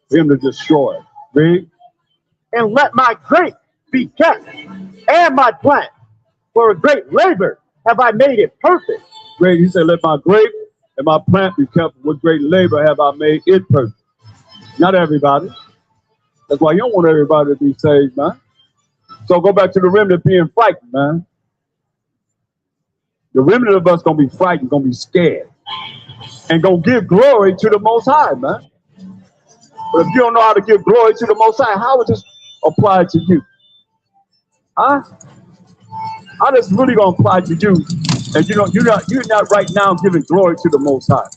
for him to destroy. Read. And let my grape be kept, and my plant, for a great labor have I made it perfect. Great. He said, let my grape and my plant be kept, with great labor have I made it perfect. Not everybody. That's why you don't want everybody to be saved, man. So go back to the remnant being frightened, man. The remnant of us gonna be frightened, gonna be scared, and gonna give glory to the Most High, man. But if you don't know how to give glory to the Most High, how would this apply to you? Huh? How this really gonna apply to you? And you're not right now giving glory to the Most High.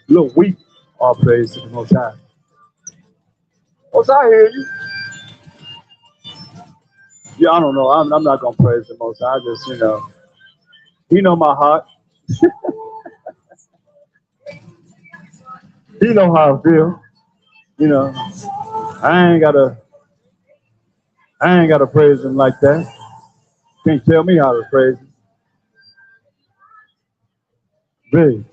A little weak, all praise to the Most High. Most High, hear you. Yeah, I don't know. I'm not gonna praise the Most High. I just, He know my heart. He know how I feel. You know, I ain't gotta praise him like that. Can't tell me how to praise him. Big.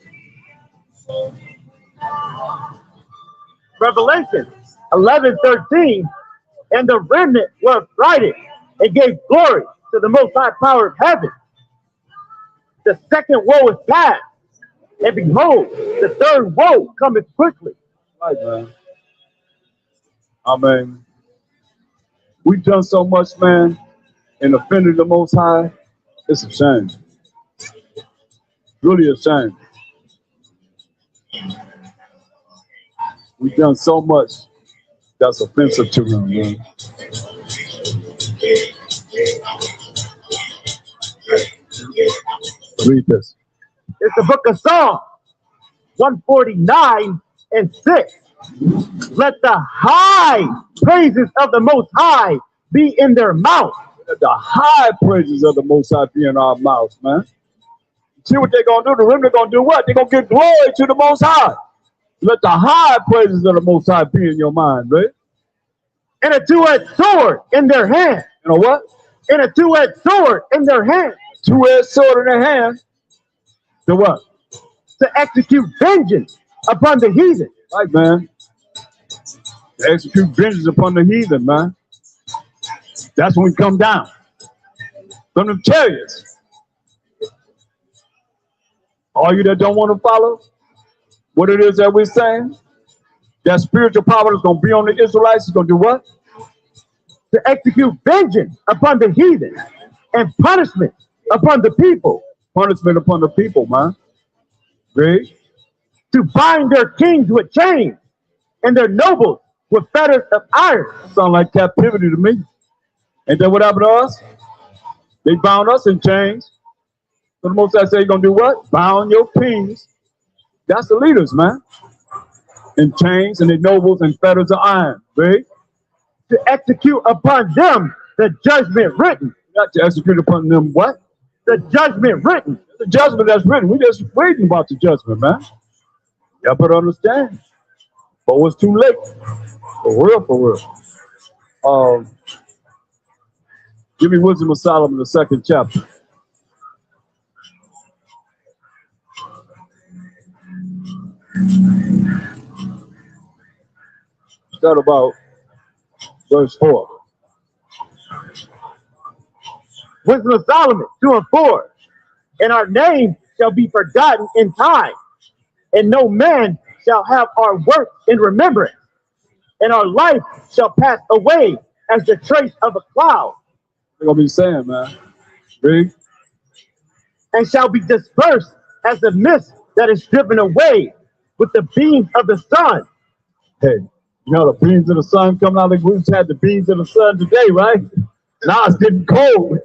Revelation 11:13, and the remnant were affrighted and gave glory to the most high power of heaven. The second woe is past, and behold, the third woe cometh quickly. Right, man. I mean, we've done so much, man, and offended the Most High. It's a shame. Really a shame. We've done so much that's offensive to him, man. Read this. It's the book of Psalms 149:6. Let the high praises of the Most High be in their mouth. Let the high praises of the Most High be in our mouths, man. See what they're going to do? The remnant going to do what? They're going to give glory to the Most High. Let the high praises of the Most High be in your mind, right? And a two-edged sword in their hand. You know what? And a two-edged sword in their hand. Two-edged sword in their hand. To what? To execute vengeance upon the heathen. Right, man. To execute vengeance upon the heathen, man. That's when we come down from the chariots. All you that don't want to follow what it is that we're saying, that spiritual power that's going to be on the Israelites is going to do what? To execute vengeance upon the heathen and punishment upon the people. Punishment upon the people, man. Read. To bind their kings with chains and their nobles with fetters of iron. Sound like captivity to me. Ain't that what happened to us? They bound us in chains. So the Most High say, you're going to do what? Bound your kings. That's the leaders, man. In chains and the nobles and fetters of iron. Read. To execute upon them the judgment written. Not to execute upon them what? The judgment written. The judgment that's written. We just reading about the judgment, man. Y'all better understand. But it's too late. For real, for real. Give me Wisdom of Solomon, the 2nd chapter. Start about verse 4. Wisdom of Solomon 2:4. And our name shall be forgotten in time, and no man shall have our work in remembrance, and our life shall pass away as the trace of a cloud. They're gonna be saying, man. Read. And shall be dispersed as the mist that is driven away with the beams of the sun. Hey, you know the beams of the sun coming out. We just had the beams of the sun today, right? Now it's getting cold.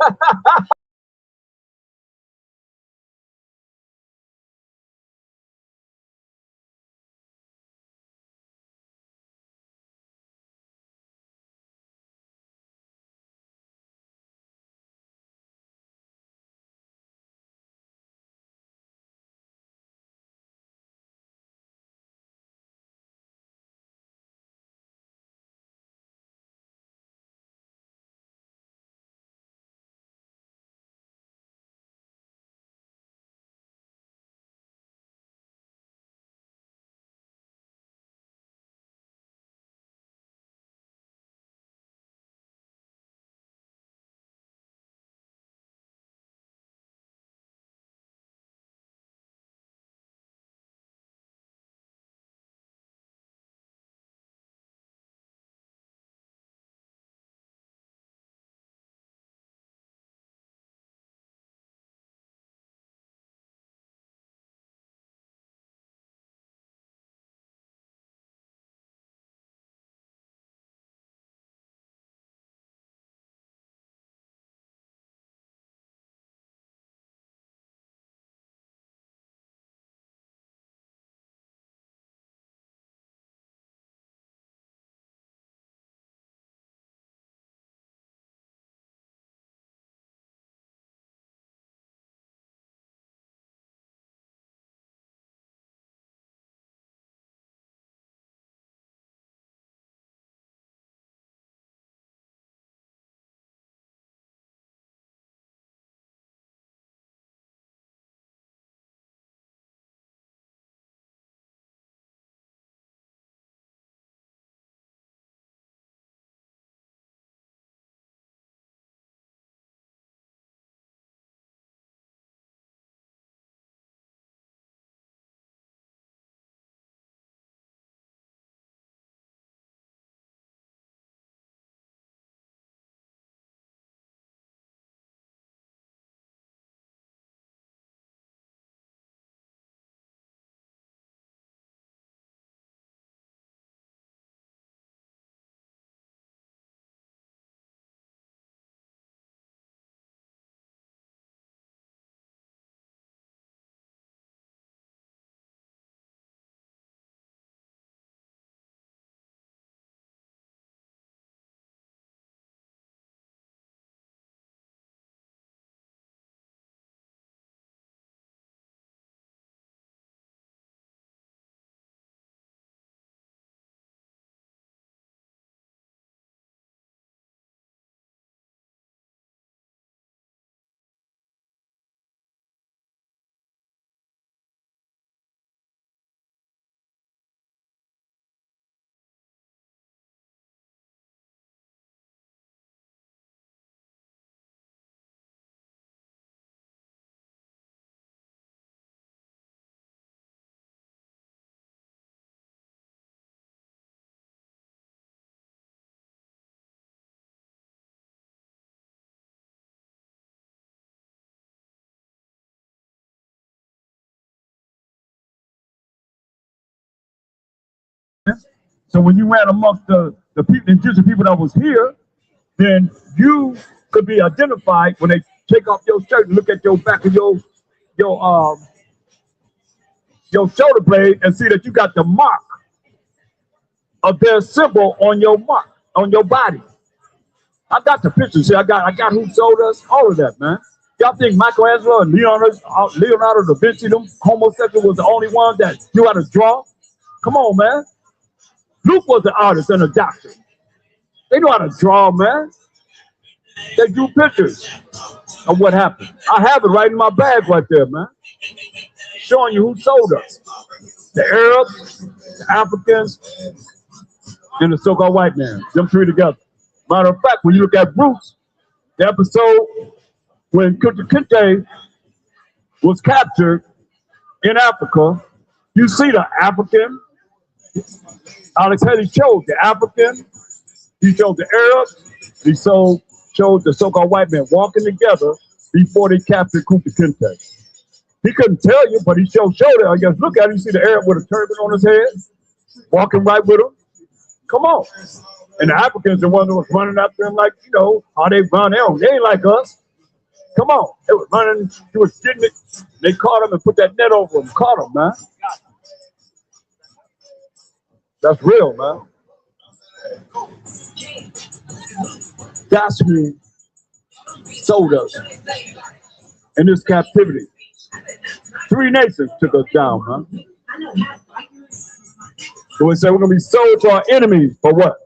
So when you ran amongst the people, the indigenous people that was here, then you could be identified when they take off your shirt and look at your back of your shoulder blade and see that you got the mark of their symbol on your mark, on your body. I got the pictures here. I got who sold us, all of that, man. Y'all think Michelangelo and Leonardo da Vinci, them homosexuals, was the only one that knew how to draw? Come on, man. Luke was an artist and a doctor. They know how to draw, man. They drew pictures of what happened. I have it right in my bag right there, man. Showing you who sold us. The Arabs, the Africans, and the so-called white man. Them three together. Matter of fact, when you look at Bruce, the episode when Kunta Kinte was captured in Africa, you see the African. Alex Haley showed the African. He showed the Arabs. He showed the so-called white men walking together before they captured Kunta Kinte. He couldn't tell you, but he showed it. I guess look at it. You see the Arab with a turban on his head, walking right with him. Come on. And the Africans, the one that was running after him like, you know, how they run. They ain't like us. Come on. They was running. He was getting it. They caught him and put that net over him. Caught him, man. That's real, man. That's who sold us in this captivity. 3 nations took us down, man. So we said we're going to be sold to our enemies for what?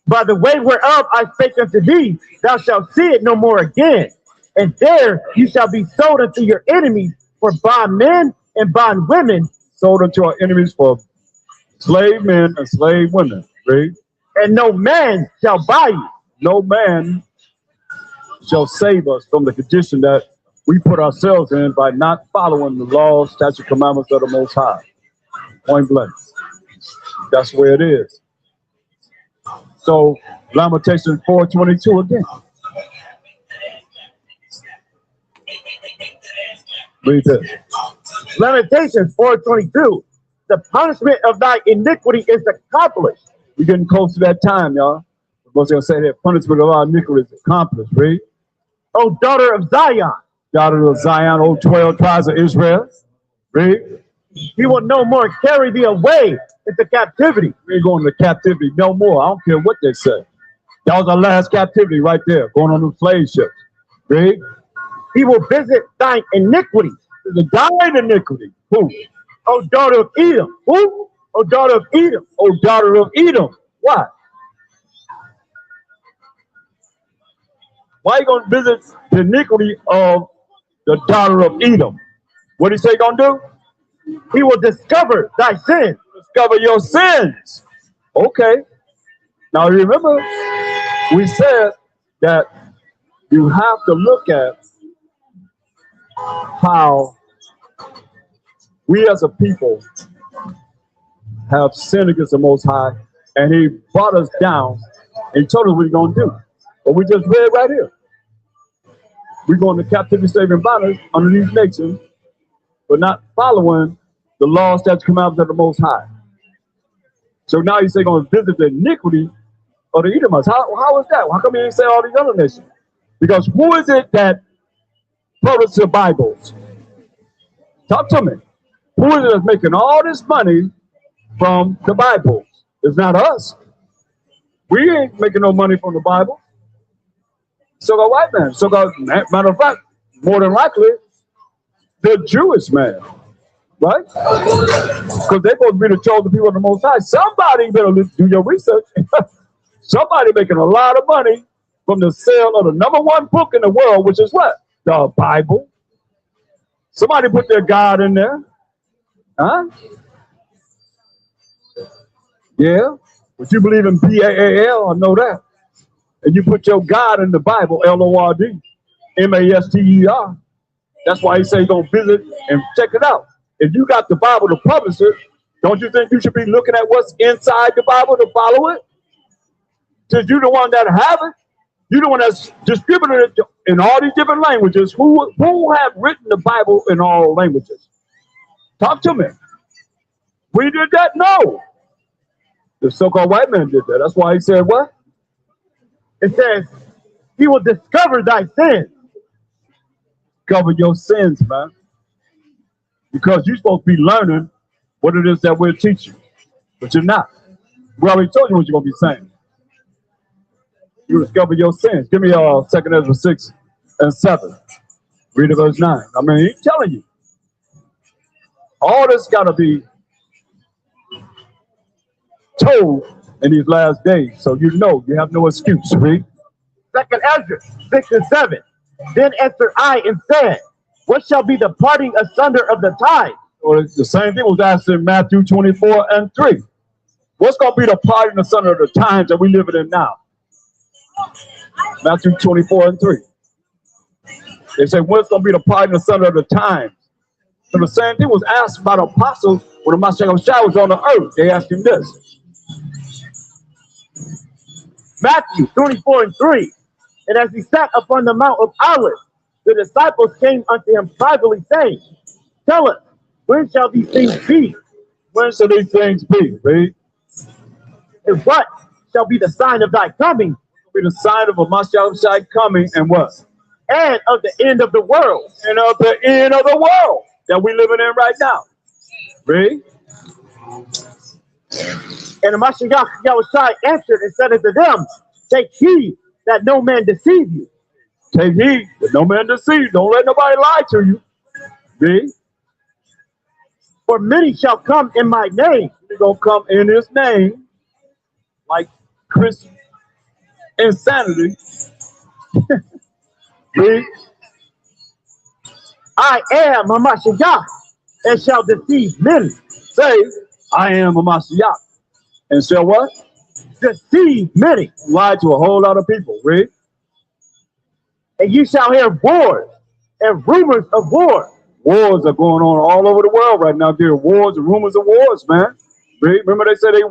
By the way whereof I spake unto thee, thou shalt see it no more again. And there you shall be sold unto your enemies for bondmen and bondwomen. Sold unto our enemies for slave men and slave women. Read. And no man shall buy you. No man shall save us from the condition that we put ourselves in by not following the laws, statutes, commandments of the Most High. Point blank. That's where it is. So, Lamentations 4:22 again. Read this. Lamentations 4:22. The punishment of thy iniquity is accomplished. We're getting close to that time, y'all. We're going to say that punishment of our iniquity is accomplished. Read. O daughter of Zion. Daughter of Zion, O 12 tribes of Israel. Read. He will no more carry thee away into captivity. We ain't going to captivity no more. I don't care what they say. That was our last captivity right there, going on the slave ships. Read. He will visit thine iniquity. The thine iniquity. Who? O daughter of Edom. Who? O daughter of Edom. O daughter of Edom. Why? Why are you going to visit the iniquity of the daughter of Edom? What did he say going to do? He will discover thy sins. Discover your sins. Okay. Now remember, we said that you have to look at how we as a people have sinned against the Most High, and he brought us down and he told us what he's going to do. But we just read right here. We're going to captivity, slave, and bondage under these nations, but not following the laws, statutes, commandments of the Most High. So now he's saying going to visit the iniquity of the Edomites. How is that? How come he didn't say all these other nations? Because who is it that publishes the Bibles? Talk to me. Who is it that's making all this money from the Bible? It's not us. We ain't making no money from the Bible. So-called white man. So-called, matter of fact, more than likely, the Jewish man. Right? Because they're supposed to be the chosen people of the Most High. Somebody better do your research. Somebody making a lot of money from the sale of the #1 book in the world, which is what? The Bible. Somebody put their God in there. Huh? Yeah. But you believe in P-A-A-L, I know that. And you put your God in the Bible, L-O-R-D, M-A-S-T-E-R. That's why he say he's going to visit and check it out. If you got the Bible to publish it, don't you think you should be looking at what's inside the Bible to follow it? Since you're the one that have it, you're the one that's distributed it in all these different languages. Who have written the Bible in all languages? Talk to me. We did that? No. The so-called white man did that. That's why he said what? It says, he will discover thy sins. Cover your sins, man. Because you're supposed to be learning what it is that we're teaching. But you're not. We already told you what you're going to be saying. You discover your sins. Give me 2 Ezra 6 and 7. Read verse 9. I mean, he's telling you. All this got to be told in these last days. So you know you have no excuse. Read. 2 Ezra 6 and 7. Then answered I and said, what shall be the parting asunder of the time? Or the same thing was asked in Matthew 24 and 3. What's going to be the parting asunder of the times that we live in now? Matthew 24 and 3. They say, what's going to be the parting asunder of the times? So the same thing was asked by the apostles when the Mashiach was on the earth. They asked him this. Matthew 24 and 3. And as he sat upon the Mount of Olives, the disciples came unto him privately, saying, tell us, when shall these things be? When shall these things be? Read. And what shall be the sign of thy coming? Be the sign of a Mashiach coming and what? And of the end of the world. And of the end of the world that we living in right now. Read. And the Mashiach Yahushua answered and said unto them, take heed that no man deceive you. Take heed that no man deceive you. Don't let nobody lie to you. Read. For many shall come in my name. They're going to come in his name like Christian insanity. Read. I am a Mashiach and shall deceive many. Say, I am a Mashiach and shall what? Deceive many. Lie to a whole lot of people. Read. And you shall hear wars and rumors of war. Wars are going on all over the world right now. There are wars and rumors of wars, man. Read. Remember they said they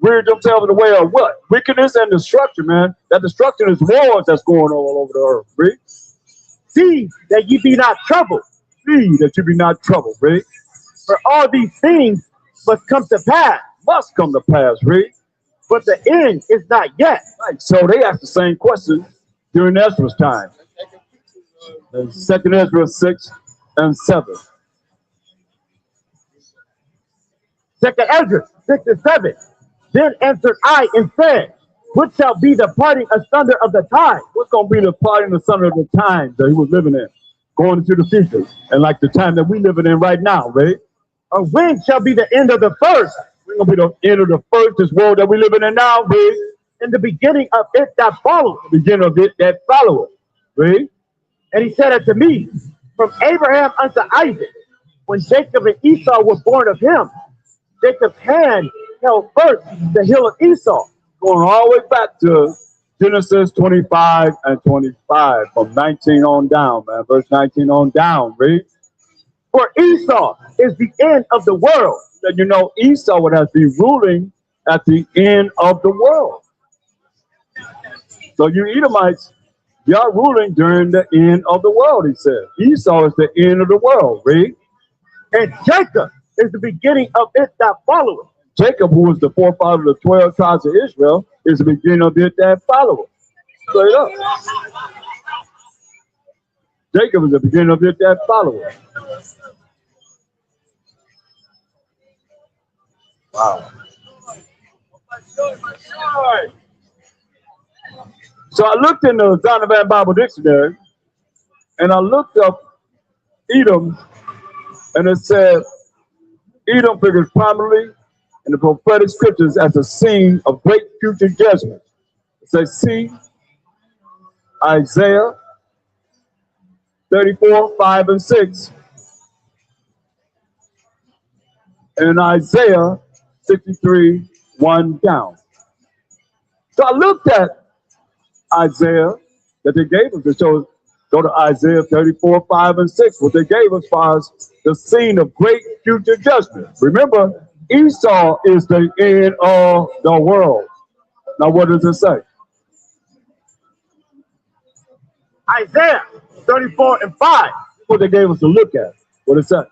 reared themselves in the way of what? Wickedness and destruction, man. That destruction is wars that's going on all over the earth. Read. See that ye be not troubled. See that you be not troubled. Read. For all these things must come to pass. Must come to pass. Read. But the end is not yet. Right. So they asked the same question during Ezra's time. In 2 Ezra 6 and 7. 2 Ezra 6 and 7. Then answered I and said, what shall be the parting asunder of the time? What's going to be the parting asunder of the time that he was living in, going into the future, and like the time that we living in right now, right? Or when shall be the end of the first? We're going to be the end of the first, this world that we living in now, right? In the beginning of it that followeth. The beginning of it that followeth, right? And he said unto me, from Abraham unto Isaac, when Jacob and Esau were born of him, Jacob's hand held first the hill of Esau. Going all the way back to Genesis 25 and 25, from 19 on down, man. Verse 19 on down, read. For Esau is the end of the world. That you know Esau would have to be ruling at the end of the world. So you Edomites, y'all ruling during the end of the world, he said. Esau is the end of the world, read. And Jacob is the beginning of it that followeth. Jacob, who was the forefather of the 12 tribes of Israel, is the beginning of it that followeth. Straight up. Jacob is the beginning of it that followeth. Wow. So I looked in the Zondervan Bible Dictionary, and I looked up Edom, and it said Edom figures primarily in the prophetic scriptures as a scene of great future judgment. It says, see Isaiah 34, 5 and 6, and Isaiah 63, 1 down. So I looked at Isaiah that they gave us to show, go to Isaiah 34, 5 and 6, what they gave us as far as the scene of great future judgment. Remember, Esau is the end of the world. Now, what does it say? Isaiah 34 and 5. What they gave us to look at. What it say?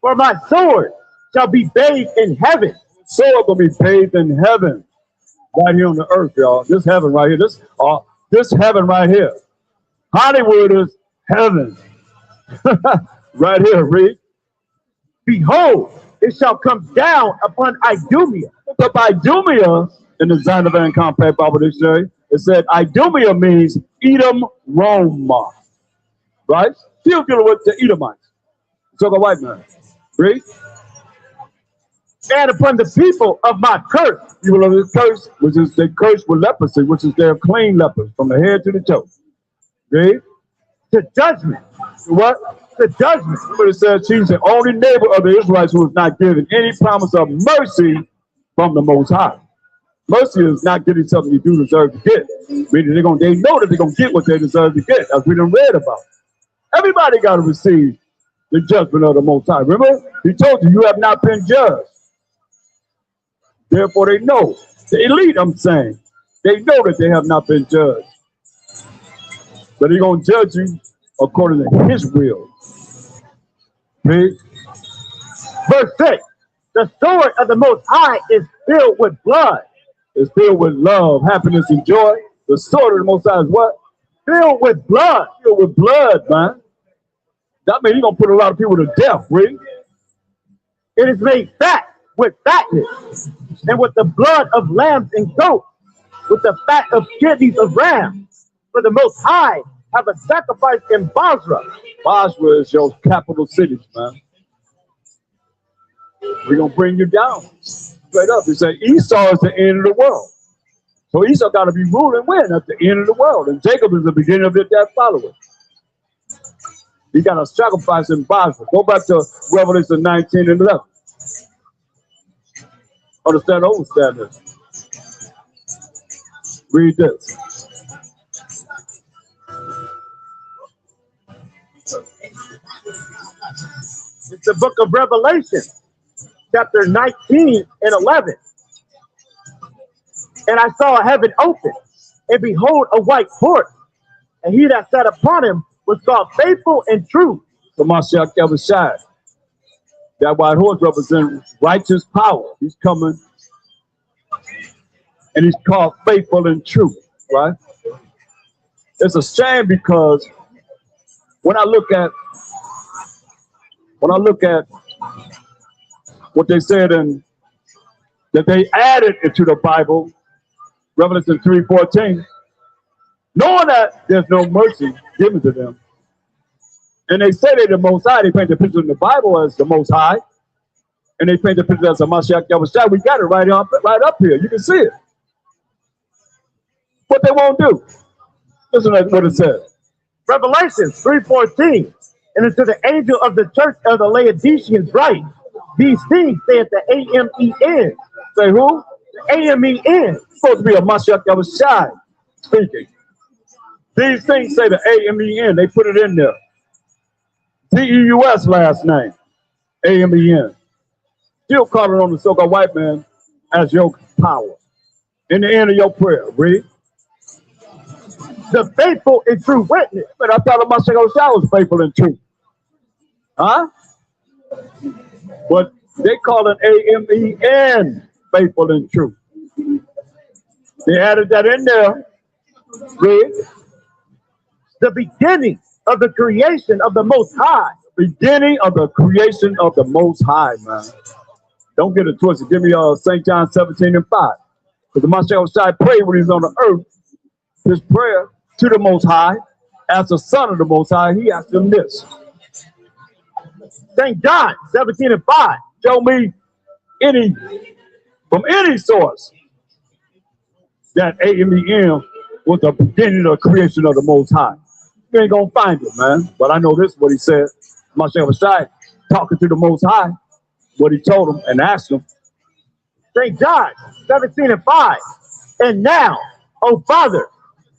For my sword shall be bathed in heaven. soul gonna be bathed in heaven, right here on the earth, y'all. This heaven right here. This heaven right here. Hollywood is heaven. Right here, read. Behold, it shall come down upon Idumea. Look up Idumea in the Zondervan Compact Bible Dictionary. It said Idumea means Edom, Rome. Right? Still dealing with the Edomites. So the white man. Read. And upon the people of my curse. People of this curse, which is they curse with leprosy, which is their clean lepers from the head to the toe. Read. To judgment. What? To judgment. But it says she's the only neighbor of the Israelites who is not given any promise of mercy from the Most High. Mercy is not getting something you do deserve to get. Meaning they know that they're gonna get what they deserve to get, as we done read about. Everybody got to receive the judgment of the Most High. Remember, he told you, you have not been judged. Therefore, they know. The elite, I'm saying, they know that they have not been judged. But he's going to judge you according to his will. Read. Verse 6. The sword of the Most High is filled with blood. It's filled with love, happiness, and joy. The sword of the Most High is what? Filled with blood. Filled with blood, man. That means he's going to put a lot of people to death, read. It is made fat with fatness, and with the blood of lambs and goats, with the fat of kidneys of rams. For the Most High have a sacrifice in Basra. Basra is your capital city, man. We're going to bring you down. Straight up. He said Esau is the end of the world. So Esau got to be ruling when? At the end of the world. And Jacob is the beginning of it, that follower. He got a sacrifice in Basra. Go back to Revelation 19 and 11. Understand, understand this. Read this. It's the book of Revelation, chapter 19 and 11. And I saw heaven open, and behold, a white horse, and he that sat upon him was called Faithful and True. So Mashiach Yahushua, that white horse represents righteous power. He's coming, and he's called Faithful and True, right? It's a shame because when I look at what they said and that they added into the Bible, Revelation 3:14, knowing that there's no mercy given to them. And they say they're the Most High. They paint the picture in the Bible as the Most High. And they paint the picture as a Mashiach Yahushua. We got it right up here. You can see it. What they won't do. Listen to what it says. Revelation 3:14. And unto the angel of the church of the Laodiceans write, these things saith the Amen. Say who? The Amen. Supposed to be a Mashiach Yahushua speaking. These things say the Amen. They put it in there. Zeus last name. Amen. Still calling on the so-called white man as your power. In the end of your prayer, read. The faithful and true witness. But I thought Mashiach Yahushua was faithful and true. Huh? But they call it Amen, faithful and true. They added that in there. Read. The beginning of the creation of the Most High. Beginning of the creation of the Most High, man. Don't get it twisted. Give me St. John 17 and 5. Because the Mashiach prayed when he's on the earth, his prayer to the Most High, as the Son of the Most High, he asked him this. St. John 17 and 5. Show me from any source that Amen was the beginning of the creation of the Most High. You ain't gonna find it, man. But I know this is what he said. Mashiach talking to the Most High, what he told him and asked him. St. John 17 and 5. And now, O Father,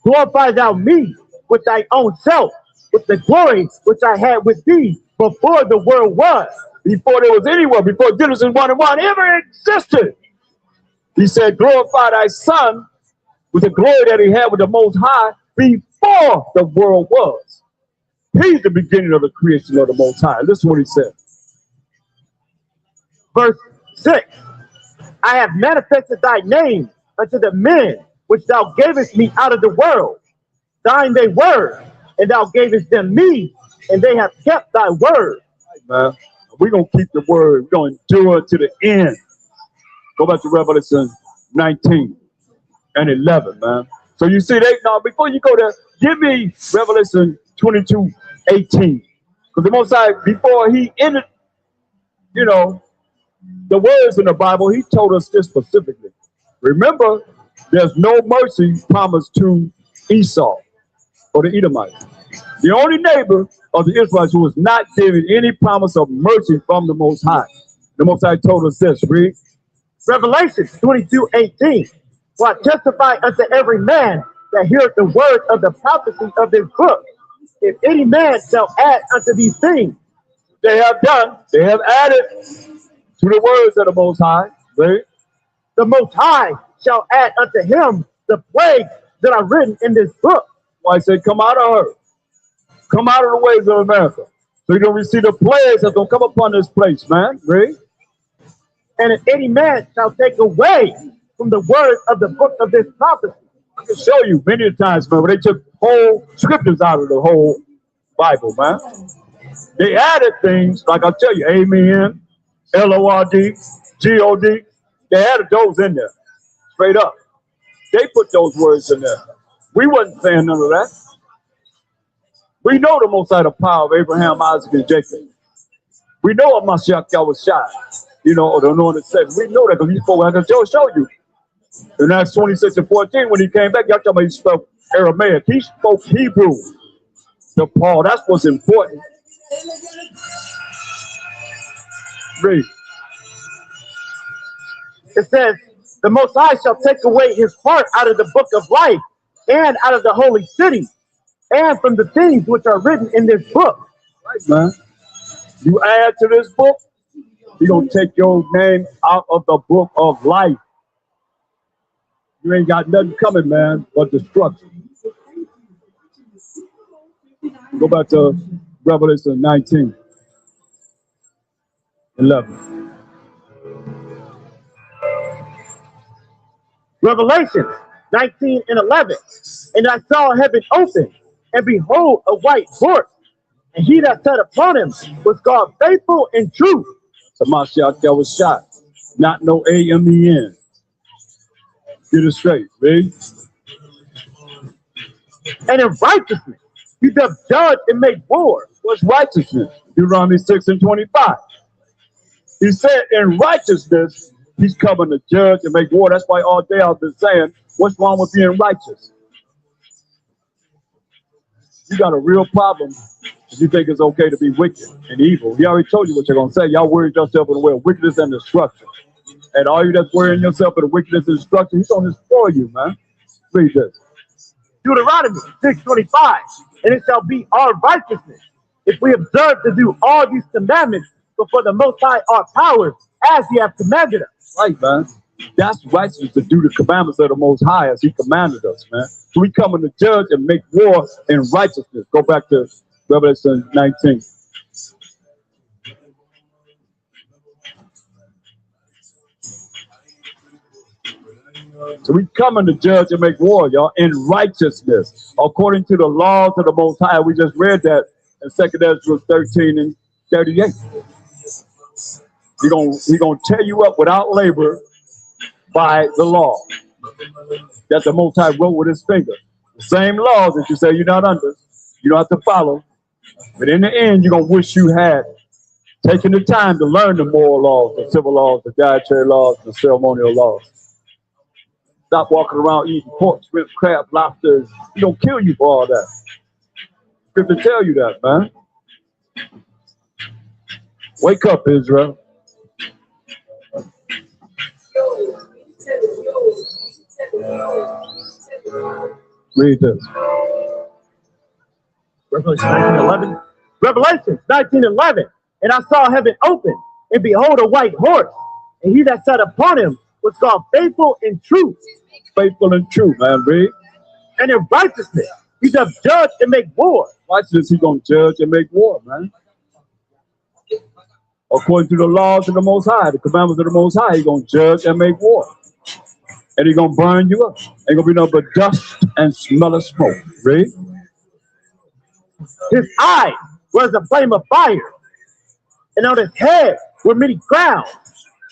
glorify thou me with thy own self, with the glory which I had with thee before the world was. Before there was anyone, before Genesis 1 and 1 ever existed. He said, glorify thy Son with the glory that he had with the Most High before the world was. He's the beginning of the creation of the Most High. Listen to what he said. Verse 6. I have manifested thy name unto the men which thou gavest me out of the world. Thine they were, and thou gavest them me, and they have kept thy word. Man, we're going to keep the word. We're going to endure to the end. Go back to Revelation 19 and 11, man. So you see, now before you go there, give me Revelation 22, 18. Because the Most High, before he ended, the words in the Bible, he told us this specifically. Remember, there's no mercy promised to Esau or the Edomites. The only neighbor of the Israelites who was not given any promise of mercy from the Most High. The Most High told us this, read. Revelation 22:18. For I testify unto every man that heareth the word of the prophecy of this book. If any man shall add unto these things, they have added to the words of the Most High, right? The Most High shall add unto him the plagues that are written in this book. Why I said, come out of her. Come out of the ways of America. So you're going to see the plagues that's going to come upon this place, man. Right? And if any man shall take away from the words of the book of this prophecy. I can show you many times, man, where they took whole scriptures out of the whole Bible, man. They added things, like I'll tell you, amen, Lord, God. They added those in there, straight up. They put those words in there. We wasn't saying none of that. We know the Most High, the power of Abraham, Isaac, and Jacob. We know what Mashiach was shy, or the anointed said. We know that because he spoke, I can show you. In Acts 26 and 14, when he came back, y'all talking about he spoke Aramaic. He spoke Hebrew to Paul. That's what's important. Read. It says, the Most High shall take away his heart out of the book of life and out of the holy city and from the things which are written in this book. Right, man. You add to this book, he's going to take your name out of the book of life. You ain't got nothing coming, man, but destruction. Go back to Revelation 19, 11. Revelation 19 and 11. And I saw heaven open, and behold, a white horse. And he that sat upon him was called Faithful and True. So Mashiach that was shot, not no AMEN. Get it straight, read. And in righteousness, he doth judge and make war. What's righteousness? Deuteronomy 6 and 25. He said in righteousness, he's coming to judge and make war. That's why all day I've been saying, what's wrong with being righteous? You got a real problem if you think it's okay to be wicked and evil. He already told you what you're going to say. Y'all worried yourself in the way of wickedness and destruction. And all you that's worrying yourself in the wickedness and destruction, he's going to destroy you, man. Read this. Deuteronomy 6:25. And it shall be our righteousness if we observe to do all these commandments before the Most High our powers as he hath commanded us. Right, man. That's righteousness to do the commandments of the Most High as he commanded us, man. So we coming to judge and make war in righteousness. Go back to Revelation 19. So we coming to judge and make war, y'all, in righteousness, according to the laws of the Most High. We just read that in 2 Ezra 13 and 38. He's gonna tear you up without labor by the law that the Most High wrote with his finger. The same laws that you say you're not under, you don't have to follow. But in the end, you're gonna wish you had taken the time to learn the moral laws, the civil laws, the dietary laws, the ceremonial laws. Stop walking around eating pork, shrimp, crab, lobsters. He don't kill you for all that. Scripture tell you that, man. Wake up, Israel. Read this. Revelation 19:11. Revelation 19:11. And I saw heaven open, and behold, a white horse, and he that sat upon him was called Faithful and True. Faithful and true, man. Read. And in righteousness, he doth judge and make war. Righteousness, he's going to judge and make war, man. according to the laws of the Most High, the commandments of the Most High. He's going to judge and make war. And he's going to burn you up. Ain't going to be nothing but dust and smell of smoke. Read. His eye was a flame of fire, and on his head were many crowns.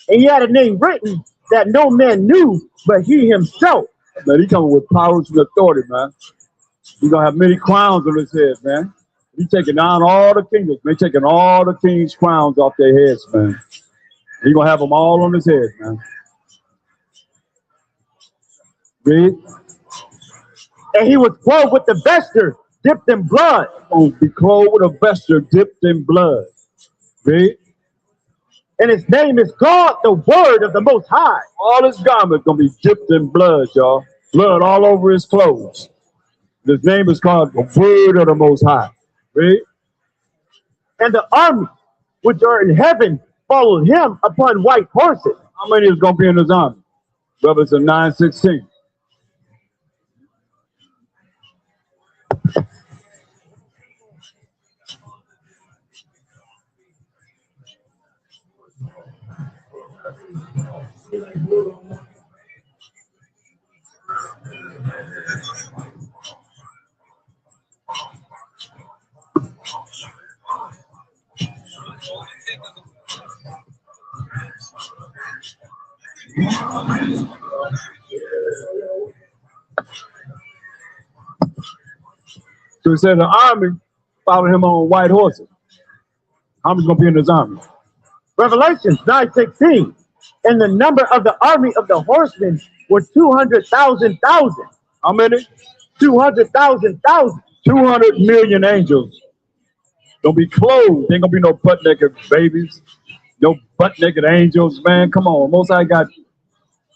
And he had a name written that no man knew but he himself. Man, he coming with powers and authority, man. He's going to have many crowns on his head, man. He's taking down all the kingdoms, man. Taking all the kings' crowns off their heads, man. He's going to have them all on his head, man. Read. And he was clothed with the vesture dipped in blood. Going to be clothed with a vesture dipped in blood. Read. And his name is called the Word of the Most High. All his garments going to be dipped in blood, y'all. Blood all over his clothes. His name is called the Word of the Most High. Read. And the army which are in heaven followed him upon white horses. How many is going to be in his army? Revelation 9:16. So he said the army followed him on white horses. How many's going to be in his army? Revelation 9:16. And the number of the army of the horsemen were 200,000,000. How many? 200,000,000. 200 million angels. Don't be clothed. Ain't gonna be no butt naked babies. No butt naked angels, man. Come on. Most I got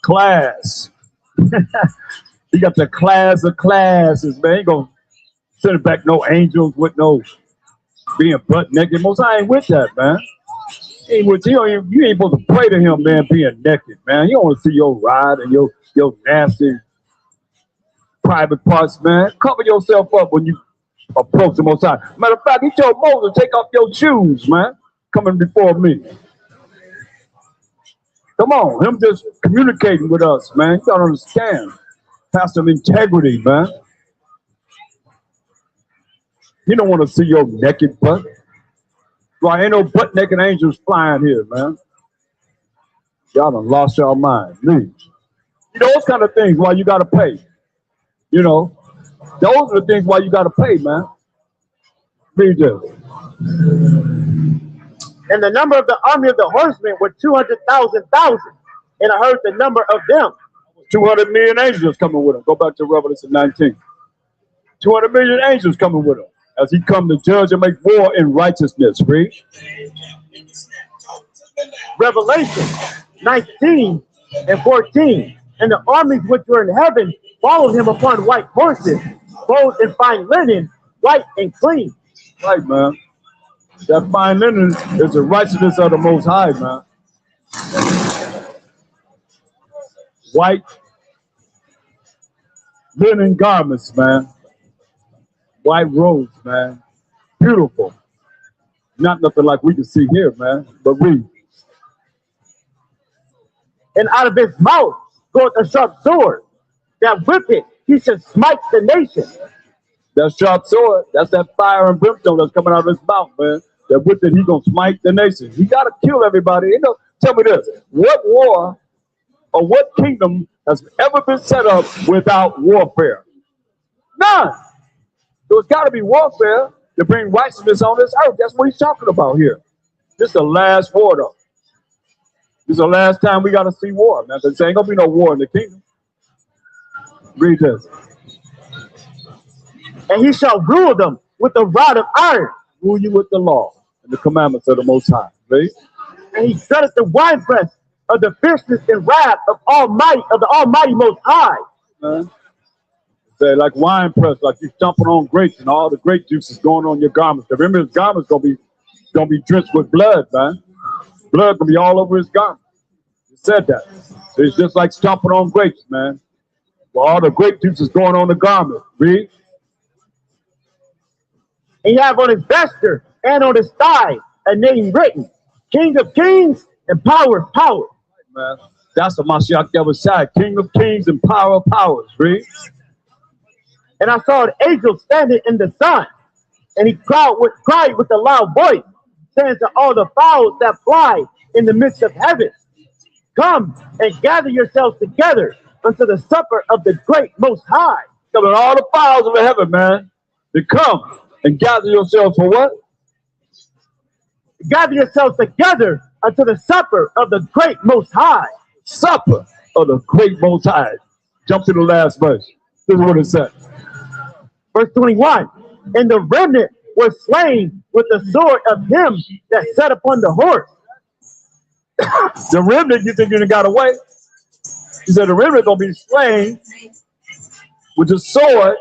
class. He got the class of classes, man. Ain't gonna send back no angels with no being butt naked. Most I ain't with that, man. Ain't with you. You ain't supposed to pray to him, man, being naked, man. You don't want to see your ride and your nasty private parts, man. Cover yourself up when you approach the Most High. Matter of fact, he told Moses, take off your shoes, man, coming before me. Come on, him just communicating with us, man. You gotta understand. Have some integrity, man. He don't want to see your naked butt. Right, ain't no butt naked angels flying here, man. Y'all done lost your mind. Leave. You know, those kind of things why you gotta pay. You know, those are the things why you gotta pay, man. Read this. And the number of the army of the horsemen were 200,000,000. And I heard the number of them. 200 million angels coming with him. Go back to Revelation 19. 200 million angels coming with him as he come to judge and make war in righteousness. Read. Revelation 19:14. And the armies which were in heaven followed him upon white horses, clothed in fine linen, white and clean. Right, man. That fine linen is the righteousness of the Most High, man. White linen garments, man. White robes, man. Beautiful. Not nothing like we can see here, man. But read. And out of his mouth goeth a sharp sword, that with it he should smite the nation. That sharp sword, that's that fire and brimstone that's coming out of his mouth, man. That with it he gonna smite the nation. He gotta kill everybody. You know, tell me this: what war or what kingdom has ever been set up without warfare? None. So it's got to be warfare to bring righteousness on this earth. That's what he's talking about here. This is the last war, though. This is the last time we got to see war. Now, there ain't gonna be no war in the kingdom. Read this. And he shall rule them with a rod of iron. Rule you with the law and the commandments of the Most High. Read. And he setteth the winepress of the fierceness and wrath of the Almighty Most High. Say like wine press, like you stomping on grapes and all the grape juice is going on your garments. Remember, his garments gonna be drenched with blood, man. Blood gonna be all over his garment. He said that. It's just like stomping on grapes, man. Well, all the grape juice is going on the garment. Read. And he have on his vesture and on his thigh a name written, King of kings and power of power. Man, that's the Mashiach Yahushua, King of kings and power of powers. Read. And I saw an angel standing in the sun, and he cried with a loud voice, saying to all the fowls that fly in the midst of heaven, come and gather yourselves together unto the supper of the great Most High. Come on, all the fowls of the heaven, man, to come and gather yourselves for what? Gather yourselves together unto the supper of the great Most High. Supper of the great Most High. Jump to the last verse. This is what it says. Verse 21, and the remnant was slain with the sword of him that sat upon the horse. The remnant, you think you got away? He said the remnant gonna be slain with the sword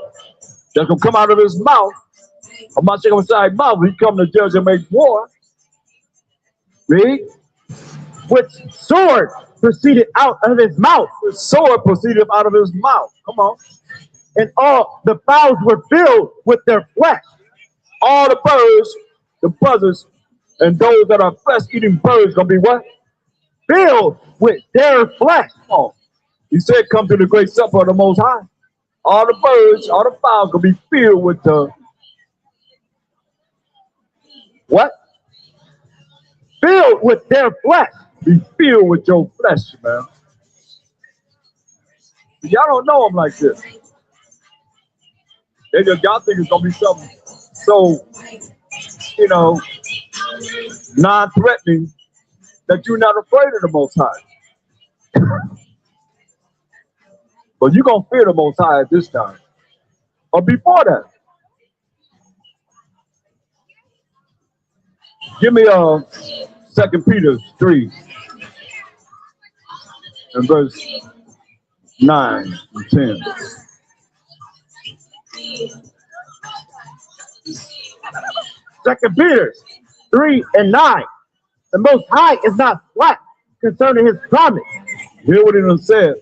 that's gonna come out of his mouth. I'm not saying outside mouth. He come to judge and make war. Read. Which sword proceeded out of his mouth. The sword proceeded out of his mouth. Come on. And all the fowls were filled with their flesh. All the birds, the buzzards, and those that are flesh-eating birds gonna be what? Filled with their flesh. Oh, he said, come to the great supper of the Most High. All the birds, all the fowls gonna be filled with the what? Filled with their flesh. Be filled with your flesh, man. Y'all don't know him like this. Y'all think it's gonna be something so, non-threatening that you're not afraid of the Most High. But you're gonna fear the Most High at this time. Or before that. Give me 2 Peter 3 and verse 9 and 10. Second Peter 3 and 9. The Most High is not slack concerning his promise. Hear what he done said.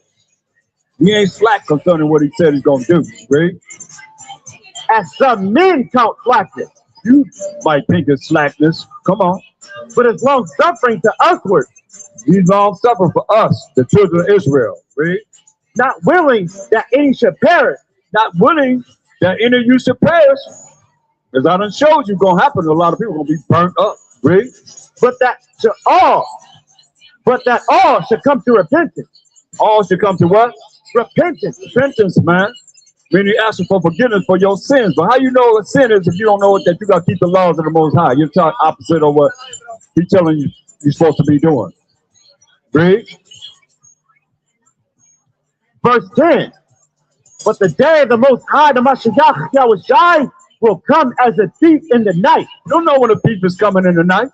He ain't slack concerning what he said he's gonna do. Right? As some men count slackness. You might think it's slackness. Come on. But it's long suffering to usward. He's long suffering for us, the children of Israel. Right? Not willing that any should perish. Not willing that any of you should perish. As I done showed you, gonna happen. A lot of people gonna be burnt up. Right? But that all should come to repentance. All should come to what? Repentance. Repentance, man. Meaning you asking for forgiveness for your sins. But how you know what sin is if you don't know that you got to keep the laws of the Most High? You're talking opposite of what he's telling you you're supposed to be doing. Read. Verse 10. But the day of the Most High, the Mashiach Yahushua, will come as a thief in the night. You don't know when a thief is coming in the night.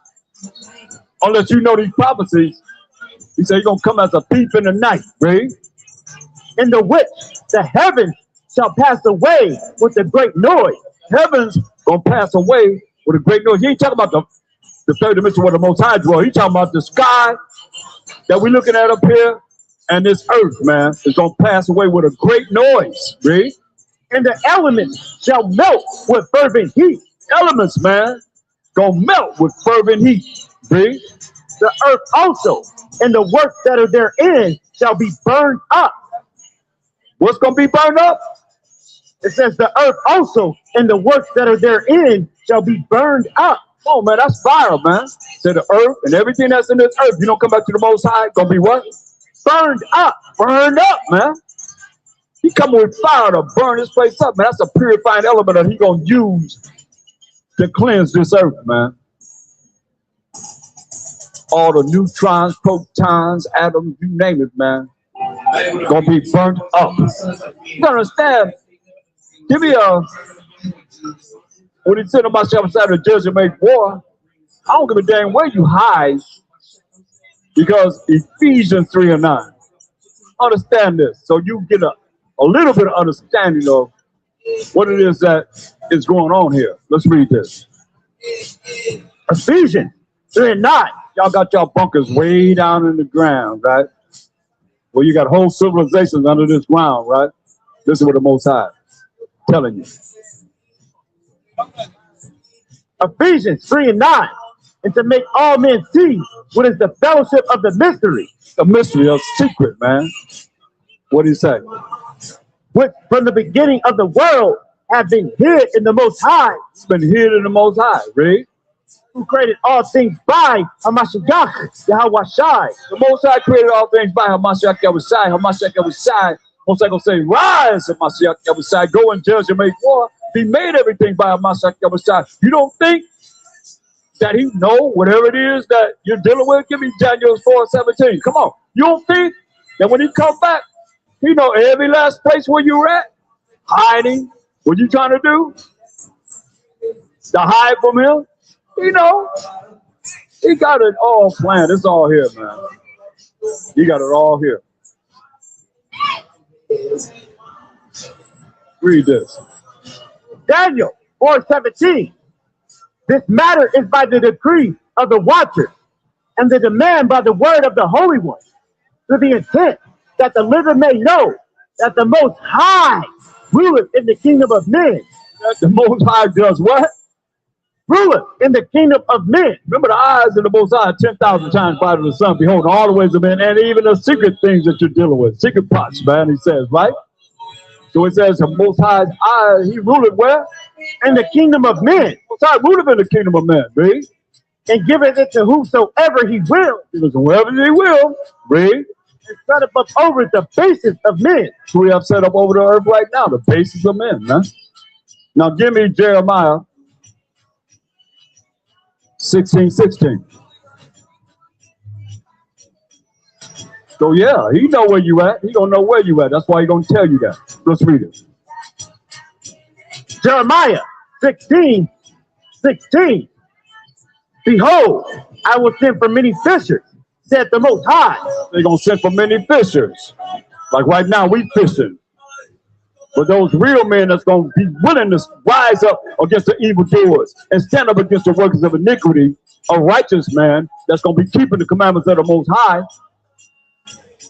Unless you know these prophecies. He said he's going to come as a thief in the night. Read. In the which the heavens shall pass away with a great noise. Heavens going to pass away with a great noise. He ain't talking about the third dimension where the Most High dwells. He's talking about the sky that we're looking at up here. And this earth, man, is going to pass away with a great noise. Read. And the elements shall melt with fervent heat. Elements, man, going to melt with fervent heat. Read. The earth also and the works that are therein shall be burned up. What's going to be burned up? It says the earth also and the works that are therein shall be burned up. Oh, man, that's fire, man. So the earth and everything that's in this earth, you don't come back to the Most High, going to be what? Burned up. Burned up, man. He coming with fire to burn this place up, man. That's a purifying element that he going to use to cleanse this earth, man. All the neutrons, protons, atoms, you name it, man. Gonna be burnt up. You understand? Give me when he said about outside the judge and make war. I don't give a damn where you hide, because Ephesians 3 and 9. Understand this, so you get a little bit of understanding of what it is that is going on here. Let's read this. Ephesians 3 and 9. Y'all got y'all bunkers way down in the ground, right? Well, you got whole civilizations under this ground, right? This is what the Most High telling you. Ephesians 3 and 9. and to make all men see what is the fellowship of the mystery, The mystery of secret, man. What do you say? which from the beginning of the world have been hid in the Most High, It's been hid in the Most High. Read. who created all things by Hamashiach, Yahweh Shai. The Most High created all things by Hamashiach Yahushai. Hamashiach Yahushai. Most High gonna say, rise, Hamashiach Yahushai. Go and judge and make war. He made everything by Hamashiach Yahushai. You don't think that he know whatever it is that you're dealing with? Give me Daniel 4:17. Come on. You don't think that when he come back, he know every last place where you're at? Hiding. What you trying to do? To hide from him? He know. He got it all planned. It's all here, man. He got it all here. Read this. Daniel 4:17. This matter is by the decree of the watchers, and the demand by the word of the Holy One, to the intent that the living may know that the Most High ruleth in the kingdom of men. That the Most High does what? Ruleth in the kingdom of men. Remember, the eyes of the Most High are 10,000 times brighter than the sun. Behold, all the ways of men, and even the secret things that you're dealing with. Secret pots, man, he says, right? So it says the Most High's eyes, he ruleth where? In the kingdom of men. Most High ruleth in the kingdom of men, read. And giveth it to whosoever he will, Give us whoever he will, read. and set up over the basis of men. So we have set up over the earth right now, the basis of men, man. Now give me Jeremiah 16:16. So yeah, he know where you at. He don't know where you at. That's why he gonna tell you that. Let's read it. Jeremiah 16:16. Behold, I will send for many fishers, said the Most High. They're gonna send for many fishers. Like right now, we fishing. But those real men that's gonna be willing to rise up against the evildoers and stand up against the workers of iniquity, a righteous man that's gonna be keeping the commandments of the Most High,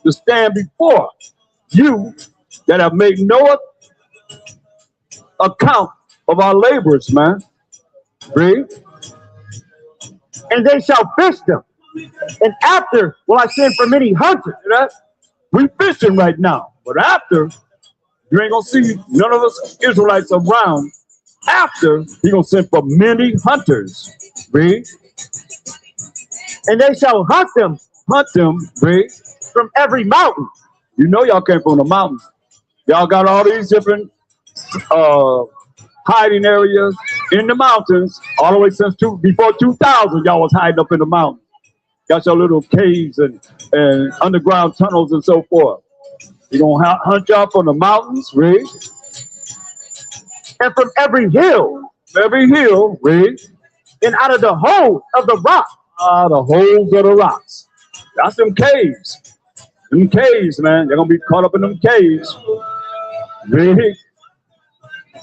to stand before you that have made no account of our labors, man. Read. And they shall fish them. And after will I send for many hunters. See that? We fishing right now, but after, you ain't gonna see none of us Israelites around. After, he gonna send for many hunters. Read. And they shall hunt them Read. from every mountain. You know y'all came from the mountains. Y'all got all these different hiding areas in the mountains all the way since before 2000. Y'all was hiding up in the mountains. Got your little caves and underground tunnels and so forth. You gonna hunt y'all from the mountains, read. And from every hill. Read. And out of the holes of the rock. The holes of the rocks. That's them caves. Them caves, man. They're gonna be caught up in them caves. Read.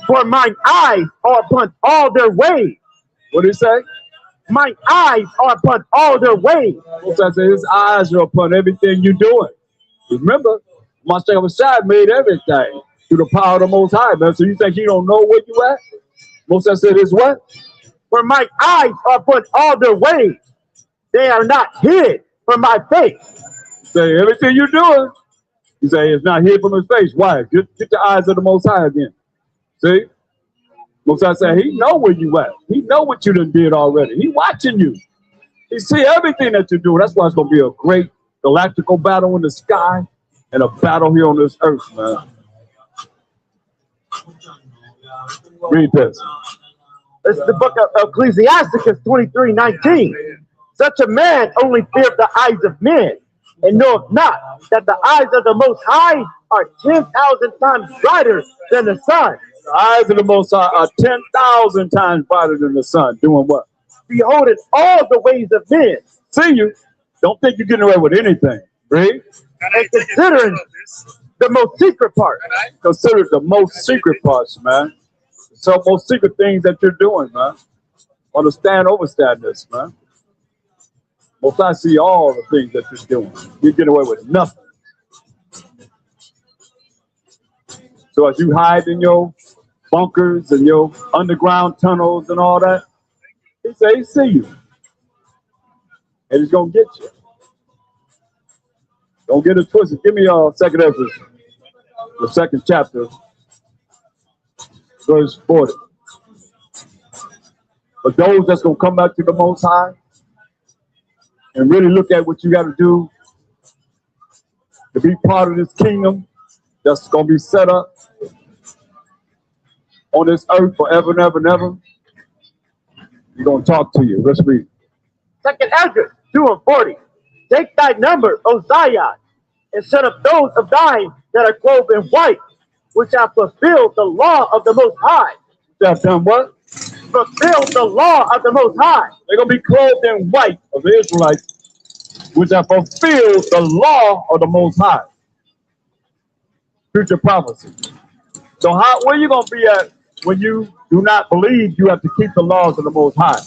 For mine eyes are upon all their ways. What did he say? Mine eyes are upon all their ways. Most I say his eyes are upon everything you're doing. Remember, Master Yahushua made everything through the power of the Most High, man. So you think he don't know where you at? Most I said is what? For my eyes are upon all their ways. They are not hid from my face. Say everything you're doing. You say it's not hid from his face. Why? Get the eyes of the Most High again. See? Most I say he know where you at. He know what you done did already. He watching you. He see everything that you're doing. That's why it's gonna be a great galactical battle in the sky and a battle here on this earth, man. Read this. This is the book of Ecclesiasticus 23:19. Such a man only feareth the eyes of men, and knoweth not that the eyes of the Most High are 10,000 times brighter than the sun. The eyes of the Most High are 10,000 times brighter than the sun. Doing what? Beholding all the ways of men. See you. Don't think you're getting away with anything. Read. And considering the most secret part. Consider the most secret parts, man. So most secret things that you're doing, man. Understand, overstand this, man. Most I see all the things that you're doing. You get away with nothing. So as you hide in your bunkers and your underground tunnels and all that, he say he see you. and he's gonna get you. Don't get it twisted. Give me second Ezra, the second chapter, verse 40. But those that's gonna come back to the Most High and really look at what you got to do to be part of this kingdom that's gonna be set up on this earth forever and ever and ever, he's gonna talk to you. Let's read. Second Ezra 2 and 40. Take thy number, O Zion, and set up those of thine that are clothed in white, which have fulfilled the law of the Most High. That done what? Fulfill the law of the Most High. They're gonna be clothed in white of the Israelites, which have fulfilled the law of the Most High. Future prophecy. So where you gonna be at when you do not believe you have to keep the laws of the Most High?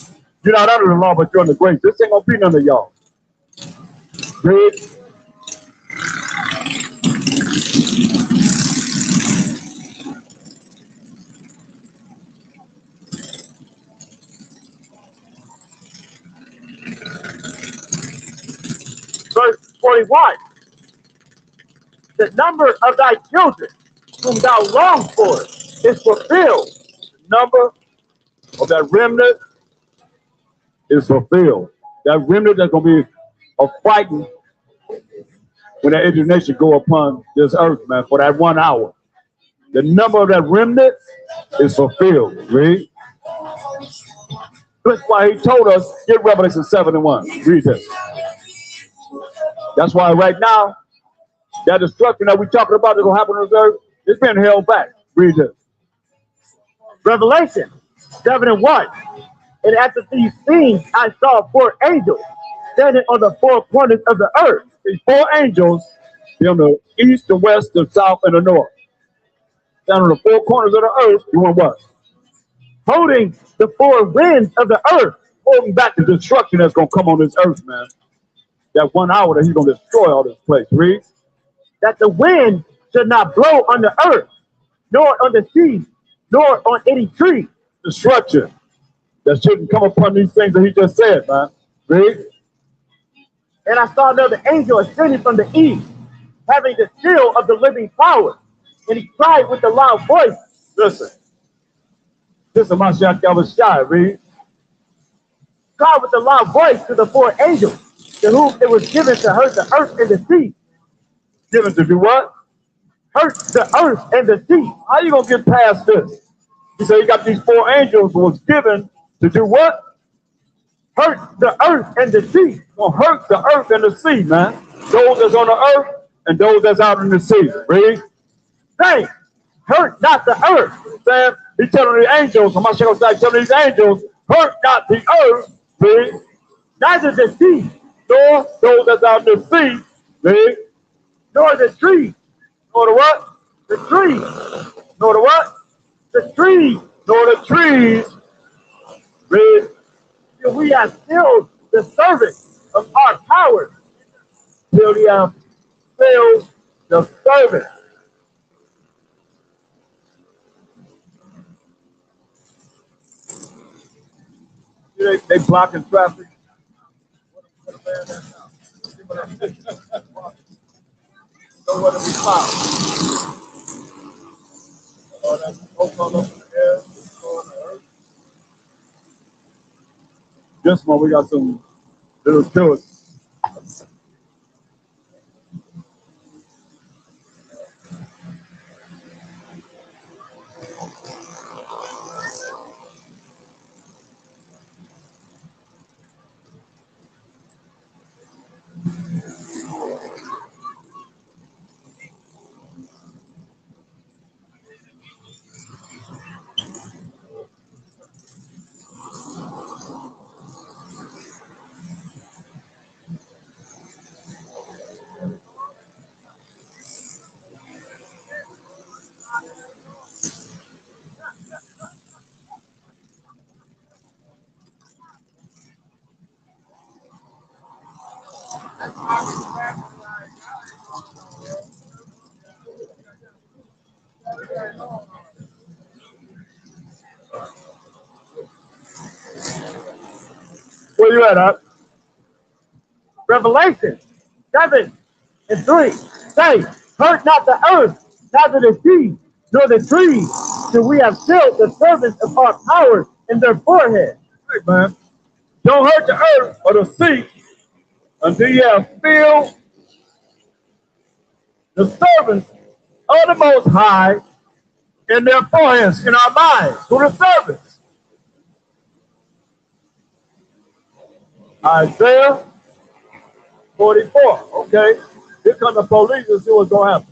You're not under the law, but you're under grace. This ain't gonna be none of y'all. Read. Verse 41. The number of thy children, whom thou long for, is fulfilled. The number of that remnant is fulfilled. That remnant that's gonna be a fighting when that indignation go upon this earth, man, for that 1 hour. The number of that remnant is fulfilled. Read. That's why he told us, get Revelation 7 and 1. Read this. That's why right now, that destruction that we're talking about is going to happen on this earth, it's been held back. Read this. Revelation 7 and 1. And after these things, I saw 4 angels standing on the 4 corners of the earth. These 4 angels, they're on the east, the west, the south, and the north. Down on the 4 corners of the earth, doing what? Holding the 4 winds of the earth. Holding back the destruction that's going to come on this earth, man. That 1 hour that he's going to destroy all this place. Read. That the wind should not blow on the earth, nor on the sea, nor on any tree. Destruction that shouldn't come upon these things that he just said, man. Read. And I saw another angel ascending from the east, having the seal of the living power. And he cried with a loud voice. Listen. This is Mashiach Yahushua. Read. Cried with a loud voice to the 4 angels, to whom it was given to hurt the earth and the sea. Given to do what? Hurt the earth and the sea. How you going to get past this? He said you got these 4 angels who was given to do what? Hurt the earth and the sea. Gonna hurt the earth and the sea, man. Those that's on the earth and those that's out in the sea. Read. Saying, hurt not the earth. Sam, he's telling the angels, I'm telling these angels, hurt not the earth. Read. Neither the sea, Nor those that's out in the sea. Read. nor the trees. Nor the what? The trees. Nor the what? The trees. Nor the trees. Read. Till we have filled the service of our power. Till we have filled the service. They blocking traffic. Nowhere to be found. Oh, that's open up in the air. On the earth. This one, we got some little tourists. Where you at, huh? Revelation 7:3 say, hurt not the earth, neither the sea, nor the trees, till we have sealed the servants of our power in their forehead. Hey, man. Don't hurt the earth or the sea until you have filled the servants of the Most High in their foreheads, in our minds, through the servants. Isaiah 44. Okay. Here come the police and see what's going to happen.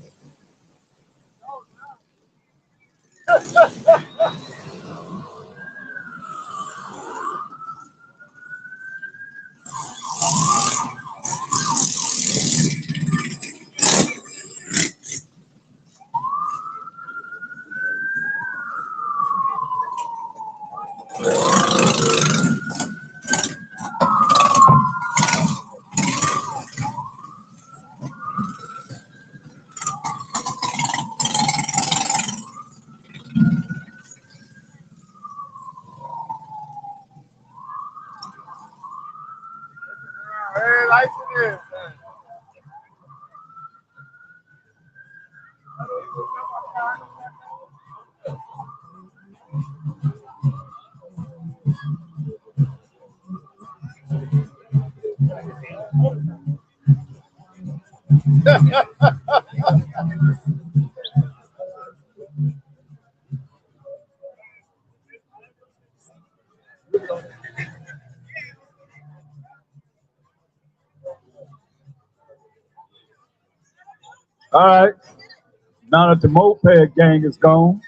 Hey, like it is. All right. Now that the moped gang is gone,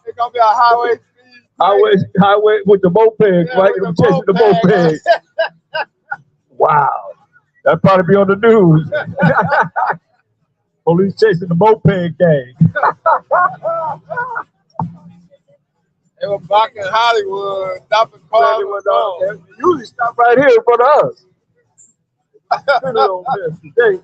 It's gonna be a highway speed. highway with the moped, right? with Them the chasing the moped. moped. Wow. That'd probably be on the news. Police chasing the moped gang. They were blocking Hollywood, stopping cars. They usually stop right here in front of us. On this today.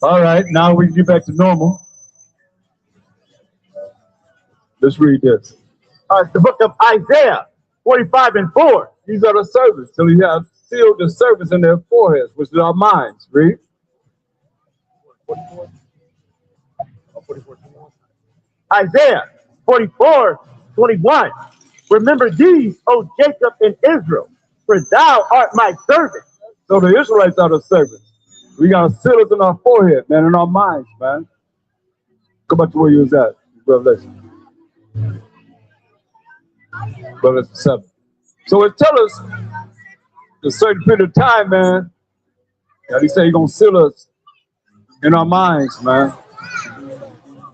All right, now we can get back to normal. Let's read this. The book of Isaiah 45:4. These are the servants. So we have sealed the servants in their foreheads, which is our minds. Read. Isaiah 44:21. Remember these, O Jacob and Israel, for thou art my servant. So the Israelites are the servants. We got to seal it in our forehead, man, in our minds, man. Go back to where you was at, Revelation. Revelation 7. So it tells us a certain period of time, man, that he said he's going to seal us in our minds, man.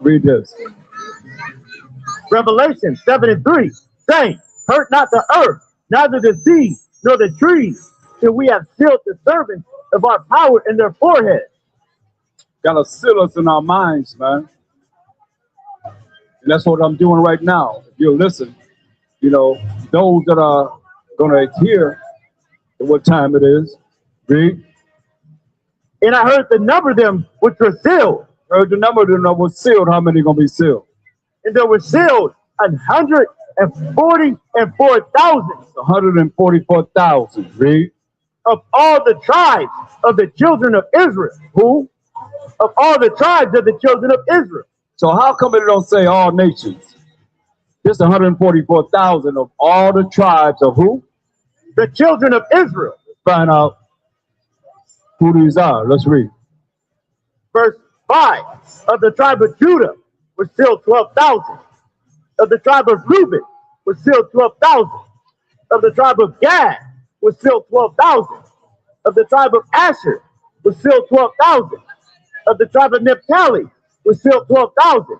Read this. Revelation 7:3, saying, hurt not the earth, neither the sea, nor the trees, till we have sealed the servants of our power in their forehead. Got to seal us in our minds, man. And that's what I'm doing right now. If you'll listen, you know, those that are going to adhere to what time it is, read. And I heard the number of them which were sealed. Heard the number of them that was sealed. How many going to be sealed? And there were sealed 144,000 144,000. Read. of all the tribes of the children of Israel. Who? Of all the tribes of the children of Israel. So how come it don't say all nations? Just 144,000 of all the tribes of who? The children of Israel. Find out who these are. Let's read. Verse 5. Of the tribe of Judah was sealed 12,000. Of the tribe of Reuben was sealed 12,000. Of the tribe of Gad was sealed 12,000. Of the tribe of Asher was still 12,000. Of the tribe of Naphtali was still 12,000.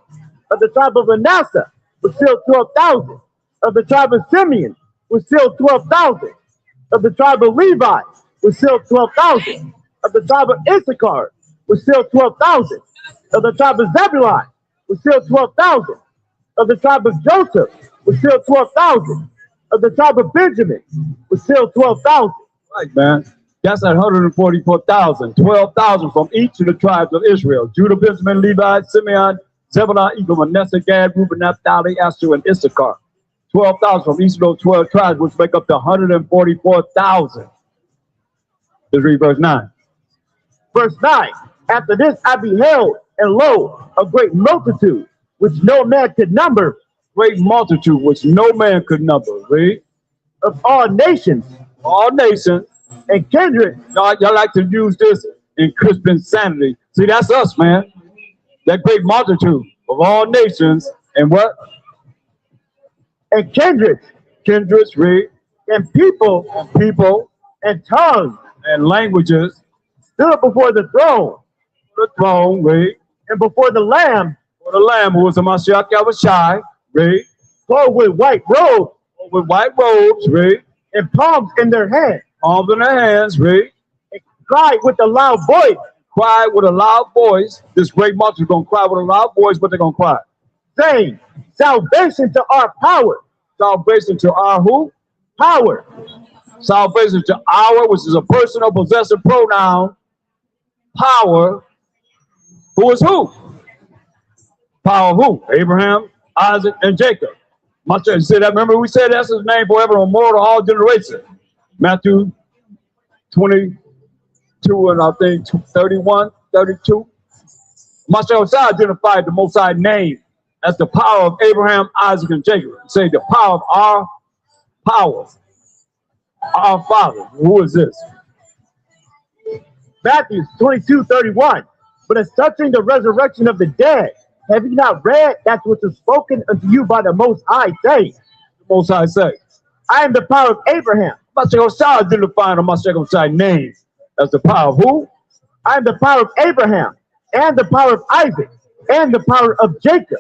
Of the tribe of Manasseh was still 12,000. Of the tribe of Simeon was still 12,000. Of the tribe of Levi was still 12,000. Of the tribe of Issachar was still 12,000. Of the tribe of Zebulun was still 12,000. Of the tribe of Joseph was still 12,000. Of the tribe of Benjamin was still 12,000. Right, man. That's at 144,000. 12,000 from each of the tribes of Israel. Judah, Benjamin, Levi, Simeon, Zebulun, Ephraim, Manasseh, Gad, Reuben, Naphtali, Asher, and Issachar. 12,000 from each of those 12 tribes, which make up the 144,000. Let's read verse 9. Verse 9. After this I beheld, and lo, a great multitude, which no man could number. Great multitude, which no man could number. Read. Of all nations. All nations. And kindred. Y'all like to use this in Christian insanity. See, that's us, man. That great multitude of all nations and what? And kindreds. Kindreds, read. And people. And people. And tongues. And languages. Stood before the throne. The throne, read. And before the Lamb. For the Lamb who was a Mashiach Yahushai, read. Clothed with white robes. With white robes, read. And palms in their hands. Palms in their hands, read. And cried with a loud voice. Cried with a loud voice. This great multitude is going to cry with a loud voice, but they're going to cry. Saying, salvation to our power. Salvation to our who? Power. Salvation to our, which is a personal possessive pronoun. Power. Who is who? Power who? Abraham, Isaac, and Jacob. You see that? Remember we said that's his name forever and more to all generations. Matthew 22 and I think 31, 32. Mashiach identified the Most High name as the power of Abraham, Isaac, and Jacob. Say the power of our power. Our Father. Who is this? Matthew 22:31. But as touching the resurrection of the dead, have you not read that which was spoken unto you by the Most High, saying, The Most High say, I am the power of Abraham. Mashiach identifying the Mashiach name as the power of who? I am the power of Abraham, and the power of Isaac, and the power of Jacob.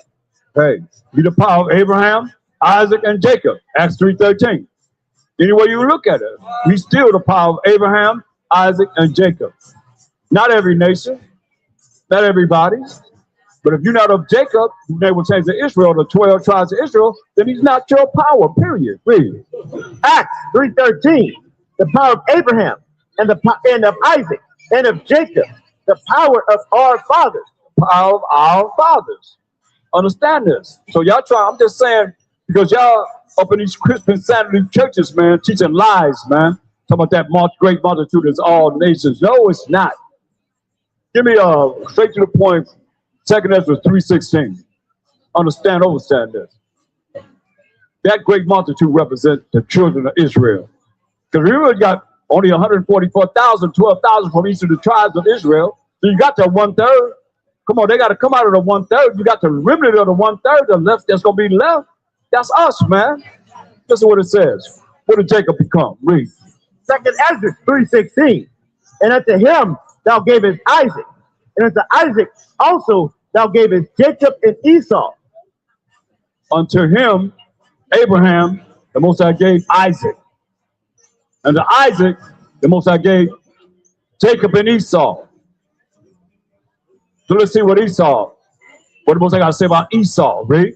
Hey, be the power of Abraham, Isaac, and Jacob. Acts 3:13. Any way you look at it, he's still the power of Abraham, Isaac, and Jacob. Not every nation, not everybody. But if you're not of Jacob, they will change to Israel, the 12 tribes of Israel, then he's not your power, period. Read. Acts 3:13. The power of Abraham, and of Isaac, and of Jacob, the power of our fathers. Power of our fathers. Understand this. So y'all try, I'm just saying, because y'all up in these Christian Saturday churches, man, teaching lies, man. Talking about that great multitude is all nations. No, it's not. Give me straight to the point. 2nd Ezra 3:16. Understand this. That great multitude represents the children of Israel. Because we really got only 144,000, 12,000 from each of the tribes of Israel. So you got that 1/3. Come on, they got to come out of the 1/3. You got the remnant of the 1/3 that's going to be left. That's us, man. Listen to what it says. What did Jacob become? Read. 2nd Ezra 3:16. And unto him thou gavest Isaac, and unto Isaac also thou gavest Jacob and Esau. Unto him, Abraham, the Most High gave Isaac. And to Isaac, the Most High gave Jacob and Esau. So let's see what the Most High got to say about Esau. Read.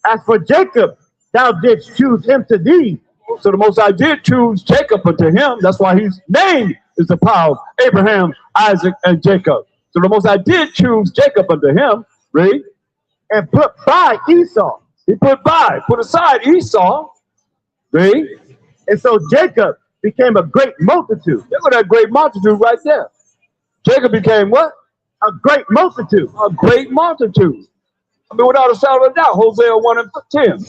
As for Jacob, thou didst choose him to thee. So the Most High did choose Jacob unto him. That's why his name is the power of Abraham, Isaac, and Jacob. So the Most High did choose Jacob unto him. Read. And put by Esau. He put aside Esau. Read. And so Jacob became a great multitude. Look at that great multitude right there. Jacob became what? A great multitude. A great multitude. I mean, without a shadow of a doubt, Hosea 1:10.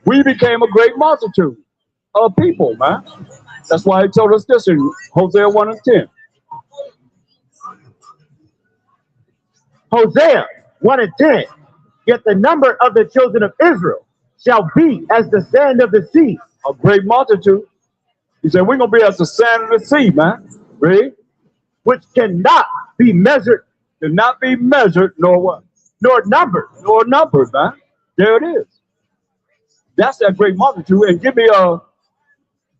We became a great multitude of people, man. That's why he told us this in Hosea 1:10. Hosea 1:10. Yet the number of the children of Israel shall be as the sand of the sea. A great multitude. He said, we're going to be as the sand of the sea, man. Read. which cannot be measured, Cannot be measured, nor what? nor numbered. Nor numbered, man. There it is. That's that great multitude. And give me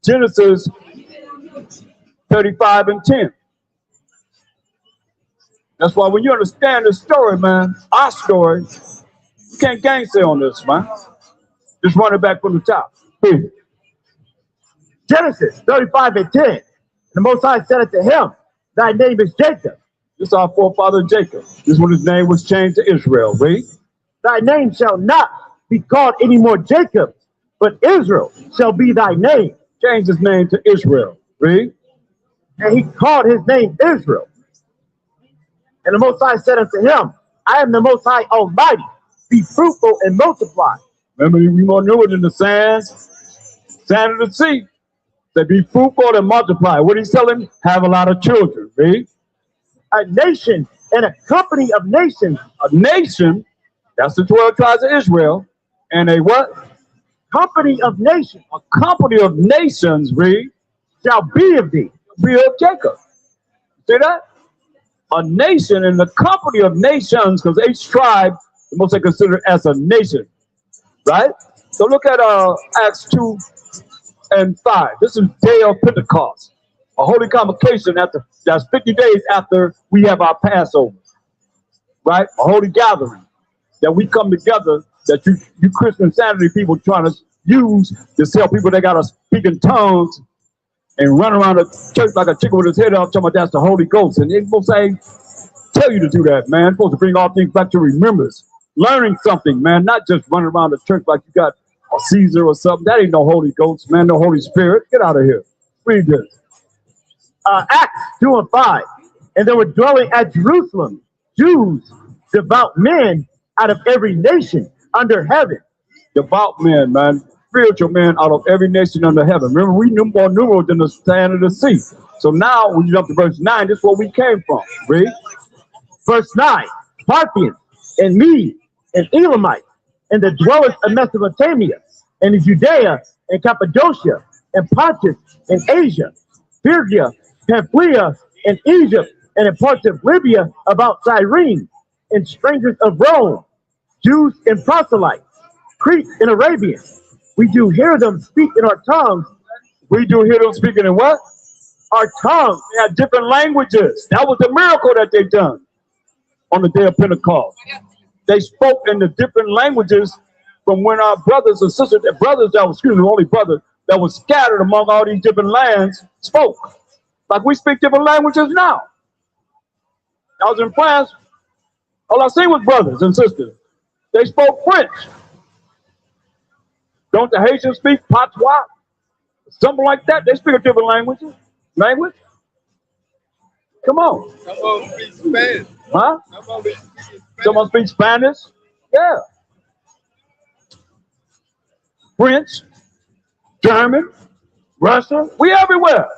Genesis 35 and 10. That's why when you understand this story, man, our story, you can't gangster on this, man. Just run it back from the top. Read. Genesis 35 and 10. The Most High said unto him, thy name is Jacob. This is our forefather Jacob. This is when his name was changed to Israel. Read. Thy name shall not be called any more Jacob, but Israel shall be thy name. Changed his name to Israel. Read. And he called his name Israel. And the Most High said unto him, I am the Most High Almighty. Be fruitful and multiply. Remember, we more knew it in the sand of the sea. Say, be fruitful and multiply. What he's telling? Have a lot of children. Read. A nation and a company of nations. A nation, that's the 12 tribes of Israel. And a what? Company of nations. A company of nations, read, Shall be of thee. be of Jacob. See that? A nation and the company of nations, because each tribe, the most they consider as a nation. Right? So look at Acts 2 and 5. This is day of Pentecost. A holy convocation that's 50 days after we have our Passover. Right? A holy gathering that we come together, that you Christian Saturday people trying to use to tell people they got to speak in tongues and run around the church like a chicken with his head up, talking about that's the Holy Ghost. And they're supposed to say, tell you to do that, man. Supposed to bring all things back to remembrance. Learning something, man, not just running around the church like you got a Caesar or something. That ain't no Holy Ghost, man, no Holy Spirit. Get out of here. Read this. Acts 2 and 5. And there were dwelling at Jerusalem Jews, devout men out of every nation under heaven. Devout men, man. Spiritual men out of every nation under heaven. Remember, we knew more numerals than the sand of the sea. So now, when you jump to verse 9, this is where we came from. Read. Verse 9. Parthians and Medes and Elamites and the dwellers of Mesopotamia and Judea and Cappadocia and Pontus and Asia, Phrygia, Pamphylia and Egypt and in parts of Libya about Cyrene, and strangers of Rome, Jews and proselytes, Crete and Arabians. We do hear them speak in our tongues. We do hear them speaking in what? Our tongues. They had different languages. That was the miracle that they done on the day of Pentecost. They spoke in the different languages from when our brothers and sisters, only brothers that was scattered among all these different lands spoke. Like we speak different languages now. I was in France. All I seen was brothers and sisters. They spoke French. Don't the Haitians speak patois? Something like that. They speak a different language. Come on. Someone speak Spanish. Huh? Someone speak Spanish? Yeah. French, German, Russian. We everywhere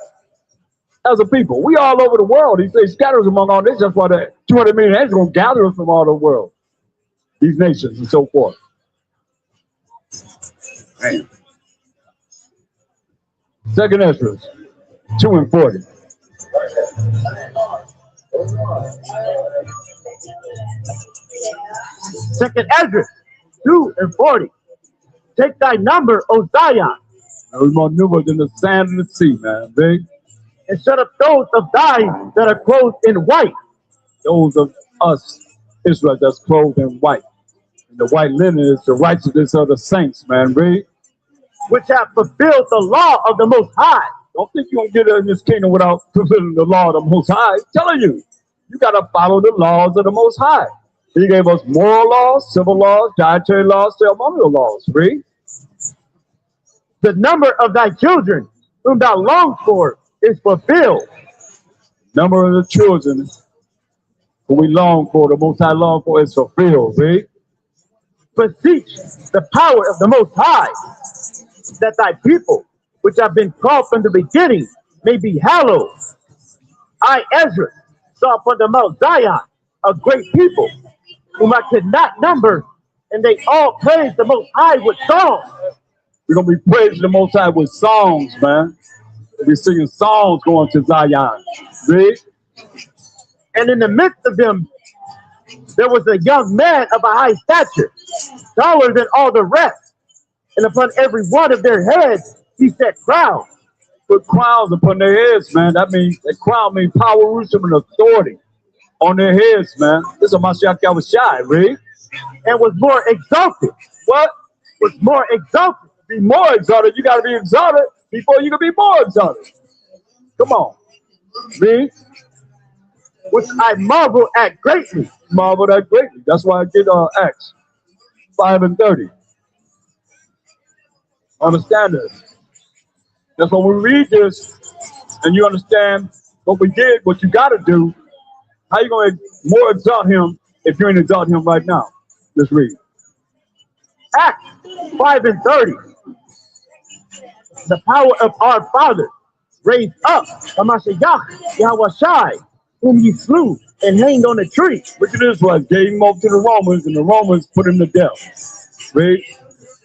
as a people. We all over the world. He says scatters among all nations. That's why the 200 million angels are going to gather us from all the world. These nations and so forth. Man. Second Ezra 2 and 40. Second Ezra 2 and 40. Take thy number, O Zion. We're more numerous than the sand of the sea, man. Big. And shut up those of thine that are clothed in white. Those of us, Israel, that's clothed in white. And the white linen is the righteousness of the saints, man. Read. Which have fulfilled the law of the Most High. Don't think you won't get in this kingdom without fulfilling the law of the Most High. I'm telling you, you got to follow the laws of the Most High. He gave us moral laws, civil laws, dietary laws, ceremonial laws. Read. The number of thy children, whom thou longest for, is fulfilled. Number of the children who we long for, the Most High long for, is fulfilled. Read. Beseech the power of the Most High, that thy people, which have been called from the beginning, may be hallowed. I, Ezra, saw upon the Mount Zion a great people, whom I could not number, and they all praise the Most High with songs. We're going to be praising the Most High with songs, man. We're singing songs going to Zion. Read. And in the midst of them, there was a young man of a high stature, taller than all the rest. And upon every one of their heads, he set crowns. Put crowns upon their heads, man. That means that crown means power, wisdom, and authority on their heads, man. This is Mashiach Yahushua, read. And was more exalted. What? Was more exalted. Be more exalted. You got to be exalted before you can be more exalted. Come on. Read. Which I marvel at greatly. Marvel at greatly. That's why I did Acts 5 and 30. Understand this. That's when we read this and you understand what we did, what you got to do. How you going to more exalt him if you ain't exalting him right now? Let's read. Acts 5 and 30. The power of our Father raised up Mashiach Yahushua, whom ye slew and hanged on a tree. Look at this one. Gave him over to the Romans, and the Romans put him to death. Read.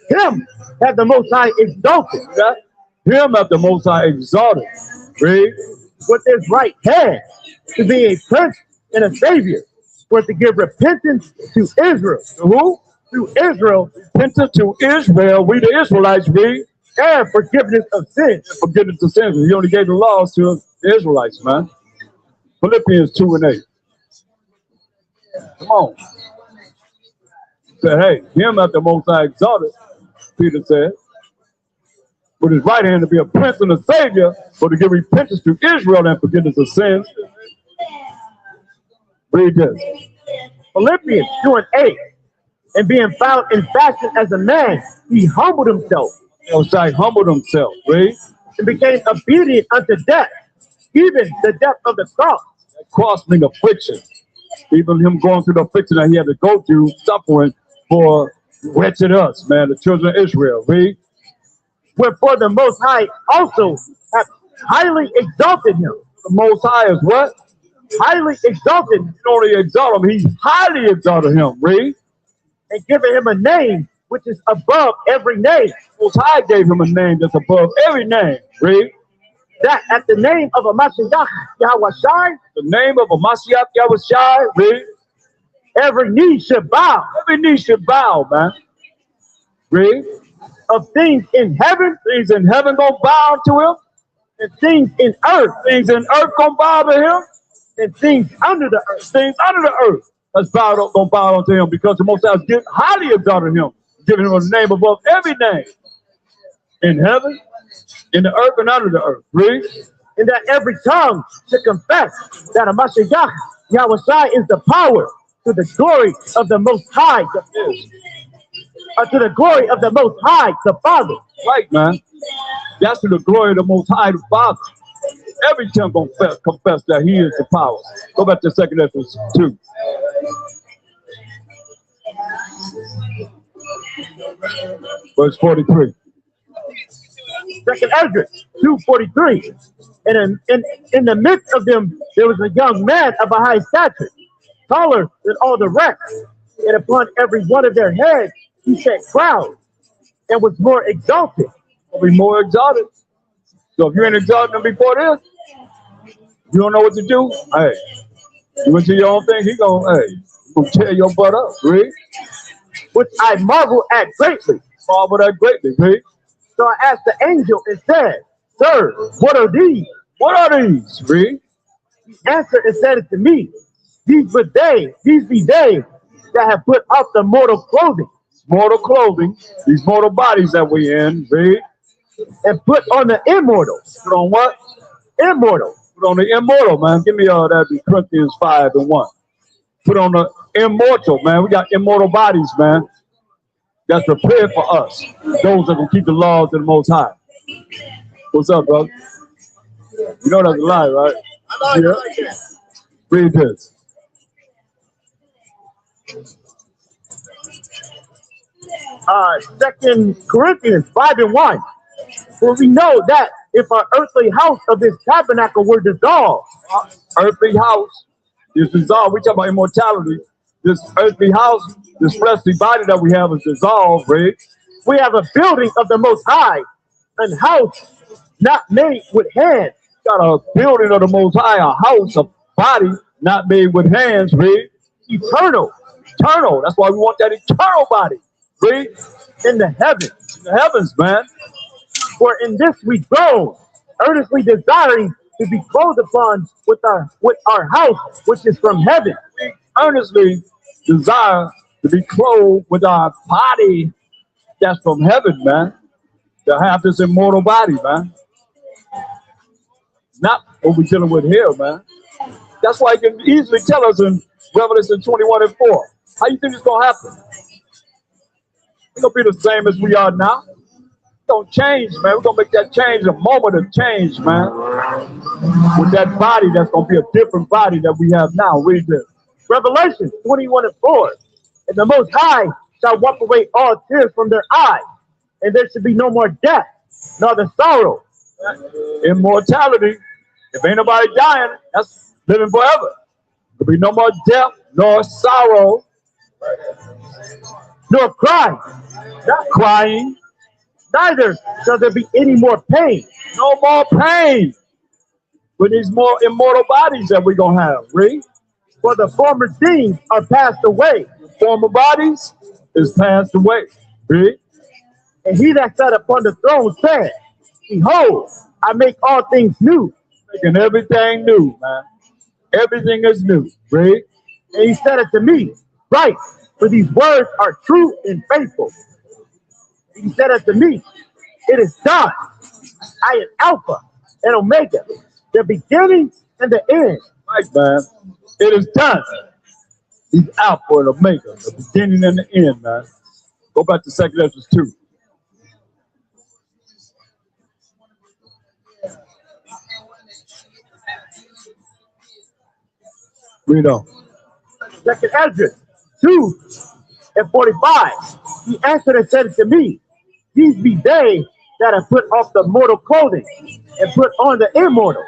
Him had the Most High exalted. That? Him have the Most High exalted. Read. With his right hand to be a prince and a savior, for to give repentance to Israel. To who? To Israel. Repentance to Israel. We the Israelites read. And forgiveness of sins. Forgiveness of sins. He only gave the laws to the Israelites, man. Philippians 2 and 8. Come on. Said, hey, him at the Most High exalted, Peter said, with his right hand to be a prince and a savior, for to give repentance to Israel and forgiveness of sins. Read this. Philippians 2 and 8. And being found in fashion as a man, he humbled himself. Humbled himself. Read. And became obedient unto death, even the death of the cross. That cross means affliction. Even him going through the affliction that he had to go through, suffering for wretched us, man, the children of Israel. Read. Wherefore the Most High also hath highly exalted him. The Most High is what? Highly exalted. Not only exalt him, he's highly exalted him. Read. And given him a name which is above every name. Most High gave him a name that's above every name. Read. That at the name of a Mashiach Yahushua, the name of a Mashiach Yahushua, read. Every knee should bow. Every knee should bow, man. Read. Of things in heaven. Things in heaven gonna bow to him. And things in earth. Things in earth gonna bow to him. And things under the earth. Things under the earth that's gonna bow unto him, because the Most High has highly exalted him, giving him a name above every name. In heaven, in the earth, and under the earth. Read. And that every tongue should confess that a Mashiach Yahushua is the power to the glory of the Most High. To the glory of the Most High, the Father. Right, man. That's to the glory of the Most High, the Father. Every tongue gonna confess that he is the power. Go back to 2 Corinthians 2. Verse 43. 2 Ezra 2:43. And in the midst of them, there was a young man of a high stature, taller than all the rest. And upon every one of their heads, he set crowns and was more exalted. Will be more exalted. So if you ain't exalted him before this, you don't know what to do. Hey, you went to your own thing. He gonna tear your butt up. Read. Which I marvel at greatly. Marvel at greatly. Read. So I asked the angel and said, Sir, what are these? What are these? Read. He answered and said it to me, these be they that have put off the mortal clothing. Mortal clothing, these mortal bodies that we in, read. And put on the immortal. Put on what? Immortal. Put on the immortal, man. Give me that in Corinthians 5 and 1. Put on the immortal, man. We got immortal bodies, man. That's prepared for us. Those that will keep the laws of the Most High. What's up, brother? You know that's a lie, right? I like that. Read this. Second Corinthians 5 and 1. For we know that if our earthly house of this tabernacle were dissolved, earthly house is dissolved. We talk about immortality. This earthly house, this fleshly body that we have is dissolved, right? We have a building of the Most High, an house not made with hands. Got a building of the Most High, a house, a body not made with hands, read. Eternal Eternal. That's why we want that eternal body, read. in the heavens. In the heavens, man. For in this we groan, earnestly desiring to be clothed upon with our house, which is from heaven. We earnestly desire to be clothed with our body that's from heaven, man. To have this immortal body, man. Not what we're dealing with here, man. That's why he can easily tell us in Revelation 21:4. How you think it's gonna happen? We're gonna be the same as we are now. Don't change, man. We're gonna make that change, a moment of change, man. With that body, that's gonna be a different body that we have now. Read this. Revelation 21:4. And the Most High shall wipe away all tears from their eyes, and there should be no more death, nor the sorrow. Immortality. If ain't nobody dying, that's living forever. There'll be no more death, nor sorrow, Nor cry, not crying, neither shall there be any more pain. no more pain. With these more immortal bodies that we're gonna have, read. For the former things are passed away. Former bodies is passed away. Read. And he that sat upon the throne said, Behold, I make all things new. Making everything new, man. Everything is new. Read. And he said unto me, Write, for these words are true and faithful. He said unto me, It is done. I am Alpha and Omega, the beginning and the end. Right, man. It is done. He's Alpha and Omega, the beginning and the end, man. Go back to 2 Ezra 2. Read on. 2 Ezra 2:45. He answered and said to me, These be they that have put off the mortal clothing and put on the immortal,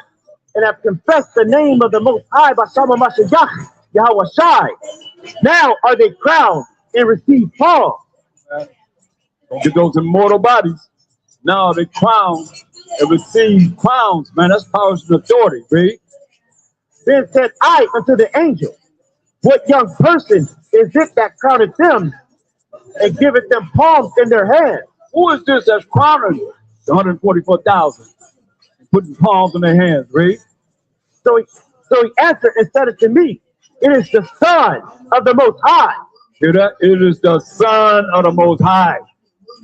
and have confessed the name of the Most High by Shama Mashiach, Yahweh Shai. Now are they crowned and receive palms. Don't get those immortal bodies. Now they crowned and receive crowns, man. That's power and authority, read. Then said I unto the angel, What young person is it that crowneth them and giveth them palms in their hands? Who is this that's crowning the 144,000 and putting palms in their hands, read? So he answered and said unto me, It is the Son of the Most High. Hear that? It is the Son of the Most High.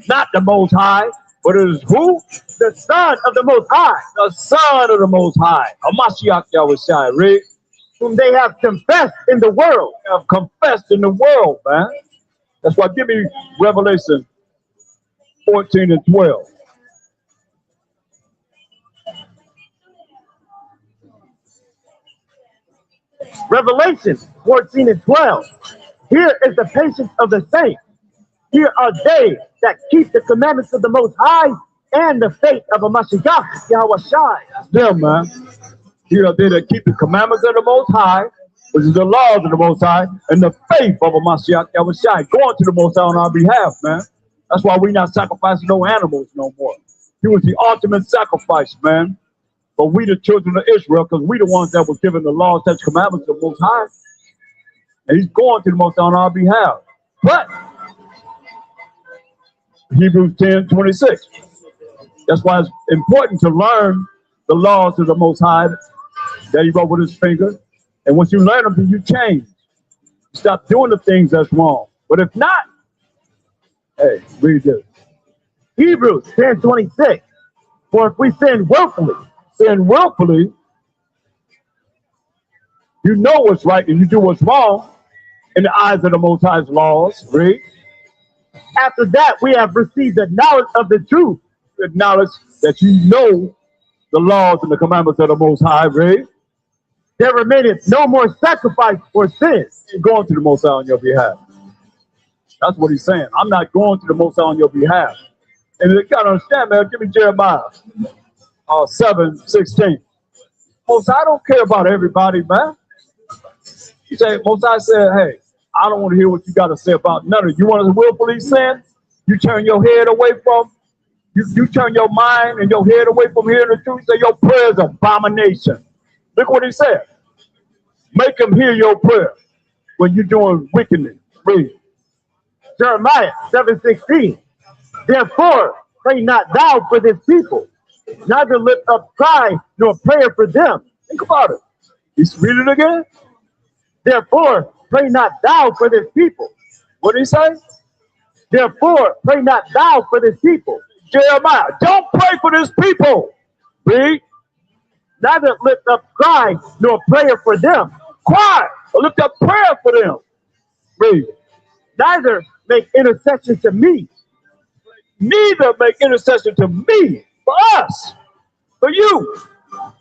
Not the Most High, but it is who? The Son of the Most High, The Son of the Most High. Hamashiach Yahweh Shai, read. whom they have confessed in the world. Have confessed in the world, man. That's why give me Revelation 14:12. Revelation 14:12. Here is the patience of the saints. Here are they that keep the commandments of the Most High and the faith of a Mashiach, Yahweh Shai. That's them, man. Here are they that keep the commandments of the Most High, which is the laws of the Most High, and the faith of a Mashiach Yahweh Shai, going to the Most High on our behalf, man. That's why we're not sacrificing no animals no more. He was the ultimate sacrifice, man. But we the children of Israel, because we the ones that were given the laws, such commandments of the Most High. And he's going to the Most High on our behalf. But Hebrews 10:26. That's why it's important to learn the laws of the Most High that he wrote with his finger. And once you learn them, then you change. Stop doing the things that's wrong. But if not, hey, read this. Hebrews 10:26. For if we sin willfully, you know what's right and you do what's wrong in the eyes of the Most High's laws. Read. after that we have received the knowledge of the truth. Acknowledge that you know the laws and the commandments of the Most High. Read. There remaineth no more sacrifice for sins. You're going to the Most High on your behalf. That's what he's saying. I'm not going to the Most High on your behalf. And you gotta understand, man, give me Jeremiah 7:16. Most High don't care about everybody, man. He said, Most High said, hey, I don't want to hear what you got to say about none of you. You want to willfully sin? You turn your head away from You turn your mind and your head away from hearing the truth. Say your prayer is abomination. Look what he said. Make him hear your prayer when you're doing wickedness. Read. Jeremiah 7:16. Therefore, pray not thou for this people, neither lift up cry nor prayer for them. Think about it. Let's read it again. Therefore, pray not thou for this people. What did he say? Therefore, pray not thou for this people. Jeremiah, don't pray for this people. Read. Neither lift up cry nor prayer for them. Cry or lift up prayer for them. Read. Neither make intercession to me. Neither make intercession to me, for us, for you.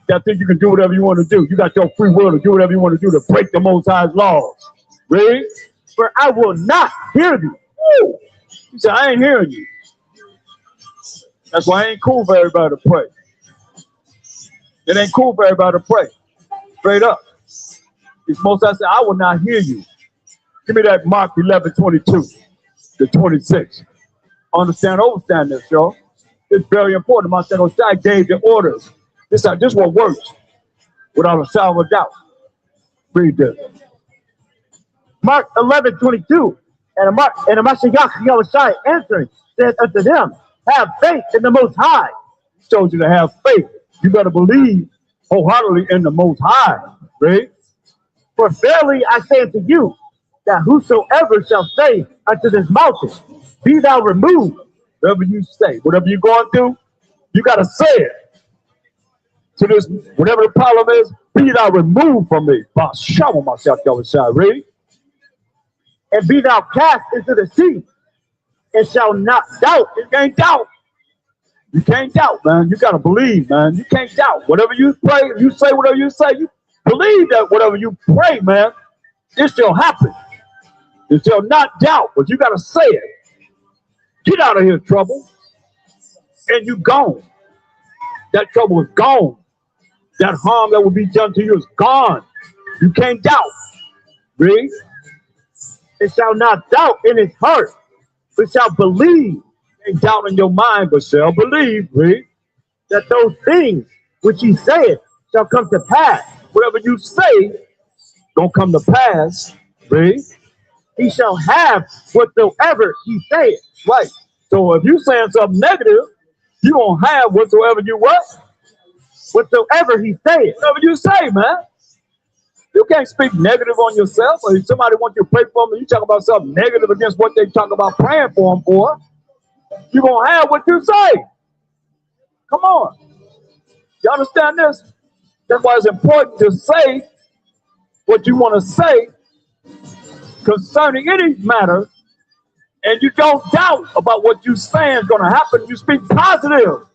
That think you can do whatever you want to do. You got your free will to do whatever you want to do to break the Most High's laws. Read. For I will not hear thee. Woo. He said, I ain't hearing you. That's why it ain't cool for everybody to pray. It ain't cool for everybody to pray. Straight up. It's Most High said, I will not hear you. Give me that Mark 11:22-26. Understand, overstand this, y'all. It's very important. My second side gave the orders. This what works without a shadow of doubt. Read this. Mark 11:22. And the Mashiach Yahushua answering said unto them, have faith in the Most High. He told you to have faith. You better believe wholeheartedly in the Most High. Right? For verily I say unto you, that whosoever shall say unto this mountain, be thou removed. Whatever you say, whatever you're going through, you got to say it. To this, whatever the problem is, be thou removed from me. Read. And be thou cast into the sea, and shall not doubt. You can't doubt. You can't doubt, man. You got to believe, man. You can't doubt. Whatever you pray, you say whatever you say, you believe that whatever you pray, man, it shall happen. It shall not doubt, but you got to say it. Get out of here, trouble. And you gone. That trouble is gone. That harm that will be done to you is gone. You can't doubt. Read. It shall not doubt in his heart, but shall believe. Ain't doubt in your mind, but shall believe. Read. That those things which he saith shall come to pass. Whatever you say gonna come to pass. Read. He shall have whatsoever he saith. Right. So if you saying something negative, you gonna have whatsoever you what? Whatsoever he saith. Whatever you say, man. You can't speak negative on yourself. Or if somebody wants you to pray for them, and you talk about something negative against what they talk about praying for them for, you're gonna have what you say. Come on. You understand this? That's why it's important to say what you want to say concerning any matter, and you don't doubt about what you saying is going to happen. You speak positive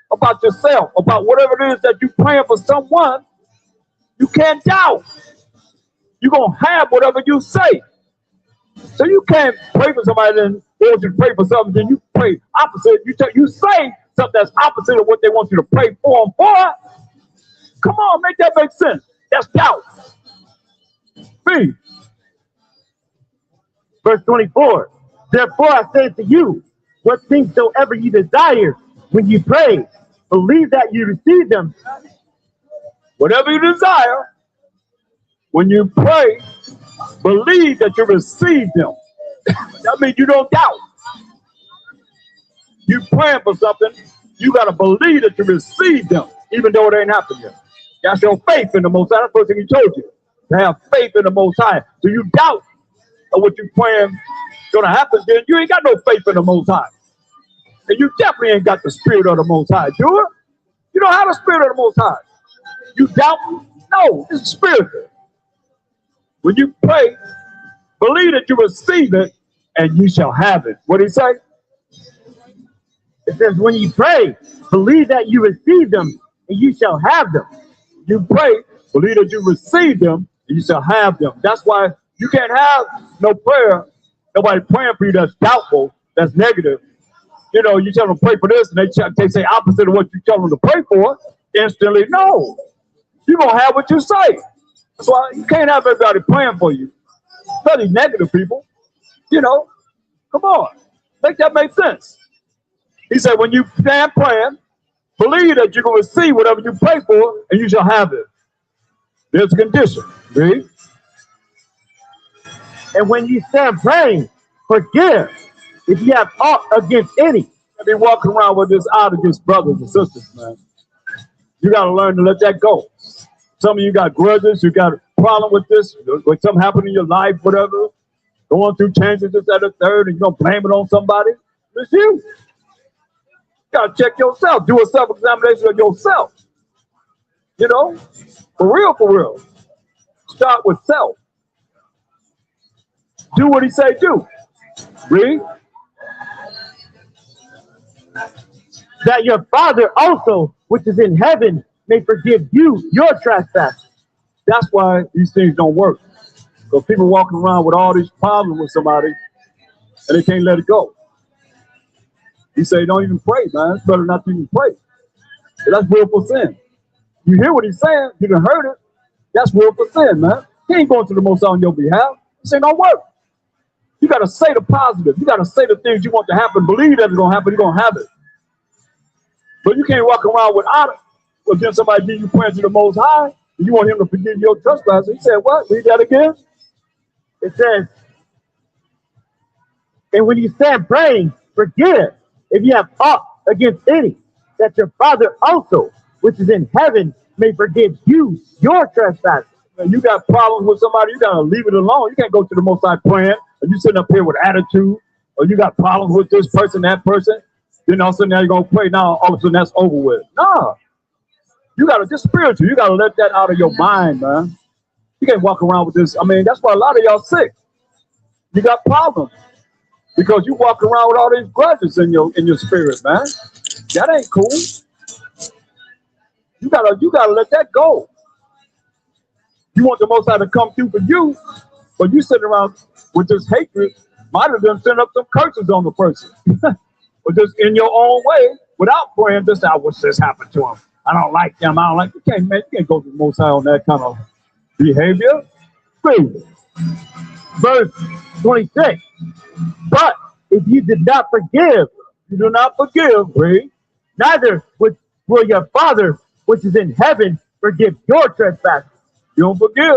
about yourself, about whatever it is that you're praying for someone. You can't doubt. You're going to have whatever you say. So you can't pray for somebody and they want you to pray for something, then you pray opposite. You say something that's opposite of what they want you to pray for them for. Come on, make that make sense. That's doubt. Read. Verse 24. Therefore I say to you, what things soever you desire when you pray, believe that you receive them. Whatever you desire, when you pray, believe that you receive them. That means you don't doubt. You praying for something, you got to believe that you receive them, even though it ain't happened yet. That's your faith in the Most High. That's the first thing he told you. To have faith in the Most High. So you doubt of what you're praying going to happen, then you ain't got no faith in the Most High. And you definitely ain't got the spirit of the Most High, do it? You don't have the spirit of the Most High. You doubt? No, it's spiritual. When you pray, believe that you receive it, and you shall have it. What did he say? It says, when you pray, believe that you receive them, and you shall have them. You pray, believe that you receive them, and you shall have them. That's why you can't have no prayer, nobody praying for you that's doubtful, that's negative. You know, you tell them to pray for this, and they say opposite of what you tell them to pray for. Instantly, no. You're going to have what you say. That's why you can't have everybody praying for you. Especially negative people. You know, come on. Make that make sense. He said, when you stand praying, believe that you're going to receive whatever you pray for, and you shall have it. There's a condition. Read. And when you stand praying, forgive if you have aught against any. Be walking around with this out against brothers and sisters, man. You got to learn to let that go. Some of you got grudges, you got a problem with this, when something happened in your life, whatever, going through changes, this, that, and third, and you're going to blame it on somebody. It's you. You got to check yourself. Do a self-examination of yourself. You know, for real, for real. Start with self. Do what he say do. Read. That your Father also, which is in heaven, may forgive you your trespasses. That's why these things don't work. Because people walking around with all these problems with somebody, and they can't let it go. He say, don't even pray, man. It's better not to even pray. That's willful sin. You hear what he's saying? You done heard it. That's willful sin, man. He ain't going to the Most High on your behalf. This ain't gonna work. You got to say the positive. You got to say the things you want to happen. Believe that it's going to happen. You're going to have it. But you can't walk around without it. Well, then somebody give you praying to the Most High, and you want him to forgive your trespasses. He said, what? Read that again. It says, and when you stand praying, forgive if you have aught against any, that your Father also, which is in heaven, may forgive you your trespasses. When you got problems with somebody, you got to leave it alone. You can't go to the Most High praying, and you sitting up here with attitude, or you got problems with this person, that person. Then all of a sudden now you're going to pray. Now all of a sudden that's over with. Nah. You got to, just spiritual. You got to let that out of your mind, man. You can't walk around with this. I mean, that's why a lot of y'all sick. You got problems. Because you walk around with all these grudges in your spirit, man. That ain't cool. You gotta let that go. You want the Most High to come through for you, but you sitting around with this hatred, might have done send up some curses on the person. Or just in your own way, without praying, just I wish this happened to him. I don't like them. I don't like. You can't go to the Most High on that kind of behavior. Read. Verse 26. But if you did not forgive, you do not forgive, read. Neither will your Father, which is in heaven, forgive your trespasses. You don't forgive.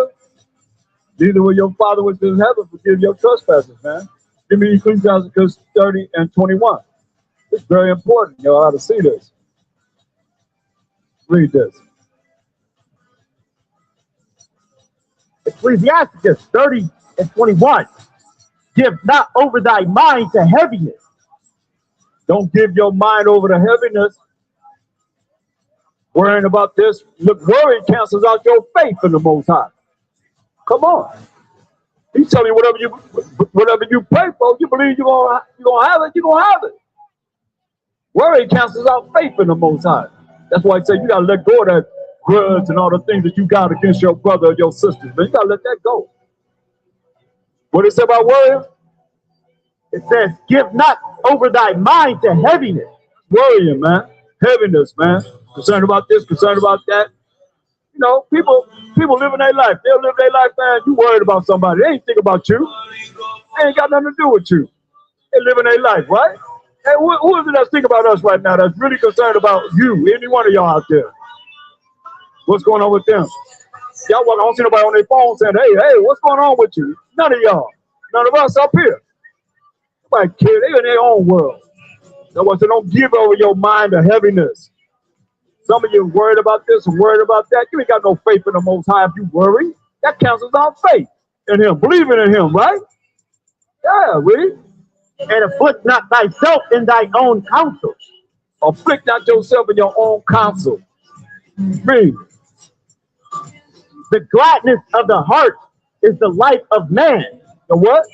Neither will your Father, which is in heaven, forgive your trespasses, man. Give me Ecclesiastes 30 and 21. It's very important. You ought to see this. Read this. Ecclesiastes 30 and 21. Give not over thy mind to heaviness. Don't give your mind over to heaviness. Worrying about this. Look, worry cancels out your faith in the Most High. Come on. He's telling you whatever you pray for, you believe you're gonna have it, you're gonna have it. Worry cancels out faith in the Most High. That's why I say you gotta let go of that grudge and all the things that you got against your brother or your sister. Man, you gotta let that go. What it say about worrying? It says, give not over thy mind to heaviness. Worrying, man. Heaviness, man. Concerned about this, concerned about that. You know, people living their life. They'll live their life, man. You worried about somebody. They ain't think about you. They ain't got nothing to do with you. They living their life, right? Hey, who is it that's thinking about us right now that's really concerned about you, any one of y'all out there? What's going on with them? Y'all I don't see nobody on their phone saying, hey, what's going on with you? None of y'all. None of us up here. Nobody care. They in their own world. So don't give over your mind to heaviness. Some of you worried about this and worried about that. You ain't got no faith in the Most High if you worry. That cancels out faith in him, believing in him, right? Yeah, read. And afflict not thyself in thy own counsel. Afflict not yourself in your own counsel. Read. The gladness of the heart is the life of man. The what?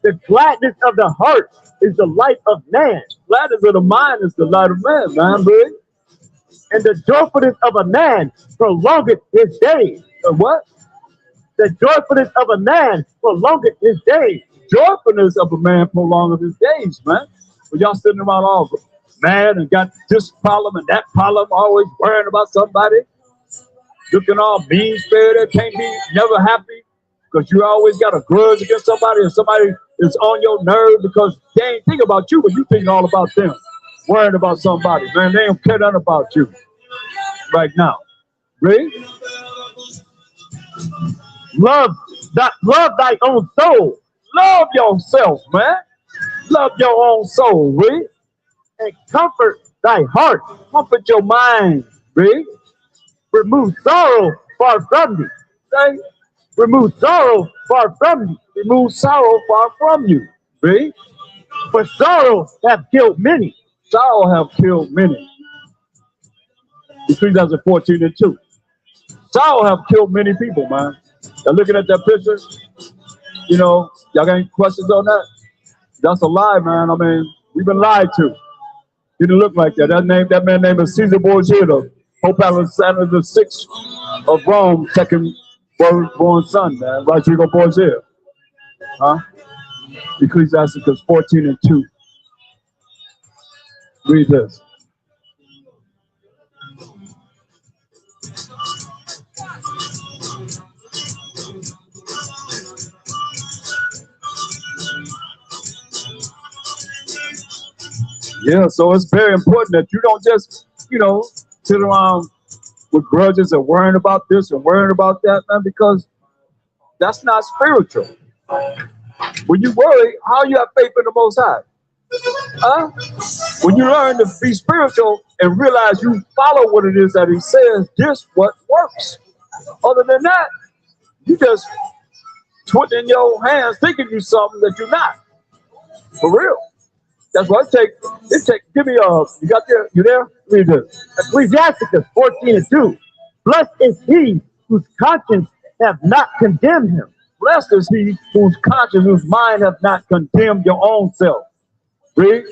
The gladness of the heart is the life of man. Gladness of the mind is the light of man, read. And the joyfulness of a man prolongeth his days. The what? The joyfulness of a man prolongeth his days. Joyfulness of a man prolongeth his days, man. But y'all sitting around all mad and got this problem and that problem, always worrying about somebody. Looking all mean-spirited, can't be never happy because you always got a grudge against somebody, and somebody is on your nerve because they ain't think about you, but you think all about them. worrying about somebody, man. They don't care nothing about you right now. Read. Love thy own soul. Love yourself, man. Love your own soul, read. And comfort thy heart. Comfort your mind, read. Remove sorrow far from thee. Say, Remove sorrow far from thee. remove sorrow far from you, read. For sorrow have killed many. Sorrow have killed many. Ecclesiastes 14:2. Sorrow have killed many people, man. Y'all looking at that picture? You know, y'all got any questions on that? That's a lie, man. I mean, we've been lied to. He didn't look like that. That man name is Caesar Borgia, Pope Alexander VI of Rome, second born son, man. Rodrigo Borgia. Huh? Ecclesiastes 14:2. Read this. Yeah, so it's very important that you don't just, sit around with grudges and worrying about this and worrying about that, man, because that's not spiritual. When you worry, how you have faith in the Most High? Huh? When you learn to be spiritual and realize you follow what it is that he says, this what works. Other than that, you just twiddling your hands thinking you something that you're not. For real. That's what it take. Give me you got there? You there? Read this. Ecclesiastes 14:2. Blessed is he whose conscience have not condemned him. Blessed is he whose conscience, whose mind have not condemned your own self. Read.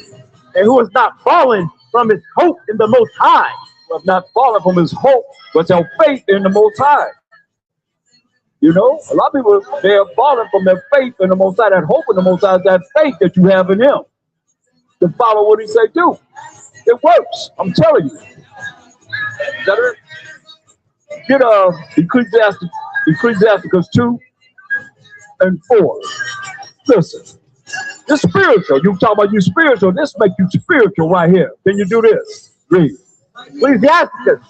And who has not fallen from his hope in the Most High. Who have not fallen from his hope, but your faith in the Most High. You know, a lot of people, they have fallen from their faith in the Most High. That hope in the Most High is that faith that you have in him. To follow what he say do. It works. I'm telling you. Is that it? Get Ecclesiastes 2:4. Listen. It's spiritual. You talk about you spiritual. This make you spiritual right here. Then you do this. Read. Ecclesiastes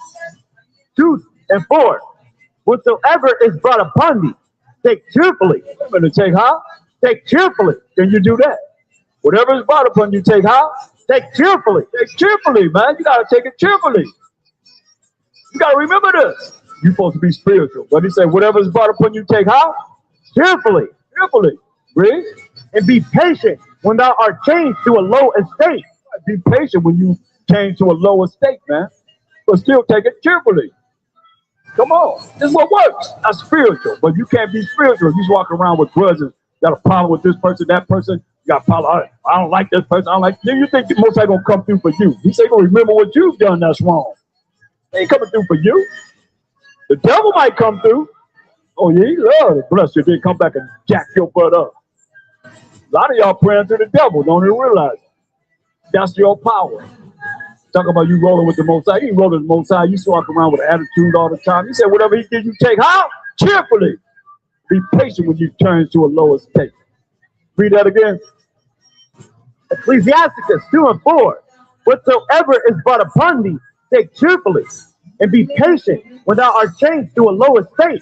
2:4. Whatsoever is brought upon thee, take cheerfully. I'm going to take how? Take cheerfully. Then you do that. Whatever is brought upon you, take how? Take cheerfully. Take cheerfully, man. You got to take it cheerfully. You got to remember this. You're supposed to be spiritual. But he said, whatever is brought upon you, take how? Cheerfully. Cheerfully. Read. And be patient when thou art changed to a low estate. Be patient when you change to a low estate, man. But still take it cheerfully. Come on. This is what works. That's spiritual. But you can't be spiritual if you walk around with grudges. Got a problem with this person, that person. You got a problem. I don't like this person. I don't like. Then you think the Most High gonna come through for you? He say gonna remember what you've done that's wrong. He ain't coming through for you. The devil might come through. Oh yeah, he love to bless you. Then come back and jack your butt up. A lot of y'all praying to the devil. Don't even realize it. That's your power. Talk about you rolling with the Most High. You ain't rolling with the Most High. You walk around with an attitude all the time. He said, whatever he gives you, take how? Cheerfully. Be patient when you turn to a lower state. Read that again. Ecclesiastes 2:4. Whatsoever is brought upon thee, take cheerfully, and be patient when thou art changed to a lower state.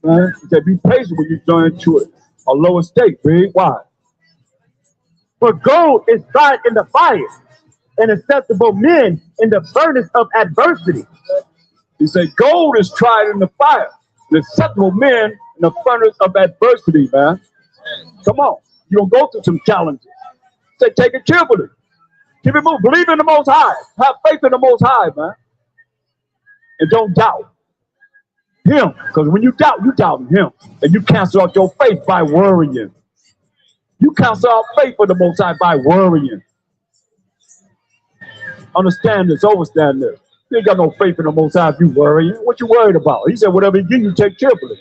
Man, he said, be patient when you turn to a lower state. Read. Why? For gold is tried in the fire, and acceptable men in the furnace of adversity. He said, gold is tried in the fire, and acceptable men in the furnace of adversity, man. Come on. You don't go through some challenges. Say, take it cheerfully. Keep it moving. Believe in the Most High. Have faith in the Most High, man. And don't doubt him. Because when you doubt him. And you cancel out your faith by worrying. You cancel out faith for the Most High by worrying. Understand this. Understand this. You ain't got no faith in the Most High if you worrying. What you worried about? He said, whatever he gives you, take cheerfully.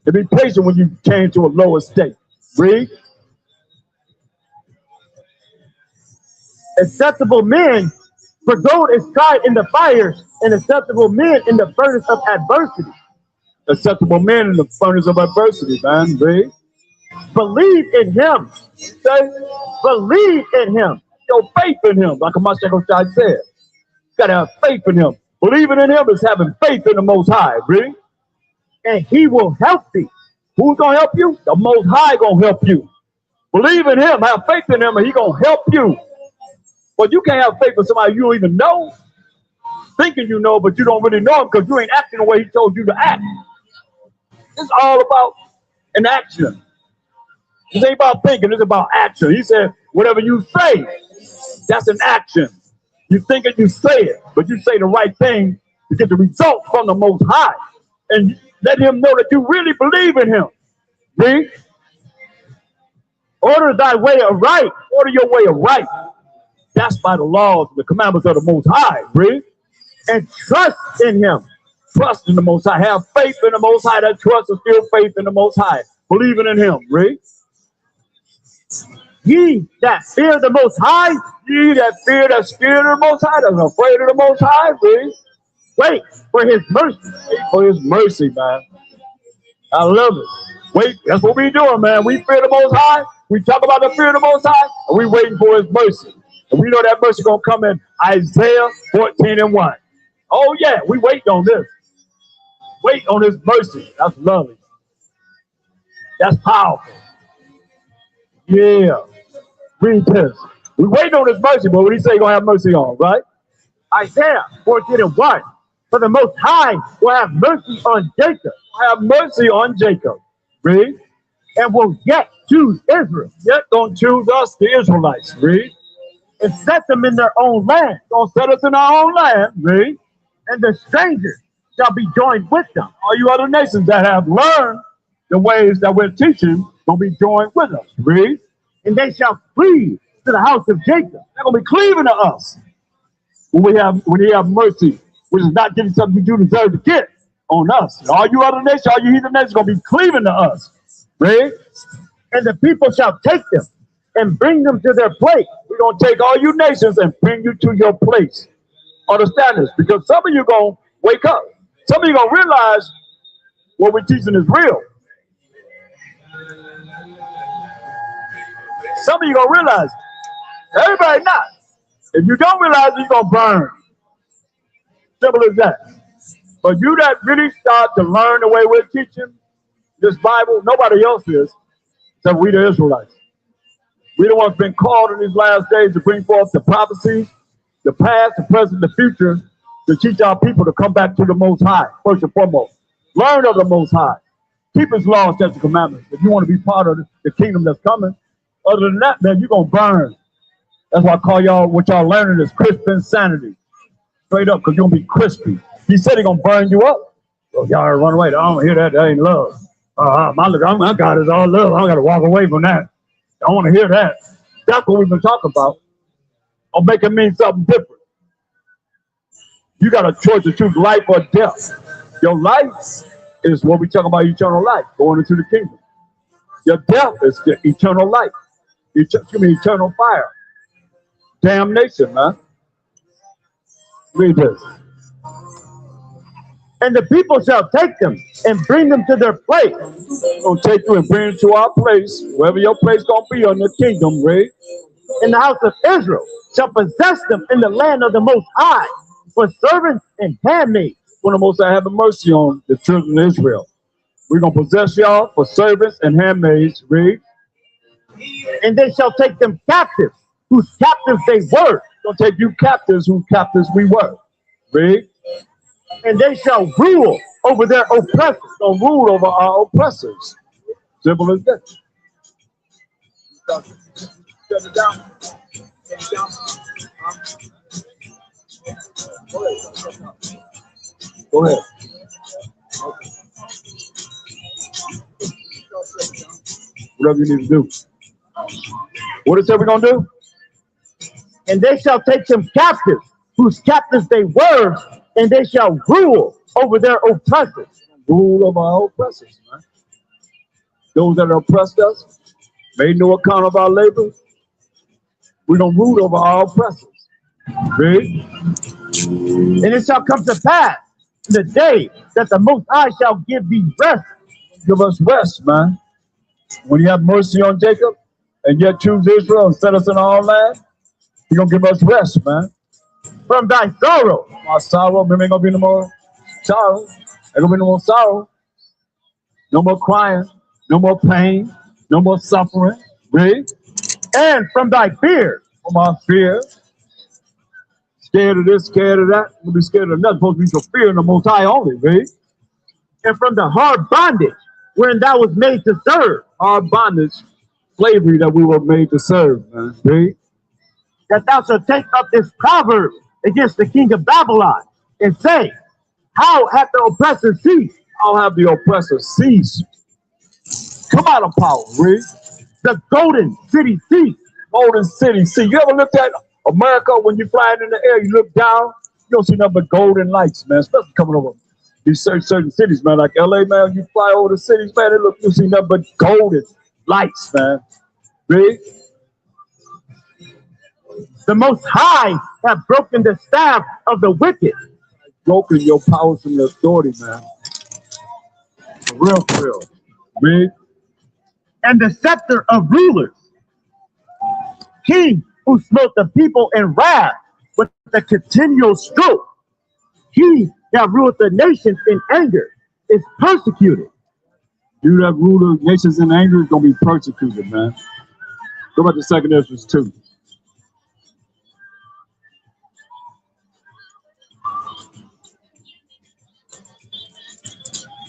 And be patient when you change to a lower state. Read. Acceptable men, for gold is tried in the fire, and acceptable men in the furnace of adversity. Acceptable men in the furnace of adversity, man. Read. Believe in him. Say, believe in him. your faith in him, like Mashiach said. You gotta have faith in him. Believing in him is having faith in the Most High, really. And he will help thee. Who's gonna help you? The Most High gonna help you. Believe in him, have faith in him, and he gonna help you. But you can't have faith in somebody you don't even know. Thinking you know, but you don't really know him because you ain't acting the way he told you to act. It's all about an action. It ain't about thinking, it's about action. He said, whatever you say, that's an action. You think it, you say it, but you say the right thing to get the result from the Most High. And let him know that you really believe in him. See? Order thy way aright. Order your way aright. That's by the laws and the commandments of the Most High. Read. And trust in him. Trust in the Most High. Have faith in the Most High. That trust is still faith in the Most High. Believing in him. Read. Ye that fear the Most High. Ye that fear that scared of the Most High. That's afraid of the Most High. Read. Wait for his mercy. Wait for his mercy, man. I love it. Wait, that's what we doing, man. We fear the Most High. We talk about the fear of the Most High, and we waiting for his mercy. And we know that mercy gonna come in Isaiah 14:1. Oh yeah, we wait on this. Wait on his mercy. That's lovely. That's powerful. Yeah. Read this. We wait on his mercy, but what he say he gonna have mercy on, right? Isaiah 14:1. For the Most High will have mercy on Jacob. Have mercy on Jacob. Read. And will yet choose Israel. Yet don't choose us, the Israelites. Read. And set them in their own land. Don't set us in our own land. Read. And the strangers shall be joined with them. All you other nations that have learned the ways that we're teaching gonna be joined with us. Read. And they shall cleave to the house of Jacob. They're gonna be cleaving to us when he have mercy, which is not getting something you do deserve to get on us. And all you other nations, all you heathen nations gonna be cleaving to us. Read. And the people shall take them and bring them to their place. We're gonna take all you nations and bring you to your place. Understand this, because some of you gonna wake up. Some of you gonna realize what we're teaching is real. Some of you gonna realize it. Everybody not. If you don't realize it, you're gonna burn. Simple as that. But you that really start to learn the way we're teaching this Bible, nobody else is, except we the Israelites. We the ones been called in these last days to bring forth the prophecies, the past, the present, the future, to teach our people to come back to the Most High, first and foremost. Learn of the Most High. Keep his laws, statutes, and commandments. If you want to be part of the kingdom that's coming. Other than that, man, you're going to burn. That's why I call y'all, what y'all learning is crisp insanity. Straight up, because you're going to be crispy. He said he's going to burn you up. So y'all run away. I don't hear that. That ain't love. My God is all love. I got to walk away from that. I want to hear that. That's what we've been talking about. Or make it mean something different. You got a choice to choose life or death. Your life is what we talk about, eternal life, going into the kingdom. Your death is the eternal life. Eternal fire. Damnation, man. Read this. And the people shall take them and bring them to their place. We're going to take you and bring you to our place, wherever your place going to be on the kingdom, Ray. In the house of Israel shall possess them in the land of the Most High for servants and handmaids. When the Most High have mercy on the children of Israel. We're going to possess y'all for servants and handmaids, read. And they shall take them captives, whose captives they were. Going to take you captives, whose captives we were. Read. And they shall rule over their oppressors. Going to rule over our oppressors. Simple as that. Shut it down. Shut it down. Go ahead. Whatever you need to do. What is that we're going to do? And they shall take them captives, whose captives they were, and they shall rule over their oppressors. Rule over our oppressors, man. Those that oppressed us, made no account of our labor. We're going to rule over our oppressors. Read. And it shall come to pass in the day that the Most High shall give thee rest. Give us rest, man. When you have mercy on Jacob and yet choose Israel and set us in our own land, He gonna give us rest, man. From thy sorrow. Our sorrow, remember, ain't gonna be no more sorrow. Ain't gonna be no more sorrow. No more crying. No more pain. No more suffering. Read. And from thy fear. From our fear. Scared of this, scared of that. We'll be scared of nothing. Supposed to be for fear in the Most High only, read. And from the hard bondage wherein thou was made to serve. Hard bondage, slavery that we were made to serve, man. Read. That thou shalt take up this proverb against the king of Babylon and say, how hath the oppressor ceased? How have the oppressor ceased? Come out of power, read. The golden city ceased. Golden city. See, you ever looked at America when you're flying in the air, you look down, you don't see nothing but golden lights, man, especially coming over these certain cities, man, like LA, man, you fly over the cities, man, you see nothing but golden lights, man. Read. The Most High have broken the staff of the wicked. Broken your powers and your authority, man. For real. Read. And the scepter of rulers. He who smote the people in wrath with a continual stroke. He that ruleth the nations in anger is persecuted. You that rule the nations in anger is going to be persecuted, man. Go back to 2 Ezra 2.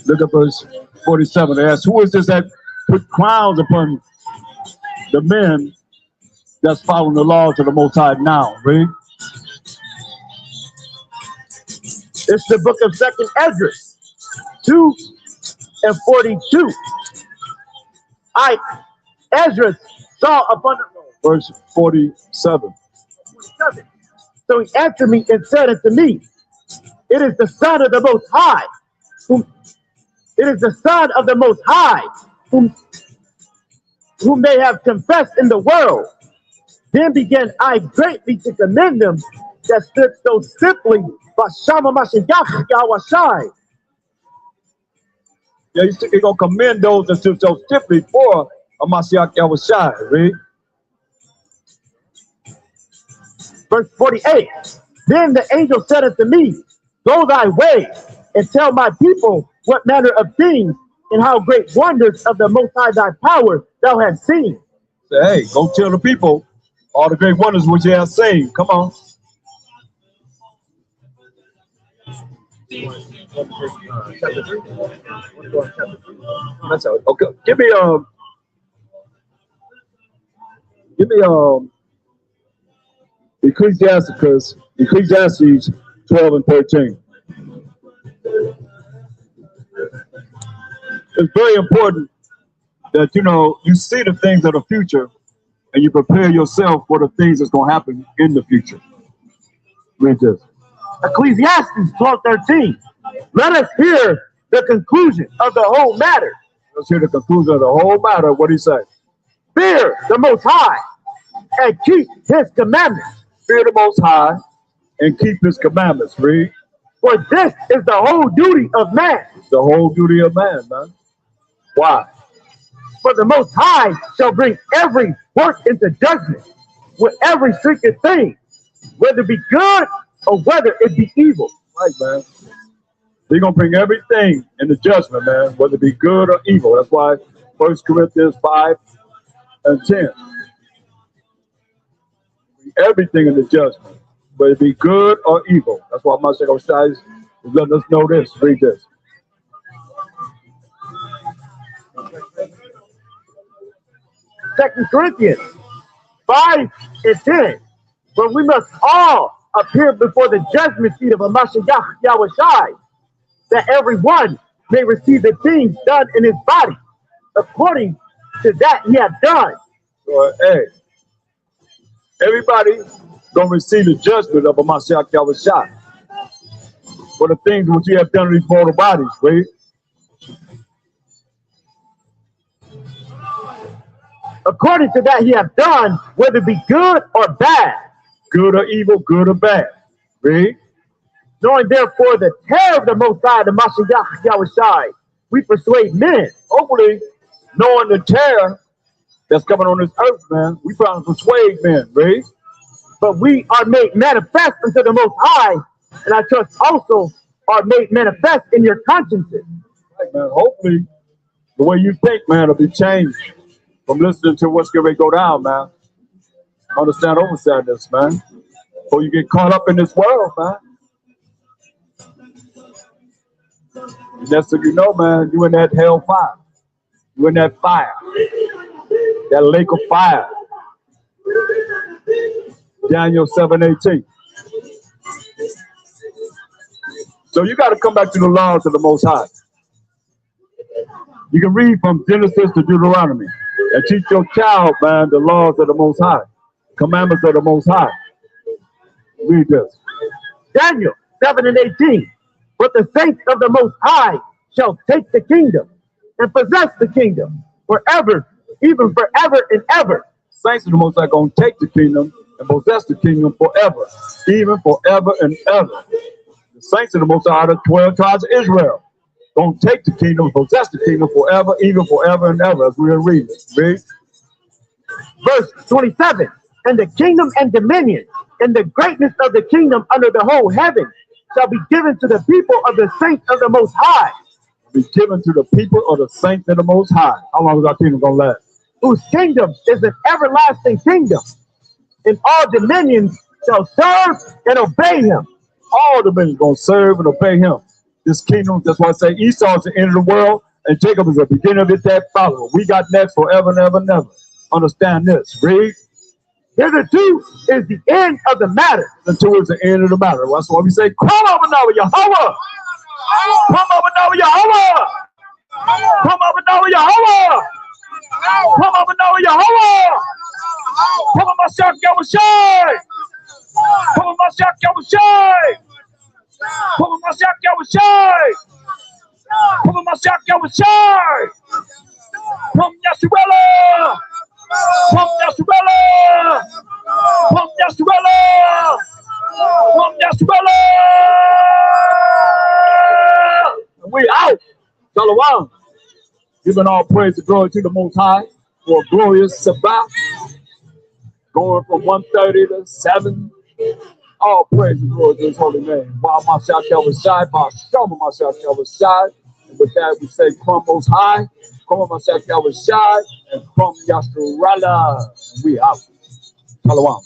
Look at verse 47. They ask, who is this that put crowns upon the men that's following the laws of the Most High now? Read. It's the book of 2 Ezra 2 and 42. Ezra saw upon the verse 47. So he answered me and said unto me, it is the Son of the Most High, it is the Son of the Most High, whom they have confessed in the world. Then began I greatly to commend them that stood so simply, yeah, you're going to commend those that stood so stiffly for a Mashiach Yahushai. Read. Verse 48. Then the angel said unto me, go thy way and tell my people what manner of things and how great wonders of the Most High thy power thou hast seen. Say, hey, go tell the people all the great wonders which you have seen. Come on. Okay, give me Ecclesiastes 12 and 13. It's very important that you see the things of the future and you prepare yourself for the things that's going to happen in the future. Read this. Ecclesiastes 12:13. Let us hear the conclusion of the whole matter. Let's hear the conclusion of the whole matter. What do he say? Fear the Most High and keep his commandments. Fear the Most High and keep his commandments. Read. For this is the whole duty of man. The whole duty of man. Why? For the Most High shall bring every work into judgment with every secret thing, whether it be good or whether it be evil. Right, man. He's going to bring everything into judgment, man, whether it be good or evil. That's why 1 Corinthians 5 and 10. Everything into judgment, whether it be good or evil. That's why my second side is letting us know this. Read this. Second Corinthians 5 and 10. But we must all appear before the judgment seat of Mashiach Yahushai, that every one may receive the things done in his body, according to that he hath done. Hey, everybody gonna receive the judgment of a Mashiach Yahushai for the things which you have done in these mortal bodies. Read. According to that he hath done, whether it be good or bad. Good or evil, good or bad. Read. Knowing therefore the terror of the Most High, the Mashiach Yahushai, we persuade men. Hopefully, knowing the terror that's coming on this earth, man, we trying to persuade men. Read. but we are made manifest unto the Most High, and I trust also are made manifest in your consciences. Right, man. Hopefully, the way you think, man, will be changed from listening to what's going to go down, man. Understand, overstand this, man. Before you get caught up in this world, man. Next thing you know, man, you in that hell fire. You in that fire. That lake of fire. Daniel 7:18. So you got to come back to the laws of the Most High. You can read from Genesis to Deuteronomy and teach your child, man, the laws of the Most High, commandments of the Most High. Read this. Daniel 7:18. But the saints of the Most High shall take the kingdom and possess the kingdom forever, even forever and ever. Saints of the Most High going to take the kingdom and possess the kingdom forever, even forever and ever. The saints of the Most High are the 12 tribes of Israel. Going to take the kingdom, possess the kingdom forever, even forever and ever, as we're reading. Read. Verse 27. And the kingdom and dominion and the greatness of the kingdom under the whole heaven shall be given to the people of the saints of the Most High. Be given to the people of the saints of the Most High. How long is our kingdom going to last? Whose kingdom is an everlasting kingdom, and all dominions shall serve and obey him. All dominions going to serve and obey him. This kingdom, that's why I say Esau is the end of the world, and Jacob is the beginning of it that follow. We got next forever and ever and ever. Understand this. Read. Hitherto is the end of the matter. Until is the end of the matter. That's why we say, come over now, Yahweh. Come over now, Yahweh. Come over now, Yahweh. Come over now, Yahweh. Come on, Mashiach Yahushai. Come on, Mashiach Yahushai. Come on, Mashiach Yahushai. Come on, Mashiach Yahushai. Come, Yeshua. Come, Yeshua. Come, Yeshua. Come, Yeshua. And we out. Shalom. Giving all praise and glory to the Most High for a glorious Sabbath. Going from 1:30 to 7. All praise and glory to his holy name. While Mashiach Yahushai, Mashiach Yahushai. And with that, we say, come Most High, come Mashiach Yahushai, and come Yasharallah. We out. Shalom.